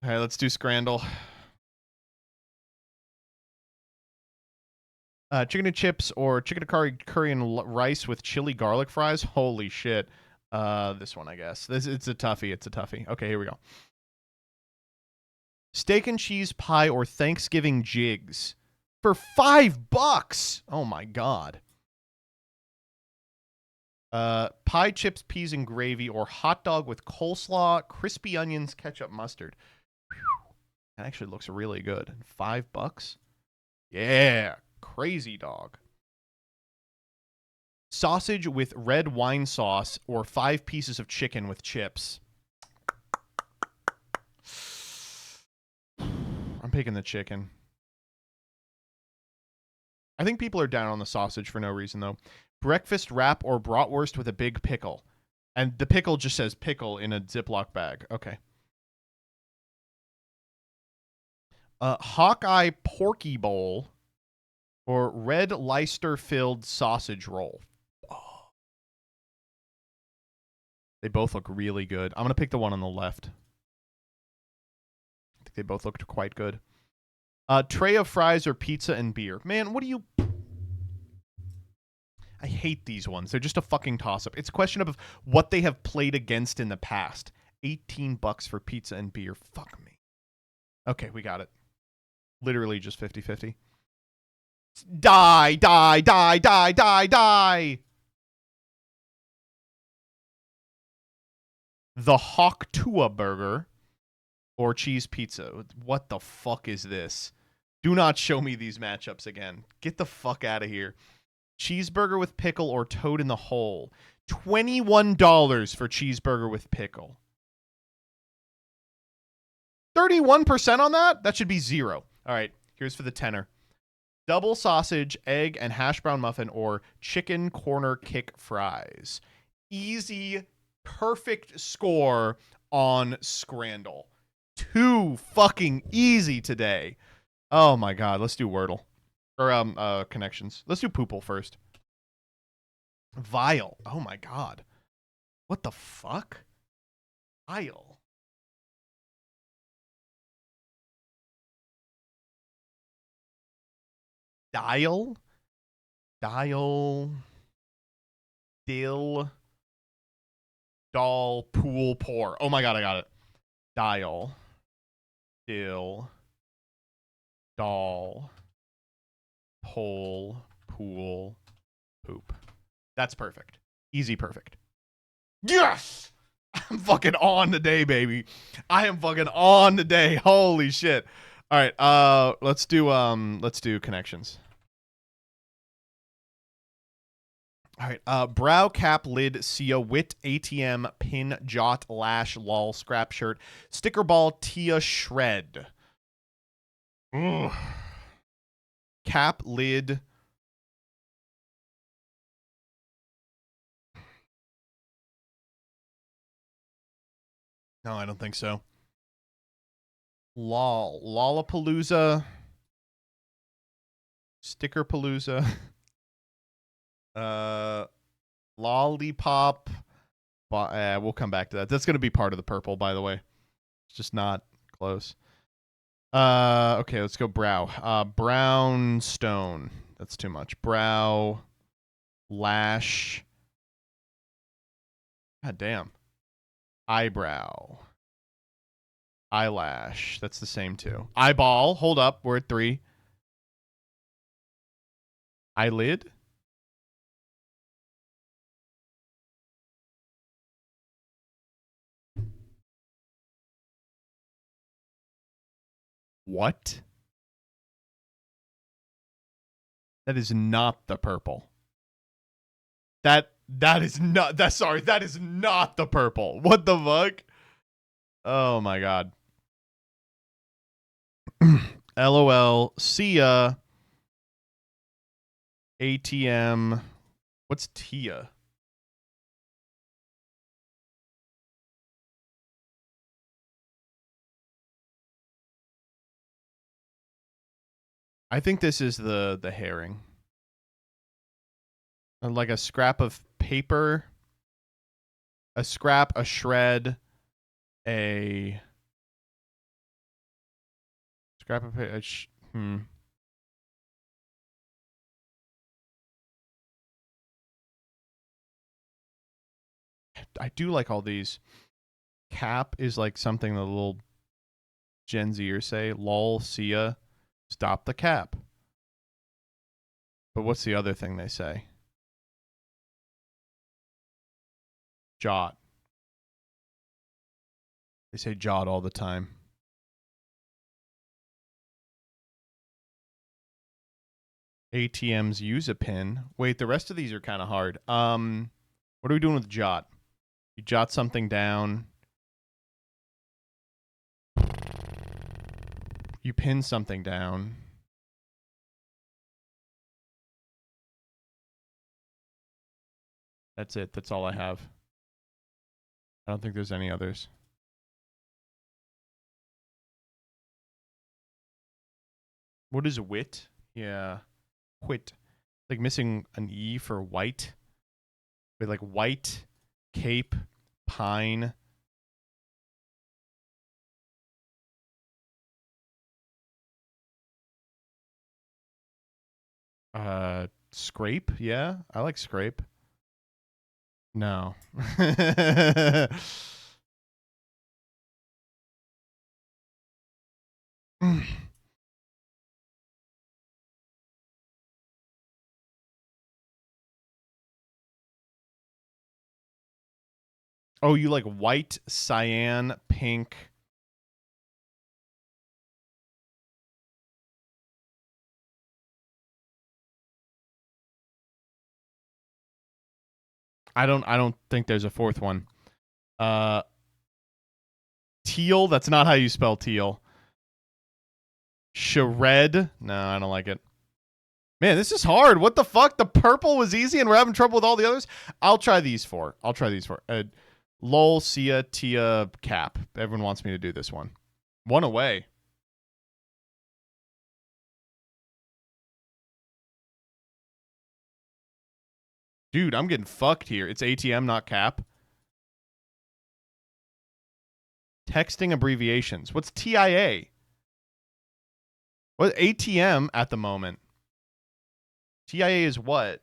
Speaker 1: right, let's do Scrandle. Chicken and chips or chicken curry and rice with chili garlic fries. Holy shit. This one, I guess. It's a toughie. It's a toughie. Okay, here we go. Steak and cheese pie or Thanksgiving jigs for $5. Oh my god. Pie, chips, peas, and gravy, or hot dog with coleslaw, crispy onions, ketchup, mustard. Whew. That actually looks really good. $5? Yeah, crazy dog. Sausage with red wine sauce, or 5 pieces of chicken with chips. I'm picking the chicken. I think people are down on the sausage for no reason, though. Breakfast wrap or bratwurst with a big pickle. And the pickle just says pickle in a Ziploc bag. Okay. Hawkeye Porky Bowl or red Leicester-filled sausage roll. Oh. They both look really good. I'm going to pick the one on the left. I think they both looked quite good. Tray of fries or pizza and beer. Man, what do you... I hate these ones. They're just a fucking toss-up. It's a question of what they have played against in the past. $18 for pizza and beer. Fuck me. Okay, we got it. Literally just 50-50. Die, die, die, die, die, die! The Hawk Tua Burger or cheese pizza. What the fuck is this? Do not show me these matchups again. Get the fuck out of here. Cheeseburger with pickle or toad in the hole. $21 for cheeseburger with pickle. 31% on that? That should be 0. All right, here's for the tenner. Double sausage, egg, and hash brown muffin or chicken corner kick fries. Easy, perfect score on Scrandle. Too fucking easy today. Oh my god, let's do Wordle. Or connections. Let's do Poople first. Vile. Oh my god. What the fuck? Vile. Dial. Dill. Doll. Pool. Pour. Oh my god, I got it. Dial. Dill. Doll. Pole. Pool. Poop. That's perfect. Easy perfect. Yes! I'm fucking on today, baby. I am fucking on today. Holy shit. All right, let's do connections. All right, brow, cap, lid, Sia, wit, ATM, pin, jot, lash, lol, scrap shirt, sticker ball, Tia, shred. Ugh. Cap, lid. No, I don't think so. Lol. Lollapalooza. Stickerpalooza. Lollipop. We'll come back to that. That's going to be part of the purple, by the way. It's just not close. Okay, let's go brow. Brownstone. That's too much. Brow. Lash. God damn. Eyebrow. Eyelash. That's the same too. Eyeball. Hold up. We're at 3. Eyelid. What? That is not the purple. That is not that is not the purple. What the fuck? Oh my god. LOL. See ya. ATM. What's Tia? I think this is the herring. Like a scrap of paper, a scrap, a shred, a scrap of paper. I do like all these. Cap is like something the little Gen Zers say. Lol, see ya. Stop the cap. But what's the other thing they say? Jot. They say jot all the time. ATMs use a pin. Wait, the rest of these are kind of hard. What are we doing with jot? You jot something down. You pin something down. That's it. That's all I have. I don't think there's any others. What is wit? Yeah. Wit. Like missing an E for white. Wait, like white, cape, pine. Scrape? Yeah, I like scrape. No. Oh, you like white, cyan, pink. I don't think there's a fourth one. Teal, that's not how you spell teal. Shred. No, I don't like it. Man, this is hard. What the fuck? The purple was easy and we're having trouble with all the others? I'll try these 4. Lol, Sia, Tia, Cap. Everyone wants me to do this one. 1 away. Dude, I'm getting fucked here. It's ATM, not Cap. Texting abbreviations. What's TIA? What ATM at the moment? TIA is what?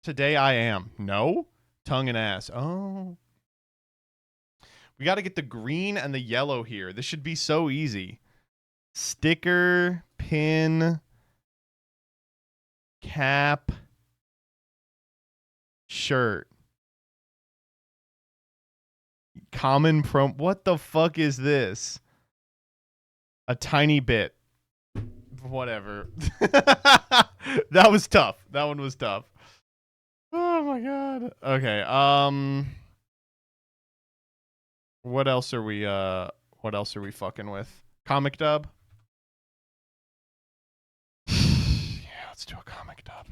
Speaker 1: Today I am. No? Tongue and ass. Oh. We got to get the green and the yellow here. This should be so easy. Sticker, pin, cap, shirt. Common prom. What the fuck is this? A tiny bit. Whatever. That was tough. That one was tough. Oh my god. Okay. What else are we fucking with? Comic dub? Yeah, let's do a comic dub.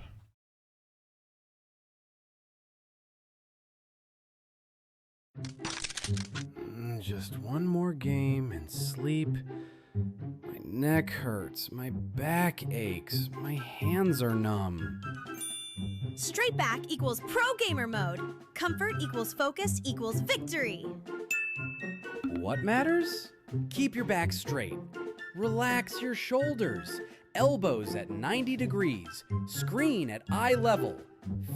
Speaker 4: Just one more game and sleep. My neck hurts, my back aches, my hands are numb.
Speaker 22: Straight back equals pro gamer mode. Comfort equals focus equals victory.
Speaker 4: What matters? Keep your back straight. Relax your shoulders. Elbows at 90 degrees. Screen at eye level.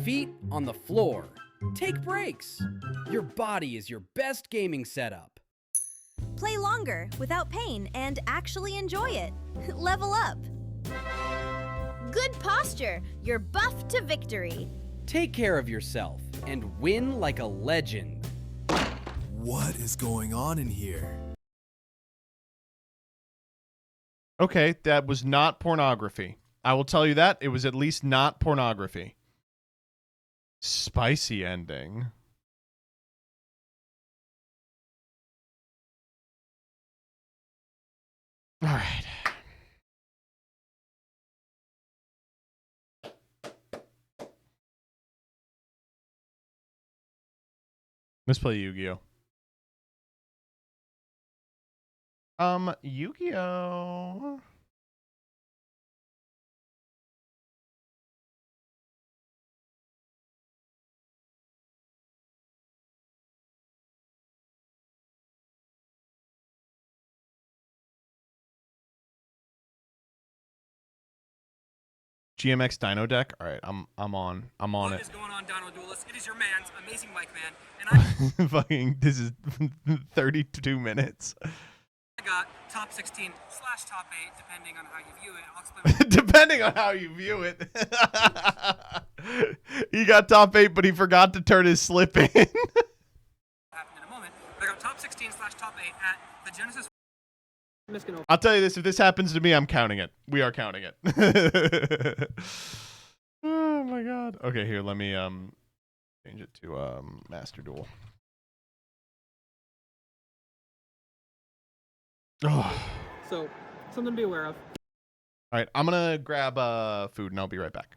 Speaker 4: Feet on the floor. Take breaks. Your body is your best gaming setup.
Speaker 22: Play longer without pain and actually enjoy it. Level up. Good posture. You're buff to victory.
Speaker 4: Take care of yourself and win like a legend.
Speaker 23: What is going on in here?
Speaker 1: Okay, that was not pornography. I will tell you that. It was at least not pornography. Spicy ending. All right. Let's play Yu-Gi-Oh. Yu-Gi-Oh. GMX Dino deck. All right, I'm on it.
Speaker 24: What is going on, Dino Duelist? It is your man's amazing Mike Man, and I
Speaker 1: Fucking this is 32 minutes.
Speaker 24: got top 16 / top 8, depending on how you view it. I'll explain.
Speaker 1: Depending on how you view it. He got top 8, but he forgot to turn his slip in.
Speaker 24: Happened in a moment. But I got top 16 / top 8 at the Genesis.
Speaker 1: I'll tell you this, if this happens to me, I'm counting it. We are counting it. Oh my god. Okay, here, let me change it to Master Duel. Oh.
Speaker 25: So, something to be aware of.
Speaker 1: All right, I'm gonna grab food and I'll be right back.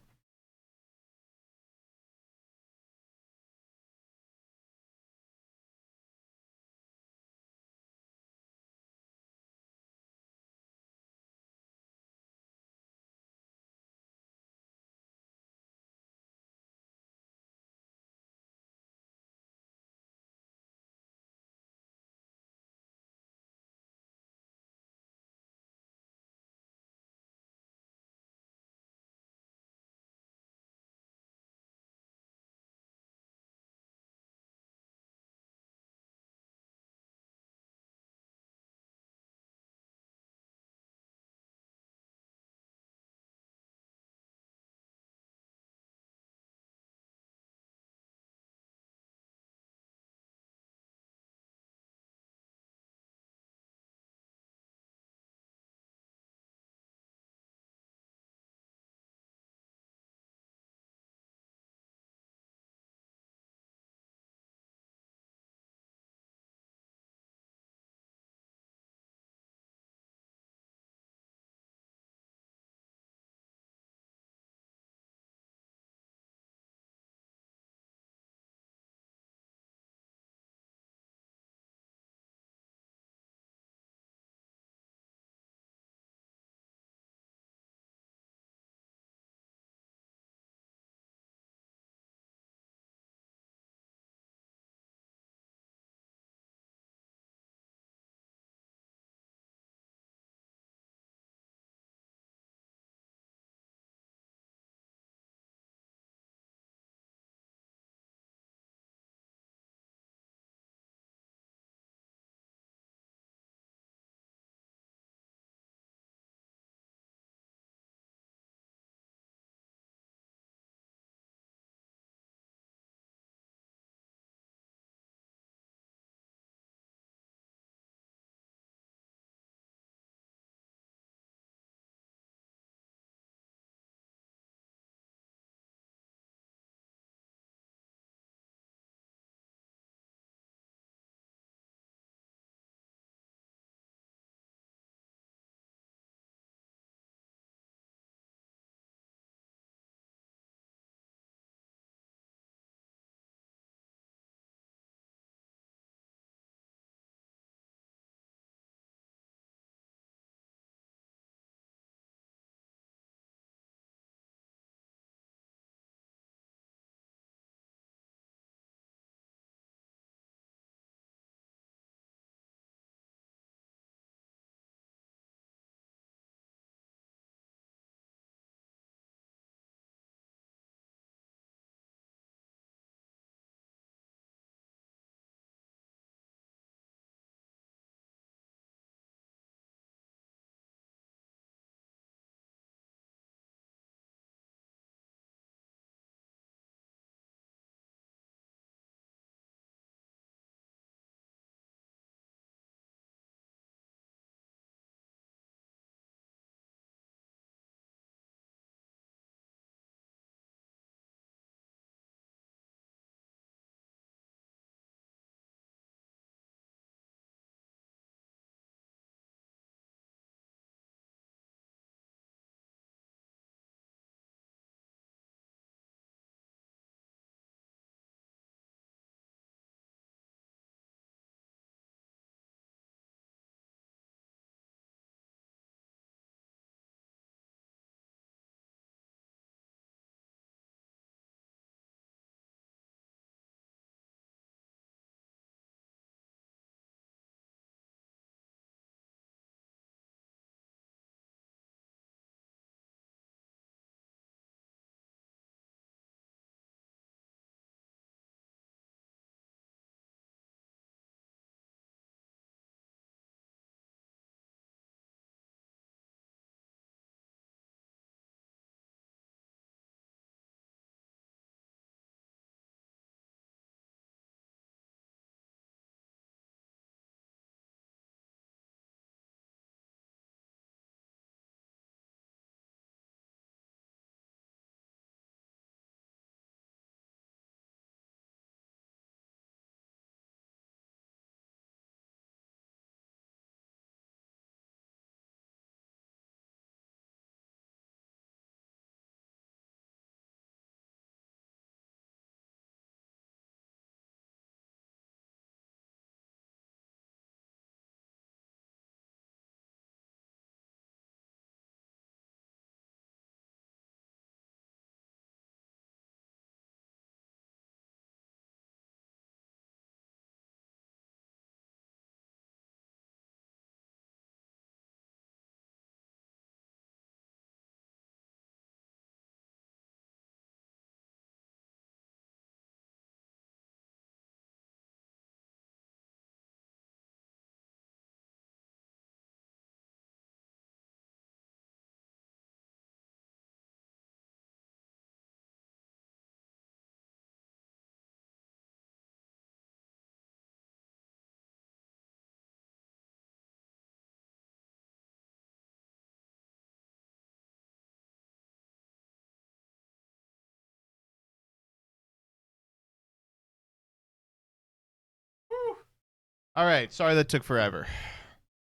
Speaker 1: All right. Sorry that took forever.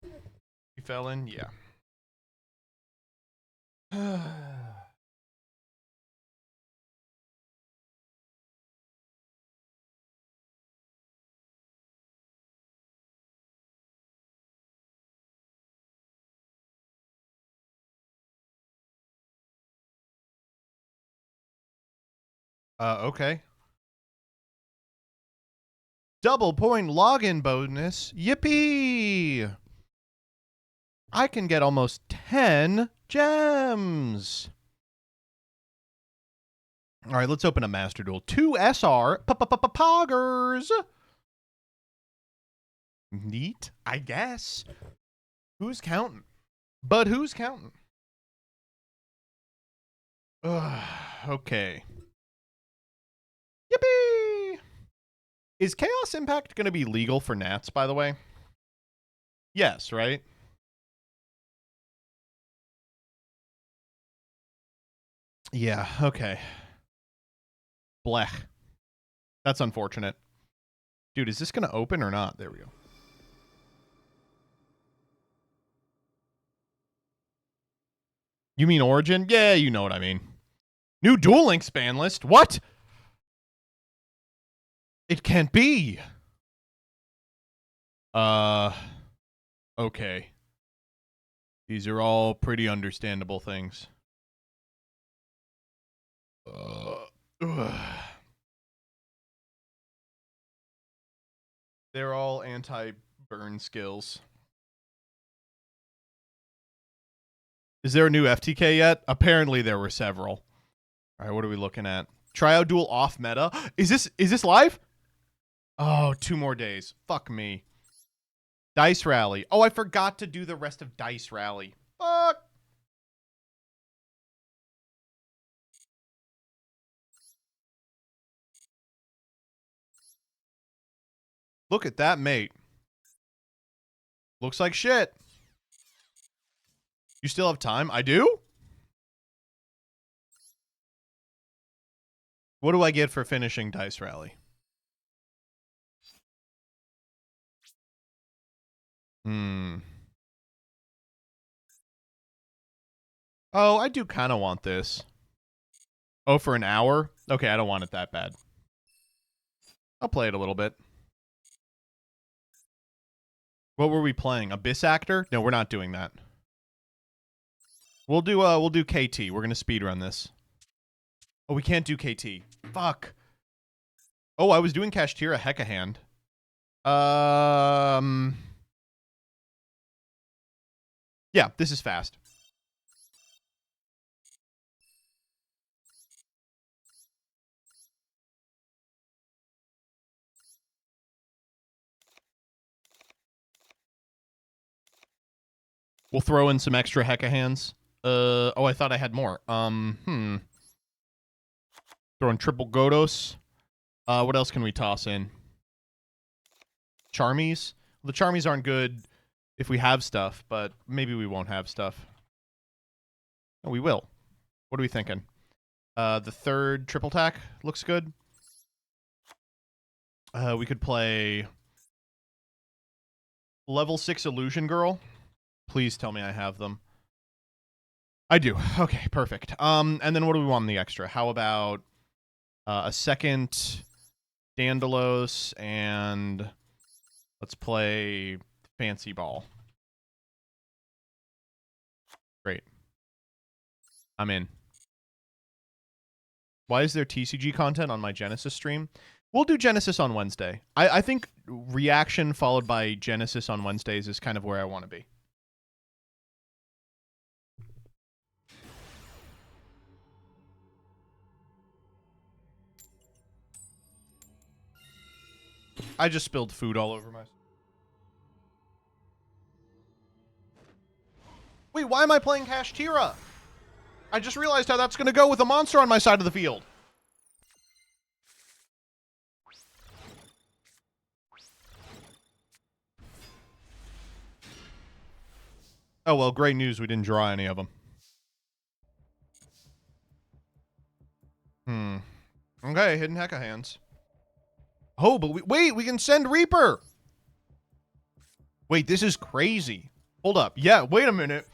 Speaker 1: You fell in? Yeah. Okay. Double point login bonus. Yippee! I can get almost 10 gems. All right, let's open a Master Duel. 2 SR poggers. Neat, I guess. Who's counting? But who's counting? Okay. Yippee! Is Chaos Impact going to be legal for Nats, by the way? Yes, right? Yeah, okay. Blech. That's unfortunate. Dude, is this going to open or not? There we go. You mean Origin? Yeah, you know what I mean. New Duel Links ban list? What? It can't be. Okay. These are all pretty understandable things. They're all anti-burn skills. Is there a new FTK yet? Apparently there were several. All right, what are we looking at? Trio Duel off meta. Is this live? Oh, 2 more days. Fuck me. Dice Rally. Oh, I forgot to do the rest of Dice Rally. Fuck. Look at that, mate. Looks like shit. You still have time? I do? What do I get for finishing Dice Rally? Oh, I do kind of want this. Oh, for an hour? Okay, I don't want it that bad. I'll play it a little bit. What were we playing? Abyss Actor? No, we're not doing that. We'll do KT. We're gonna speedrun this. Oh, we can't do KT. Fuck. Oh, I was doing Kashtira Hekahand. Yeah, this is fast. We'll throw in some extra Hekahands. Oh, I thought I had more. Throwing triple Godos. What else can we toss in? Charmies? Well, the Charmies aren't good if we have stuff, but maybe we won't have stuff. Oh, we will. What are we thinking? The third triple tack looks good. We could play level 6 Illusion Girl. Please tell me I have them. I do. Okay, perfect. And then what do we want in the extra? How about a second Dandalos and let's play Fancy Ball. Great. I'm in. Why is there TCG content on my Genesis stream? We'll do Genesis on Wednesday. I think reaction followed by Genesis on Wednesdays is kind of where I want to be. I just spilled food all over myself. Wait, why am I playing Kashtira? I just realized how that's going to go with a monster on my side of the field. Oh, well, great news. We didn't draw any of them. Okay, hidden Hekahands. Oh, but we can send Reaper. Wait, this is crazy. Hold up. Yeah, wait a minute.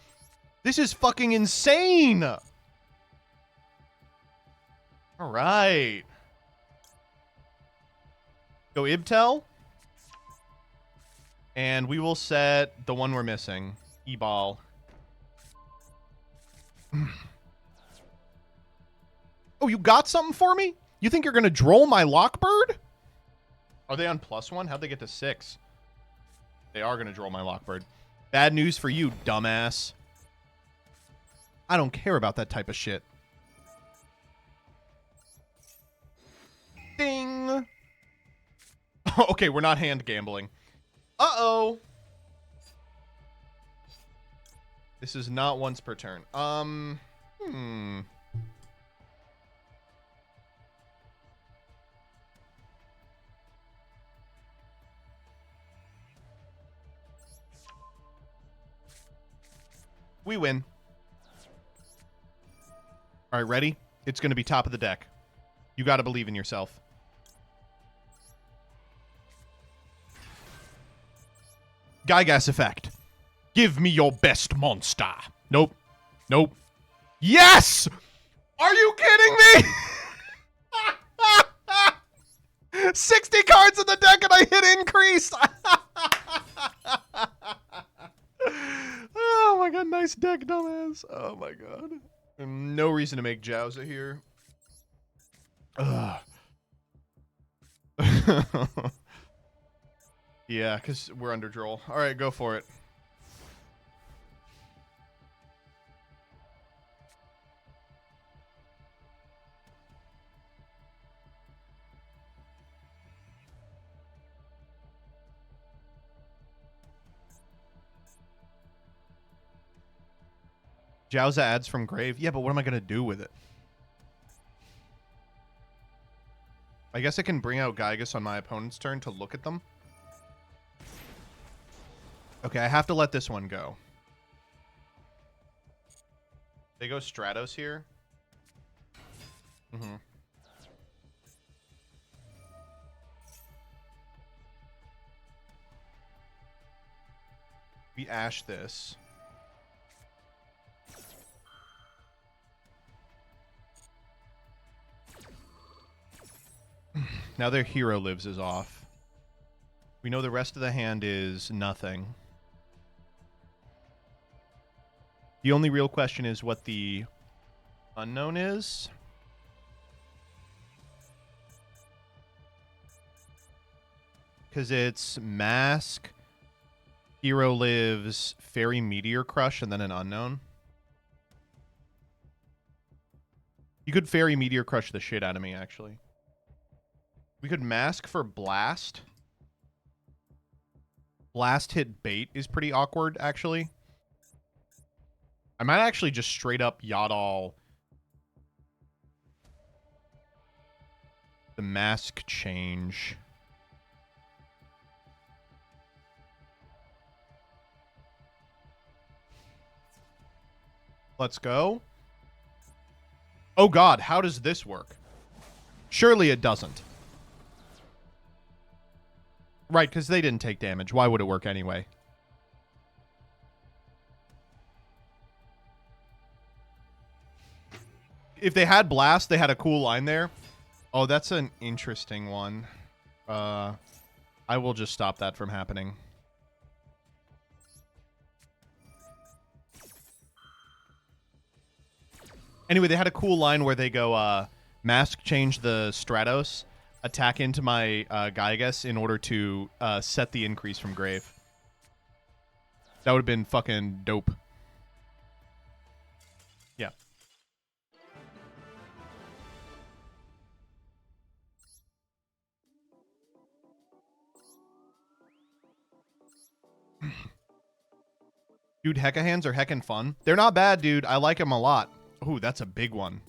Speaker 1: This is fucking insane. All right. Go Ibtel. And we will set the one we're missing. E-ball. Oh, you got something for me? You think you're going to droll my Lockbird? Are they on +1? How'd they get to 6? They are going to droll my Lockbird. Bad news for you, dumbass. I don't care about that type of shit. Ding. Okay, we're not hand gambling. Uh-oh. This is not once per turn. We win. All right, ready? It's going to be top of the deck. You got to believe in yourself. Gygas effect. Give me your best monster. Nope. Nope. Yes! Are you kidding me? 60 cards in the deck and I hit increase. Oh my god, nice deck, dumbass. Oh my god. No reason to make Jowza here. Ugh. Yeah, because we're under droll. All right, go for it. Jowza adds from grave. Yeah, but what am I going to do with it? I guess I can bring out Gygas on my opponent's turn to look at them. Okay, I have to let this one go. They go Stratos here. Mm-hmm. We ash this. Now their hero lives is off. We know the rest of the hand is nothing. The only real question is what the unknown is. Because it's Mask, Hero Lives, Fairy Meteor Crush, and then an unknown. You could Fairy Meteor Crush the shit out of me, actually. We could Mask for Blast. Blast hit bait is pretty awkward, actually. I might actually just straight up Yadal the Mask change. Let's go. Oh god, how does this work? Surely it doesn't. Right, because they didn't take damage. Why would it work anyway? If they had Blast, they had a cool line there. Oh, that's an interesting one. I will just stop that from happening. Anyway, they had a cool line where they go, Mask change the Stratos, attack into my Gygas in order to set the increase from grave. That would have been fucking dope. Yeah. Dude, Hecka hands are heckin' fun. They're not bad, dude. I like them a lot. Ooh, that's a big one.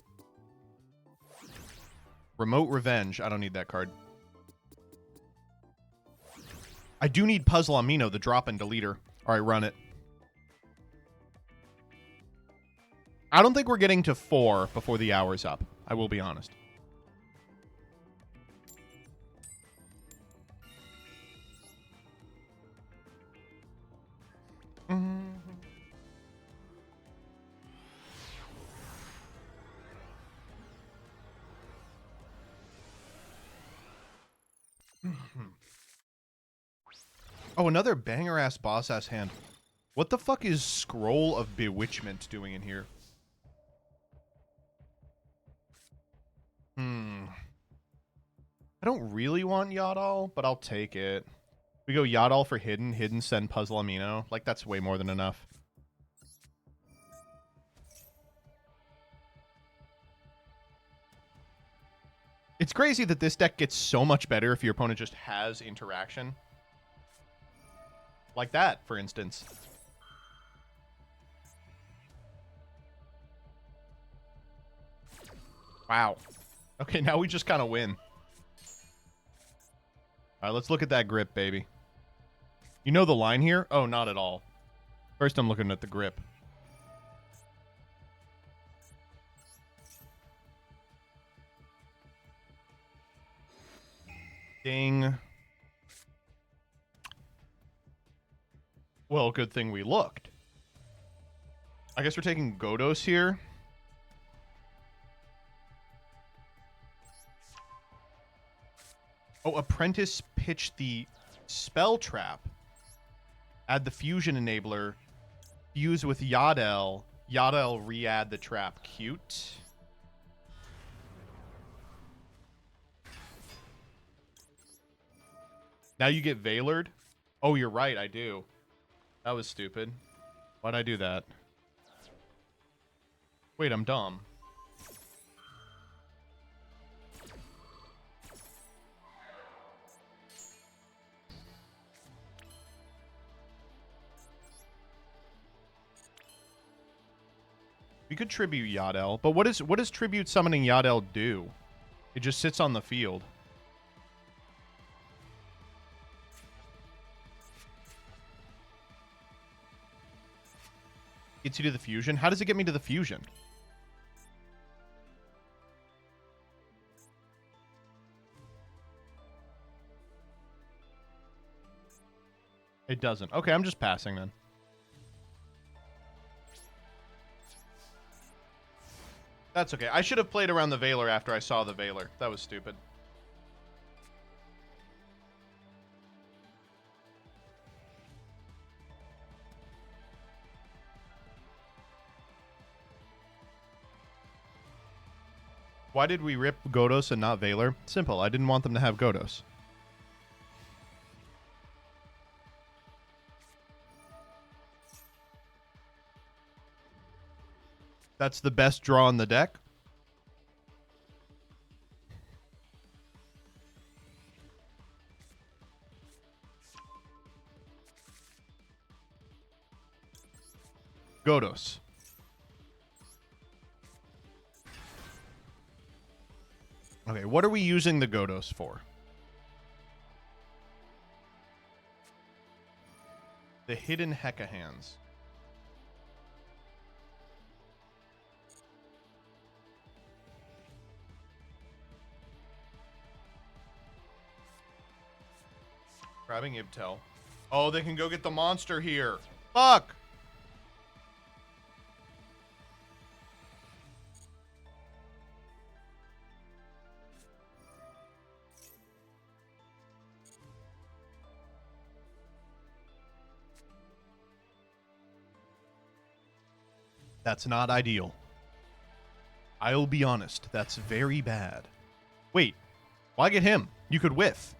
Speaker 1: Remote Revenge. I don't need that card. I do need Puzzle Amino, the drop-in deleter. All right, run it. I don't think we're getting to 4 before the hour's up. I will be honest. Oh, another banger-ass boss-ass hand. What the fuck is Scroll of Bewitchment doing in here? I don't really want Yadal, but I'll take it. We go Yadal for hidden, hidden send puzzle amino. Like, that's way more than enough. It's crazy that this deck gets so much better if your opponent just has interaction. Like that, for instance. Wow. Okay, now we just kind of win. All right, let's look at that grip, baby. You know the line here? Oh, not at all. First, I'm looking at the grip. Ding. Well, good thing we looked. I guess we're taking Godos here. Oh, Apprentice pitched the spell trap. Add the fusion enabler. Fuse with Yadel. Yadel re-add the trap. Cute. Now you get Veilered. Oh, you're right. I do. That was stupid. Why'd I do that? Wait, I'm dumb. We could tribute Yadel, but what does tribute summoning Yadel do? It just sits on the field. Gets you to the fusion? How does it get me to the fusion? It doesn't. Okay, I'm just passing then. That's okay. I should have played around the Veiler after I saw the Veiler. That was stupid. Why did we rip Godos and not Veiler? Simple. I didn't want them to have Godos. That's the best draw in the deck. Godos. Okay, what are we using the Godos for? The hidden Hecka hands. Grabbing Ibtel. Oh, they can go get the monster here. Fuck! That's not ideal. I'll be honest, that's very bad. Wait, why get him? You could whiff.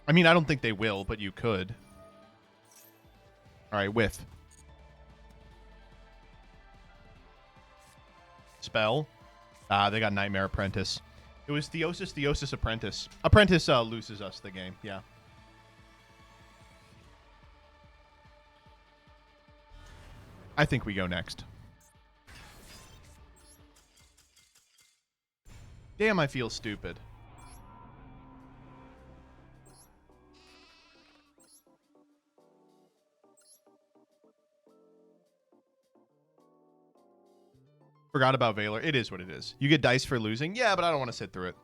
Speaker 1: I mean, I don't think they will, but you could. All right, whiff. Spell. Ah, they got Nightmare Apprentice. It was Theosis Apprentice. Apprentice loses us the game, yeah. I think we go next. Damn, I feel stupid. Forgot about Veiler. It is what it is. You get dice for losing? Yeah, but I don't want to sit through it.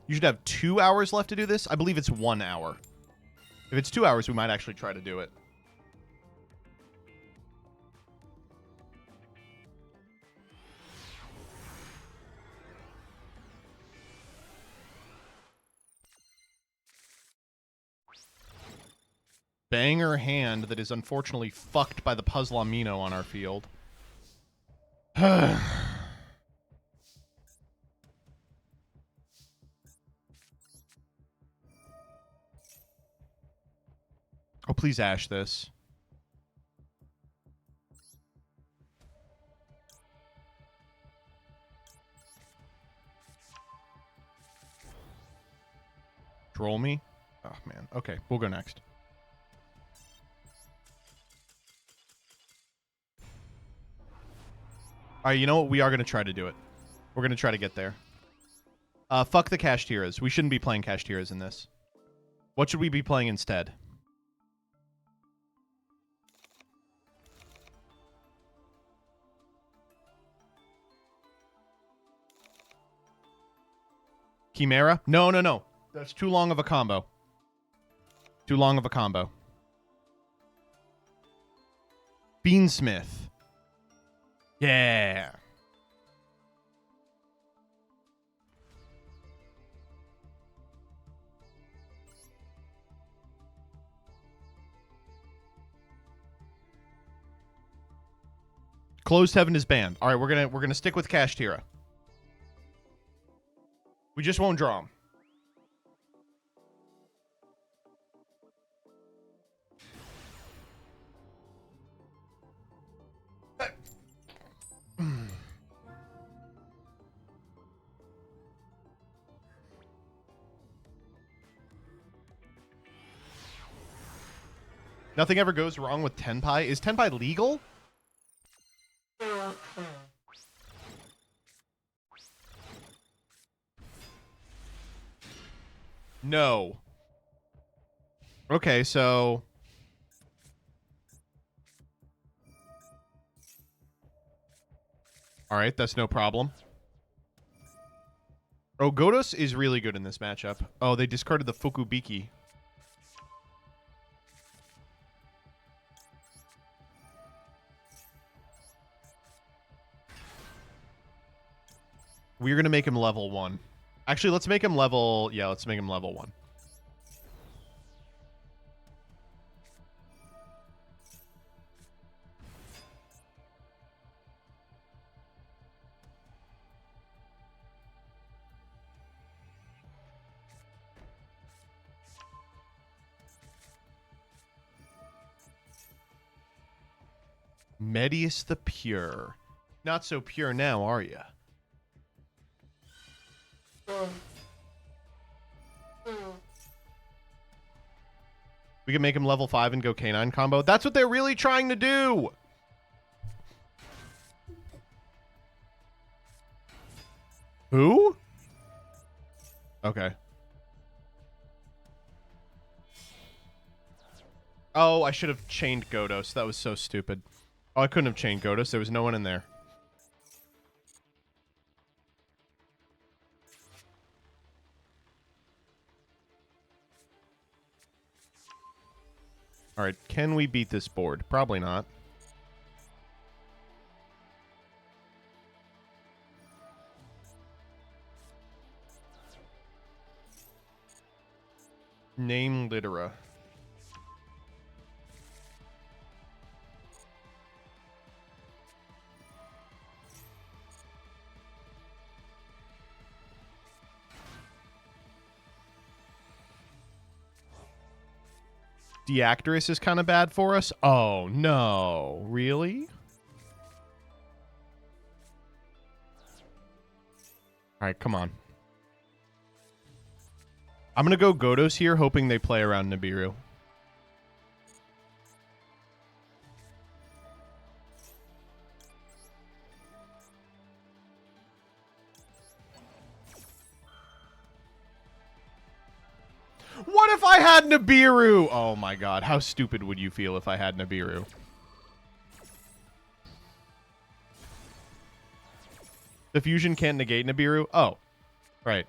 Speaker 1: You should have 2 hours left to do this. I believe it's 1 hour. If it's 2 hours, we might actually try to do it. banger hand that is unfortunately fucked by the puzzle amino on our field. Oh, please ash this. Troll me? Oh, man. Okay, we'll go next. All right, you know what? We are going to try to do it. We're going to try to get there. Fuck the Kashtiras. We shouldn't be playing Kashtiras in this. What should we be playing instead? Chimera? No, no, no. That's too long of a combo. Too long of a combo. Beansmith. Yeah. Closed Heaven is banned. All right, we're gonna stick with Kashtira. We just won't draw him. Nothing ever goes wrong with Tenpai. Is Tenpai legal? No. Okay, so... Alright, that's no problem. Oh, Godos is really good in this matchup. Oh, they discarded the Fukubiki. We're going to make him level 1. Actually, let's make him level... Yeah, let's make him level 1. Medius the Pure. Not so pure now, are ya? We can make him level 5 and go K9 combo. That's what they're really trying to do! Who? Okay. Oh, I should have chained Godos. That was so stupid. Oh, I couldn't have chained Godos. There was no one in there. All right, can we beat this board? Probably not. Name Litera. Deactress is kind of bad for us. Oh, no. Really? All right, come on. I'm going to go Godos here, hoping they play around Nibiru. What if I had Nibiru? Oh my god, how stupid would you feel if I had Nibiru? The fusion can't negate Nibiru? Oh, right.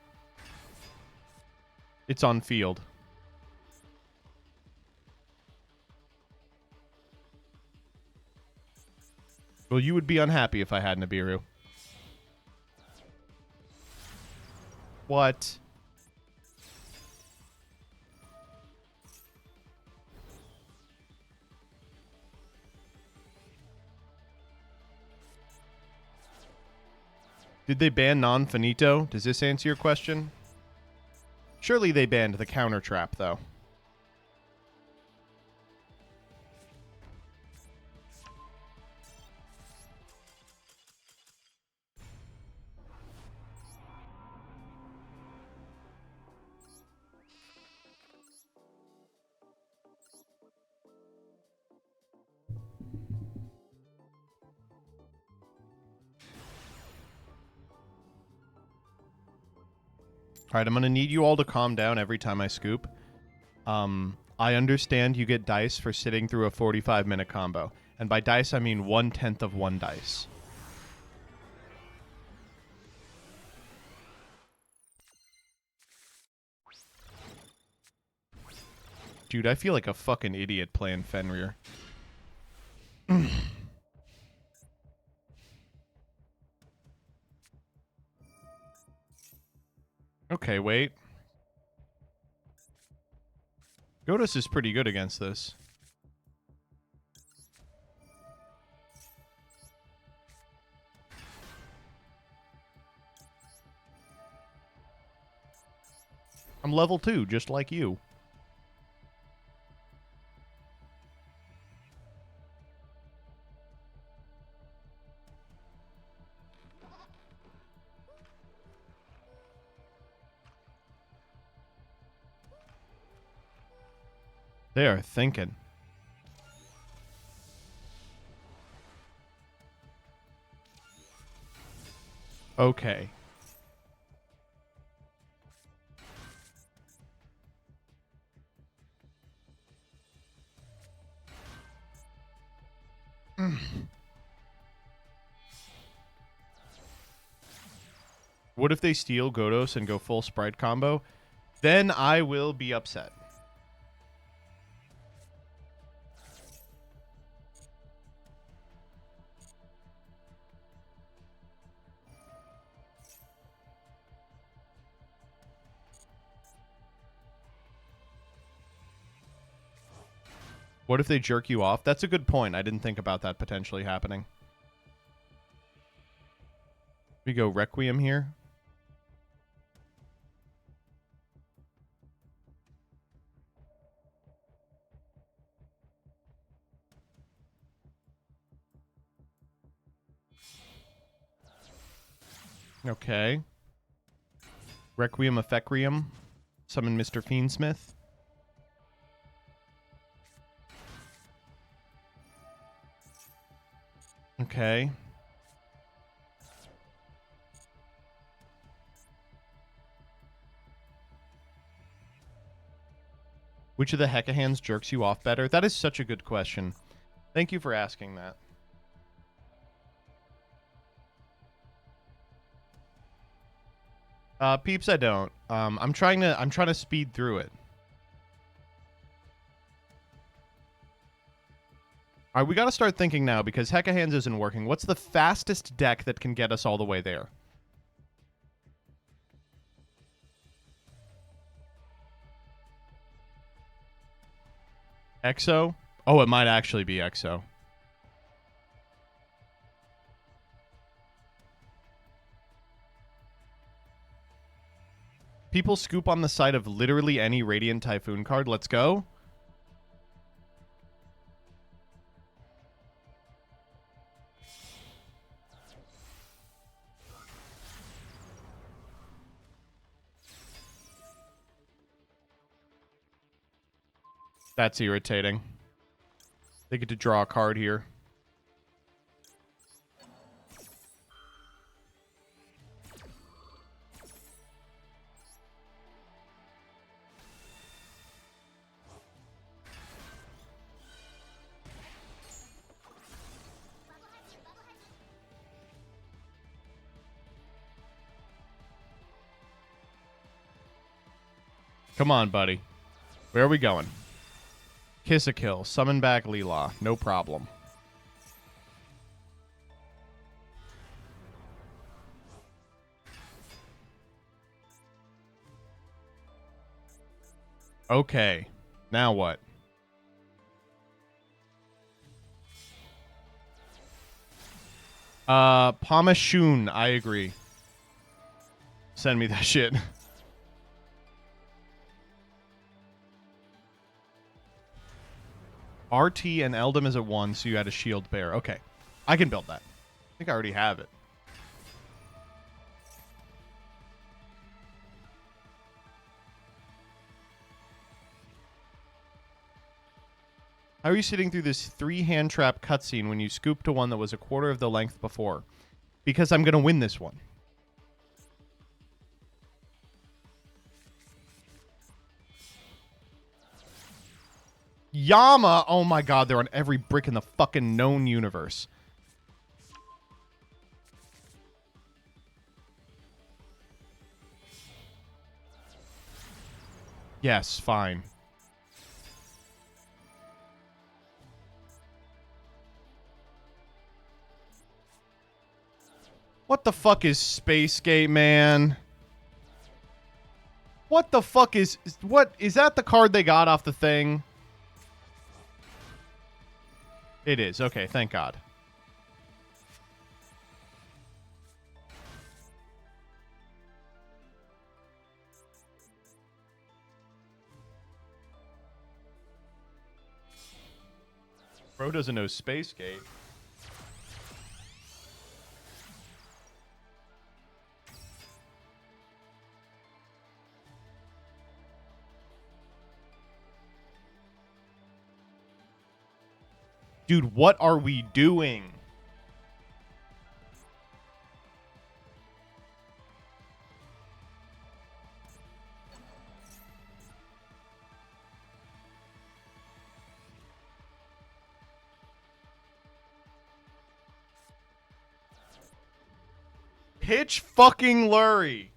Speaker 1: It's on field. Well, you would be unhappy if I had Nibiru. What? Did they ban non-finito? Does this answer your question? Surely they banned the counter trap, though. All right, I'm going to need you all to calm down every time I scoop. I understand you get dice for sitting through a 45-minute combo. And by dice, I mean 1/10 of one dice. Dude, I feel like a fucking idiot playing Fenrir. Okay, wait. Godos is pretty good against this. I'm level 2, just like you. They are thinking. Okay. What if they steal Godos and go full Sprite combo? Then I will be upset. What if they jerk you off? That's a good point. I didn't think about that potentially happening. We go Requiem here. Okay. Requiem Effectrium. Summon Mr. Fiendsmith. Okay. Which of the Hecahans jerks you off better? That is such a good question. Thank you for asking that. Peeps, I don't. I'm trying to speed through it. All right, we got to start thinking now because Hecahans isn't working. What's the fastest deck that can get us all the way there? Exo? Oh, it might actually be Exo. People scoop on the side of literally any Radiant Typhoon card. Let's go. That's irritating. They get to draw a card here. Come on, buddy. Where are we going? Kiss a kill. Summon back Leela. No problem. Okay. Now what? Pamashun. I agree. Send me that shit. RT and Eldom is at 1, so you had a shield bear. Okay. I can build that. I think I already have it. How are you sitting through this 3-hand trap cutscene when you scooped to one that was a quarter of the length before? Because I'm going to win this one. Yama! Oh my god, they're on every brick in the fucking known universe. Yes, fine. What the fuck is Spacegate, man? What the fuck is... What? Is that the card they got off the thing? It is. Okay, thank God. Bro doesn't know Spacegate. Dude, what are we doing? Pitch fucking Lurie.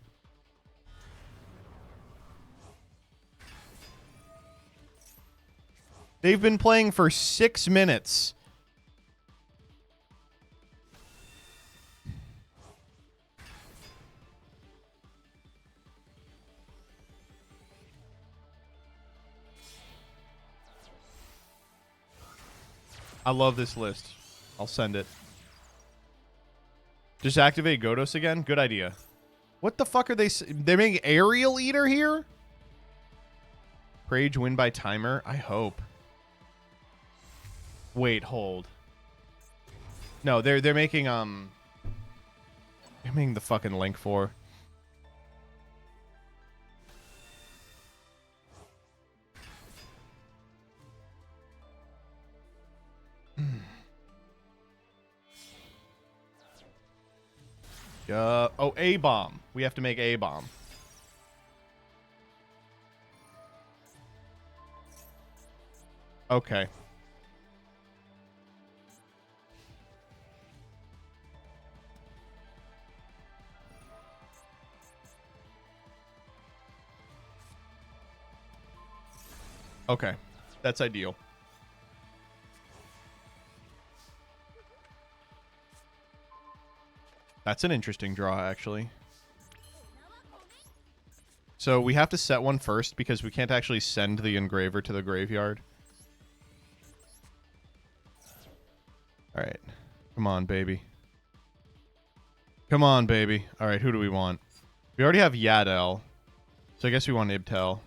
Speaker 1: They've been playing for 6 minutes. I love this list. I'll send it. Just activate Godos again? Good idea. What the fuck are they... They're making Aerial Eater here? Prage win by timer? I hope. Wait, hold. No, they're making they're making the fucking link for. Oh, A-bomb. We have to make A-bomb. Okay. Okay. That's ideal. That's an interesting draw, actually. So we have to set one first because we can't actually send the engraver to the graveyard. All right. Come on, baby. Come on, baby. All right, who do we want? We already have Yadel. So I guess we want Ibtel.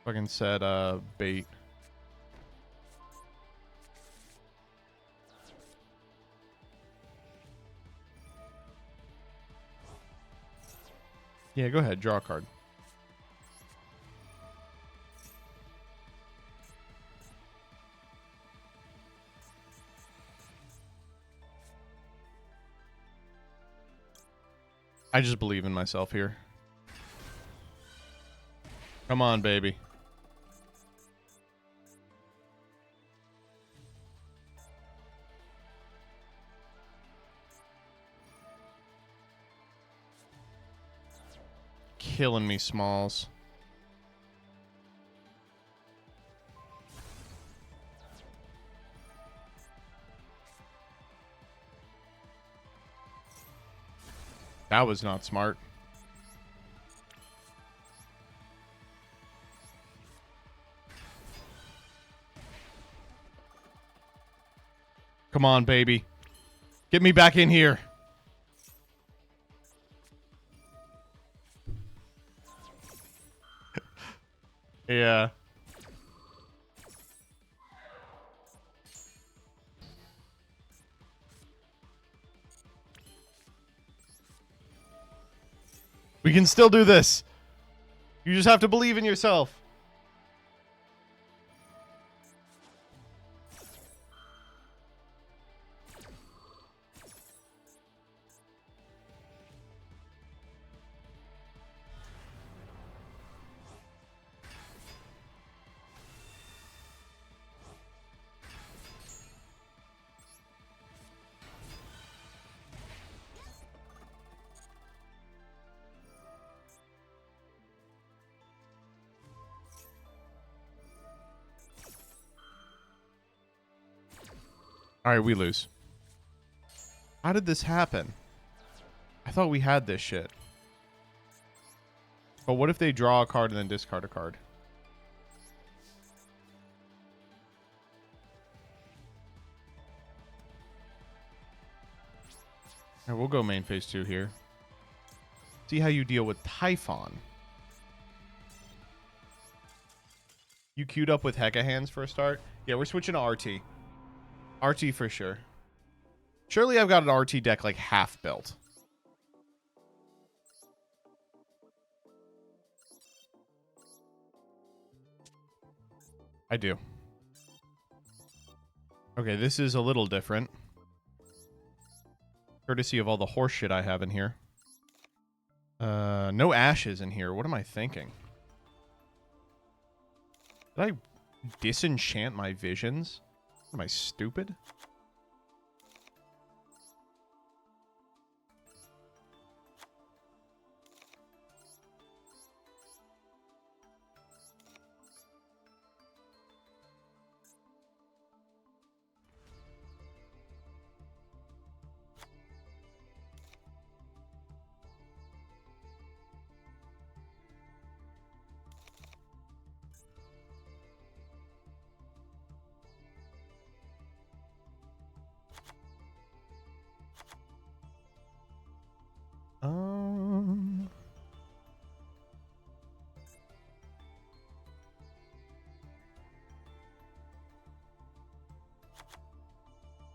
Speaker 1: Fucking said bait. Yeah, go ahead. Draw a card. I just believe in myself here. Come on, baby. Killing me, Smalls. That was not smart. Come on, baby. Get me back in here. Yeah. We can still do this. You just have to believe in yourself. All right, we lose. How did this happen? I thought we had this shit. But what if they draw a card and then discard a card? All right, we'll go main phase 2 here. See how you deal with Typhon. You queued up with Hecka hands for a start? Yeah, we're switching to RT. RT for sure. Surely I've got an RT deck like half built. I do. Okay, this is a little different. Courtesy of all the horse shit I have in here. No ashes in here. What am I thinking? Did I disenchant my visions? Am I stupid?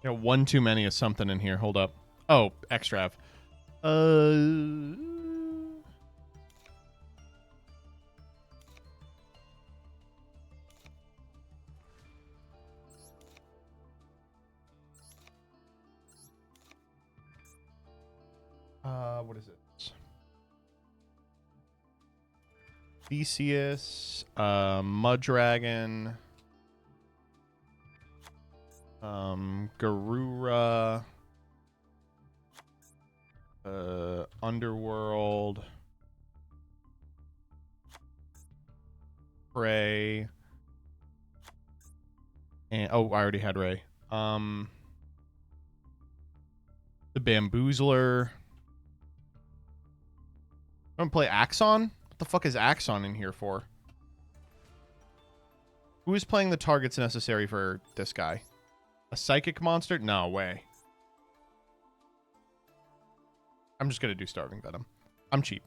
Speaker 1: Yeah, one too many of something in here. Hold up. Oh, extrav. What is it? Theseus, Mudragon, Garura, Underworld, Prey, and oh, I already had Ray. The Bamboozler. I'm gonna play Axon? What the fuck is Axon in here for? Who is playing the targets necessary for this guy? A psychic monster? No way. I'm just gonna do Starving Venom. I'm cheap.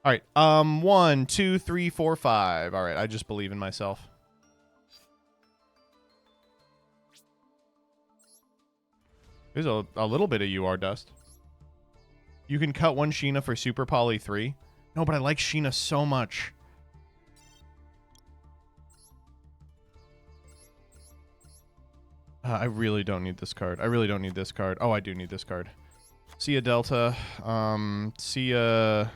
Speaker 1: Alright, 1, 2, 3, 4, 5. Alright, I just believe in myself. There's a little bit of UR dust. You can cut one Sheena for Super Poly 3. No, but I like Sheena so much. I really don't need this card. I really don't need this card. Oh, I do need this card. See ya, Delta. See ya.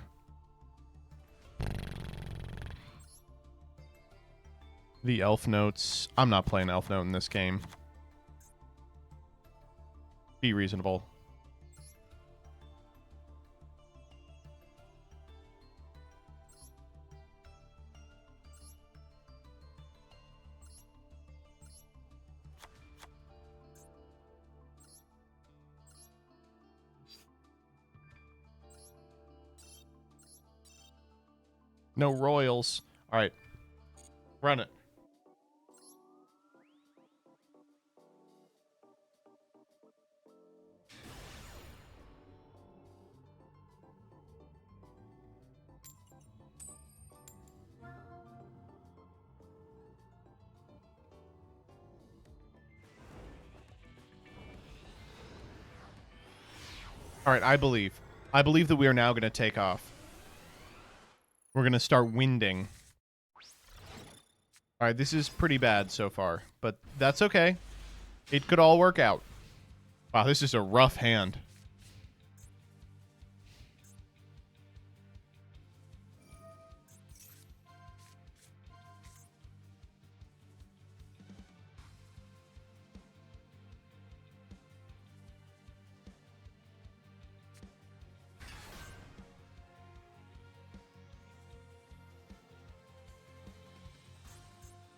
Speaker 1: The Elf Notes. I'm not playing Elf Note in this game. Be reasonable. No Royals. All right. Run it. All right, I believe that we are now going to take off. We're going to start winding. All right, this is pretty bad so far, but that's okay. It could all work out. Wow, this is a rough hand.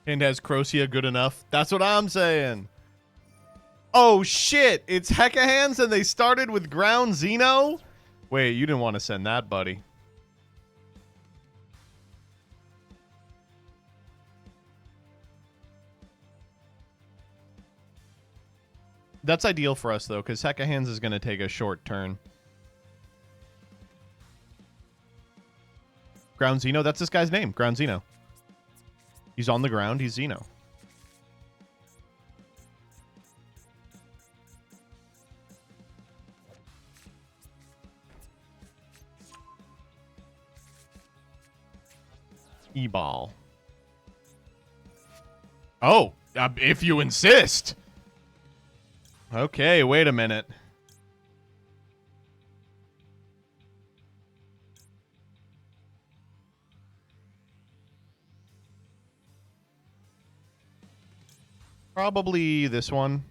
Speaker 1: And has Crocia good enough? That's what I'm saying. Oh, shit. It's Hecka hands and they started with ground Xeno? Wait, you didn't want to send that, buddy. That's ideal for us, though, because Hecka hands is going to take a short turn. Ground Xeno? That's this guy's name. Ground Xeno. He's on the ground. He's Xeno. E-ball. Oh, if you insist. Okay, wait a minute. Probably this one.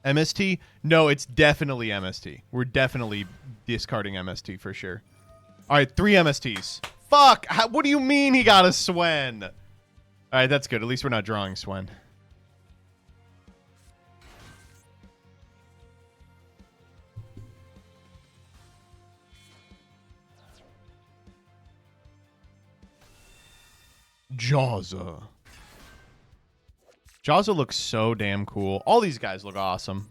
Speaker 1: MST? No, it's definitely MST. We're definitely discarding MST for sure. All right, 3 MSTs. Fuck! What do you mean he got a Swen? All right, that's good. At least we're not drawing Swen. Jawza. Jawza looks so damn cool. All these guys look awesome.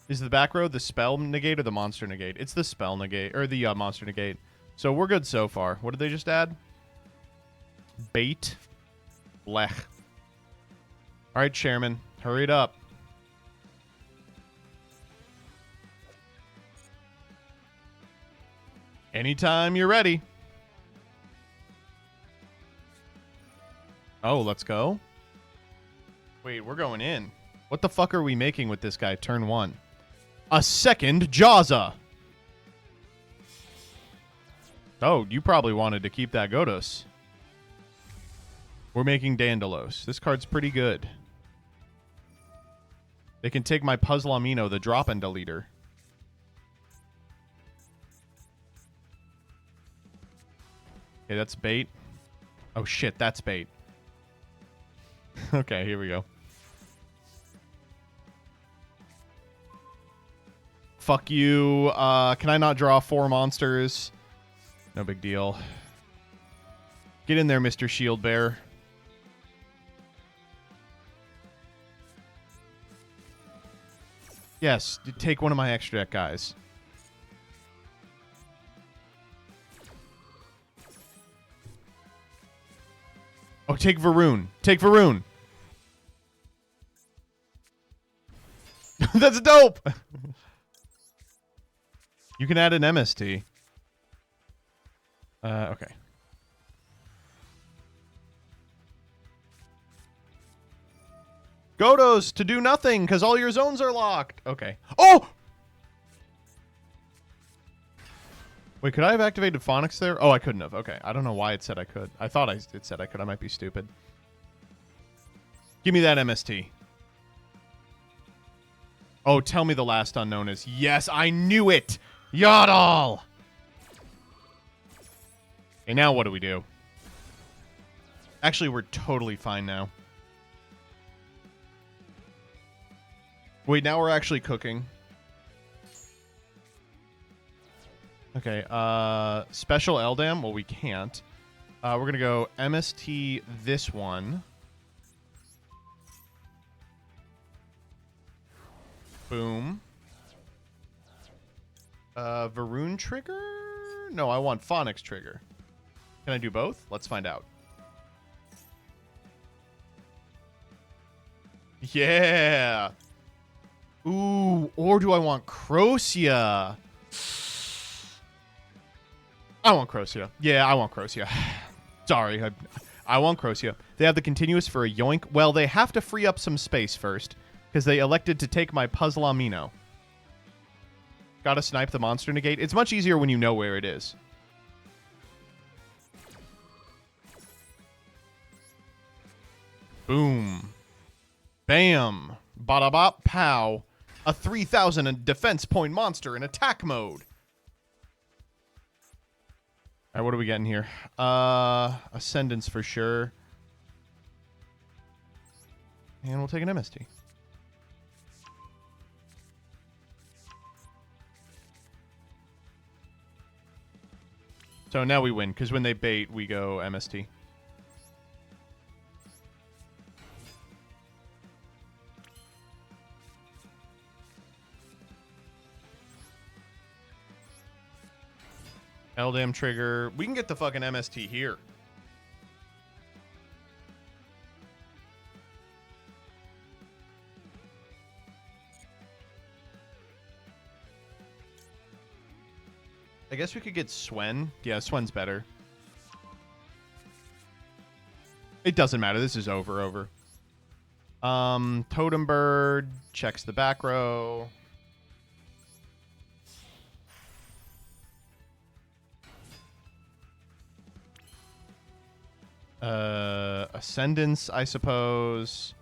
Speaker 1: Is the back row the spell negate or the monster negate? It's the spell negate, or the monster negate. So we're good so far. What did they just add? Bait. Blech. All right, Chairman. Hurry it up. Anytime you're ready. Oh, let's go. Wait, we're going in. What the fuck are we making with this guy? Turn 1. A second Jawza. Oh, you probably wanted to keep that Godos. We're making Dandalos. This card's pretty good. They can take my Puzzle Amino, the drop-in deleter. Okay, that's bait. Oh, shit, that's bait. Okay, here we go. Fuck you. Can I not draw 4 monsters? No big deal. Get in there, Mr. Shield Bear. Yes, take one of my extra deck guys. Oh, take Varun. Take Varun. That's dope. You can add an MST. Okay. Godos to do nothing because all your zones are locked. Okay. Oh! Wait, could I have activated Phonics there? Oh, I couldn't have. Okay. I don't know why it said I could. I thought it said I could. I might be stupid. Give me that MST. Oh, tell me the last unknown is. Yes, I knew it. Yodel. Okay, now what do we do? Actually, we're totally fine now. Wait, now we're actually cooking. Okay, special Eldam. Well, we can't. We're going to go MST this one. Boom. Varun trigger? No, I want Phonics trigger. Can I do both? Let's find out. Yeah. Ooh, or do I want Crocia? I want Crocia. Yeah, I want Crocia. Sorry, I want Crocia. They have the continuous for a yoink. Well, they have to free up some space first, because they elected to take my Puzzle Amino. Gotta snipe the monster negate. It's much easier when you know where it is. Boom. Bam. Bada bop pow. A 3,000 defense point monster in attack mode. All right, what are we getting here? Ascendance for sure. And we'll take an MST. So now we win, because when they bait, we go MST. LDAM trigger. We can get the fucking MST here. I guess we could get Swen. Yeah, Swen's better. It doesn't matter. This is over. Totem Bird checks the back row. Ascendance, I suppose.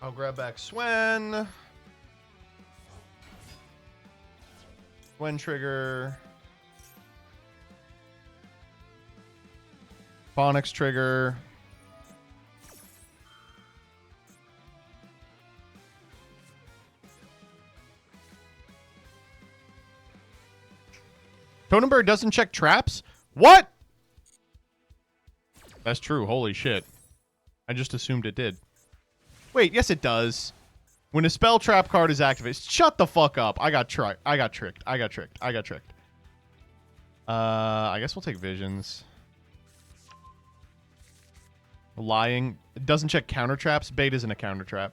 Speaker 1: I'll grab back Swen. Swen trigger. Phonics trigger. Totem Bird doesn't check traps? What? That's true. Holy shit. I just assumed it did. Wait, yes it does. When a spell trap card is activated. Shut the fuck up. I got tricked. I got tricked. I guess we'll take visions. Lying. It doesn't check counter traps. Bait isn't a counter trap.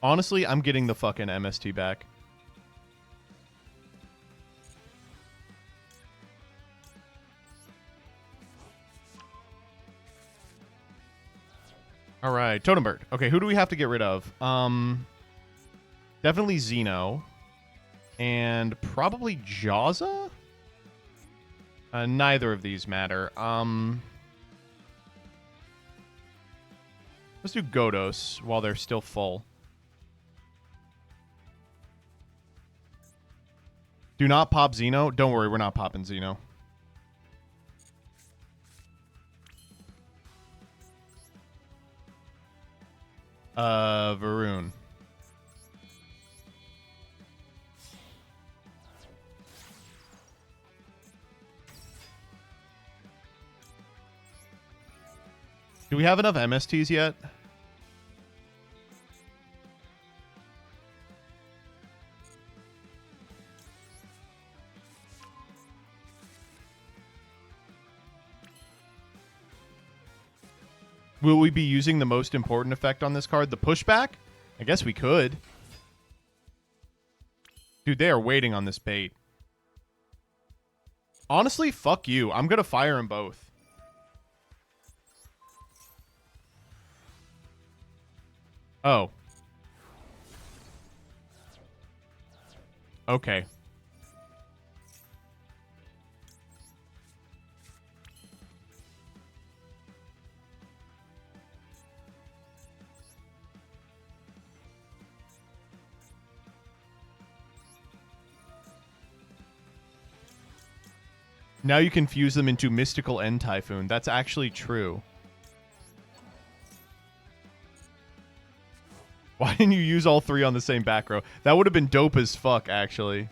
Speaker 1: Honestly, I'm getting the fucking MST back. All right, Totem Bird. Okay, who do we have to get rid of? Definitely Xeno. And probably Jawza? Neither of these matter. Let's do Godos while they're still full. Do not pop Xeno. Don't worry, we're not popping Xeno. Varun. Do we have enough MSTs yet? Will we be using the most important effect on this card? The pushback? I guess we could. Dude, they are waiting on this bait. Honestly, fuck you. I'm going to fire them both. Oh. Okay. Now you can fuse them into Mystical End Typhoon. That's actually true. Why didn't you use all three on the same back row? That would have been dope as fuck, actually.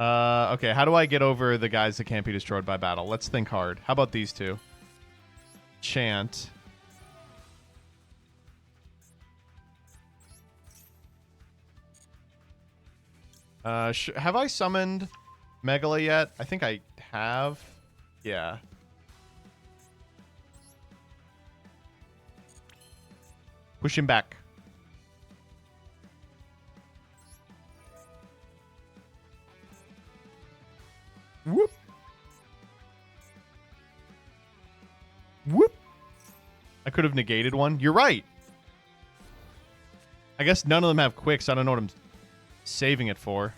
Speaker 1: Okay, how do I get over the guys that can't be destroyed by battle? Let's think hard. How about these two? Chant. Have I summoned Megala yet? I think I have. Yeah. Push him back. Whoop. Whoop. I could have negated one. You're right. I guess none of them have quicks. I don't know what I'm saving it for.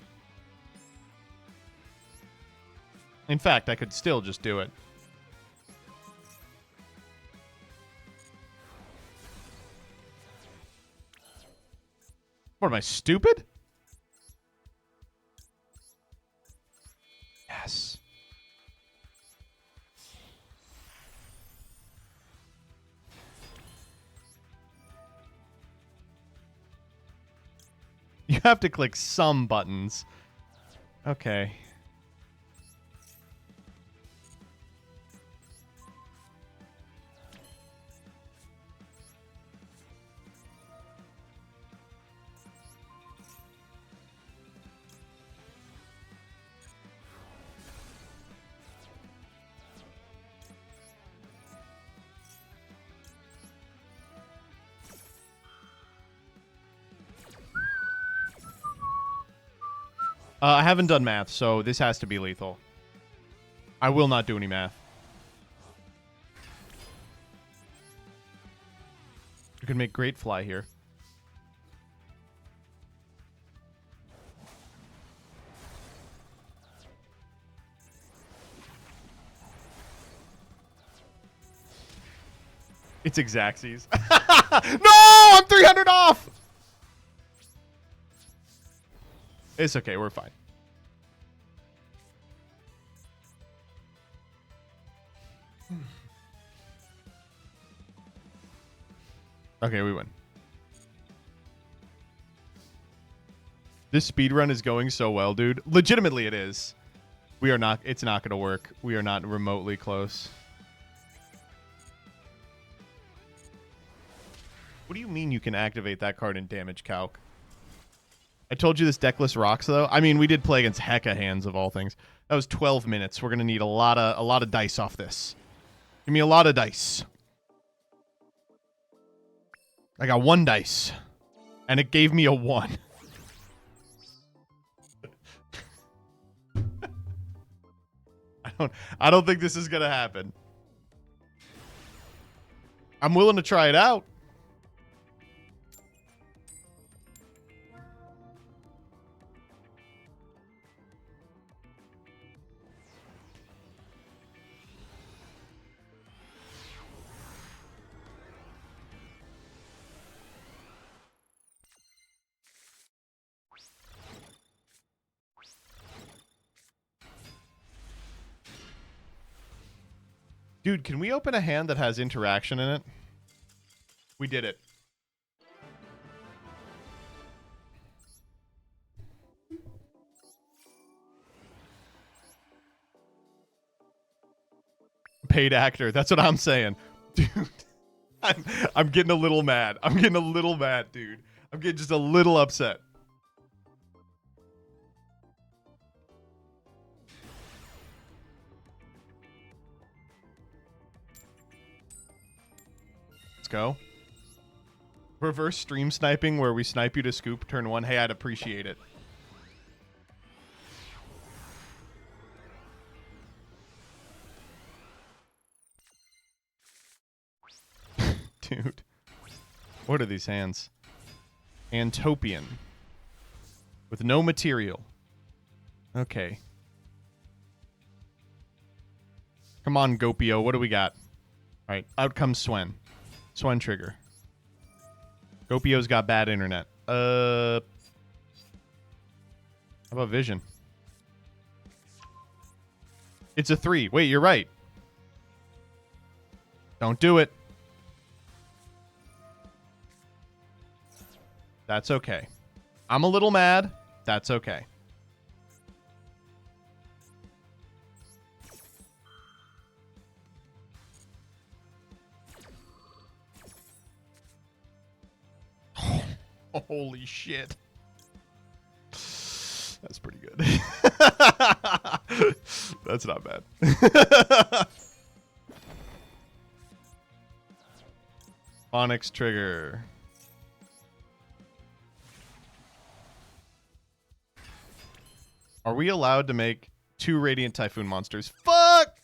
Speaker 1: In fact, I could still just do it. What, am I stupid? Yes. You have to click some buttons. Okay. I haven't done math, so this has to be lethal. I will not do any math. You can make great fly here. It's Exacxes. No! I'm 300 off! It's okay. We're fine. Okay, we win. This speedrun is going so well, dude. Legitimately, it is. We are not... It's not going to work. We are not remotely close. What do you mean you can activate that card in damage calc? I told you this decklist rocks, though. I mean, we did play against hecka hands of all things. That was 12 minutes. We're gonna need a lot of dice off this. Give me a lot of dice. I got 1 dice, and it gave me a 1. I don't think this is gonna happen. I'm willing to try it out. Dude, can we open a hand that has interaction in it? We did it. Paid actor. That's what I'm saying. Dude, I'm getting a little mad. I'm getting a little mad, dude. I'm getting just a little upset. Go. Reverse stream sniping where we snipe you to scoop turn 1. Hey, I'd appreciate it. Dude. What are these hands? Antopian. With no material. Okay. Come on, Gopio. What do we got? Alright, out comes Swen. Swen trigger. Gopio's got bad internet. How about vision? It's a 3. Wait, you're right. Don't do it. That's okay. I'm a little mad. That's okay. Holy shit. That's pretty good. That's not bad. Onyx trigger. Are we allowed to make 2 Radiant Typhoon monsters? Fuck!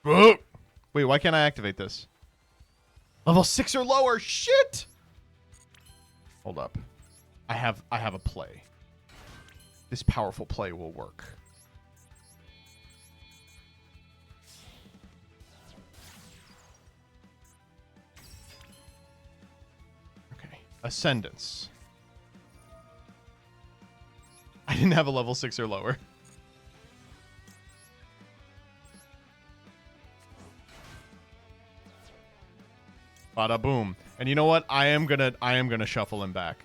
Speaker 1: Wait, why can't I activate this? Level 6 or lower. Shit! Hold up. I have a play. This powerful play will work. Okay. Ascendance. I didn't have a level 6 or lower. Bada boom. And you know what? I am gonna shuffle him back.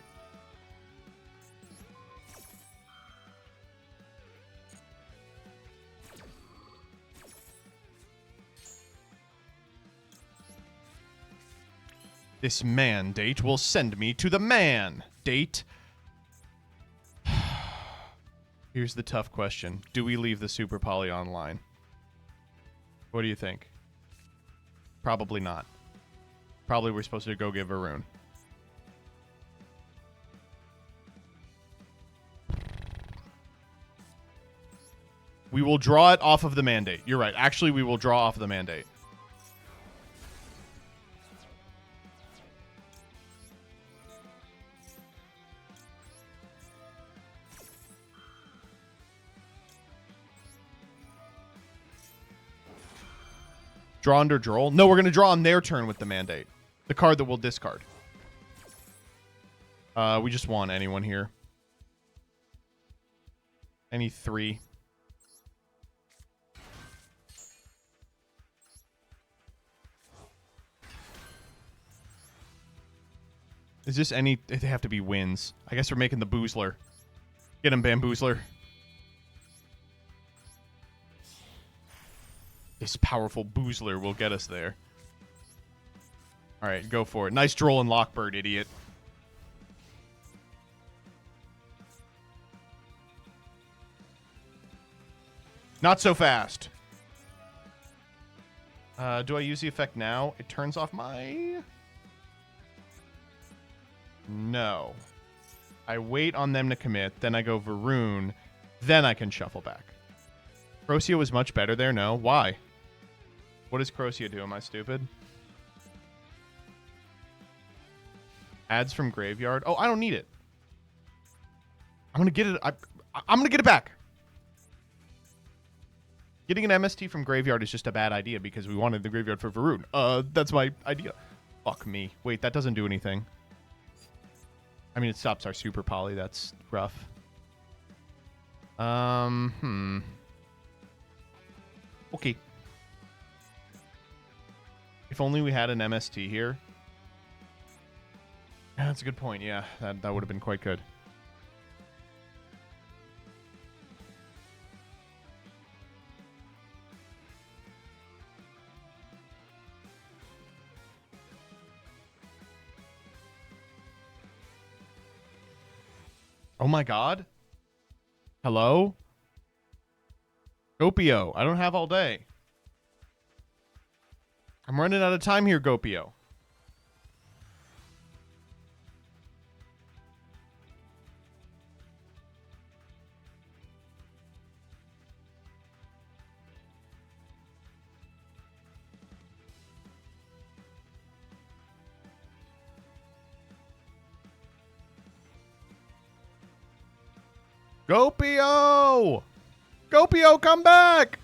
Speaker 1: This mandate will send me to the man-date. Here's the tough question. Do we leave the Super Poly online? What do you think? Probably not. Probably we're supposed to go give a rune. We will draw it off of the mandate. You're right. Actually, we will draw off the mandate. Draw under Droll? No, we're going to draw on their turn with the mandate. The card that we'll discard. We just want anyone here. Any 3. Is this any... They have to be wins. I guess we're making the Boozler. Get him, Bamboozler. This powerful Boozler will get us there. Alright, go for it. Nice Droll and Lockbird, idiot. Not so fast. Do I use the effect now? It turns off my... No. I wait on them to commit, then I go Varun, then I can shuffle back. Crocia was much better there? No. Why? What does Crocia do? Am I stupid? Adds from graveyard. Oh, I don't need it. I'm gonna get it. I'm gonna get it back. Getting an MST from graveyard is just a bad idea because we wanted the graveyard for Varun. That's my idea. Fuck me. Wait, that doesn't do anything. I mean, it stops our Super Poly. That's rough. Okay. If only we had an MST here. Yeah, that's a good point. Yeah, that would have been quite good. Oh my god. Hello? Gopio, I don't have all day. I'm running out of time here, Gopio. Gopio! Gopio, come back!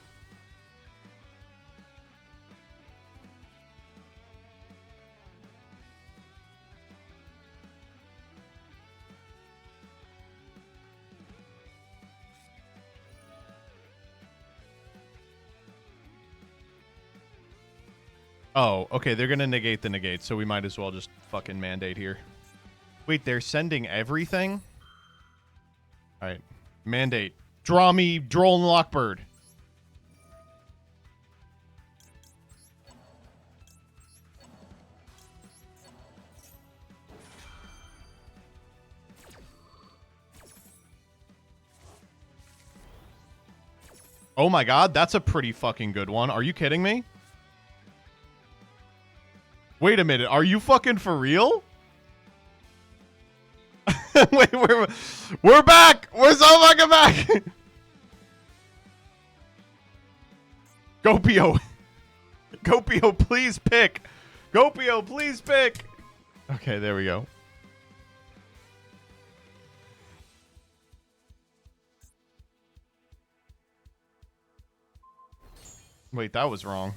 Speaker 1: Oh, okay, they're gonna negate the negate, so we might as well just fucking mandate here. Wait, they're sending everything? Alright. Mandate. Draw me Droll and Lockbird. Oh my god, that's a pretty fucking good one. Are you kidding me? Wait a minute, are you fucking for real? Wait, we're back! We're so fucking back! Gopio. Gopio, please pick. Gopio, please pick. Okay, there we go. Wait, that was wrong.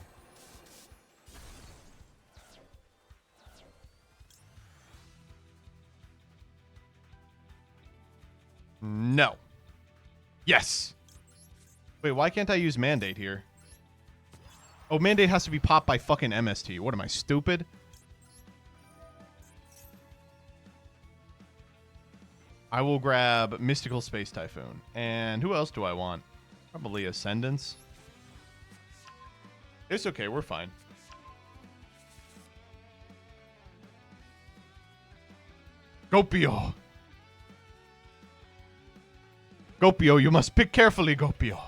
Speaker 1: No. Yes. Wait, why can't I use Mandate here? Oh, Mandate has to be popped by fucking MST. What am I, stupid? I will grab Mystical Space Typhoon. And who else do I want? Probably Ascendance. It's okay, we're fine. Gopio. Gopio, you must pick carefully, Gopio.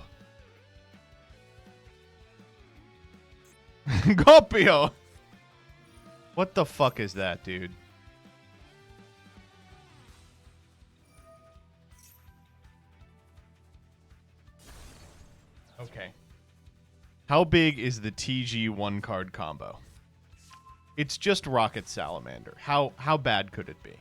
Speaker 1: Gopio! What the fuck is that, dude? Okay. How big is the TG one card combo? It's just Rocket Salamander. How bad could it be?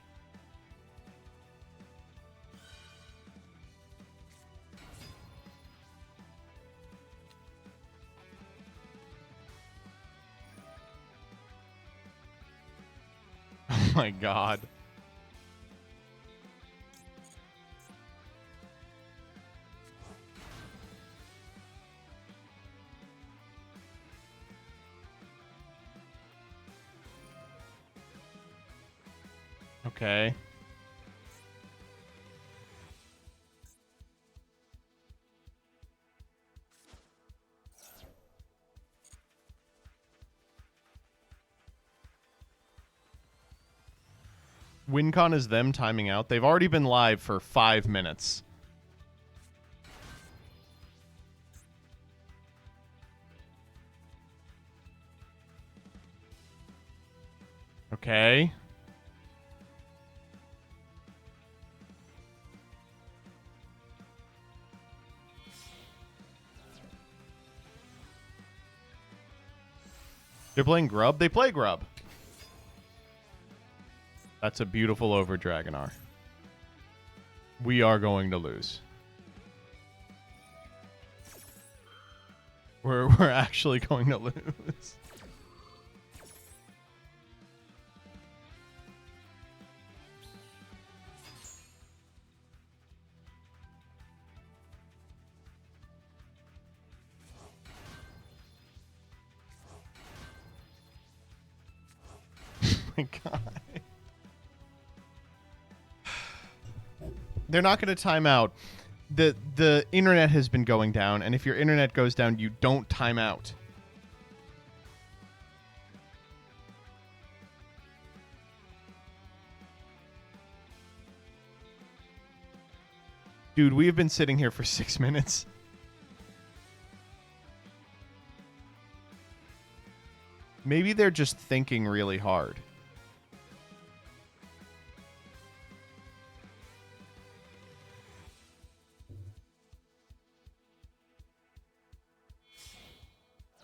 Speaker 1: Oh my god. Okay. WinCon is them timing out. They've already been live for 5 minutes. Okay. They're playing Grub? They play Grub. That's a beautiful over Dragonar. We are going to lose. We're actually going to lose. Oh my god. They're not going to time out. The internet has been going down, and if your internet goes down, you don't time out. Dude, we have been sitting here for 6 minutes. Maybe they're just thinking really hard.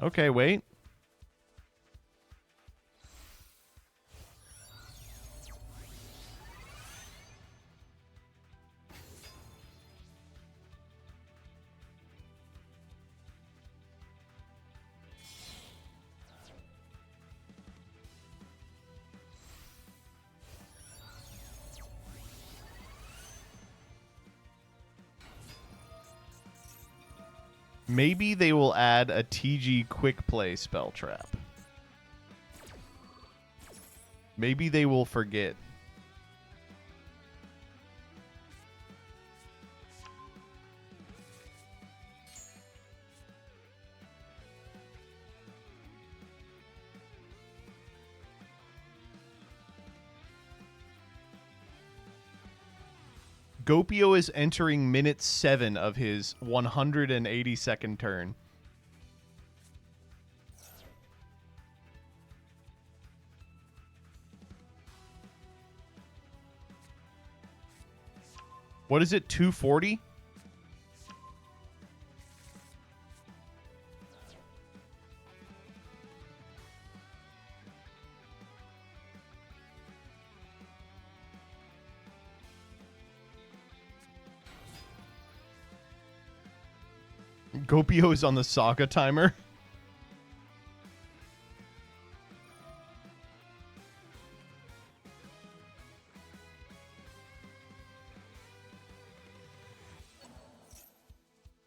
Speaker 1: Okay, wait. Maybe they will add a TG quick play spell trap. Maybe they will forget. Gopio is entering minute 7 of his 182nd turn. What is it, 240? Gopio is on the Saga timer.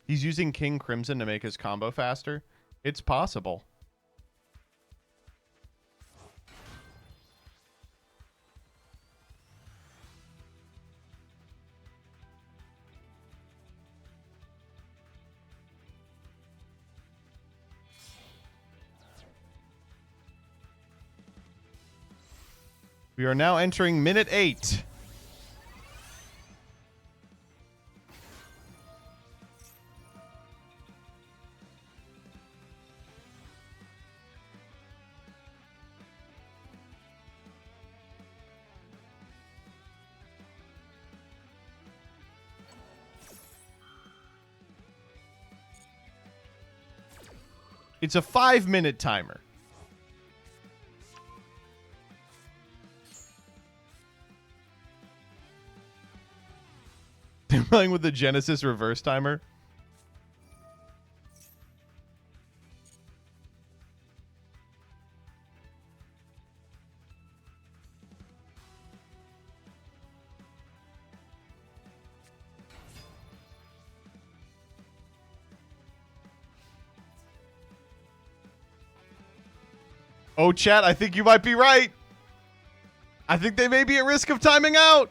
Speaker 1: He's using King Crimson to make his combo faster. It's possible. We are now entering minute 8. It's a 5-minute timer. They're playing with the Genesis reverse timer. Oh, chat, I think you might be right. I think they may be at risk of timing out.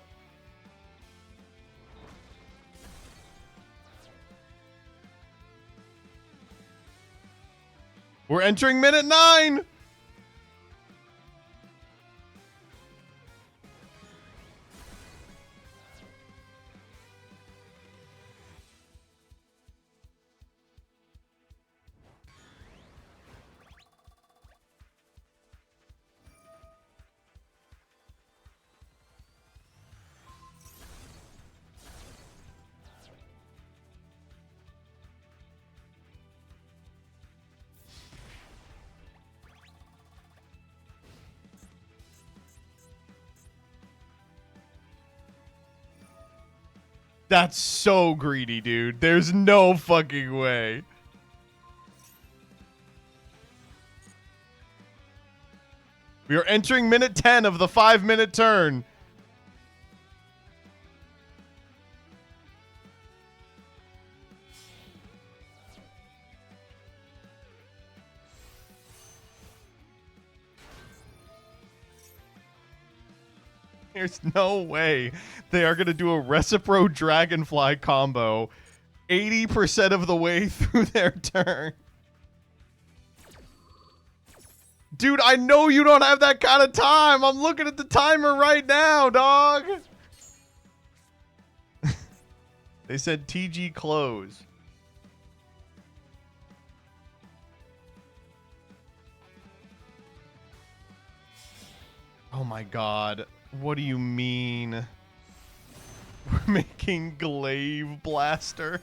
Speaker 1: We're entering minute 9. That's so greedy, dude. There's no fucking way. We are entering minute 10 of the 5-minute turn. There's no way they are going to do a Recipro Dragonfly combo 80% of the way through their turn. Dude, I know you don't have that kind of time. I'm looking at the timer right now, dog. They said TG close. Oh my god. What do you mean? We're making Glaive Blaster.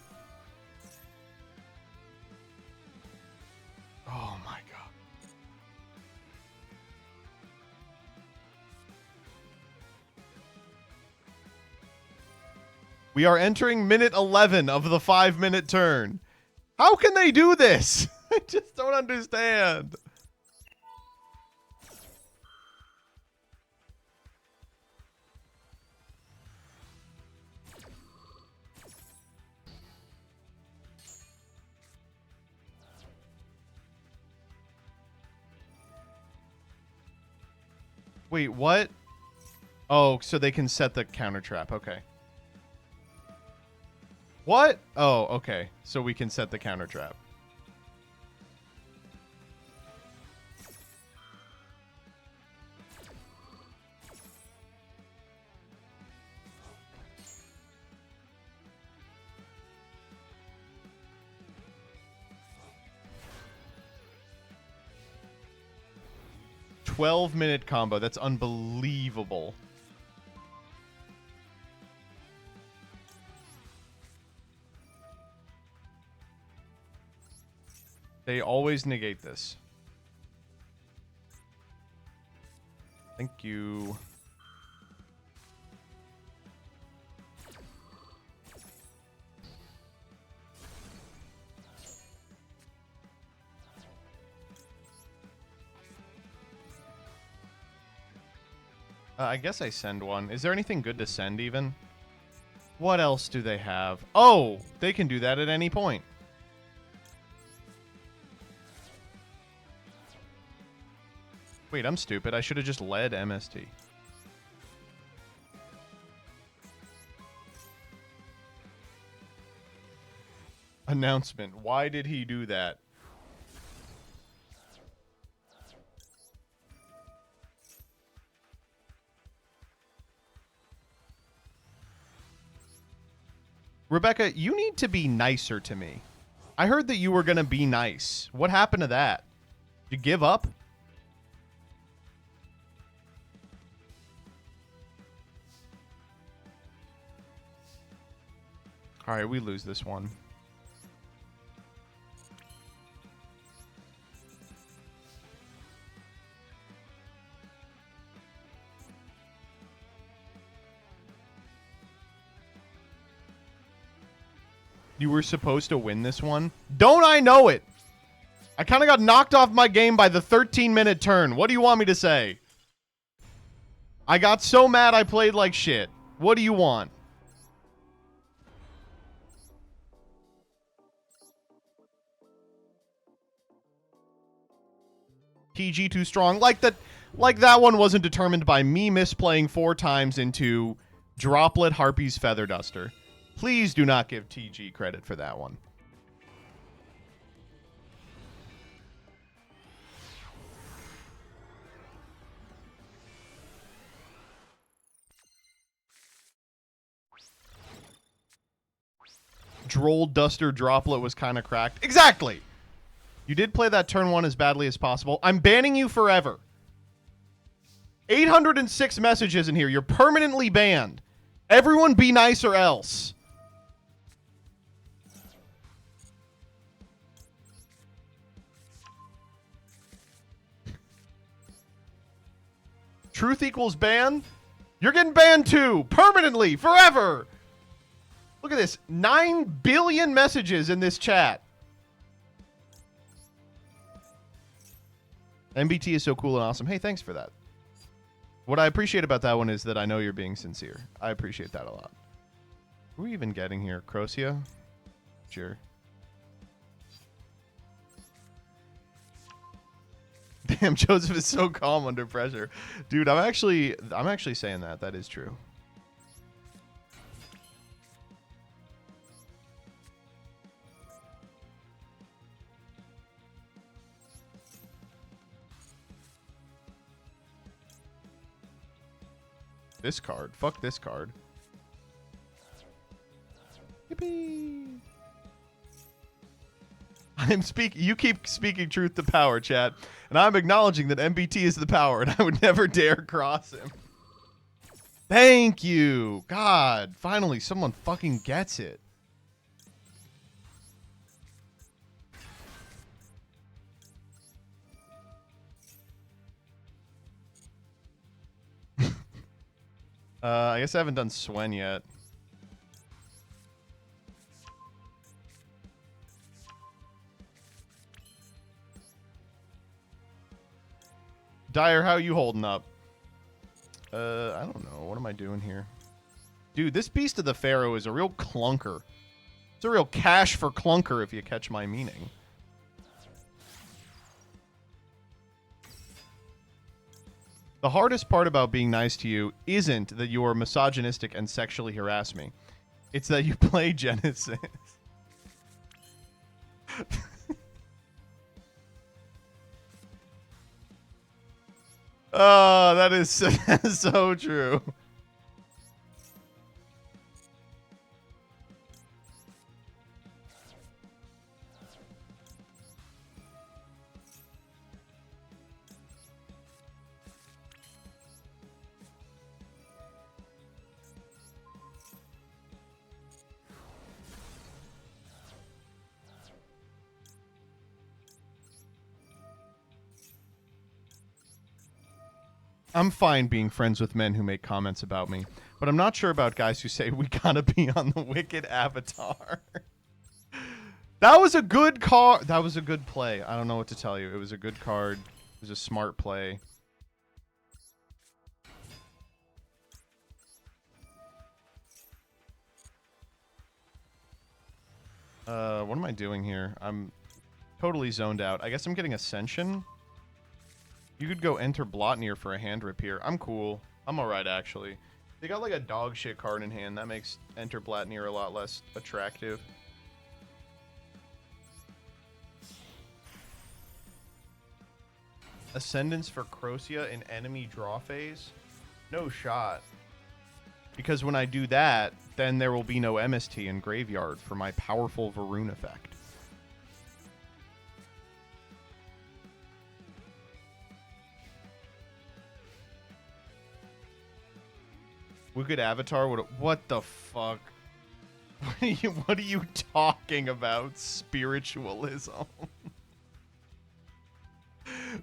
Speaker 1: Oh my god. We are entering minute 11 of the 5-minute turn. How can they do this? I just don't understand. Wait, what? Oh, so they can set the counter trap. Okay. What? Oh, okay. So we can set the counter trap. 12-minute combo. That's unbelievable. They always negate this. Thank you. I guess I send one. Is there anything good to send even? What else do they have? Oh, they can do that at any point. Wait, I'm stupid. I should have just led MST. Announcement. Why did he do that? Rebecca, you need to be nicer to me. I heard that you were going to be nice. What happened to that? Did you give up? All right, we lose this one. You were supposed to win this one? Don't I know it? I kind of got knocked off my game by the 13-minute turn. What do you want me to say? I got so mad I played like shit. What do you want? TG too strong. Like that one wasn't determined by me misplaying 4 times into Droplet Harpy's Feather Duster. Please do not give TG credit for that one. Droll Duster Droplet was kind of cracked. Exactly! You did play that turn 1 as badly as possible. I'm banning you forever. 806 messages in here. You're permanently banned. Everyone be nice or else. Truth equals ban. You're getting banned too. Permanently. Forever. Look at this. 9 billion messages in this chat. MBT is so cool and awesome. Hey, thanks for that. What I appreciate about that one is that I know you're being sincere. I appreciate that a lot. Who are we even getting here? Crocia? Sure. Damn, Joseph is so calm under pressure. Dude, I'm actually saying that. That is true. This card. Fuck this card. Yippee. You keep speaking truth to power, chat. And I'm acknowledging that MBT is the power, and I would never dare cross him. Thank you. God, finally someone fucking gets it. I guess I haven't done Swen yet. Dyer, how are you holding up? I don't know. What am I doing here? Dude, this Beast of the Pharaoh is a real clunker. It's a real cash for clunker, if you catch my meaning. The hardest part about being nice to you isn't that you are misogynistic and sexually harass me. It's that you play Genesis. Oh, that is so true. I'm fine being friends with men who make comments about me, but I'm not sure about guys who say we gotta be on the Wicked avatar. That was a good card. That was a good play. I don't know what to tell you. It was a good card. It was a smart play. What am I doing here? I'm totally zoned out. I guess I'm getting Ascension. You could go enter Blotnir for a hand rip here. I'm cool. I'm alright, actually. They got like a dog shit card in hand. That makes enter Blotnir a lot less attractive. Ascendance for Crocia in enemy draw phase? No shot. Because when I do that, then there will be no MST in Graveyard for my powerful Varun effect. Wicked Avatar would. What the fuck? What are you talking about? Spiritualism.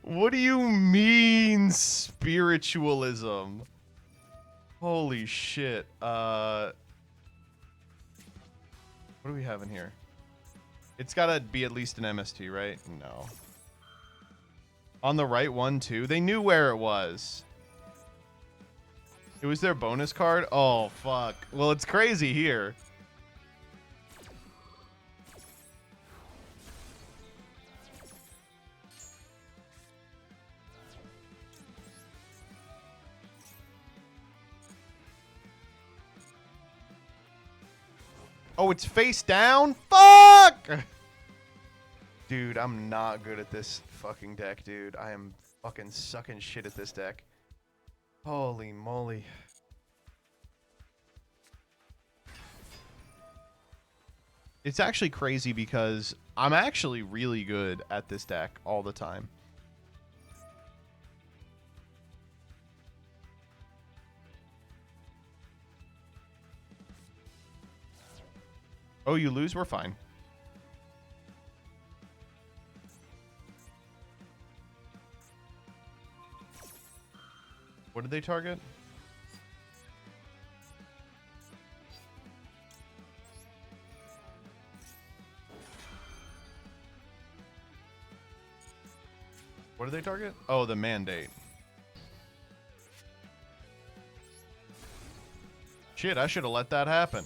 Speaker 1: What do you mean spiritualism? Holy shit. What do we have in here? It's gotta be at least an MST, right? No. On the right one too? They knew where it was. It was their bonus card? Oh, fuck. Well, it's crazy here. Oh, it's face down? Fuck! Dude, I'm not good at this fucking deck, dude. I am fucking sucking shit at this deck. Holy moly. It's actually crazy because I'm actually really good at this deck all the time. Oh, you lose? We're fine. What did they target? What did they target? Oh, the mandate. Shit, I should have let that happen.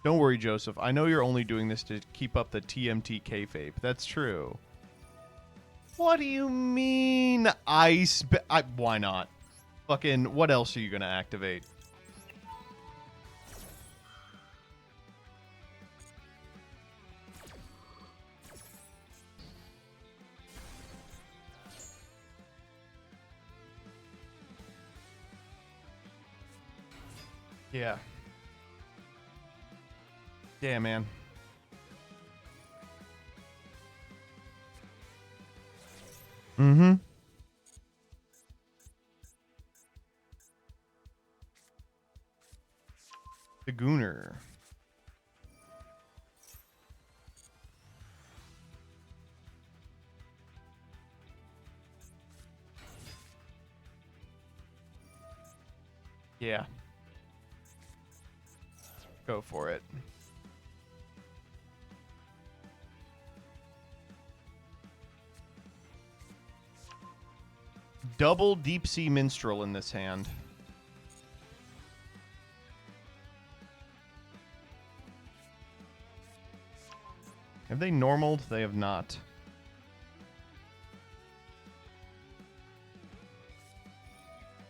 Speaker 1: Don't worry, Joseph. I know you're only doing this to keep up the TMT kayfabe. That's true. What do you mean, ice? Why not? Fucking, what else are you gonna activate? Yeah. Yeah, man. Mm-hmm. The Gooner. Yeah. Go for it. Double Deep Sea Minstrel in this hand. Have they normaled? They have not.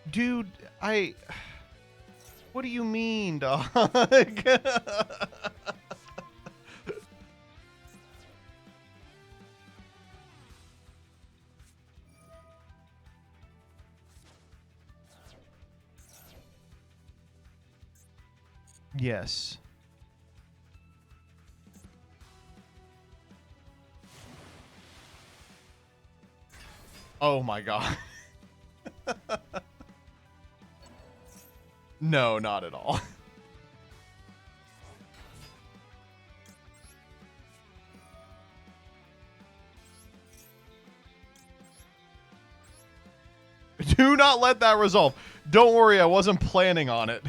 Speaker 1: Dude, what do you mean, dog? Yes. Oh my god. No, not at all. Do not let that resolve. Don't worry, I wasn't planning on it.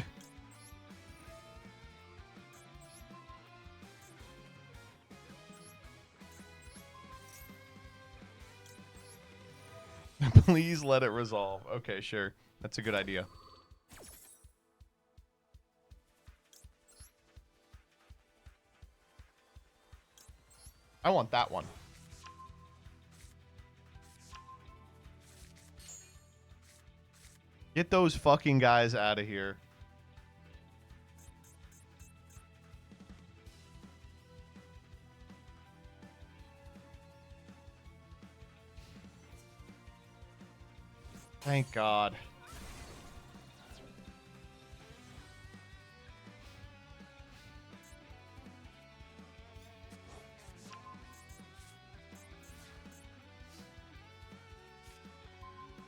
Speaker 1: Please let it resolve. Okay, sure. That's a good idea. I want that one. Get those fucking guys out of here. Thank God.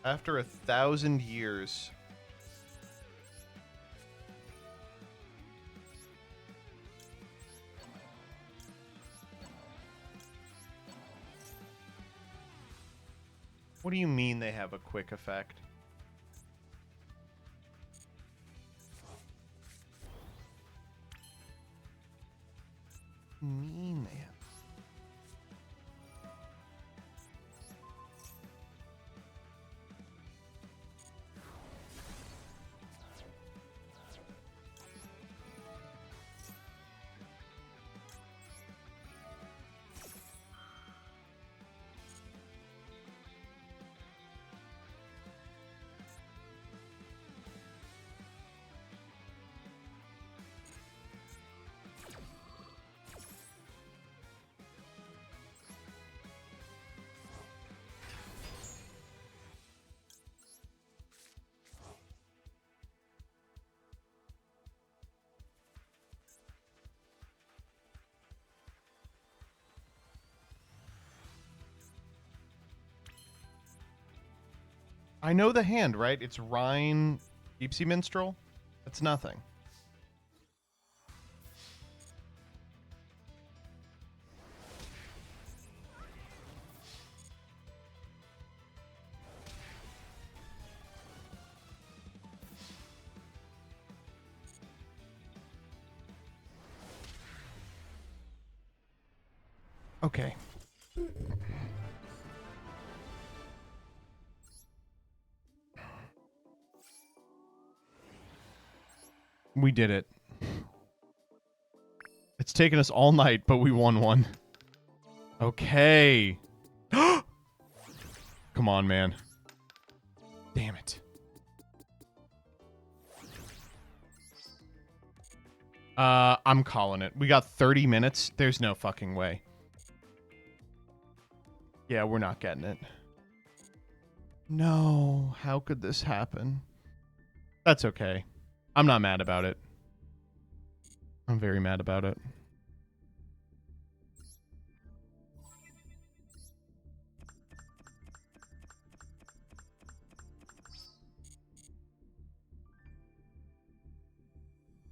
Speaker 1: After 1,000 years. What do you mean they have a quick effect? Mean they have. I know the hand, right? It's Rhine, Deep Sea Minstrel. That's nothing. Okay. We did it. It's taken us all night, but we won one. Okay. Come on, man. Damn it. I'm calling it. We got 30 minutes. There's no fucking way. Yeah, we're not getting it. No. How could this happen? That's okay. I'm not mad about it. I'm very mad about it.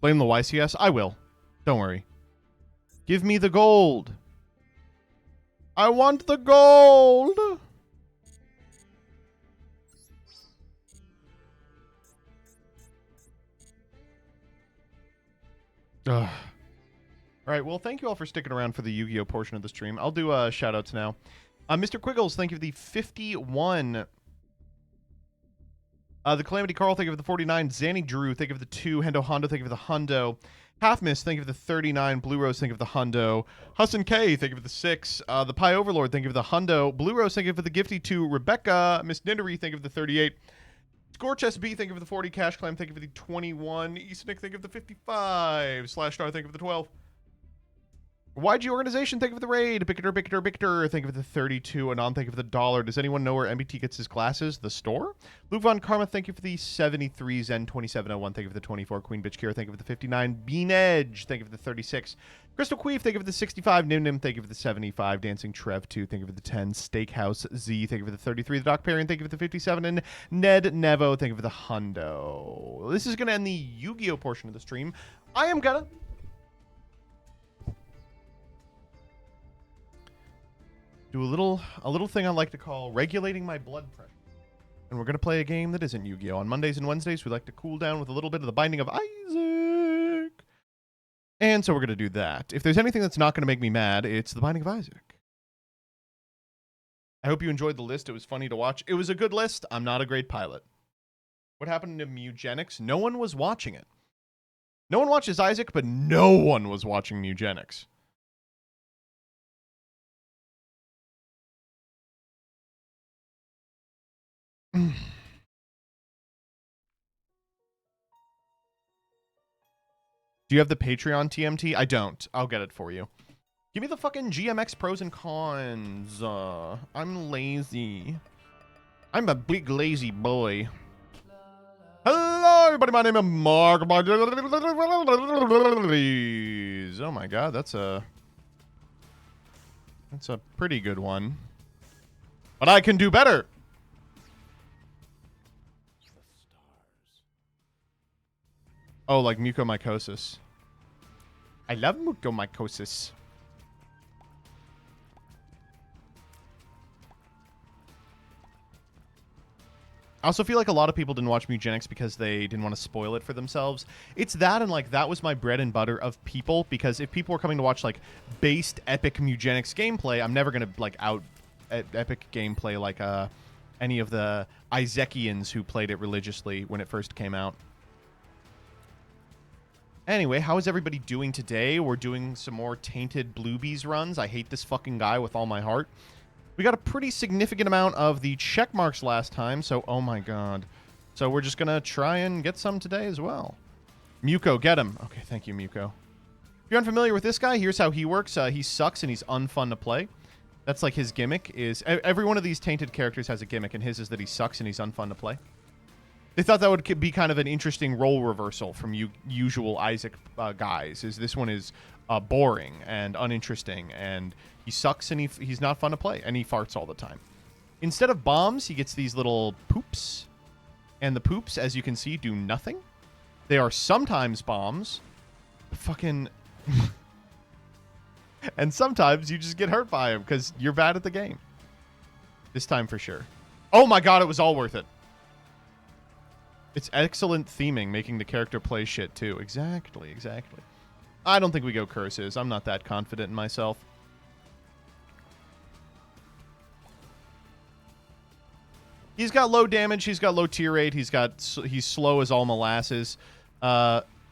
Speaker 1: Blame the YCS? I will. Don't worry. Give me the gold. I want the gold. Ugh. All right, well, thank you all for sticking around for the Yu-Gi-Oh! Portion of the stream. I'll do shout-outs now. Mr. Quiggles, thank you for the 51. The Calamity Carl, thank you for the 49. Zanny Drew, thank you for the 2. Hendo Hondo, thank you for the hundo. Half Miss, thank you for the 39. Blue Rose, thank you for the hundo. Husson K, thank you for the 6. The Pie Overlord, thank you for the hundo. Blue Rose, thank you for the gifty 2. Rebecca, Miss Nindery, thank you for the 38. Scorch SB, thank you for the 40. Cash Clam, thank you for the 21. Eastnick, thank you for the 55. Slash Star, thank you for the 12. YG Organization, thank you for the raid. Bicketer, thank you for the 32. Anon, thank you for the $1. Does anyone know where MBT gets his glasses? The store? Luke Von Karma, thank you for the 73. Zen2701, thank you for the 24. Queen Bitch Kira, thank you for the 59. Bean Edge, thank you for the 36. Crystal Queef, thank you for the 65. Nim, thank you for the 75. Dancing Trev 2, thank you for the 10. Steakhouse Z, thank you for the 33. The Doc Perry, thank you for the 57. And Ned Nevo, thank you for the hundo. This is going to end the Yu-Gi-Oh portion of the stream. I am gonna do a little thing I like to call regulating my blood pressure. And we're going to play a game that isn't Yu-Gi-Oh! On Mondays and Wednesdays, we like to cool down with a little bit of the Binding of Isaac. And so we're going to do that. If there's anything that's not going to make me mad, it's the Binding of Isaac. I hope you enjoyed the list. It was funny to watch. It was a good list. I'm not a great pilot. What happened to Mugenics? No one was watching it. No one watches Isaac, but no one was watching Mugenics. Do you have the Patreon TMT? I don't. I'll get it for you. Give me the fucking GMX pros and cons. I'm lazy. I'm a big lazy boy. Hello, everybody. My name is Mark. Oh my god, that's a pretty good one. But I can do better. Oh, like mucormycosis. I love mucormycosis. I also feel like a lot of people didn't watch Mugenics because they didn't want to spoil it for themselves. It's that, and like that was my bread and butter of people, because if people were coming to watch like based epic Mugenics gameplay, I'm never gonna like out epic gameplay like any of the Isaacians who played it religiously when it first came out. Anyway, how is everybody doing today? We're doing some more Tainted Bluebees runs. I hate this fucking guy with all my heart. We got a pretty significant amount of the check marks last time, so oh my god. So we're just gonna try and get some today as well. Muko, get him. Okay, thank you, Muko. If you're unfamiliar with this guy, here's how he works. He sucks and he's unfun to play. That's like his gimmick is... Every one of these Tainted characters has a gimmick, and his is that he sucks and he's unfun to play. They thought that would be kind of an interesting role reversal from usual Isaac guys. This one is boring and uninteresting, and he sucks and he's not fun to play, and he farts all the time. Instead of bombs, he gets these little poops, and the poops, as you can see, do nothing. They are sometimes bombs, fucking, and sometimes you just get hurt by them because you're bad at the game. This time for sure. Oh my god, it was all worth it. It's excellent theming, making the character play shit, too. Exactly, exactly. I don't think we go curses. I'm not that confident in myself. He's got low damage. He's got low tier rate. He's slow as all molasses.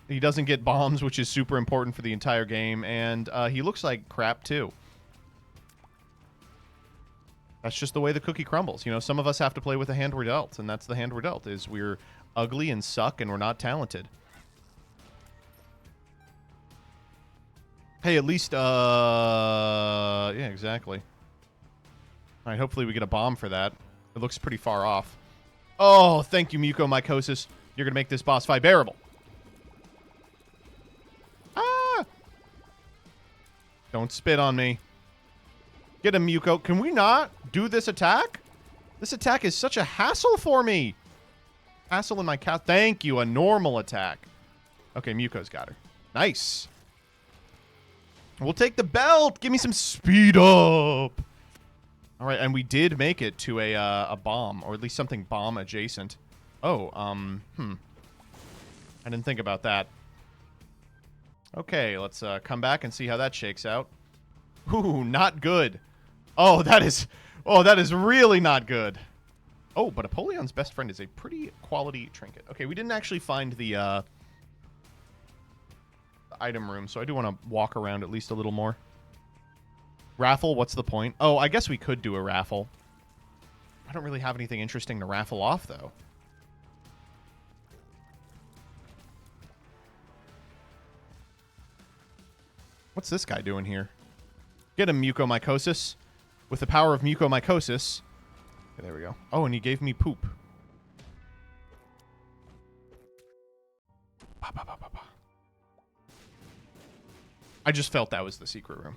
Speaker 1: He doesn't get bombs, which is super important for the entire game. And he looks like crap, too. That's just the way the cookie crumbles. You know, some of us have to play with the hand we're dealt, and that's the hand we're dealt, is we're ugly and suck and we're not talented. Hey, at least, yeah, exactly. All right, hopefully we get a bomb for that. It looks pretty far off. Oh, thank you, mucormycosis. You're going to make this boss fight bearable. Ah! Don't spit on me. Get him, Muko. Can we not do this attack? This attack is such a hassle for me. Hassle in my cow. Thank you. A normal attack. Okay, Muko's got her. Nice. We'll take the belt. Give me some speed up. All right, and we did make it to a bomb, or at least something bomb adjacent. Oh, I didn't think about that. Okay, let's come back and see how that shakes out. Ooh, not good. Oh, that is really not good. Oh, but Apollion's best friend is a pretty quality trinket. Okay, we didn't actually find the item room, so I do want to walk around at least a little more. Raffle, what's the point? Oh, I guess we could do a raffle. I don't really have anything interesting to raffle off, though. What's this guy doing here? Get him, mucormycosis. With the power of mucormycosis. Okay, there we go. Oh, and he gave me poop. I just felt that was the secret room.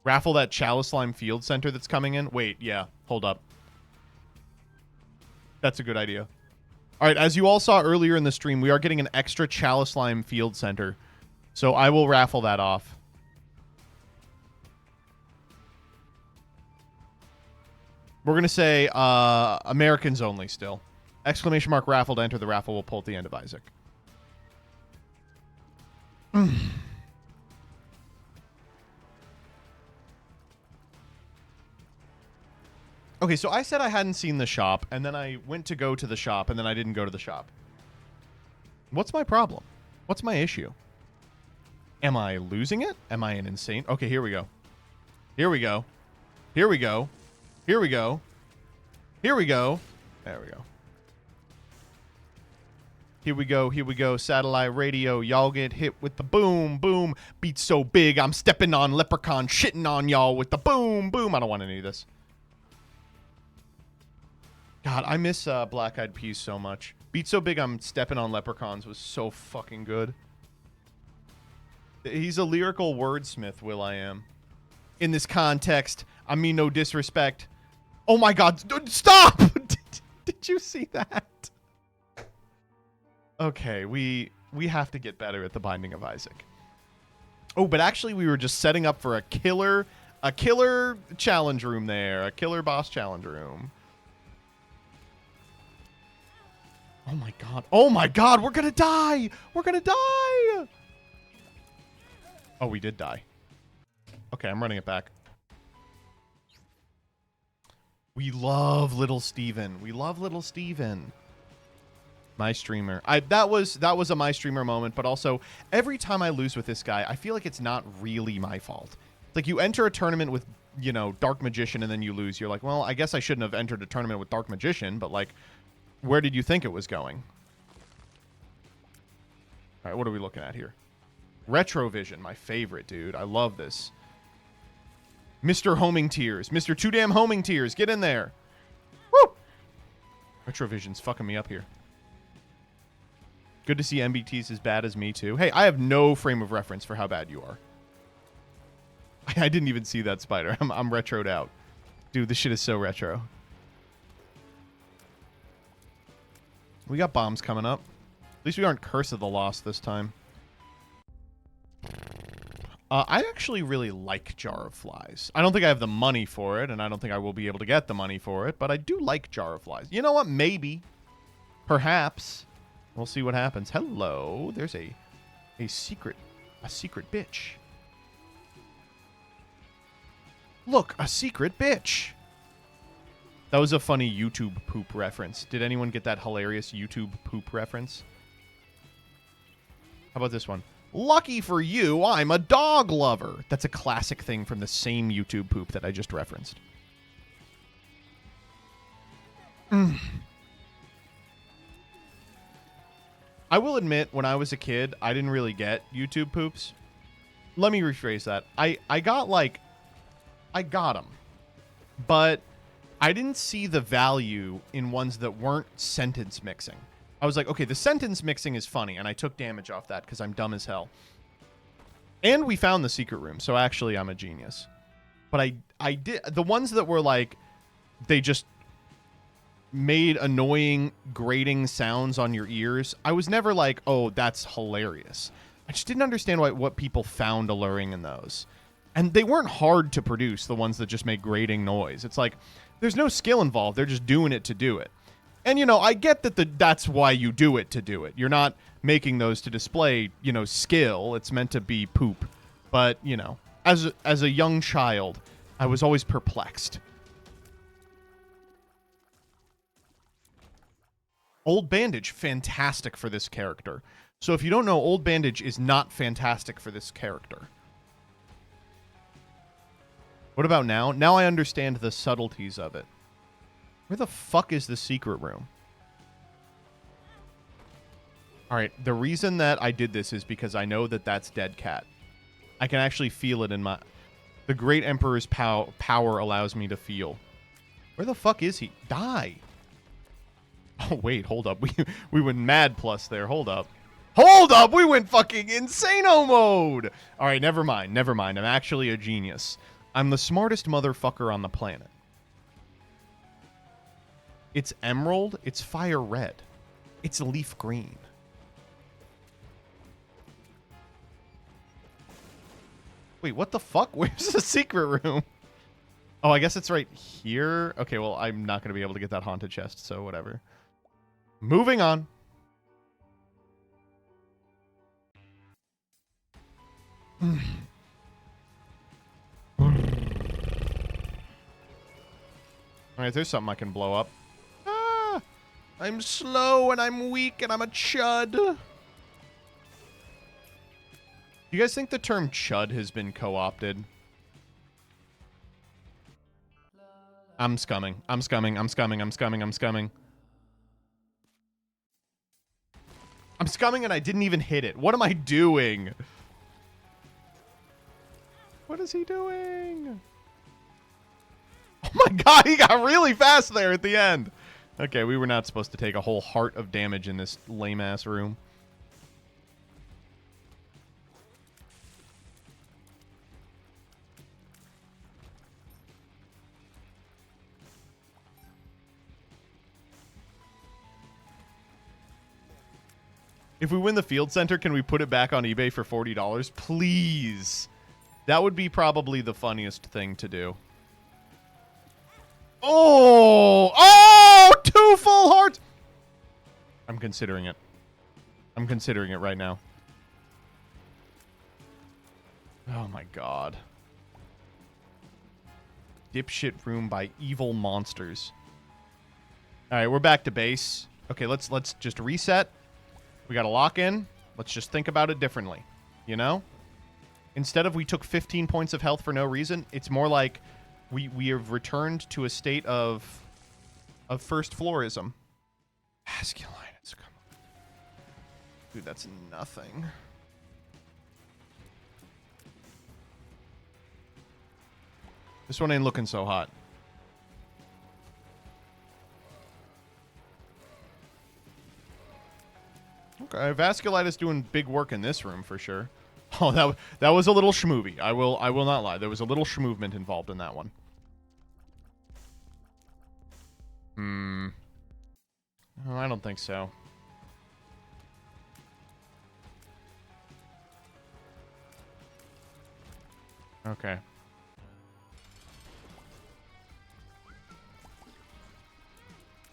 Speaker 1: Raffle that Chalice Slime Field Center that's coming in. Wait, yeah. Hold up. That's a good idea. All right, as you all saw earlier in the stream, we are getting an extra Chalice Slime Field Center. So I will raffle that off. We're going to say Americans only still. Exclamation mark raffle to enter the raffle. We'll pull at the end of Isaac. Okay, so I said I hadn't seen the shop, and then I went to go to the shop, and then I didn't go to the shop. What's my problem? What's my issue? Am I losing it? Am I an insane? Okay, here we go. Here we go. Here we go. Here we go. Here we go. There we go. Here we go. Here we go. Satellite radio. Y'all get hit with the boom, boom. Beat so big, I'm stepping on leprechaun, shitting on y'all with the boom, boom. I don't want any of this. God, I miss Black Eyed Peas so much. Beat so big, I'm stepping on leprechauns was so fucking good. He's a lyrical wordsmith, will.i.am. In this context, I mean no disrespect. Oh my God, stop! Did you see that? Okay, we have to get better at the Binding of Isaac. Oh, but actually we were just setting up for a killer challenge room there. A killer boss challenge room. Oh my God. Oh my God, we're gonna die! We're gonna die! Oh, we did die. Okay, I'm running it back. We love little Steven. We love little Steven. My streamer. That was a my streamer moment, but also every time I lose with this guy, I feel like it's not really my fault. It's like you enter a tournament with, you know, Dark Magician and then you lose. You're like, well, I guess I shouldn't have entered a tournament with Dark Magician, but like, where did you think it was going? All right, what are we looking at here? Retrovision, my favorite, dude. I love this. Mr. Homing Tears. Mr. Too Damn Homing Tears. Get in there. Woo! Retrovision's fucking me up here. Good to see MBT's as bad as me, too. Hey, I have no frame of reference for how bad you are. I didn't even see that spider. I'm retroed out. Dude, this shit is so retro. We got bombs coming up. At least we aren't Curse of the Lost this time. I actually really like Jar of Flies. I don't think I have the money for it, and I don't think I will be able to get the money for it, but I do like Jar of Flies. You know what? Maybe. Perhaps. We'll see what happens. Hello. There's a secret bitch. Look, a secret bitch. That was a funny YouTube poop reference. Did anyone get that hilarious YouTube poop reference? How about this one? Lucky for you, I'm a dog lover. That's a classic thing from the same YouTube poop that I just referenced. I will admit, when I was a kid, I didn't really get YouTube poops. Let me rephrase that. I got them. But I didn't see the value in ones that weren't sentence mixing. I was like, okay, the sentence mixing is funny, and I took damage off that because I'm dumb as hell. And we found the secret room, so actually I'm a genius. But I did the ones that were like, they just made annoying grating sounds on your ears. I was never like, oh, that's hilarious. I just didn't understand what people found alluring in those. And they weren't hard to produce, the ones that just make grating noise. It's like, there's no skill involved. They're just doing it to do it. And, you know, I get that that's why you do it to do it. You're not making those to display, you know, skill. It's meant to be poop. But, you know, as a young child, I was always perplexed. Old Bandage, fantastic for this character. So if you don't know, Old Bandage is not fantastic for this character. What about now? Now I understand the subtleties of it. Where the fuck is the secret room? All right, the reason that I did this is because I know that that's Dead Cat. I can actually feel it in my... The Great Emperor's power allows me to feel. Where the fuck is he? Die. Oh, wait, hold up. We went mad plus there. Hold up. Hold up! We went fucking insano mode! All right, never mind. Never mind. I'm actually a genius. I'm the smartest motherfucker on the planet. It's emerald. It's fire red. It's leaf green. Wait, what the fuck? Where's the secret room? Oh, I guess it's right here. Okay, well, I'm not going to be able to get that haunted chest, so whatever. Moving on. All right, there's something I can blow up. Ah, I'm slow and I'm weak and I'm a chud. Do you guys think the term chud has been co-opted? I'm scumming. I'm scumming. I'm scumming. I'm scumming. I'm scumming. I'm scumming and I didn't even hit it. What am I doing? What is he doing? Oh my god, he got really fast there at the end. Okay, we were not supposed to take a whole heart of damage in this lame-ass room. If we win the field center, can we put it back on eBay for $40? Please. That would be probably the funniest thing to do. Oh! Oh! 2 full hearts! I'm considering it. I'm considering it right now. Oh my god. Dipshit room by evil monsters. Alright, we're back to base. Okay, let's just reset. We got to lock in. Let's just think about it differently. You know? Instead of we took 15 points of health for no reason, it's more like we have returned to a state of first floorism. Vasculitis, come on. Dude, that's nothing. This one ain't looking so hot. Okay, vasculitis doing big work in this room for sure. Oh, that was a little schmoovy. I will not lie. There was a little schmoovement involved in that one. Oh, I don't think so. Okay.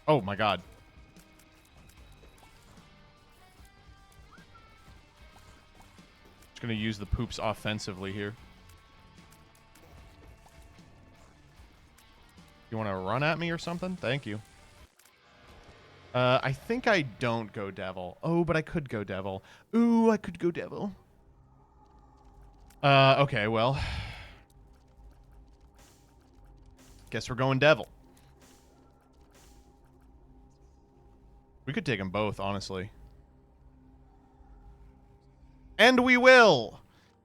Speaker 1: Oh my god. Just gonna use the poops offensively here. You want to run at me or something? Thank you. I think I don't go devil. Oh, but I could go devil. Ooh, I could go devil. Okay, well. Guess we're going devil. We could take them both, honestly. And we will!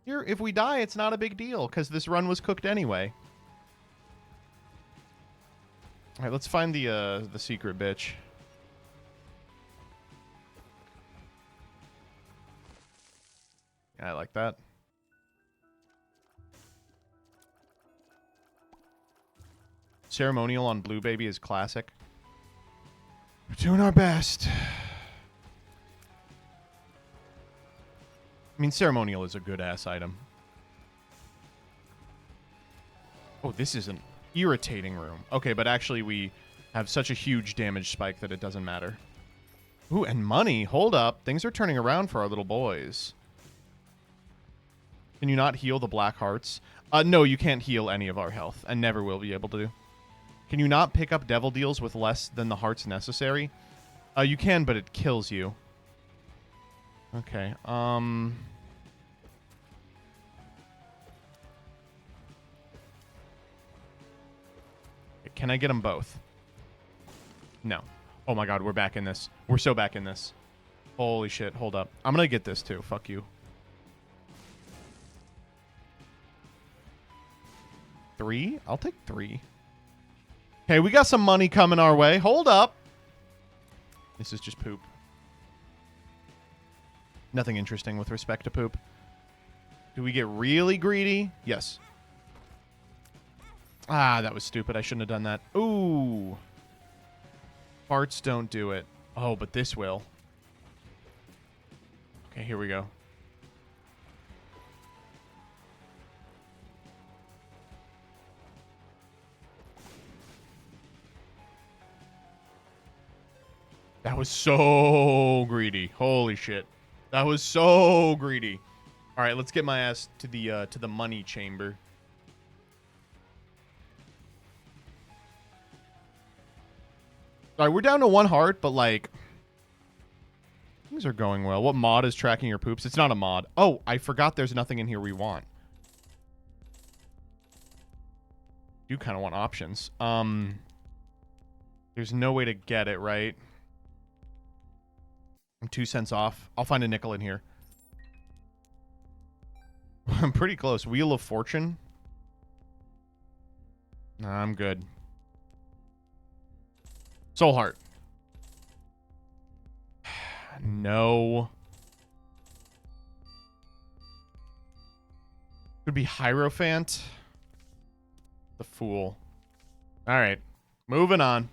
Speaker 1: Here, if we die, it's not a big deal, because this run was cooked anyway. Alright, let's find the secret bitch. Yeah, I like that. Ceremonial on Blue Baby is classic. We're doing our best. I mean, ceremonial is a good-ass item. Oh, this is an irritating room. Okay, but actually we have such a huge damage spike that it doesn't matter. Ooh, and money. Hold up. Things are turning around for our little boys. Can you not heal the black hearts? No, you can't heal any of our health, and never will be able to do. Can you not pick up devil deals with less than the hearts necessary? You can, but it kills you. Okay, can I get them both? No. Oh my god, we're back in this. We're so back in this. Holy shit, hold up. I'm gonna get this too. Fuck you. 3? I'll take 3. Okay, we got some money coming our way. Hold up. This is just poop. Nothing interesting with respect to poop. Do we get really greedy? Yes. Ah, that was stupid. I shouldn't have done that. Ooh. Farts don't do it. Oh, but this will. Okay, here we go. That was so greedy. Holy shit. That was so greedy. All right, let's get my ass to the money chamber. All right, we're down to 1 heart, but like things are going well. What mod is tracking your poops? It's not a mod. Oh, I forgot there's nothing in here we want. You kind of want options. There's no way to get it, right? I'm 2 cents off. I'll find a nickel in here. I'm pretty close. Wheel of Fortune. Nah, I'm good. Soul Heart. No. Could be Hierophant. The Fool. All right. Moving on.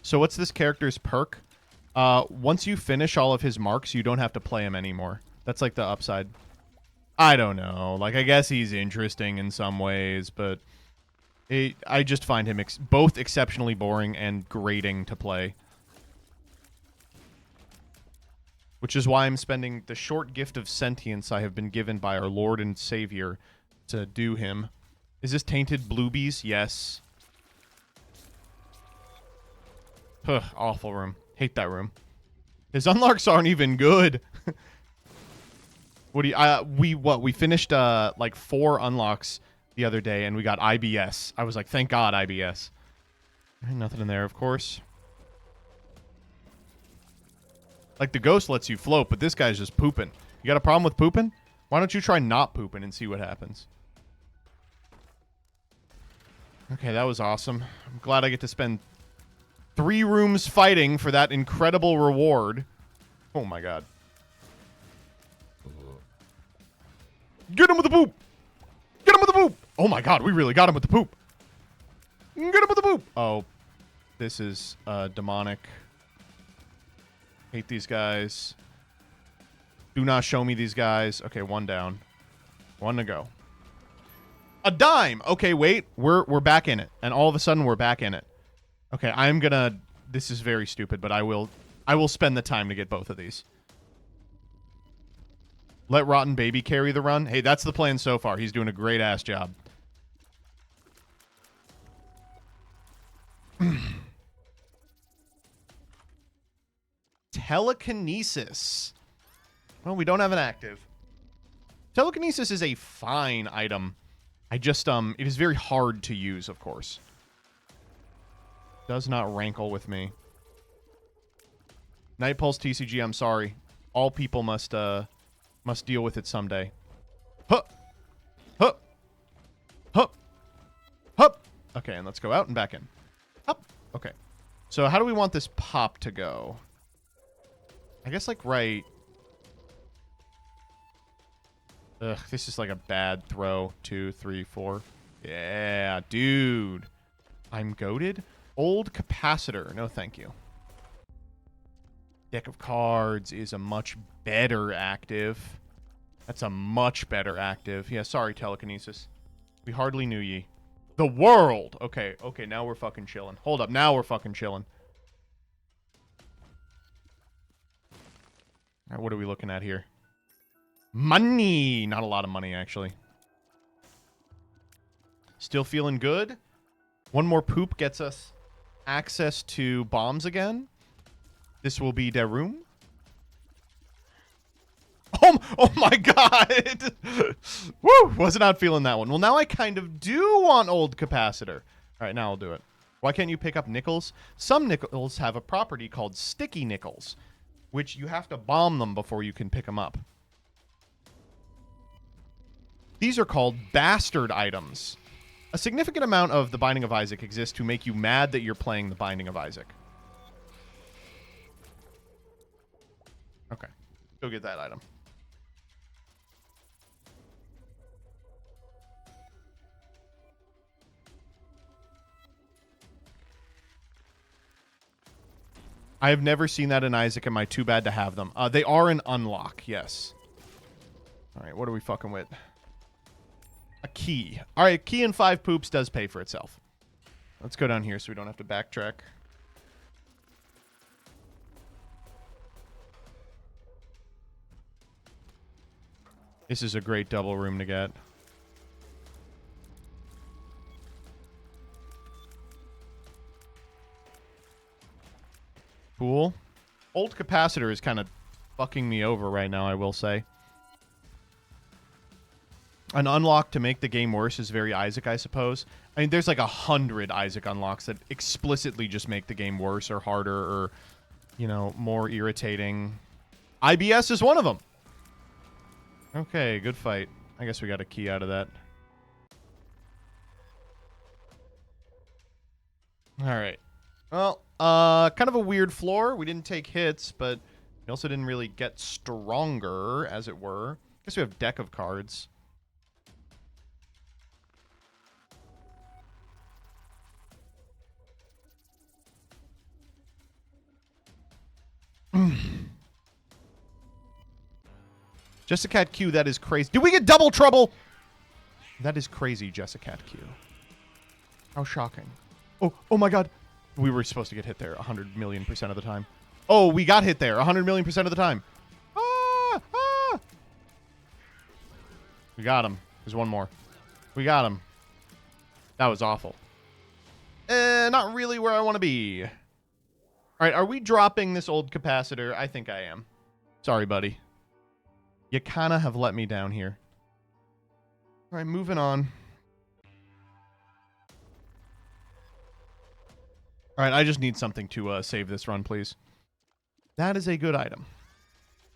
Speaker 1: So what's this character's perk? Once you finish all of his marks, you don't have to play him anymore. That's like the upside. I don't know. Like, I guess he's interesting in some ways, but I just find him both exceptionally boring and grating to play. Which is why I'm spending the short gift of sentience I have been given by our Lord and Savior to do him. Is this Tainted Bluebees? Yes. Ugh, awful room. Hate that room. His unlocks aren't even good. What do you, we finished like 4 unlocks the other day and we got IBS. I was like, thank God IBS. Nothing in there, of course. Like the ghost lets you float, but this guy's just pooping. You got a problem with pooping? Why don't you try not pooping and see what happens? Okay, that was awesome. I'm glad I get to spend 3 rooms fighting for that incredible reward. Oh my God. Get him with the poop! Get him with the poop! Oh my God, we really got him with the poop. Get him with the poop! Oh, this is demonic. Hate these guys. Do not show me these guys. Okay, 1 down. 1 to go. A dime! Okay, wait. We're back in it. And all of a sudden, we're back in it. Okay, I'm gonna... This is very stupid, but I will spend the time to get both of these. Let Rotten Baby carry the run. Hey, that's the plan so far. He's doing a great-ass job. Telekinesis. Well, we don't have an active. Telekinesis is a fine item. I just, it is very hard to use, of course. Does not rankle with me. Night Pulse TCG, I'm sorry. All people must deal with it someday. Huh! Huh! Huh! Huh! Okay, and let's go out and back in. Up! Okay. So how do we want this pop to go? I guess like right... Ugh, this is like a bad throw. 2, 3, 4. Yeah, dude. I'm goated. Old capacitor. No, thank you. Deck of cards is a much better active. That's a much better active. Yeah, sorry, telekinesis. We hardly knew ye. The world! Okay, okay, now we're fucking chilling. Hold up, now we're fucking chilling. Alright, what are we looking at here? Money! Not a lot of money, actually. Still feeling good. 1 more poop gets us access to bombs again. This will be the room. Oh my God! Woo! Was not feeling that one. Well, now I kind of do want old capacitor. All right, now I'll do it. Why can't you pick up nickels? Some nickels have a property called sticky nickels, which you have to bomb them before you can pick them up. These are called bastard items. A significant amount of the Binding of Isaac exists to make you mad that you're playing the Binding of Isaac. Okay. Go get that item. I have never seen that in Isaac. Am I too bad to have them? They are an unlock, yes. All right, what are we fucking with? A key. All right, key and 5 poops does pay for itself. Let's go down here so we don't have to backtrack. This is a great double room to get. Cool. Old capacitor is kind of fucking me over right now, I will say. An unlock to make the game worse is very Isaac, I suppose. I mean, there's like 100 Isaac unlocks that explicitly just make the game worse or harder or, you know, more irritating. IBS is one of them. Okay, good fight. I guess we got a key out of that. All right. Well, kind of a weird floor. We didn't take hits, but we also didn't really get stronger, as it were. I guess we have deck of cards. Jessica Cat Q, that is crazy. Did we get double trouble? That is crazy, Jessica Cat Q. How shocking. Oh my god. We were supposed to get hit there 100,000,000% of the time. Oh, we got hit there 100,000,000% of the time. Ah! We got him. There's one more. We got him. That was awful. Not really where I want to be. All right, are we dropping this old capacitor? I think I am. Sorry, buddy. You kind of have let me down here. All right, moving on. All right, I just need something to save this run, please. That is a good item.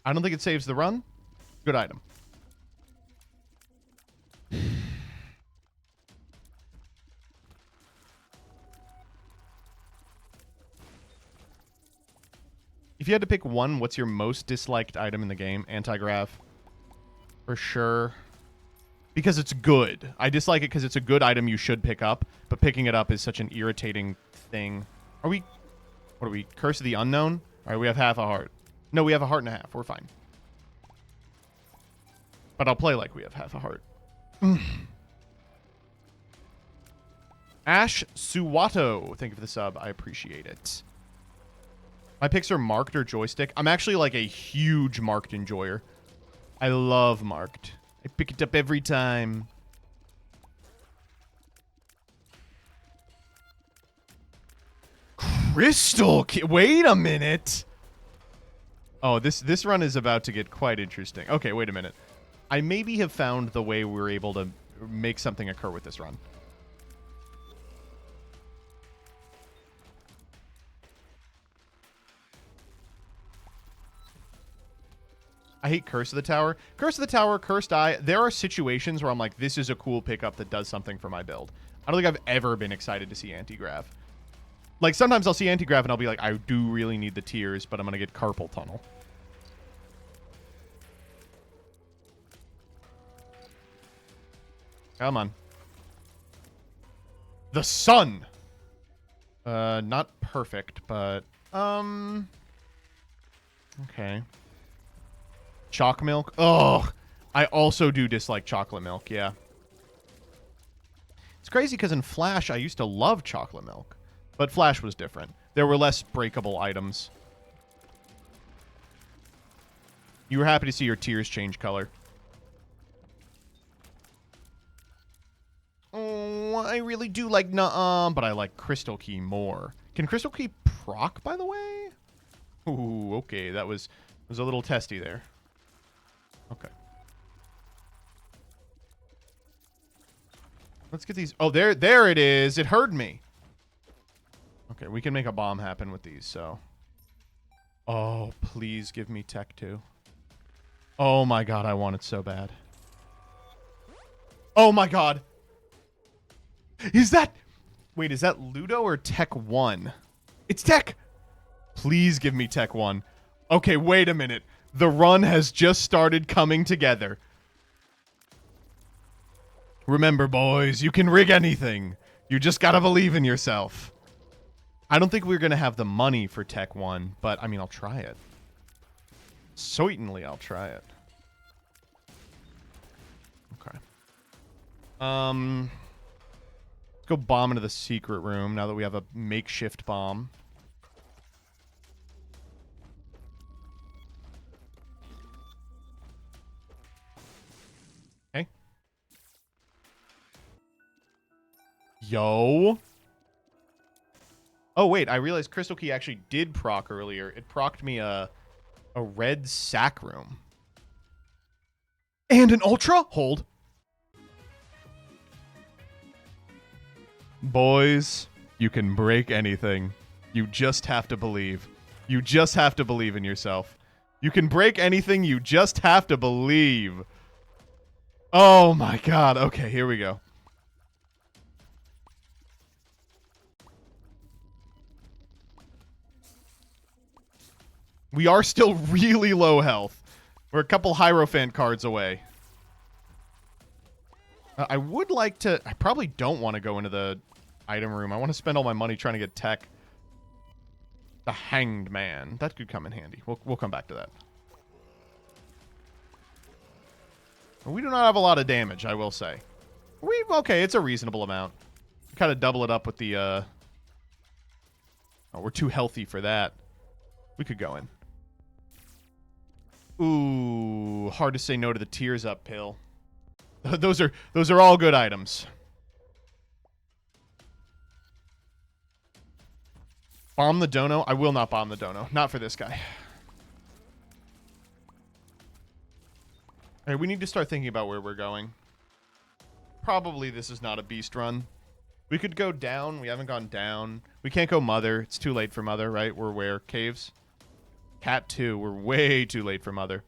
Speaker 1: I don't think it saves the run. Good item. If you had to pick one, what's your most disliked item in the game? Anti-grav. For sure. Because it's good. I dislike it because it's a good item you should pick up, but picking it up is such an irritating thing. Are we... What are we? Curse of the Unknown? All right, we have half a heart. No, we have a heart and a half. We're fine. But I'll play like we have half a heart. Ash Suwato. Thank you for the sub. I appreciate it. My picks are marked or joystick. I'm actually like a huge marked enjoyer. I love marked. I pick it up every time. Crystal Key. Wait a minute. Oh, this run is about to get quite interesting. Okay, wait a minute. I maybe have found the way we're able to make something occur with this run. I hate Curse of the Tower. Curse of the Tower, Cursed Eye. There are situations where I'm like, this is a cool pickup that does something for my build. I don't think I've ever been excited to see Anti-Grav. Like, sometimes I'll see Anti-Grav and I'll be like, I do really need the tears, but I'm going to get Carpal Tunnel. Come on. The sun! Not perfect, but... Okay. Choc milk? Oh, I also do dislike chocolate milk, yeah. It's crazy because in Flash, I used to love chocolate milk. But Flash was different. There were less breakable items. You were happy to see your tears change color. Oh, I really do like Nuh-uh, but I like Crystal Key more. Can Crystal Key proc, by the way? Ooh, okay, that was a little testy there. Okay. Let's get these. Oh, there it is. It heard me. Okay, we can make a bomb happen with these, so. Oh, please give me tech 2. Oh my god, I want it so bad. Oh my god. Is that... Wait, is that Ludo or Tech 1? It's Tech! Please give me Tech 1. Okay, wait a minute. The run has just started coming together. Remember, boys, you can rig anything. You just gotta believe in yourself. I don't think we're gonna have the money for Tech 1, but, I mean, I'll try it. Certainly, I'll try it. Okay. Let's go bomb into the secret room now that we have a makeshift bomb. Okay. Yo. Oh, wait. I realized Crystal Key actually did proc earlier. It procced me a red sack room. And an ultra? Hold. Boys, you can break anything. You just have to believe. You just have to believe in yourself. You can break anything. You just have to believe. Oh my god. Okay, here we go. We are still really low health. We're a couple Hierophant cards away. I would like to... I probably don't want to go into the item room. I want to spend all my money trying to get tech. The Hanged Man. That could come in handy. We'll come back to that. We do not have a lot of damage, I will say. Okay, it's a reasonable amount. Kind of double it up with the... Oh, we're too healthy for that. We could go in. Ooh, hard to say no to the tears up pill. Those are all good items. Bomb the dono? I will not bomb the dono. Not for this guy. All right, we need to start thinking about where we're going. Probably this is not a beast run. We could go down. We haven't gone down. We can't go Mother. It's too late for Mother, right? We're where? Caves? Cat 2. We're way too late for Mother.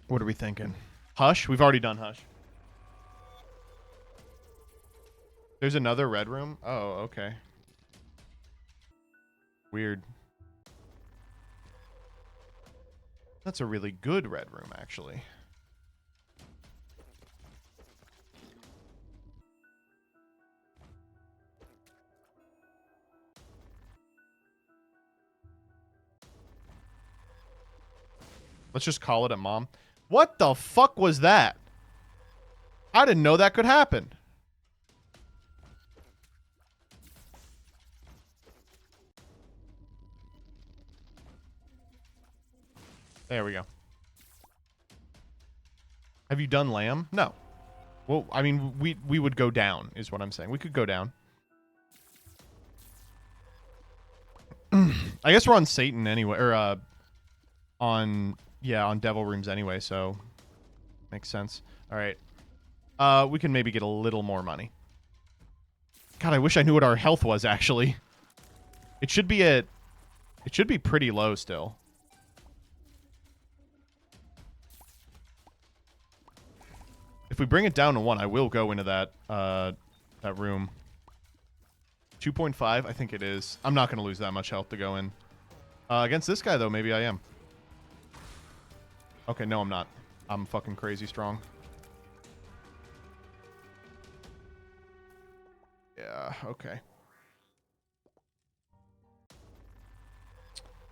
Speaker 1: What are we thinking? Hush? We've already done Hush. There's another red room? Oh, okay. Weird. That's a really good red room, actually. Let's just call it a mom. What the fuck was that? I didn't know that could happen. There we go. Have you done lamb? No. Well, I mean, we would go down, is what I'm saying. We could go down. I guess we're on Satan anyway, or on Devil Rooms anyway, so makes sense. All right. We can maybe get a little more money. God, I wish I knew what our health was, actually. It should be pretty low still. If we bring it down to 1, I will go into that room. 2.5, I think it is. I'm not going to lose that much health to go in. Against this guy, though, maybe I am. Okay, no, I'm not. I'm fucking crazy strong. Yeah, okay.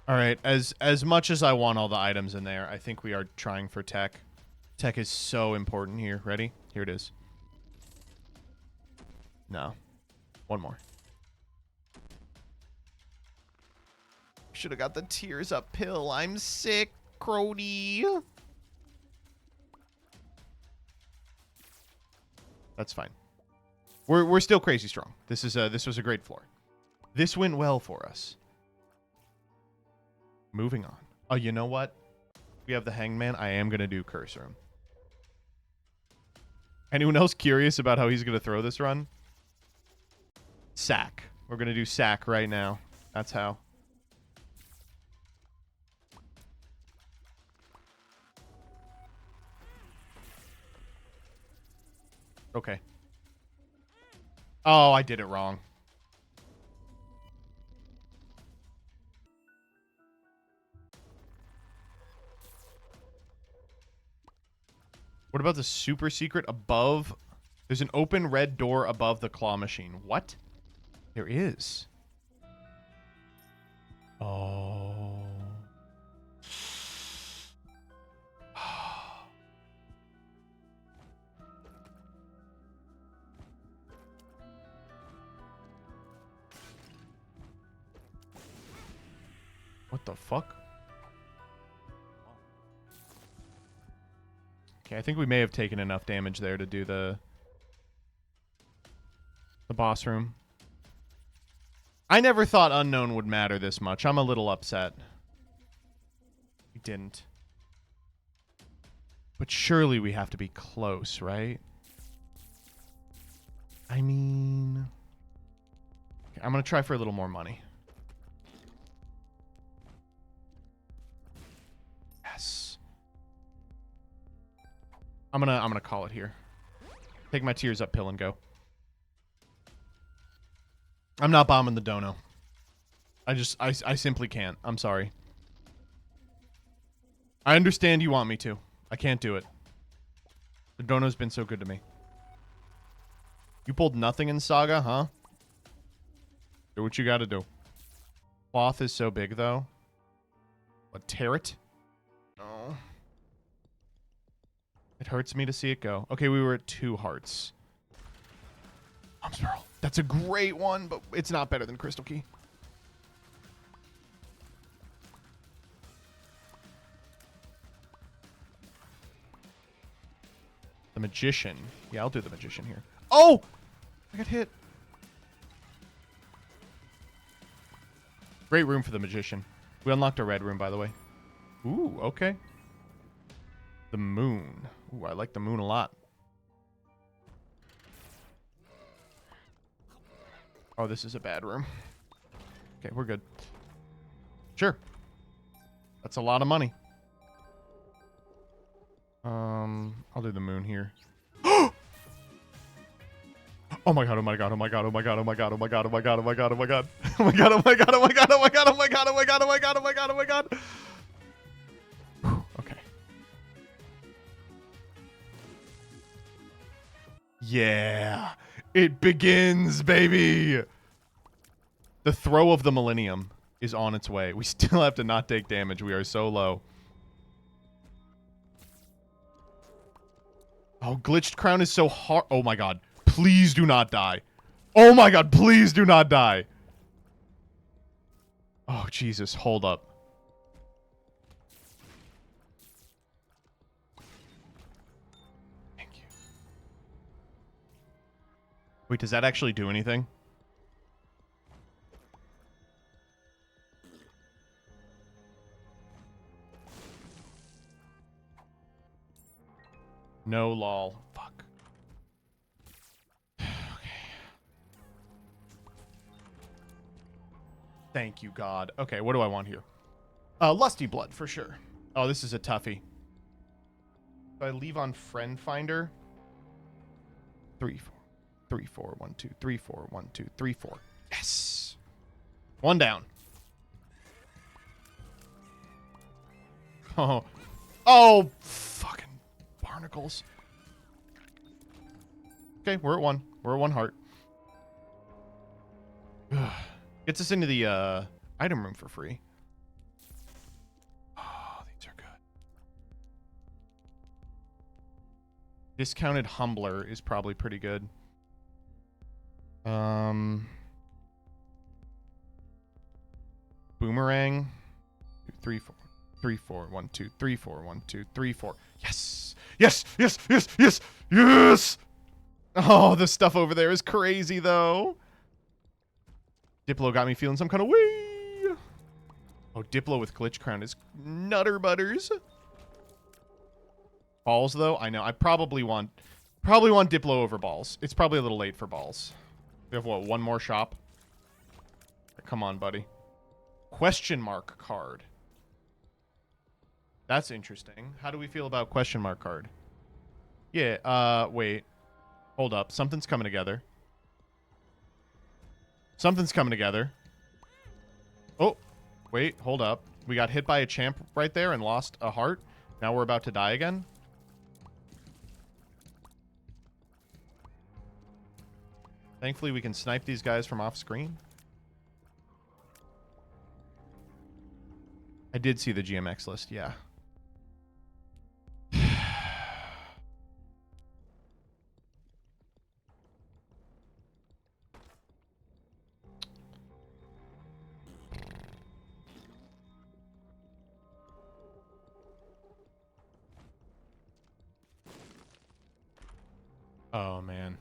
Speaker 1: All right, as much as I want all the items in there, I think we are trying for tech. Tech is so important here. Ready? Here it is. No. One more. Should have got the tears up pill. I'm sick, Crody. That's fine. We're still crazy strong. This was a great floor. This went well for us. Moving on. Oh, you know what? We have the Hangman. I am gonna do Curse Room. Anyone else curious about how he's gonna throw this run? Sack. We're going to do sack right now. That's how. Okay. Oh, I did it wrong. What about the super secret above? There's an open red door above the claw machine. What? There is. Oh. What the fuck? Okay, I think we may have taken enough damage there to do the boss room. I never thought unknown would matter this much. I'm a little upset. We didn't. But surely we have to be close, right? I mean... Okay, I'm going to try for a little more money. Yes. I'm gonna call it here. Take my tears up pill and go. I'm not bombing the dono. I simply can't. I'm sorry. I understand you want me to. I can't do it. The dono's been so good to me. You pulled nothing in Saga, huh? Do what you gotta do. Cloth is so big, though. What, tear it? No. It hurts me to see it go. Okay, we were at 2 hearts. Mom's Pearl. That's a great one, but it's not better than Crystal Key. The Magician. Yeah, I'll do the Magician here. Oh! I got hit. Great room for the Magician. We unlocked a red room, by the way. Ooh, okay. The moon. Ooh, I like the moon a lot. Oh, this is a bad room. Okay, we're good. Sure. That's a lot of money. I'll do the moon here. Oh my god, oh my god, oh my god, oh my god, oh my god, oh my god, oh my god, oh my god, oh my god. Oh my god, oh my god, oh my god, oh my god, oh my god, oh my god, oh my god, oh my god, oh my god. Okay. Yeah. It begins, baby. The throw of the millennium is on its way. We still have to not take damage. We are so low. Oh, glitched crown is so hard. Oh my god. Please do not die. Oh my god, please do not die. Oh, Jesus. Hold up. Thank you. Wait, does that actually do anything? No, lol. Fuck. Okay. Thank you, God. Okay, what do I want here? Lusty Blood, for sure. Oh, this is a toughie. So I leave on Friend Finder. 3, 4. 3, 4, 1, 2, 3, 4, 1, 2, 3, 4. Yes! 1 down. Oh. Oh, fucking barnacles. Okay, we're at 1. We're at 1 heart. Gets us into the item room for free. Oh, these are good. Discounted Humbler is probably pretty good. Boomerang. 3, 4. 3, 4, 1, 2, 3, 4, 1, 2, 3, 4. Yes! Yes! Yes! Yes! Yes! Yes! Oh, the stuff over there is crazy, though. Diplo got me feeling some kind of way. Oh, Diplo with Glitch Crown is nutter butters. Balls, though? I know. I probably want Diplo over balls. It's probably a little late for balls. We have what? One more shop? Come on, buddy. Question mark card. That's interesting. How do we feel about question mark card? Yeah, wait. Hold up. Something's coming together. Something's coming together. Oh, wait. Hold up. We got hit by a champ right there and lost a heart. Now we're about to die again. Thankfully, we can snipe these guys from off screen. I did see the GMX list, yeah. Oh, man.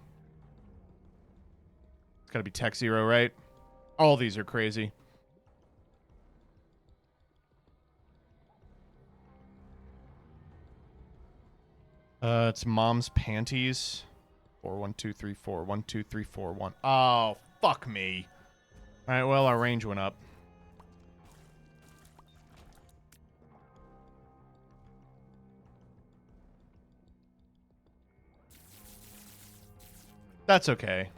Speaker 1: It's gotta be Tech Zero, right? All these are crazy. It's mom's panties. 4, 1, 2, 3, 4. 1, 2, 3, 4, 1. Oh, fuck me. All right, well, our range went up. That's okay.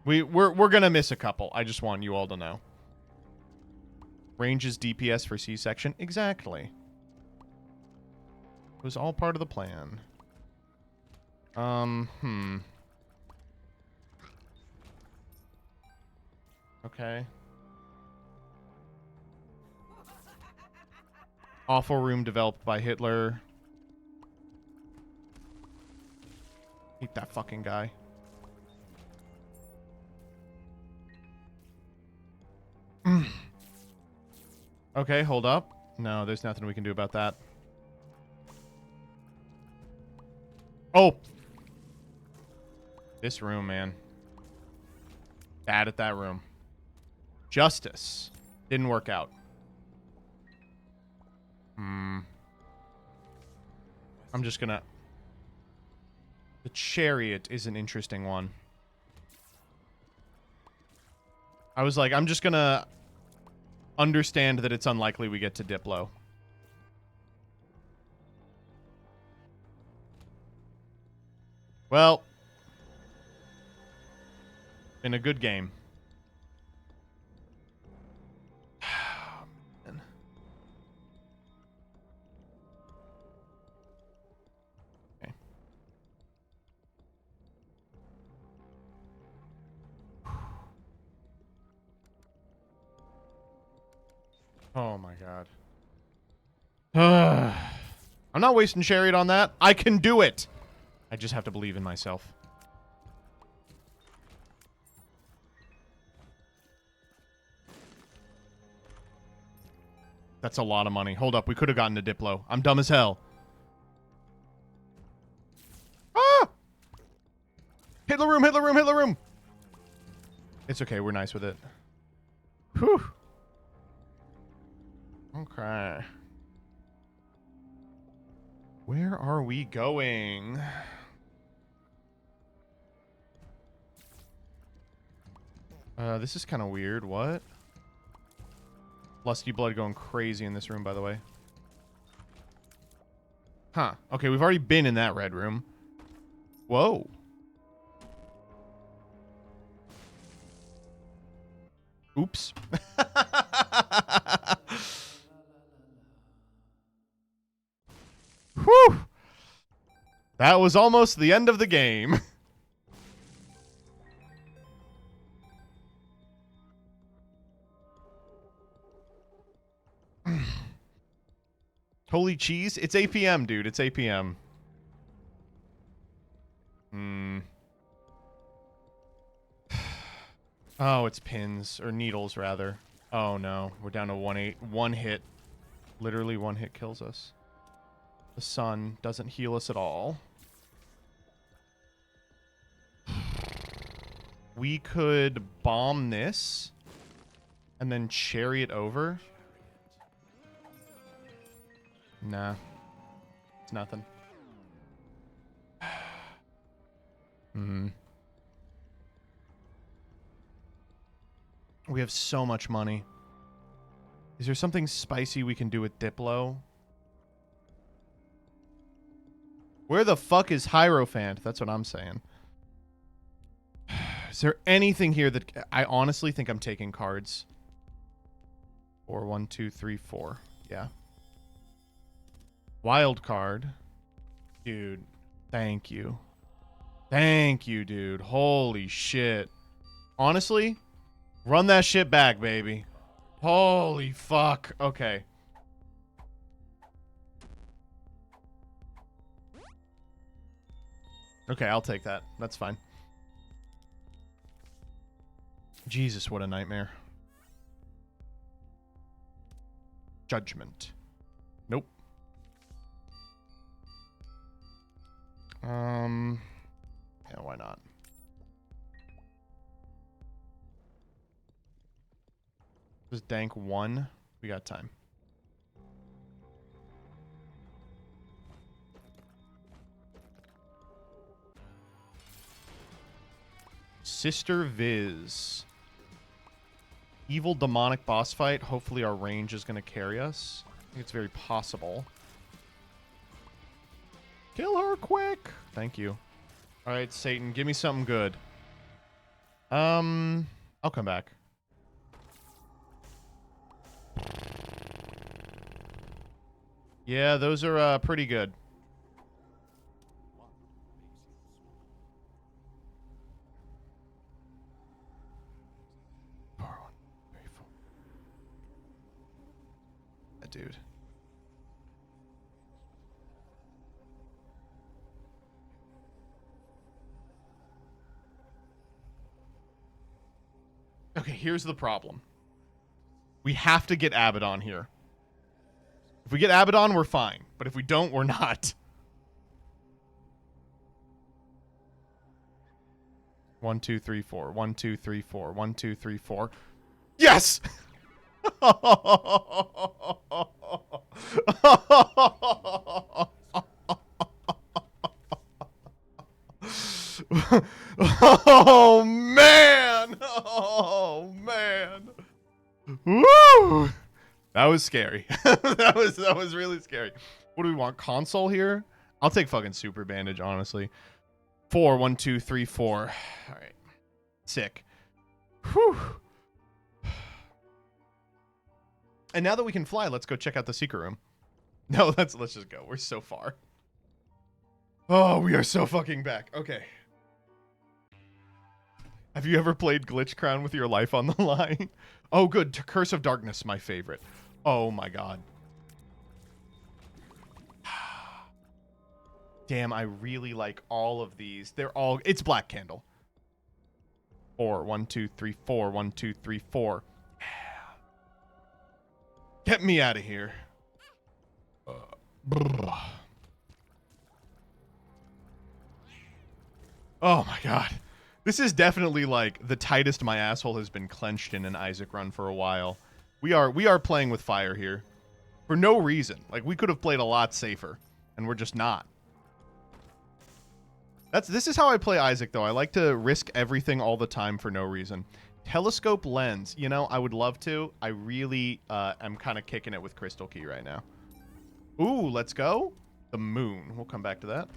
Speaker 1: We're gonna miss a couple. I just want you all to know. Range is DPS for C-section. Exactly. It was all part of the plan. Okay. Awful room developed by Hitler. Eat that fucking guy. Okay, hold up. No, there's nothing we can do about that. Oh! This room, man. Bad at that room. Justice. Didn't work out. I'm just gonna... The chariot is an interesting one. I was like, I'm just gonna understand that it's unlikely we get to Diplo. Well, in a good game. Okay. Oh my god. I'm not wasting chariot on that. I can do it. I just have to believe in myself. That's a lot of money. Hold up. We could have gotten to Diplo. I'm dumb as hell. Ah! Hit the room, hit the room, hit the room. It's okay. We're nice with it. Whew. Okay. Where are we going? This is kind of weird. What? Lusty blood going crazy in this room, by the way. Huh. Okay, we've already been in that red room. Whoa. Oops. Whew. That was almost the end of the game. Holy cheese. It's 8 p.m., dude. It's 8 p.m. Oh, it's pins. Or needles, rather. Oh, no. We're down to 1-8. One hit. Literally one hit kills us. The sun doesn't heal us at all. We could bomb this. And then chariot over. Nah. It's nothing. We have so much money. Is there something spicy we can do with Diplo? Where the fuck is Hierophant? That's what I'm saying. Is there anything here that... I honestly think I'm taking cards. 4, 1, 2, 3, 4. Yeah. Wild card. Dude, thank you. Thank you, dude. Holy shit. Honestly, run that shit back, baby. Holy fuck. Okay. Okay, I'll take that. That's fine. Jesus, what a nightmare. Judgment. Nope. Yeah, why not? Just dank 1. We got time. Sister Viz. Evil demonic boss fight. Hopefully our range is going to carry us. I think it's very possible. Kill her quick. Thank you. All right, Satan, give me something good. I'll come back. Yeah, those are pretty good. Dude. Okay, here's the problem. We have to get Abaddon here. If we get Abaddon, we're fine. But if we don't, we're not. 1, 2, 3, 4. 1, 2, 3, 4. 1, 2, 3, 4. Yes! Oh man! Oh man! Woo! That was scary. that was really scary. What do we want? Console here? I'll take fucking Super Bandage, honestly. 4, 1, 2, 3, 4. All right. Sick. Whew. And now that we can fly, let's go check out the secret room. No, let's just go. We're so far. Oh, we are so fucking back. Okay. Have you ever played Glitch Crown with your life on the line? Oh, good. Curse of Darkness, my favorite. Oh my god. Damn, I really like all of these. They're all... It's Black Candle. 4, 1, 2, 3, 4. 1, 2, 3, 4. Get me out of here. Oh my god. This is definitely like the tightest my asshole has been clenched in an Isaac run for a while. We are playing with fire here. For no reason. Like we could have played a lot safer. And we're just not. This is how I play Isaac though. I like to risk everything all the time for no reason. Telescope lens. You know, I would love to. I really am kind of kicking it with Crystal Key right now. Ooh, let's go. The moon. We'll come back to that.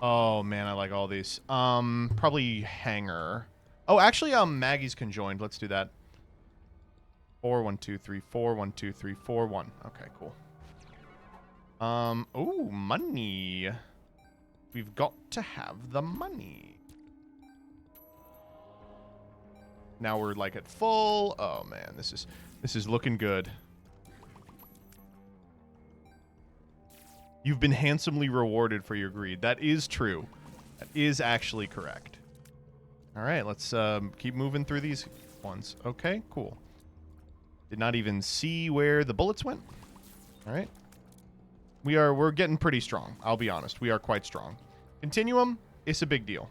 Speaker 1: Oh, man, I like all these. Probably Hanger. Oh, actually, Maggie's conjoined. Let's do that. 4, 1, 2, 3, 4. 1, 2, 3, 4, 1. Okay, cool. Ooh, money. We've got to have the money. Now we're like at full. Oh man, this is looking good. You've been handsomely rewarded for your greed. That is true. That is actually correct. All right, let's keep moving through these ones. Okay, cool. Did not even see where the bullets went. All right. We're getting pretty strong. I'll be honest. We are quite strong. Continuum, it's a big deal.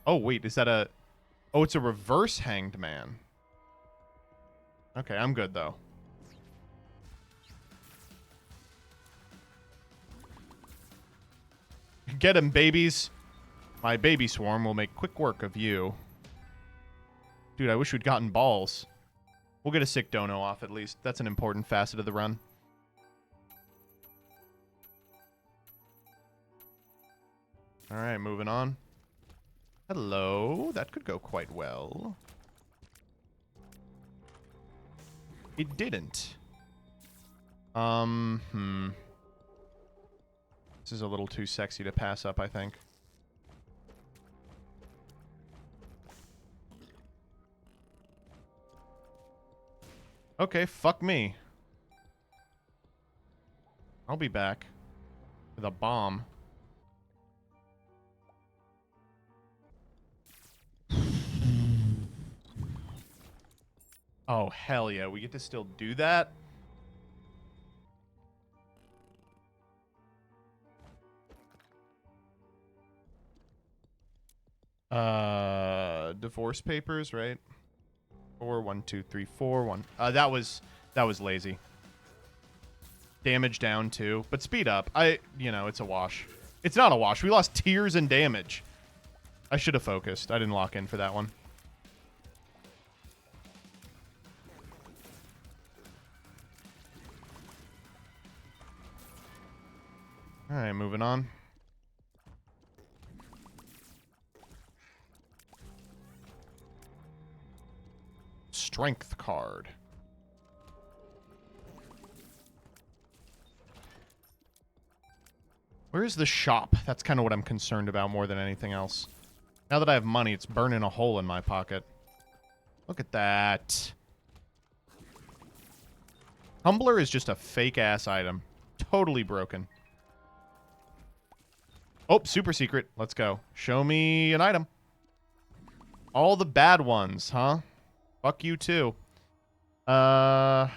Speaker 1: Oh, wait, is that a... Oh, it's a reverse hanged man. Okay, I'm good, though. Get him, babies. My baby swarm will make quick work of you. Dude, I wish we'd gotten balls. We'll get a sick dono off at least. That's an important facet of the run. All right, moving on. Hello. That could go quite well. It didn't. This is a little too sexy to pass up, I think. Okay, fuck me. I'll be back with a bomb. Oh, hell yeah. We get to still do that? Divorce papers, right? 4, 1, 2, 3, 4, 1. That was lazy. Damage down too, but speed up. It's a wash. It's not a wash. We lost tiers and damage. I should have focused. I didn't lock in for that one. All right, moving on. Strength card. Where's the shop? That's kind of what I'm concerned about more than anything else. Now that I have money, it's burning a hole in my pocket. Look at that. Humbler is just a fake-ass item. Totally broken. Oh, super secret. Let's go. Show me an item. All the bad ones, huh? Fuck you, too. Probably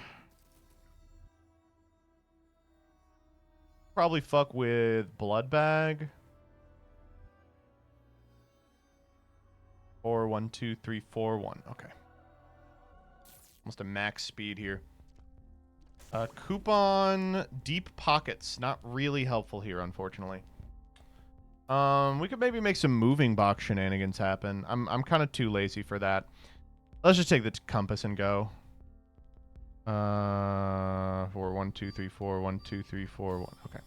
Speaker 1: fuck with Blood Bag. 4, 1, 2, 3, 4, 1. Okay. Almost a max speed here. Coupon Deep Pockets. Not really helpful here, unfortunately. We could maybe make some moving box shenanigans happen. I'm kind of too lazy for that. Let's just take the compass and go. 4, 1, 2, 3, 4, 1, 2, 3, 4, 1. Okay.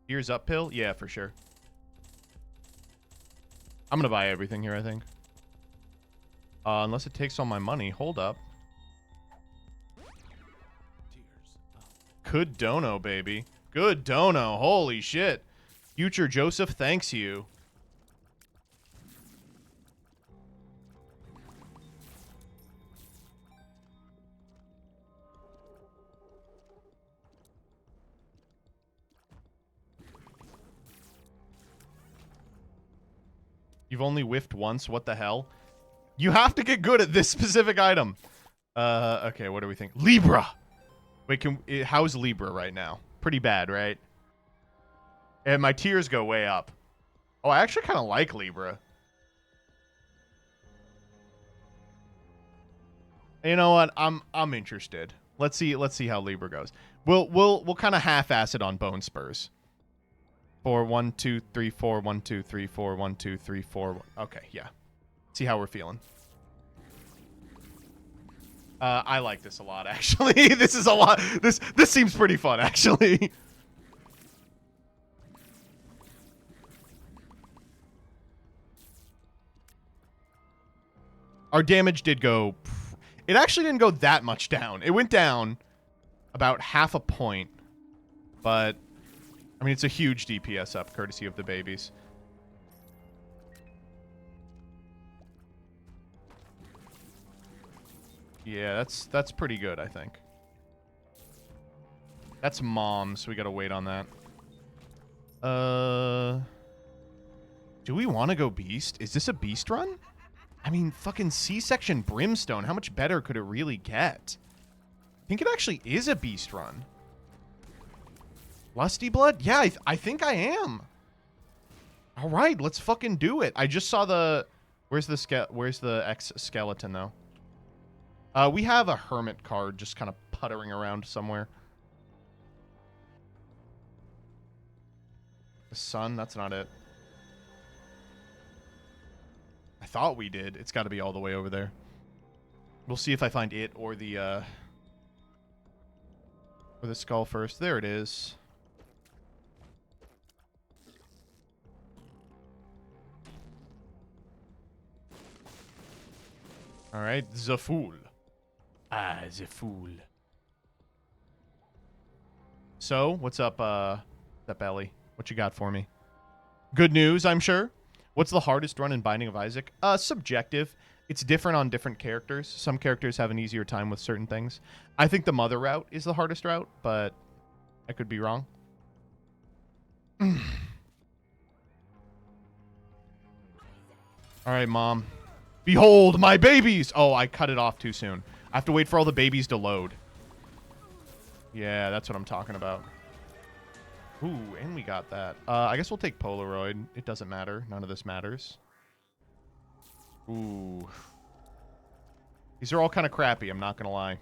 Speaker 1: Ears up pill? Yeah, for sure. I'm gonna buy everything here, I think. Unless it takes all my money. Hold up. Good dono, baby. Good dono. Holy shit. Future Joseph thanks you. You've only whiffed once? What the hell? You have to get good at this specific item. Okay, what do we think? Libra! Wait, how's Libra right now? Pretty bad, right? And my tiers go way up. Oh, I actually kind of like Libra. You know what? I'm interested. Let's see how Libra goes. We'll kind of half-ass it on Bone Spurs. 4, 1, 2, 3, 4, 1, 2, 3, 4, 1, 2, 3, 4, 1. Okay, yeah. See how we're feeling. I like this a lot, actually. This is a lot. This seems pretty fun, actually. Our damage did go... It actually didn't go that much down. It went down about half a point. But, I mean, it's a huge DPS up, courtesy of the babies. Yeah, that's pretty good, I think. That's mom, so we gotta wait on that. Do we want to go beast? Is this a beast run? I mean, fucking C-section brimstone. How much better could it really get? I think it actually is a beast run. Lusty blood? Yeah, I think I am. All right, let's fucking do it. I just saw the... Where's the X-skeleton, though? We have a hermit card just kind of puttering around somewhere. The sun? That's not it. I thought we did. It's got to be all the way over there. We'll see if I find it or the skull first. There it is. All right, the fool. Ah, the fool. So, what's up, that belly? What you got for me? Good news, I'm sure. What's the hardest run in Binding of Isaac? Subjective. It's different on different characters. Some characters have an easier time with certain things. I think the mother route is the hardest route, but I could be wrong. All right, Mom. Behold my babies! Oh, I cut it off too soon. I have to wait for all the babies to load. Yeah, that's what I'm talking about. Ooh, and we got that. I guess we'll take Polaroid. It doesn't matter. None of this matters. Ooh. These are all kind of crappy, I'm not going to lie.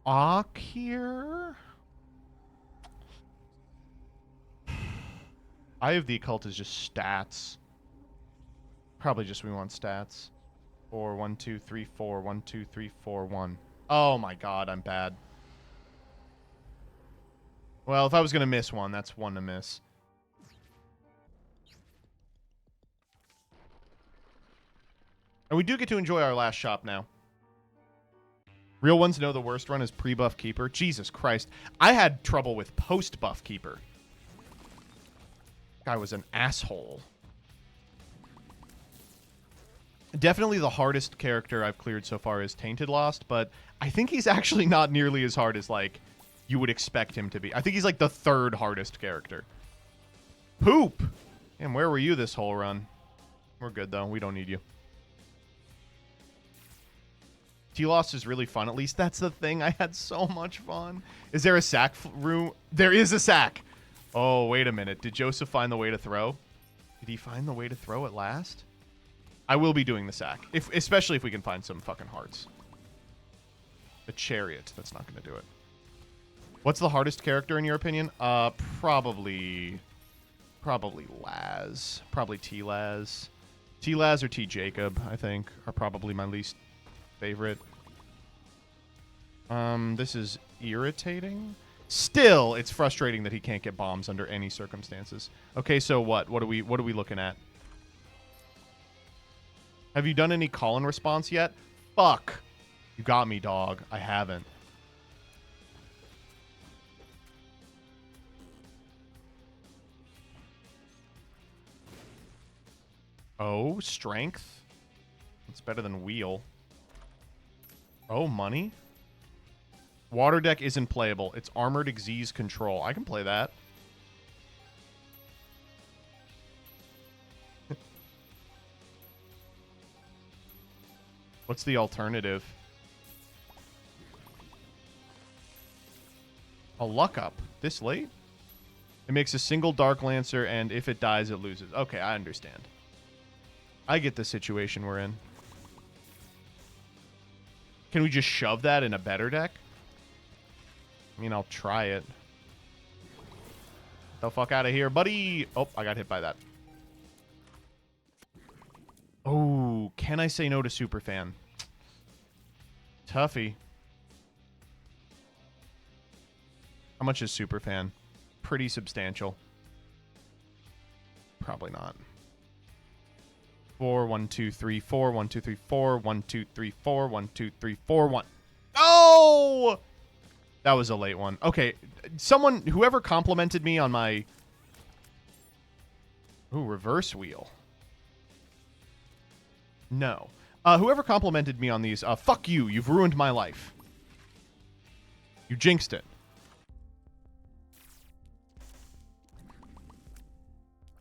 Speaker 1: Akir? Eye of the Occult is just stats. Probably just we want stats. 4, 1, 2, 3, 4, 1, 2, 3, 4, 1. Oh my god, I'm bad. Well, if I was going to miss one, that's one to miss. And we do get to enjoy our last shop now. Real ones know the worst run is pre-buff Keeper. Jesus Christ. I had trouble with post-buff Keeper. Guy was an asshole. Definitely the hardest character I've cleared so far is Tainted Lost, but I think he's actually not nearly as hard as, like, you would expect him to be. I think he's, like, the third hardest character. Poop! And where were you this whole run? We're good, though. We don't need you. T-Lost is really fun. At least that's the thing. I had so much fun. Is there a sack room? There is a sack! Oh, wait a minute. Did Joseph find the way to throw? Did he find the way to throw at last? I will be doing the sack, especially if we can find some fucking hearts. The chariot. That's not going to do it. What's the hardest character in your opinion? Probably Laz. Probably T-Laz. T-Laz or T-Jacob, I think, are probably my least favorite. This is irritating. Still, it's frustrating that he can't get bombs under any circumstances. Okay, so what? What are we looking at? Have you done any call and response yet? Fuck. You got me, dog. I haven't. Oh, strength. It's better than wheel. Oh, money. Water deck isn't playable. It's armored Xyz control. I can play that. What's the alternative? A luck up. This late? It makes a single Dark Lancer, and if it dies, it loses. Okay, I understand. I get the situation we're in. Can we just shove that in a better deck? I mean, I'll try it. Get the fuck out of here, buddy! Oh, I got hit by that. Oh, can I say no to Superfan? Tuffy. How much is Superfan? Pretty substantial. Probably not. 4, 1, 2, 3, 4, 1, 2, 3, 4, 1, 2, 3, 4, 1, 2, 3, 4, 1. Oh! That was a late one. Okay, whoever complimented me on my... Ooh, reverse wheel. No. Whoever complimented me on these, fuck you. You've ruined my life. You jinxed it.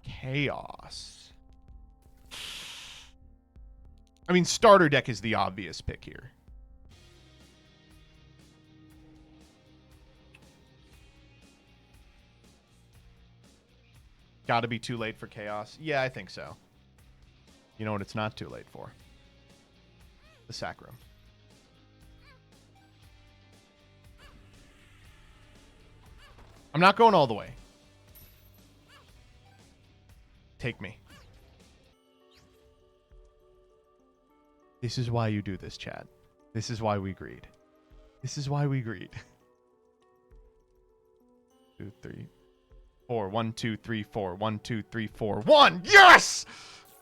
Speaker 1: Chaos. I mean, starter deck is the obvious pick here. Gotta be too late for chaos. Yeah, I think so. You know what it's not too late for? The sack room. I'm not going all the way. Take me. This is why you do this, chat. This is why we agreed. This is why we agreed. 2, 3, 4. 1, 2, 3, 4. 1, 2, 3, 4. 1. Yes!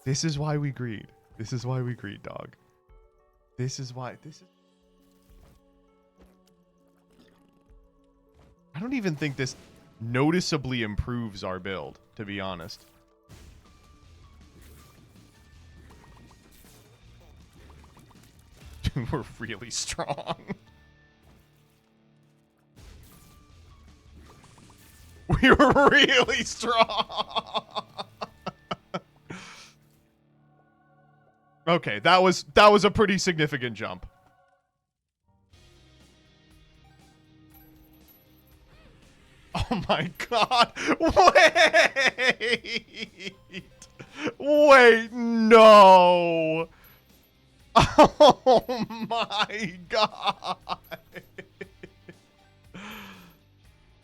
Speaker 1: This is why we agreed. This is why we agreed, dog. This is why. I don't even think this noticeably improves our build, to be honest. We're really strong. We're really strong. Okay, that was a pretty significant jump. Oh my god. Wait, no. Oh my god.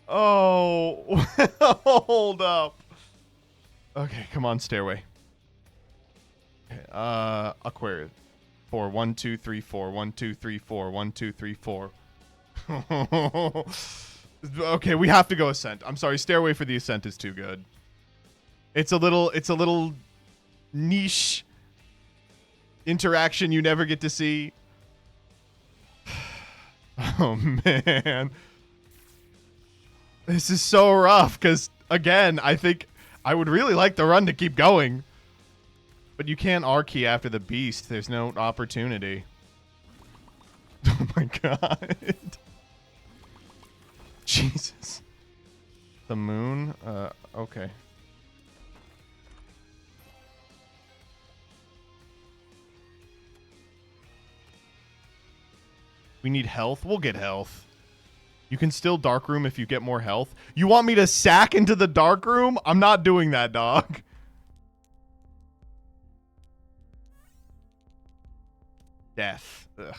Speaker 1: Oh, hold up. Okay, come on, stairway. Okay, Aquarius. 4, 1, 2, 3, 4, 1, 2, 3, 4, 1, 2, 3, 4. Okay, we have to go ascent. I'm sorry, stairway for the ascent is too good. It's a little niche interaction you never get to see. Oh man. This is so rough because again, I think I would really like the run to keep going. But you can't R-key after the beast. There's no opportunity. Oh my god. Jesus. The moon? Okay. We need health? We'll get health. You can still dark room if you get more health. You want me to sack into the dark room? I'm not doing that, dog. Death. Ugh.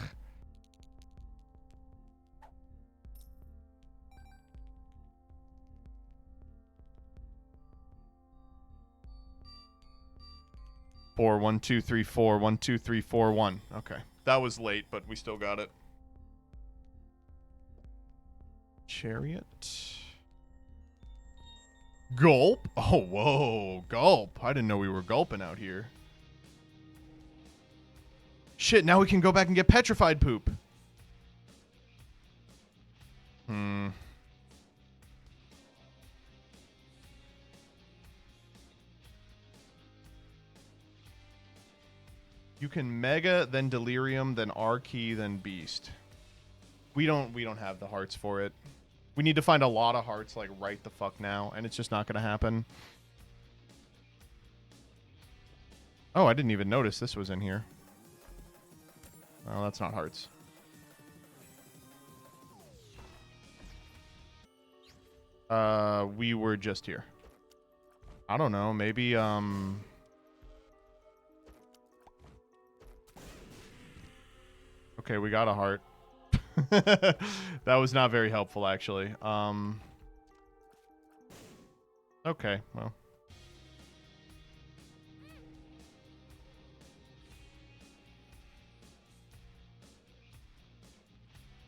Speaker 1: Four, 1, 2, 3, 4, 1, 2, 3, 4, 1. Okay. That was late, but we still got it. Chariot. Gulp. Oh, whoa. Gulp. I didn't know we were gulping out here. Shit, now we can go back and get petrified poop. You can mega, then delirium, then R-key, then beast. We don't have the hearts for it. We need to find a lot of hearts like right the fuck now, and it's just not gonna happen. Oh, I didn't even notice this was in here. Oh, that's not hearts. We were just here. I don't know, maybe okay, we got a heart. That was not very helpful, actually. Okay, well.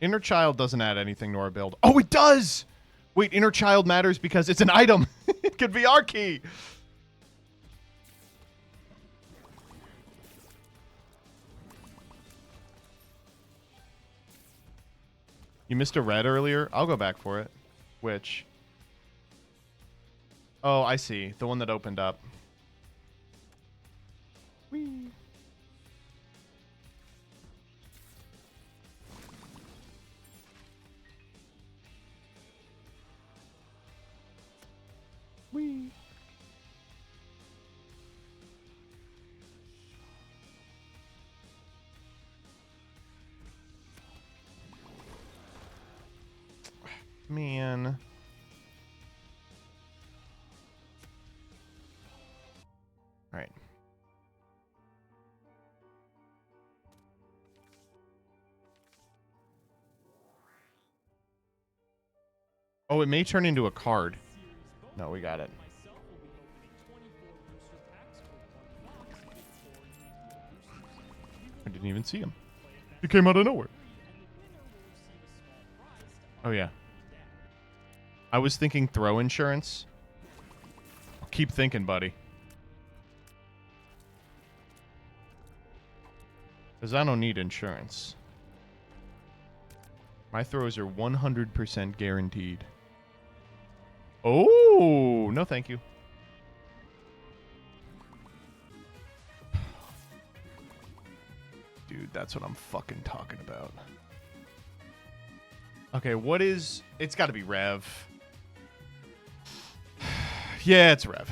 Speaker 1: Inner child doesn't add anything to our build. Oh, it does! Wait, inner child matters because it's an item. It could be our key. You missed a red earlier? I'll go back for it. Which? Oh, I see. The one that opened up. Whee. Whee. Man. All right. Oh, it may turn into a card. No, we got it. I didn't even see him. He came out of nowhere. Oh, yeah. I was thinking throw insurance. Keep thinking, buddy. Because I don't need insurance. My throws are 100% guaranteed. Oh, no thank you. Dude, that's what I'm fucking talking about. Okay, what is... It's got to be Rev. Yeah, it's Rev.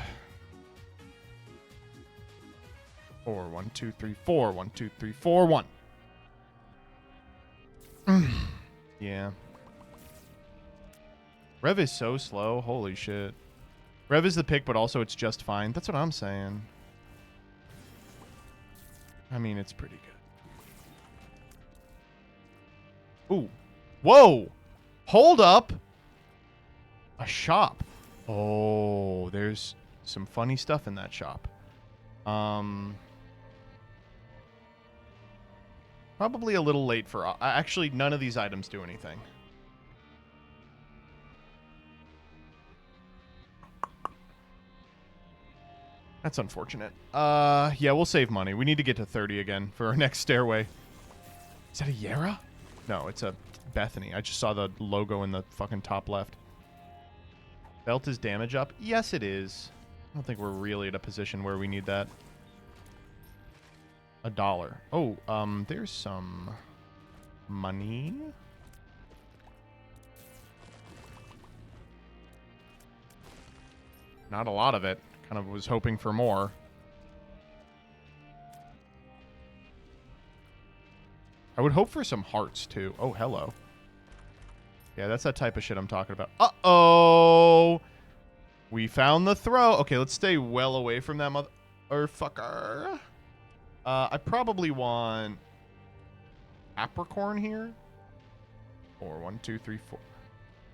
Speaker 1: 4, 1, 2, 3, 4, 1, 2, 3, 4, 1. Yeah. Rev is so slow. Holy shit. Rev is the pick, but also it's just fine. That's what I'm saying. I mean, it's pretty good. Ooh. Whoa! Hold up! A shop. Oh, there's some funny stuff in that shop. Probably a little late for... Actually, none of these items do anything. That's unfortunate. Yeah, we'll save money. We need to get to 30 again for our next stairway. Is that a Yara? No, it's a Bethany. I just saw the logo in the fucking top left. Belt is damage up? Yes, it is. I don't think we're really at a position where we need that. $1. Oh, there's some money. Not a lot of it. Kind of was hoping for more. I would hope for some hearts, too. Oh, hello. Yeah, that's that type of shit I'm talking about. Uh-oh! We found the throw. Okay, let's stay well away from that motherfucker. I probably want... Apricorn here? 4, 1, 2, 3, 4.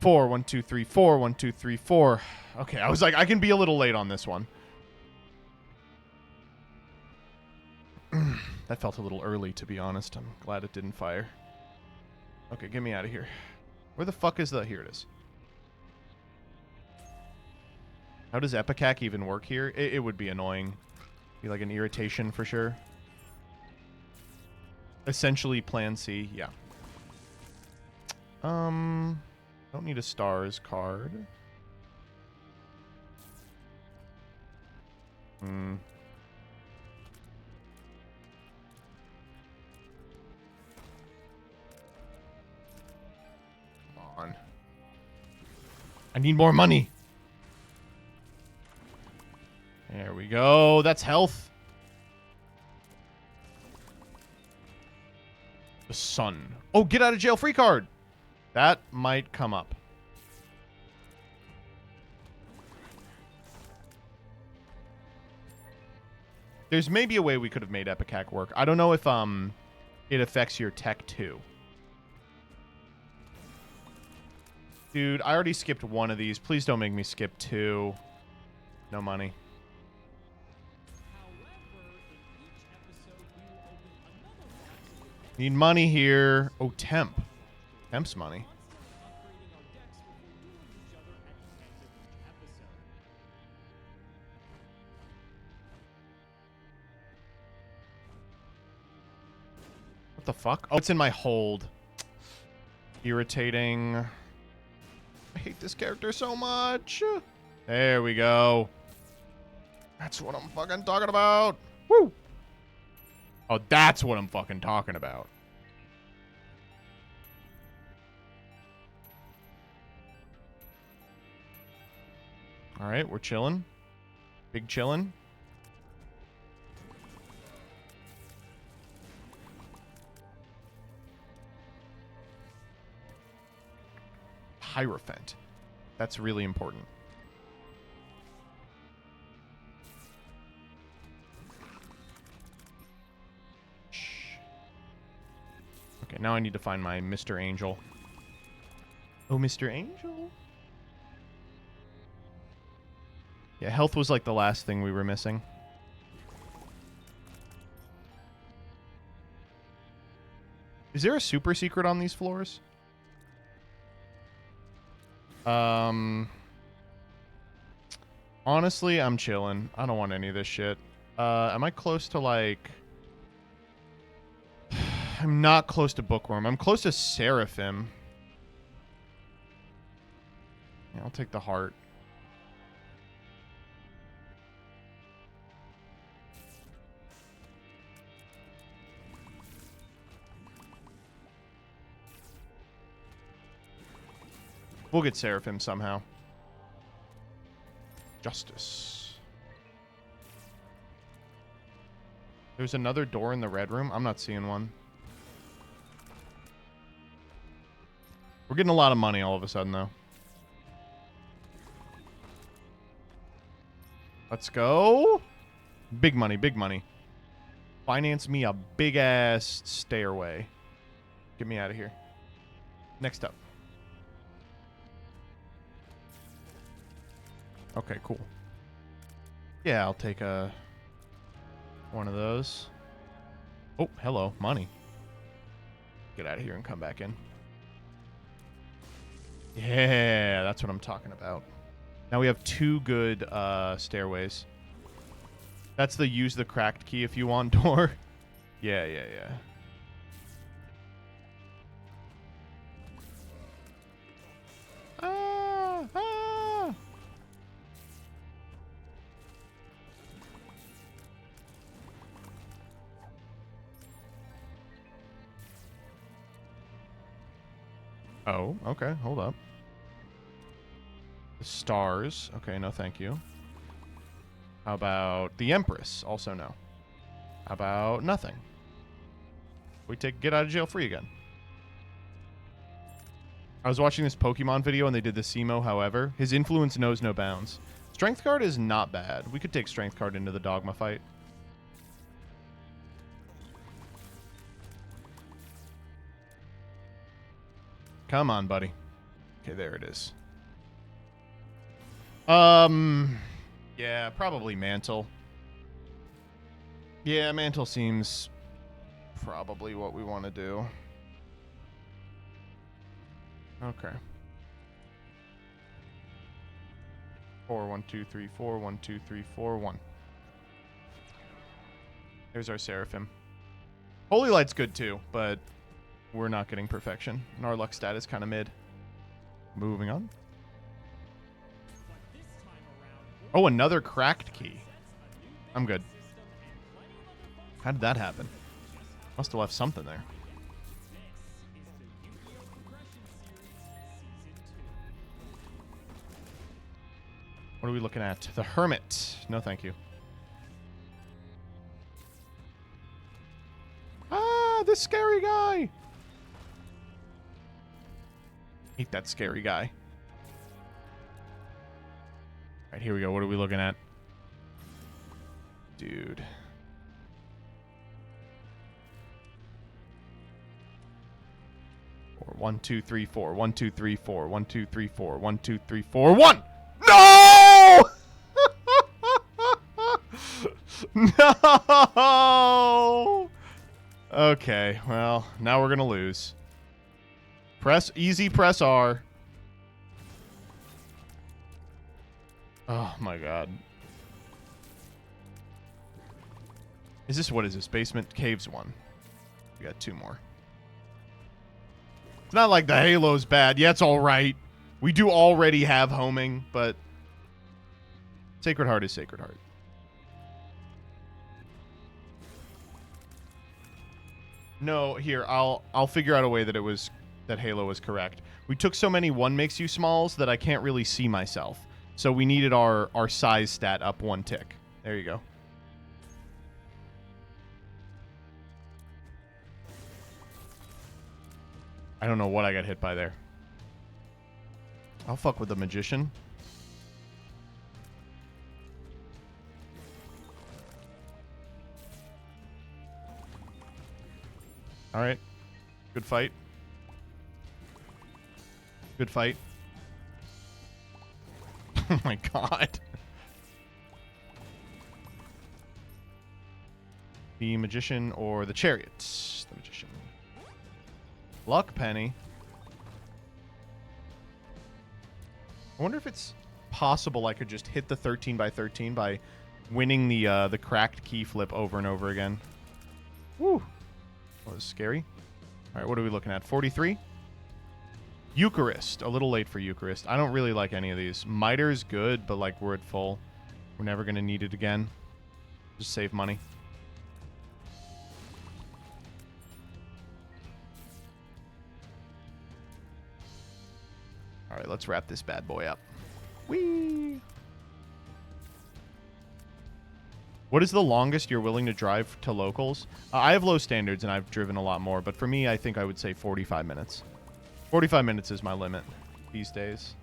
Speaker 1: 4, 1, 2, 3, 4, 1, 2, 3, 4. Okay, I was like, I can be a little late on this one. That felt a little early, to be honest. I'm glad it didn't fire. Okay, get me out of here. Where the fuck is the... Here it is. How does Epicac even work here? It would be annoying. Be like an irritation for sure. Essentially plan C, yeah. Don't need a stars card. Come on. I need more money. There we go. That's health. The sun. Oh, get out of jail free card. That might come up. There's maybe a way we could have made Epicac work. I don't know if it affects your tech too. Dude, I already skipped one of these. Please don't make me skip two. No money. Need money here. Oh, temp. Temp's money. What the fuck? Oh, it's in my hold. Irritating. I hate this character so much. There we go. That's what I'm fucking talking about. Woo! Oh, that's what I'm fucking talking about. All right, we're chilling. Big chilling. Hierophant. That's really important. Okay, now I need to find my Mr. Angel. Oh, Mr. Angel. Yeah, health was like the last thing we were missing. Is there a super secret on these floors? Honestly, I'm chilling. I don't want any of this shit. Am I close to, like... I'm not close to Bookworm. I'm close to Seraphim. Yeah, I'll take the heart. We'll get Seraphim somehow. Justice. There's another door in the red room. I'm not seeing one. We're getting a lot of money all of a sudden, though. Let's go. Big money, big money. Finance me a big-ass stairway. Get me out of here. Next up. Okay, cool. Yeah, I'll take one of those. Oh, hello, money. Get out of here and come back in. Yeah, that's what I'm talking about. Now we have 2 good stairways. That's the use the cracked key if you want door. Yeah. Oh, okay, hold up. The stars. Okay, no thank you. How about the Empress? Also no. How about nothing? We take get out of jail free again. I was watching this Pokemon video and they did the Simo, however. His influence knows no bounds. Strength card is not bad. We could take Strength card into the Dogma fight. Come on, buddy. Okay, there it is. Yeah, probably Mantle. Yeah, Mantle seems probably what we want to do. Okay. 4, 1, 2, 3, 4, 1, 2, 3, 4, 1. There's our Seraphim. Holy Light's good too, but we're not getting perfection. And our luck stat is kind of mid. Moving on. Oh, another cracked key. I'm good. How did that happen? Must have left something there. What are we looking at? The Hermit. No, thank you. Ah, the scary guy. Hate that scary guy. All right, here we go. What are we looking at? Dude. Or 1, 2, 3, 4. 1, 2, 3, 4. 1, 2, 3, 4. 1, 2, 3, 4. 1! No! No! Okay, well, now we're gonna lose. Easy press R. Oh my god. What is this? Basement Caves 1. We got 2 more. It's not like the Halo's bad. Yeah, it's alright. We do already have homing, but Sacred Heart is Sacred Heart. No, here, I'll figure out a way that Halo was correct. We took so many 1 makes you smalls that I can't really see myself. So we needed our size stat up 1 tick. There you go. I don't know what I got hit by there. I'll fuck with the Magician. Alright. Good fight. Good fight. Oh my god. The Magician or the Chariot? The Magician. Luck penny. I wonder if it's possible I could just hit the 13 by 13 by winning the cracked key flip over and over again. Woo. That was scary. All right, what are we looking at? 43? Eucharist. A little late for Eucharist. I don't really like any of these. Miter's good, but like we're at full. We're never going to need it again. Just save money. All right, let's wrap this bad boy up. Whee! What is the longest you're willing to drive to locals? I have low standards and I've driven a lot more, but for me, I think I would say 45 minutes. 45 minutes is my limit these days.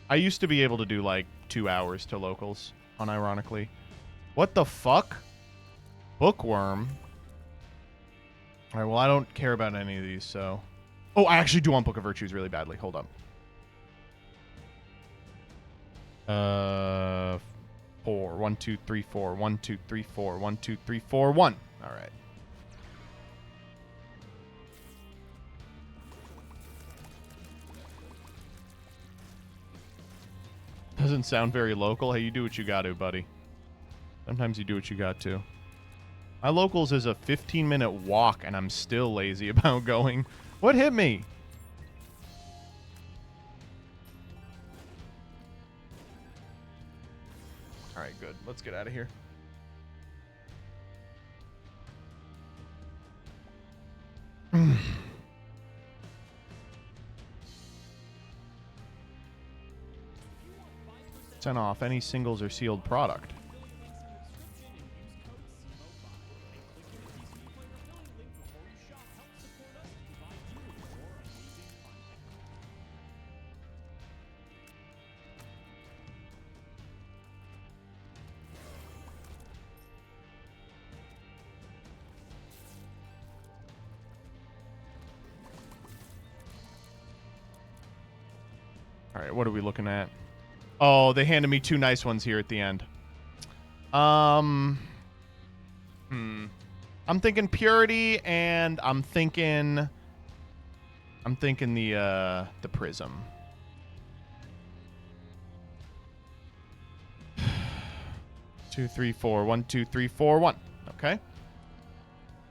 Speaker 1: I used to be able to do like 2 hours to locals, unironically. What the fuck? Bookworm. All right, well, I don't care about any of these, so... Oh, I actually do want Book of Virtues really badly. Hold up. 4. 1, 2, 3, 4. 1, 2, 3, 4. 1, 2, 3, 4, 1. All right. Doesn't sound very local. Hey, you do what you got to, buddy. Sometimes you do what you got to. My locals is a 15-minute walk, and I'm still lazy about going. What hit me? All right, good. Let's get out of here. %10 off any singles or sealed product. All right, what are we looking at? Oh, they handed me 2 nice ones here at the end. I'm thinking Purity, and I'm thinking the Prism. Two, 3, 4. 1, 2, 3, 4, 1. Okay.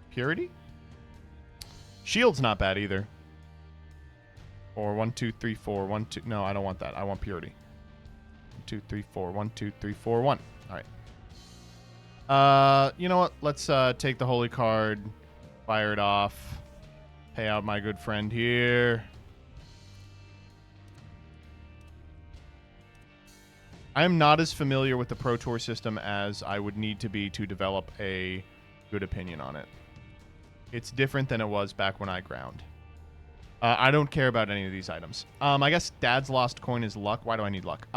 Speaker 1: Purity. Shield's not bad either. Or 1, 2, 3, 4. 1, 2. No, I don't want that. I want Purity. 1, 2, 3, 4. 1, 2, 3, 4, 1. All right. You know what? Let's take the holy card, fire it off, pay out my good friend here. I am not as familiar with the Pro Tour system as I would need to be to develop a good opinion on it. It's different than it was back when I ground. I don't care about any of these items. I guess Dad's lost coin is luck. Why do I need luck?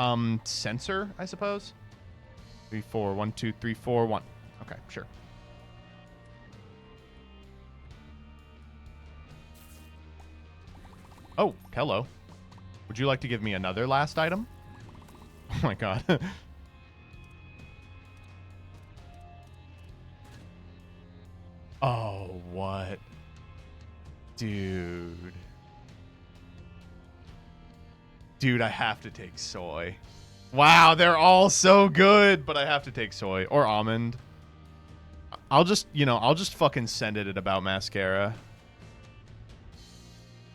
Speaker 1: Sensor, I suppose. 3, 4. 1, 2, 3, 4, 1. Okay, sure. Oh, hello. Would you like to give me another last item? Oh my god. Oh, what? Dude. Dude, I have to take soy. Wow, they're all so good, but I have to take soy or almond. I'll just fucking send it at about mascara.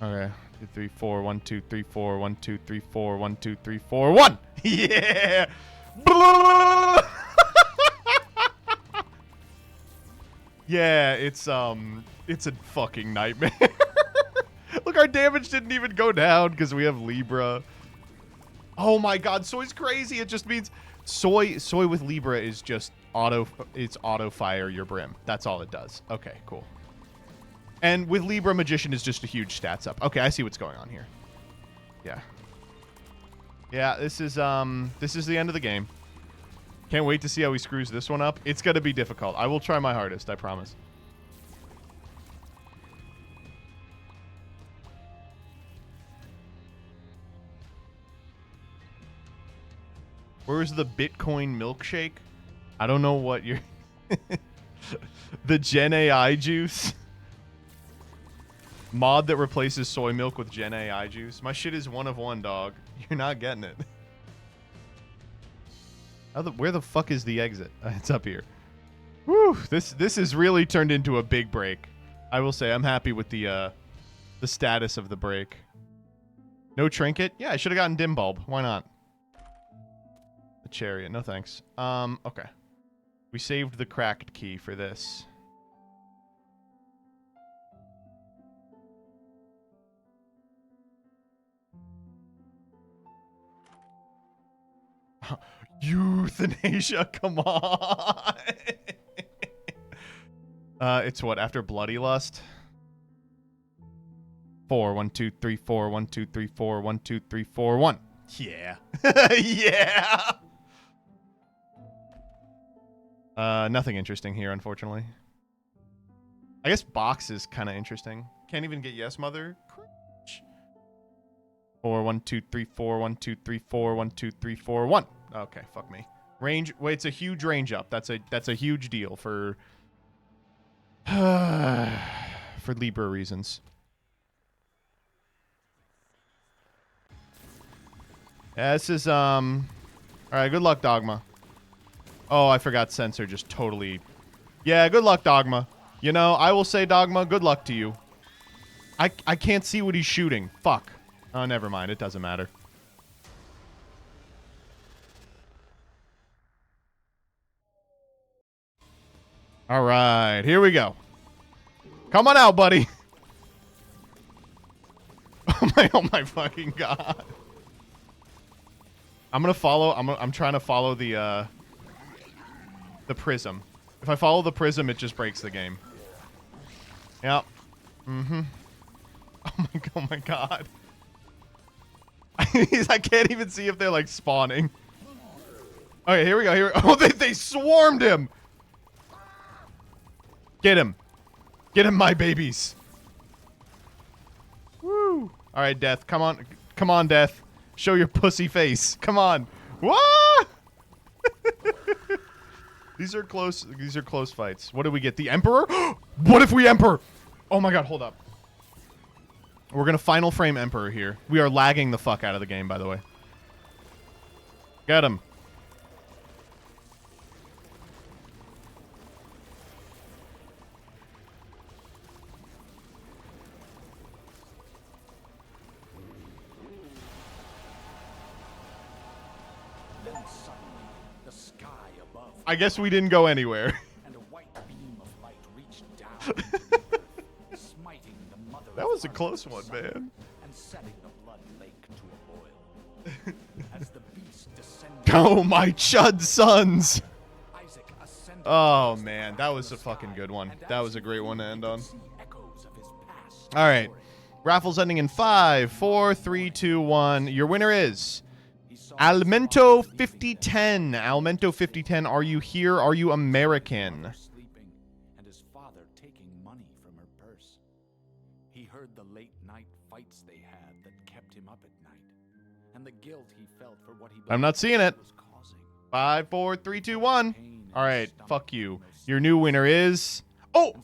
Speaker 1: Okay. 2, 3, 4. 1, 2, 3, 4. 1, 2, 3, 4. 1, 2, 3, 4. 1. Yeah. Yeah, it's a fucking nightmare. Look, our damage didn't even go down because we have Libra. Oh my god, soy's crazy. It just means soy with Libra is just auto fire your brim. That's all it does. Okay, cool. And with Libra, Magician is just a huge stats up. Okay, I see what's going on here. Yeah. Yeah, this is the end of the game. Can't wait to see how he screws this one up. It's going to be difficult. I will try my hardest, I promise. Where's the Bitcoin milkshake? I don't know what you're... The Gen AI juice? Mod that replaces soy milk with Gen AI juice. My shit is 1 of 1, dog. You're not getting it. Where the fuck is the exit? It's up here. Whew, this has really turned into a big break. I will say I'm happy with the status of the break. No trinket? Yeah, I should have gotten dim bulb. Why not? The chariot. No thanks. Okay. We saved the cracked key for this. Euthanasia, come on. It's what, after Bloody Lust? 4, 1, 2, 3, 4, 1, 2, 3, 4, 1, 2, 3, 4, 1. Yeah. Yeah. Nothing interesting here, unfortunately. I guess box is kind of interesting. Can't even get yes, mother. 4, 1, 2, 3, 4, 1, 2, 3, 4, 1, 2, 3, 4, 1. Okay, fuck me. Range. Wait, it's a huge range up. That's a huge deal for for Libra reasons. Yeah, this is all right. Good luck, Dogma. Oh, I forgot Sensor just totally. Yeah, good luck, Dogma. You know, I will say, Dogma, good luck to you. I can't see what he's shooting. Fuck. Oh, never mind. It doesn't matter. All right, here we go. Come on out, buddy. Oh my fucking god. I'm gonna follow. I'm trying to follow the prism. If I follow the prism, it just breaks the game. Yep. Mm-hmm. Oh my god. I can't even see if they're like spawning. Okay, here we go. Oh, they swarmed him. Get him. Get him, my babies. Woo. All right, Death. Come on. Come on, Death. Show your pussy face. Come on. What? These are close fights. What do we get? The Emperor? What if we Emperor? Oh my god, hold up. We're going to final frame Emperor here. We are lagging the fuck out of the game, by the way. Get him. I guess we didn't go anywhere.
Speaker 16: And a white beam of light reached down, smiting the mother.
Speaker 1: That was a close one, man.
Speaker 16: And setting the blood lake to a boil. As the beast descended.
Speaker 1: Oh, my chud sons. Oh, man. That was a fucking good one. That was a great one to end on. All right. Raffles ending in 5, 4, 3, 2, 1. Your winner is Almento 5010. Almento 5010, are you here? Are you American?
Speaker 16: Sleeping, and his father taking money from her purse. He heard the late night fights they had that kept him up at night, and the guilt he felt for what he
Speaker 1: I'm not seeing it. 5, 4, 3, 2, 1. All right, fuck you. Your new winner is. Oh,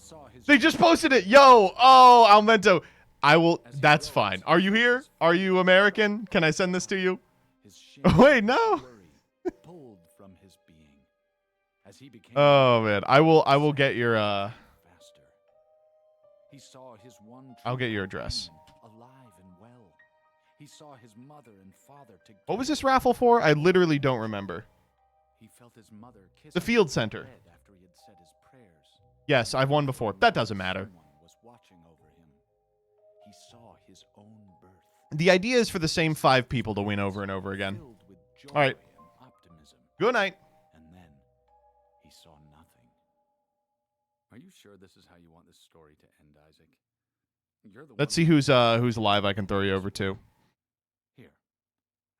Speaker 1: they just posted it. Yo, oh, Almento. I will. That's fine. Are you here? Are you American? Can I send this to you? Wait, no. Oh man, I will get your I'll get your address. What was this raffle for? I literally don't remember. The field center. Yes, I've won before. That doesn't matter. The idea is for the same 5 people to win over and over again. All right. Good night.
Speaker 16: And then he saw nothing. Are you sure this is how you want this story to end, Isaac? You're the
Speaker 1: Let's see who's live I can throw you over to.
Speaker 16: Here.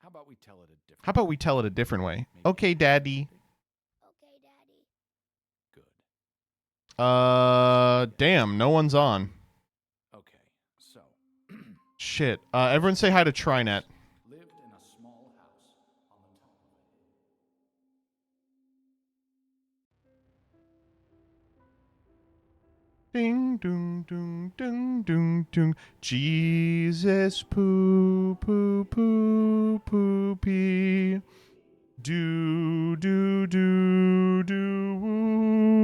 Speaker 16: How about we tell it a different
Speaker 1: How about we tell it a different way? Okay, Daddy. Damn, no one's on.
Speaker 16: Okay, so
Speaker 1: Shit. Everyone say hi to Trinet.
Speaker 16: lived in a small house on the top of a hill.
Speaker 1: Ding, doong, doong, doong, doong, doong. Jesus, poo, poo, poo, poo, pee. Do, do, do, do, woo.